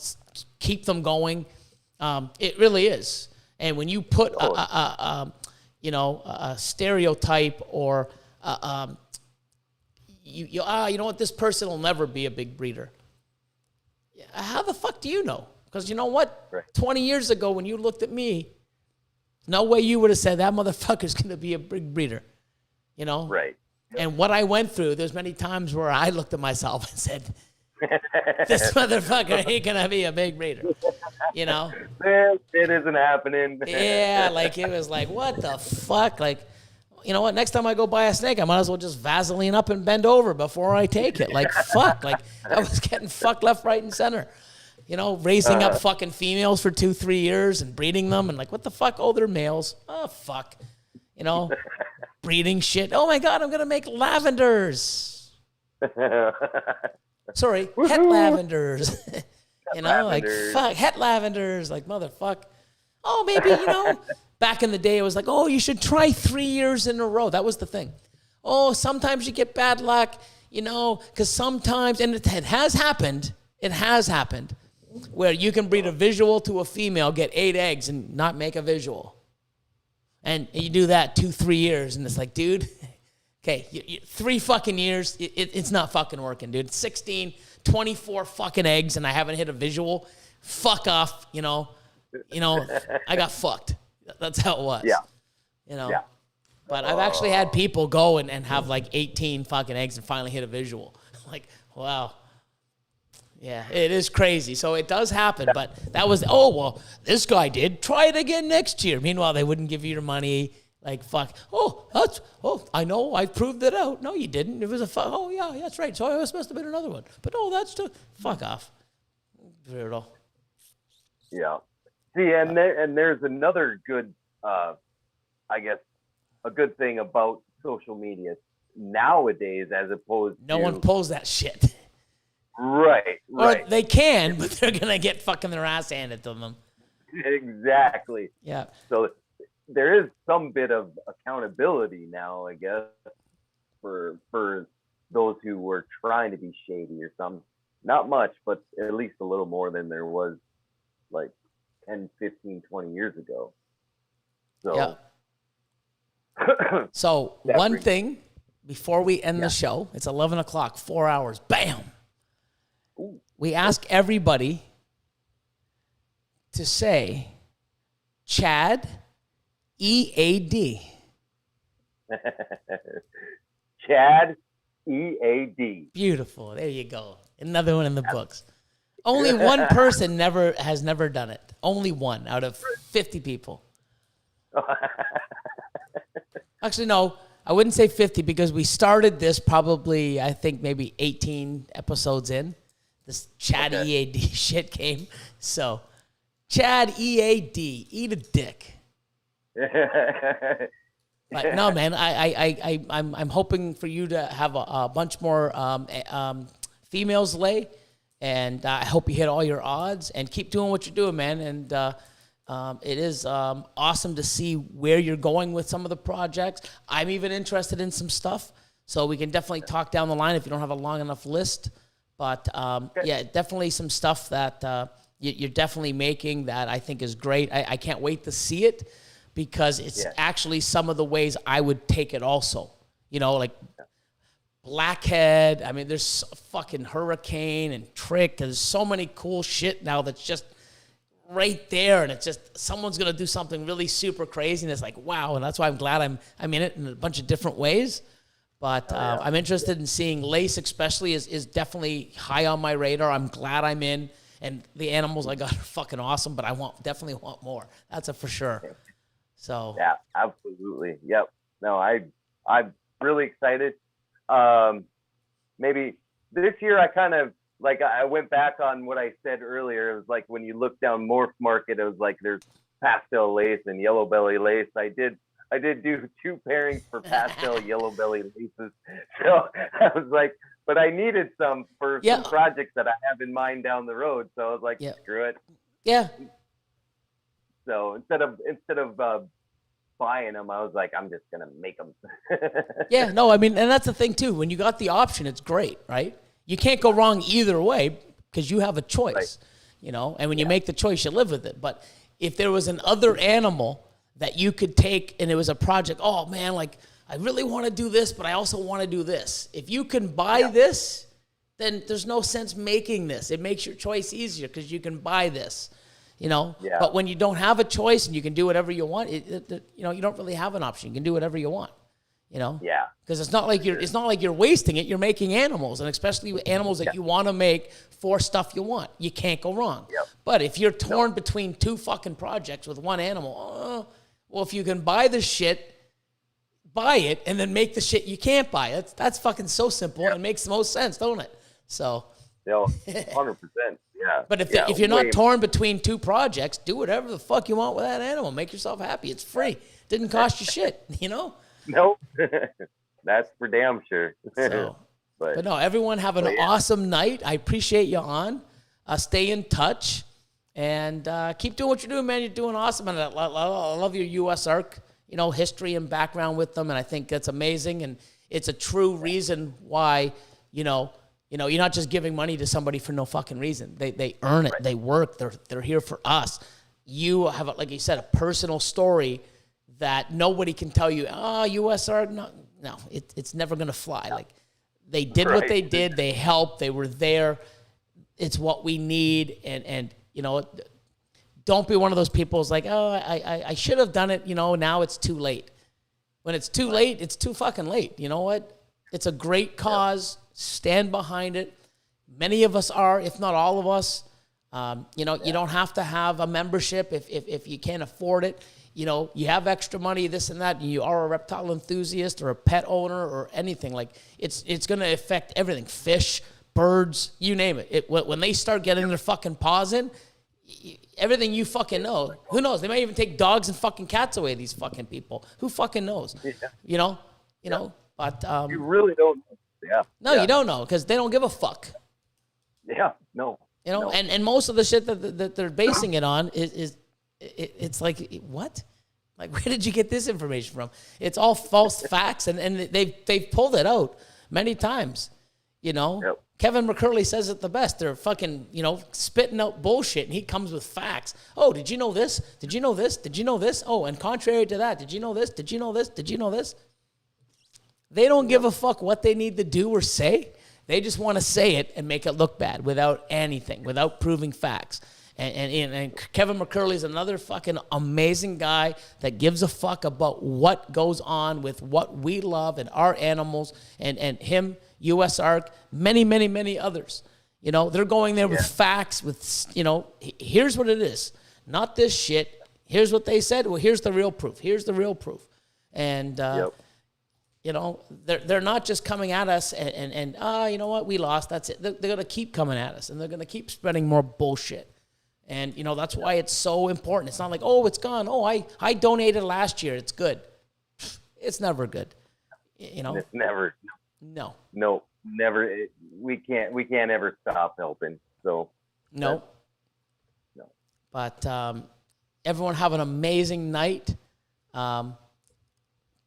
[SPEAKER 1] keep them going. It really is. And when you put you know, a stereotype or you know what, this person will never be a big breeder. How the fuck do you know? Because you know what? Right. 20 years ago when you looked at me, no way you would have said that motherfucker's going to be a big breeder. You know? Right. And what I went through, there's many times where I looked at myself and said, this motherfucker ain't going to be a big breeder. You know?
[SPEAKER 3] It isn't happening.
[SPEAKER 1] Yeah, like it was like, what the fuck? Like, you know what? Next time I go buy a snake, I might as well just Vaseline up and bend over before I take it. Like, fuck. Like, I was getting fucked left, right, and center. You know, raising up fucking females for 2-3 years and breeding them. And like, what the fuck? Oh, they're males. Oh, fuck. You know, breeding shit. Oh, my God, I'm going to make lavenders. Sorry, het lavenders. You know, like, fuck, het lavenders. Like, motherfuck. Oh, maybe, you know. Back in the day, it was like, oh, you should try 3 years in a row. That was the thing. Oh, sometimes you get bad luck, you know, because sometimes, and it has happened, where you can breed a visual to a female, get 8 eggs, and not make a visual. And you do that 2-3 years, and it's like, dude, okay, 3 fucking years, it's not fucking working, dude. 16, 24 fucking eggs, and I haven't hit a visual. Fuck off, you know, I got fucked. That's how it was. Yeah. You know? Yeah. But I've actually had people go and have like 18 fucking eggs and finally hit a visual. Like, wow. Yeah, it is crazy. So it does happen, but that was, oh, well, this guy did. Try it again next year. Meanwhile, they wouldn't give you your money. Like, fuck. I know. I proved it out. No, you didn't. It was oh, yeah, that's right. So it must have been another one. But no, that's too, fuck off. Weirdo.
[SPEAKER 3] Yeah. See, and there's another good, I guess, a good thing about social media nowadays as opposed to...
[SPEAKER 1] No one pulls that shit.
[SPEAKER 3] Right.
[SPEAKER 1] Or they can, but they're going to get fucking their ass handed to them.
[SPEAKER 3] Exactly.
[SPEAKER 1] Yeah.
[SPEAKER 3] So there is some bit of accountability now, I guess, for those who were trying to be shady or something. Not much, but at least a little more than there was like 10, 15, 20 years ago. So,
[SPEAKER 1] yeah. So one thing before we end the show, it's 11 o'clock, 4 hours, bam.
[SPEAKER 3] Ooh.
[SPEAKER 1] We ask everybody to say Chad, EAD.
[SPEAKER 3] Chad, EAD.
[SPEAKER 1] Beautiful. There you go. Another one in the books. Only one person has never done it. Only one out of 50 people. Actually, no, I wouldn't say 50 because we started this probably, I think, maybe 18 episodes in. This Chad EAD shit came. So, Chad EAD, eat a dick. But no, man, I'm hoping for you to have a bunch more females lay, and I hope you hit all your odds and keep doing what you're doing, man. And it is awesome to see where you're going with some of the projects. I'm even interested in some stuff, so we can definitely talk down the line if you don't have a long enough list. But yeah, definitely some stuff that you're definitely making that I think is great. I can't wait to see it because it's actually some of the ways I would take it also. You know, like Blackhead. I mean, there's fucking Hurricane and Trick. There's so many cool shit now that's just right there, and it's just someone's gonna do something really super crazy, and it's like wow. And that's why I'm glad I'm in it in a bunch of different ways. But I'm interested in seeing Lace, especially, is definitely high on my radar. I'm glad I'm in, and the animals I got are fucking awesome. But I definitely want more. That's a for sure. So
[SPEAKER 3] yeah, absolutely. Yep. No, I'm really excited. Maybe this year I kind of like I went back on what I said earlier. It was like when you look down Morph Market, it was like there's pastel lace and yellow belly lace. I did do 2 pairings for pastel yellow belly laces. So I was like, but I needed some for some projects that I have in mind down the road. So I was like, screw it.
[SPEAKER 1] Yeah.
[SPEAKER 3] So instead of buying them, I was like, I'm just gonna make them.
[SPEAKER 1] Yeah, no, I mean, and that's the thing too. When you got the option, it's great, right? You can't go wrong either way because you have a choice, you know. And when you make the choice, you live with it. But if there was an other animal that you could take and it was a project, oh man, like I really want to do this, but I also want to do this. If you can buy this, then there's no sense making this. It makes your choice easier because you can buy this, you know.
[SPEAKER 3] Yeah.
[SPEAKER 1] But when you don't have a choice and you can do whatever you want, you know, you don't really have an option. You can do whatever you want, you know.
[SPEAKER 3] Yeah.
[SPEAKER 1] Because it's not like you're wasting it. You're making animals, and especially animals that you want to make for stuff you want. You can't go wrong.
[SPEAKER 3] Yep.
[SPEAKER 1] But if you're torn between 2 fucking projects with one animal, well, if you can buy the shit, buy it, and then make the shit you can't buy. That's fucking so simple. It makes the most sense, don't it? So,
[SPEAKER 3] 100%. Yeah.
[SPEAKER 1] But if you're not torn between 2 projects, do whatever the fuck you want with that animal. Make yourself happy. It's free. Didn't cost you shit, you know?
[SPEAKER 3] Nope. That's for damn sure.
[SPEAKER 1] So, but no, everyone have an awesome night. I appreciate you on. Stay in touch. And keep doing what you're doing, man. You're doing awesome. And I love your USARK, you know, history and background with them. And I think that's amazing. And it's a true reason why, you know, you're not just giving money to somebody for no fucking reason. They earn it. Right. They work. They're here for us. You have, like you said, a personal story that nobody can tell you, USARK, no, it's never going to fly. Like they did what they did. They helped. They were there. It's what we need. And you know, don't be one of those people who's like, oh, I should have done it. You know, now it's too late. When it's too late, it's too fucking late. You know what? It's a great cause. Stand behind it. Many of us are, if not all of us. You don't have to have a membership if you can't afford it. You have extra money, this and that, and you are a reptile enthusiast or a pet owner or anything. Like, it's going to affect everything. Fish, birds, you name it. When they start getting their fucking paws in, everything you fucking know. Who knows? They might even take dogs and fucking cats away, these fucking people. Who fucking knows? Yeah. But
[SPEAKER 3] you really don't know. Yeah.
[SPEAKER 1] No, you don't know, because they don't give a fuck.
[SPEAKER 3] Yeah, no. No.
[SPEAKER 1] And most of the shit that they're basing it on is it's like, what? Like, where did you get this information from? It's all false facts, and they've pulled it out many times.
[SPEAKER 3] Yep.
[SPEAKER 1] Kevin McCurley says it the best. They're fucking, spitting out bullshit, and he comes with facts. Oh, did you know this? Did you know this? Did you know this? Oh, and contrary to that, did you know this? Did you know this? Did you know this? They don't give a fuck what they need to do or say. They just want to say it and make it look bad without anything, without proving facts. And Kevin McCurley is another fucking amazing guy that gives a fuck about what goes on with what we love and our animals, and him, USARK, many, many, many others. They're going there with facts, with, here's what it is. Not this shit. Here's what they said. Well, here's the real proof. Here's the real proof. And, they're not just coming at us and you know what, we lost, that's it. They're going to keep coming at us, and they're going to keep spreading more bullshit. And, that's why it's so important. It's not like, oh, it's gone. Oh, I donated last year. It's good. It's never good.
[SPEAKER 3] It's never.
[SPEAKER 1] No.
[SPEAKER 3] No, never. We can't ever stop helping. So.
[SPEAKER 1] No. But everyone have an amazing night.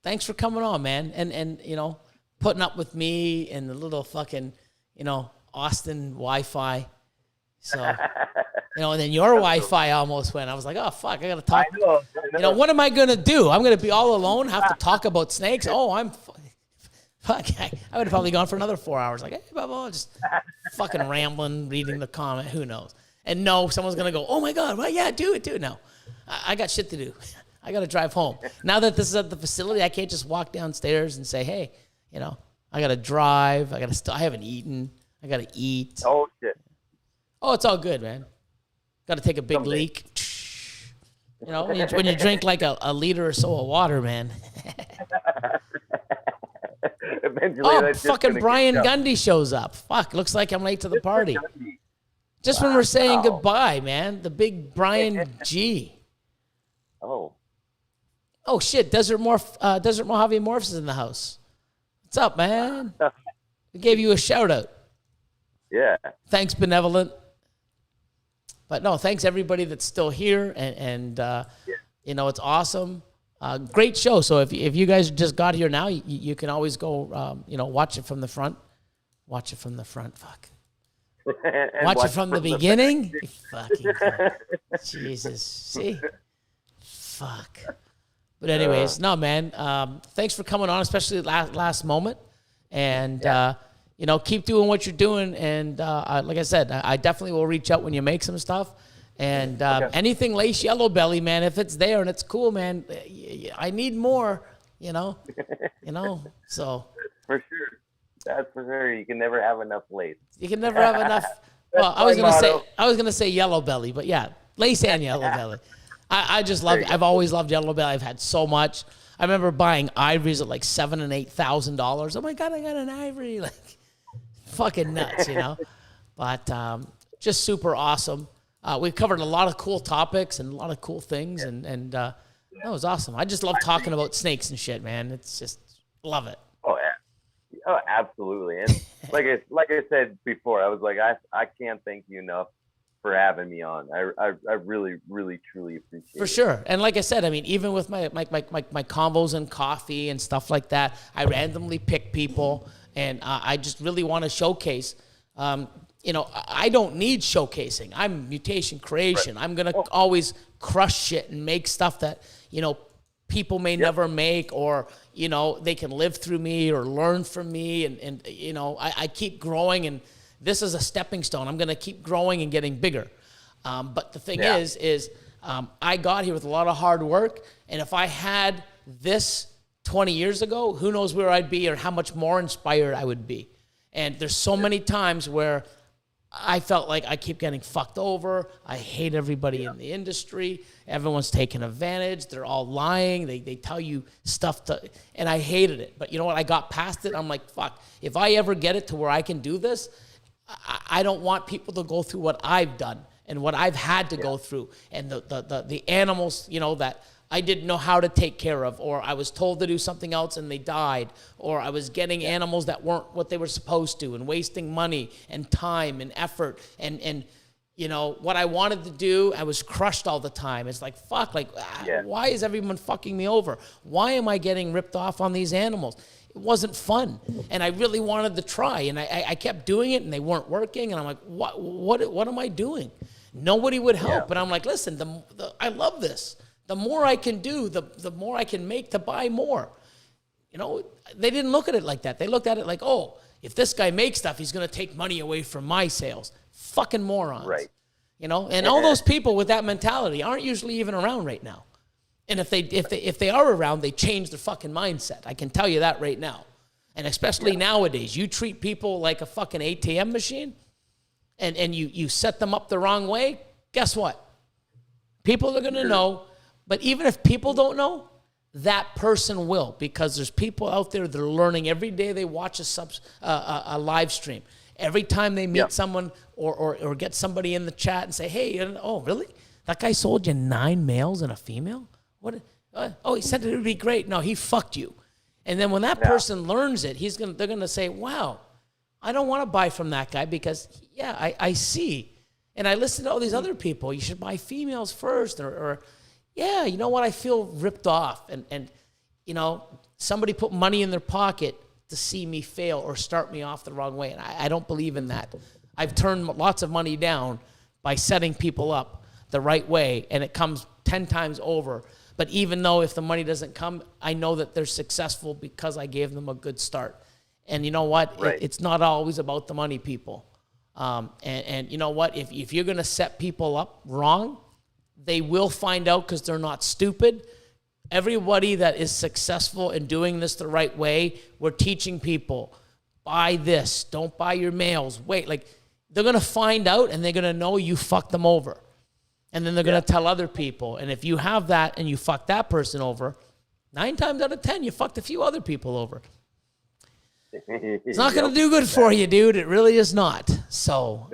[SPEAKER 1] Thanks for coming on, man. And putting up with me and the little fucking, Austin Wi-Fi. So, and then your Wi-Fi almost went. I was like, oh, fuck, I got to talk. I know. What am I going to do? I'm going to be all alone, have to talk about snakes? Oh, fuck. I would have probably gone for another 4 hours. Like, hey, blah, blah, just fucking rambling, reading the comment. Who knows? And no, someone's going to go, oh, my God, well, yeah, do it. No, I got shit to do. I got to drive home. Now that this is at the facility, I can't just walk downstairs and say, hey, I got to drive. I haven't eaten. I got to eat.
[SPEAKER 3] Oh, shit.
[SPEAKER 1] Oh, it's all good, man. Got to take a big leak. When you drink like a liter or so of water, man.
[SPEAKER 3] Eventually,
[SPEAKER 1] fucking Brian Gundy shows up. Fuck, looks like I'm late to the party. Just when we're saying goodbye, man. The big Brian G. Oh, shit. Desert Mojave Morphs is in the house. What's up, man? We gave you a shout out.
[SPEAKER 3] Yeah.
[SPEAKER 1] Thanks, Benevolent. But no, thanks everybody that's still here, and it's awesome. Great show. So if you guys just got here now, you can always go, watch it from the front. Watch it from the front. Fuck. Watch it from the beginning. Fucking Jesus. See. Fuck. But anyways, no, man. Thanks for coming on, especially last moment, and keep doing what you're doing. And like I said, I definitely will reach out when you make some stuff. And anything lace yellow belly, man, if it's there and it's cool, man, I need more. So
[SPEAKER 3] for sure, that's for sure. You can never have enough lace.
[SPEAKER 1] You can never have enough. Well, I was gonna say yellow belly, but yeah, lace and yellow belly. I just love it. I've always loved yellow belly. I've had so much. I remember buying ivories at like $7,000 and $8,000. Oh my God, I got an ivory. Like, fucking nuts, But just super awesome. We've covered a lot of cool topics and a lot of cool things, and that was awesome. I just love talking about snakes and shit, man. It's just, love it.
[SPEAKER 3] Oh, yeah. Oh, absolutely. And like I said before, I was like, I can't thank you enough for having me on. I really, really, truly appreciate it.
[SPEAKER 1] For sure. And like I said, I mean, even with my combos and coffee and stuff like that, I randomly pick people, and I just really want to showcase. I don't need showcasing. I'm Mutation Creation. Right. I'm going to always crush shit and make stuff that, people may never make, or, they can live through me or learn from me. And I keep growing, and this is a stepping stone. I'm going to keep growing and getting bigger. But the thing is I got here with a lot of hard work. And if I had this 20 years ago, who knows where I'd be or how much more inspired I would be. And there's so many times where I felt like I keep getting fucked over. I hate everybody in the industry. Everyone's taking advantage. They're all lying. They tell you stuff and I hated it. But you know what? I got past it. I'm like, fuck, if I ever get it to where I can do this, I don't want people to go through what I've done and what I've had to go through. And the animals, you know, that I didn't know how to take care of, or I was told to do something else and they died, or I was getting animals that weren't what they were supposed to and wasting money and time and effort and you know, what I wanted to do, I was crushed all the time. It's like, fuck, like, why is everyone fucking me over? Why am I getting ripped off on these animals? It wasn't fun. And I really wanted to try, and I kept doing it and they weren't working. And I'm like, what am I doing? Nobody would help. But I'm like, listen, I love this. The more I can do, the more I can make to buy more. You know, they didn't look at it like that. They looked at it like, oh, if this guy makes stuff, he's going to take money away from my sales. Fucking morons. Right. You know, and all those people with that mentality aren't usually even around right now. And if they are around, they change their fucking mindset. I can tell you that right now. And especially nowadays, you treat people like a fucking ATM machine and you set them up the wrong way, guess what? People are going to know. But even if people don't know, that person will, because there's people out there that are learning every day they watch a live stream. Every time they meet someone or get somebody in the chat and say, hey, oh, really? That guy sold you 9 males and a female? What? Oh, he said it would be great. No, he fucked you. And then when that person learns it, they're going to say, wow, I don't want to buy from that guy because, I see. And I listen to all these other people. You should buy females first or yeah, you know what? I feel ripped off. And you know, somebody put money in their pocket to see me fail or start me off the wrong way. And I don't believe in that. I've turned lots of money down by setting people up the right way, and it comes 10 times over. But even though if the money doesn't come, I know that they're successful because I gave them a good start. And you know what? It's not always about the money, people. And you know what? If you're going to set people up wrong, they will find out because they're not stupid. Everybody that is successful in doing this the right way, we're teaching people, buy this, don't buy your males. Wait, like they're going to find out and they're going to know you fucked them over. And then they're going to tell other people. And if you have that and you fuck that person over, 9 times out of 10, you fucked a few other people over. It's not going to do good for you, dude. It really is not. So,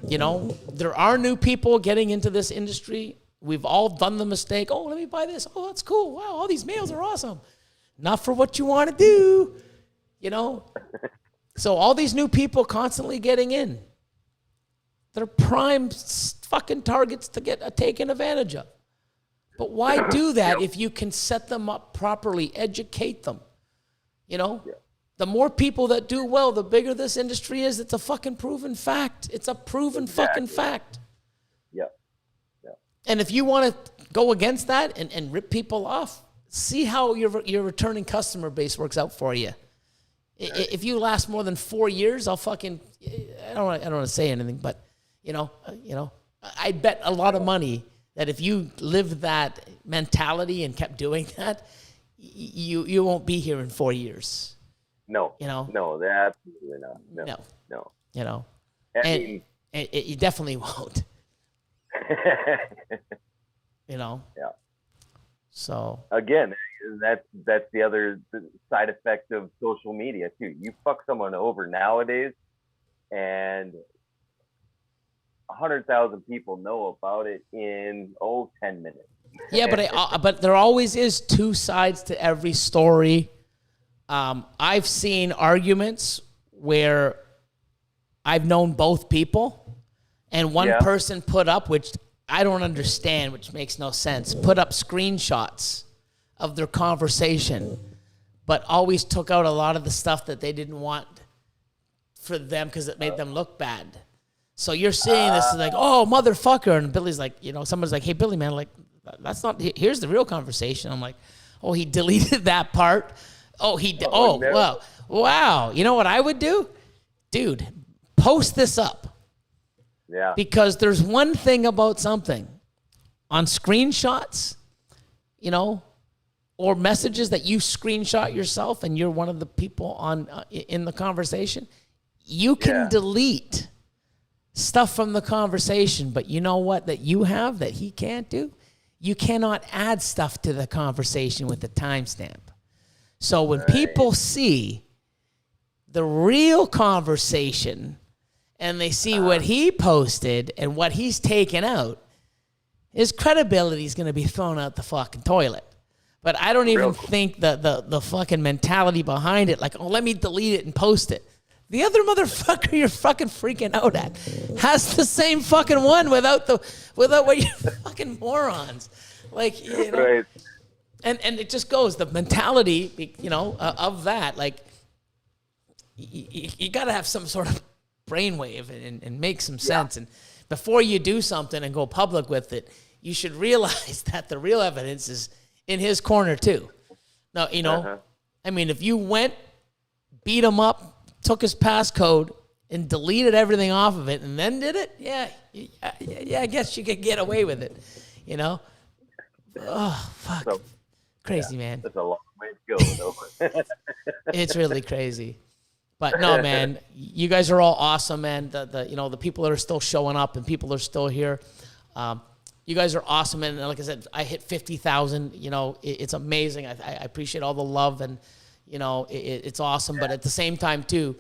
[SPEAKER 1] you know, there are new people getting into this industry. We've all done the mistake. Oh, let me buy this. Oh, that's cool. Wow, all these males are awesome. Not for what you want to do, you know. So all these new people constantly getting in. They're prime fucking targets to get taken advantage of. But why do that if you can set them up properly, educate them, you know? The more people that do well, the bigger this industry is. It's a fucking proven fact. It's a proven fucking fact. And if you want to go against that and rip people off, see how your returning customer base works out for you. If you last more than 4 years, I don't want to say anything, but you know, I bet a lot of money that if you lived that mentality and kept doing that, you won't be here in 4 years.
[SPEAKER 3] No,
[SPEAKER 1] you know,
[SPEAKER 3] no, absolutely not. No.
[SPEAKER 1] You know,
[SPEAKER 3] I mean,
[SPEAKER 1] you definitely won't. You know. Yeah. So
[SPEAKER 3] again, that's the other side effect of social media too. You fuck someone over nowadays, and 100,000 people know about it in 10 minutes.
[SPEAKER 1] Yeah, but there always is 2 sides to every story. I've seen arguments where I've known both people, and one person put up, which I don't understand, which makes no sense, put up screenshots of their conversation, but always took out a lot of the stuff that they didn't want for them because it made them look bad. So you're seeing this like, oh, motherfucker. And Billy's like, you know, someone's like, hey, Billy, man, like, that's not, here's the real conversation. I'm like, oh, he deleted that part. Oh, well, wow. You know what I would do? Dude, post this up.
[SPEAKER 3] Yeah.
[SPEAKER 1] Because there's one thing about something on screenshots, you know, or messages that you screenshot yourself and you're one of the people in the conversation, you can delete stuff from the conversation, but you know what that you have that he can't do? You cannot add stuff to the conversation with the timestamp. So when people see the real conversation and they see what he posted and what he's taken out, his credibility is going to be thrown out the fucking toilet. But I don't even think the fucking mentality behind it, like, oh, let me delete it and post it. The other motherfucker you're fucking freaking out at has the same fucking one without what you fucking morons. Like, you know,
[SPEAKER 3] Right.
[SPEAKER 1] and it just goes, the mentality, you know, of that, like, you got to have some sort of brainwave and make some sense. And before you do something and go public with it, you should realize that the real evidence is in his corner too. Now, you know, I mean, if you went, beat him up, took his passcode, and deleted everything off of it, and then did it, yeah, I guess you could get away with it, you know? Oh, fuck.
[SPEAKER 3] So,
[SPEAKER 1] crazy, man.
[SPEAKER 3] That's a long way to go, though.
[SPEAKER 1] It's really crazy. But no, man, you guys are all awesome, man. The you know, the people that are still showing up and people are still here. You guys are awesome, and like I said, I hit 50,000. You know, it's amazing. I appreciate all the love, and you know, it's awesome. But at the same time, too,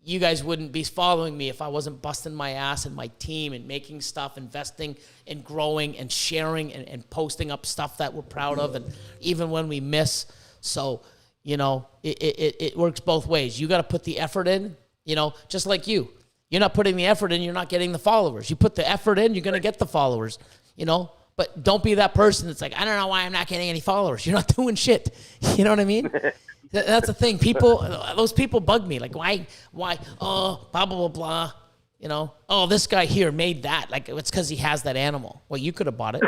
[SPEAKER 1] you guys wouldn't be following me if I wasn't busting my ass and my team and making stuff, investing and growing and sharing and posting up stuff that we're proud of, and even when we miss. So, you know, it works both ways. You got to put the effort in, you know, just like you. You're not putting the effort in, you're not getting the followers. You put the effort in, you're going to get the followers, you know. But don't be that person that's like, I don't know why I'm not getting any followers. You're not doing shit. You know what I mean? That's the thing. Those people bug me. Like, why, oh, blah, blah, blah, blah. You know, oh, this guy here made that. Like, it's because he has that animal. Well, you could have bought it.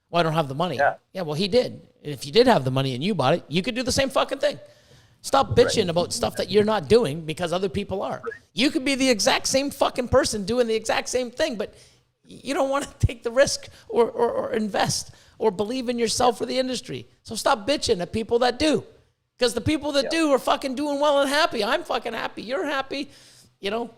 [SPEAKER 1] Well, I don't have the money. Yeah, well, he did. If you did have the money and you bought it, you could do the same fucking thing. Stop bitching about stuff that you're not doing because other people are. You could be the exact same fucking person doing the exact same thing, but you don't want to take the risk or invest or believe in yourself or the industry. So stop bitching at people that do. Because the people that do are fucking doing well and happy. I'm fucking happy. You're happy. You know,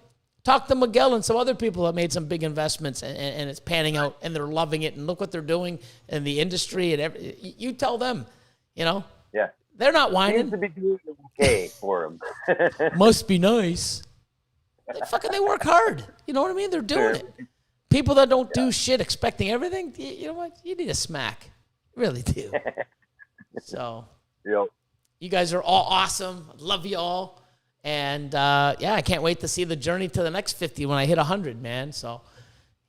[SPEAKER 1] talk to Miguel and some other people that made some big investments and it's panning out and they're loving it and look what they're doing in the industry and you tell them, you know. Yeah. They're not whining.
[SPEAKER 3] Seems to be doing okay for them.
[SPEAKER 1] Must be nice. They work hard. You know what I mean? They're doing it. People that don't do shit expecting everything, you know what? You need a smack. You really do. So, you guys are all awesome. I love you all. And, I can't wait to see the journey to the next 50 when I hit 100, man. So,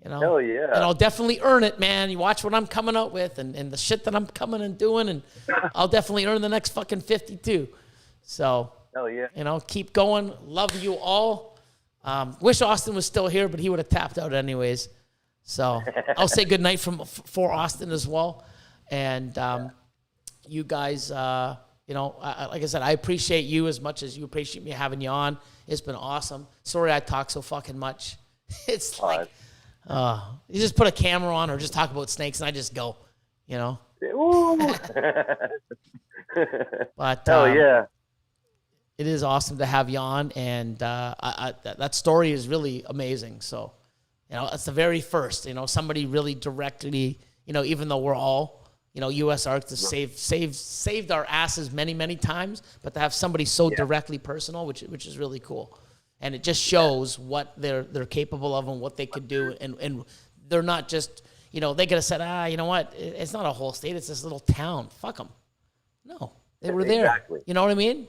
[SPEAKER 1] you know.
[SPEAKER 3] Hell yeah.
[SPEAKER 1] And I'll definitely earn it, man. You watch what I'm coming out with and the shit that I'm coming and doing, and I'll definitely earn the next fucking 50 too. So,
[SPEAKER 3] hell yeah.
[SPEAKER 1] You know, keep going. Love you all. Wish Austin was still here, but he would have tapped out anyways. So I'll say goodnight for Austin as well. And you guys, you know, like I said, I appreciate you as much as you appreciate me having you on. It's been awesome. Sorry I talk so fucking much. It's like, you just put a camera on or just talk about snakes and I just go, you know. But
[SPEAKER 3] hell yeah.
[SPEAKER 1] It is awesome to have you on, and that story is really amazing. So, you know, it's the very first, you know, somebody really directly, you know, even though we're all, you know, USARK to saved our asses many, many times, but to have somebody so directly personal, which is really cool. And it just shows what they're capable of and what they could do. And they're not just, you know, they could have said, you know what, it's not a whole state, it's this little town. Fuck them. No, they were there. Exactly. You know what I mean?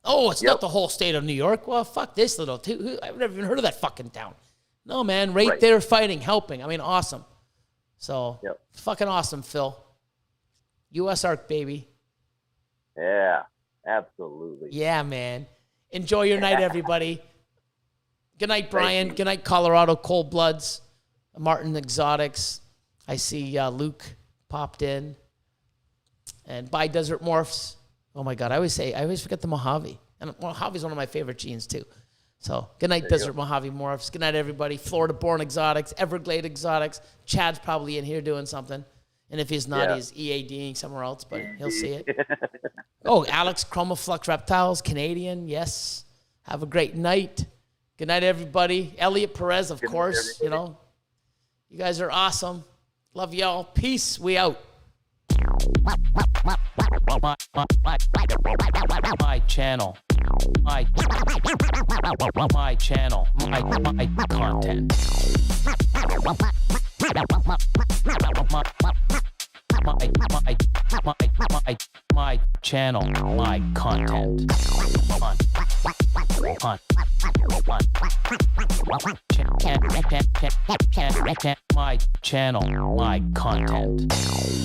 [SPEAKER 1] Oh, it's not the whole state of New York. Well, fuck this little I've never even heard of that fucking town. No, man, right there fighting, helping. I mean, awesome. So, fucking awesome, Phil. USARK, baby.
[SPEAKER 3] Yeah, absolutely.
[SPEAKER 1] Yeah, man. Enjoy your night, everybody. Good night, Brian. Good night, Colorado Cold Bloods, Martin Exotics. I see Luke popped in. And bye, Desert Morphs. Oh, my God. I always forget the Mojave. And Mojave's one of my favorite genes, too. So, good night, Desert Mojave Morphs. Good night, everybody. Florida-born exotics, Everglade exotics. Chad's probably in here doing something. And if he's not, he's EADing somewhere else, but he'll see it. Oh, Alex, Chromaflux Reptiles, Canadian. Yes. Have a great night. Good night, everybody. Elliot Perez, of
[SPEAKER 3] Good night,
[SPEAKER 1] course. You
[SPEAKER 3] everybody.
[SPEAKER 1] know, you guys are awesome. Love y'all. Peace. We out. My channel. My channel. My content. My channel. My content. My channel. My content.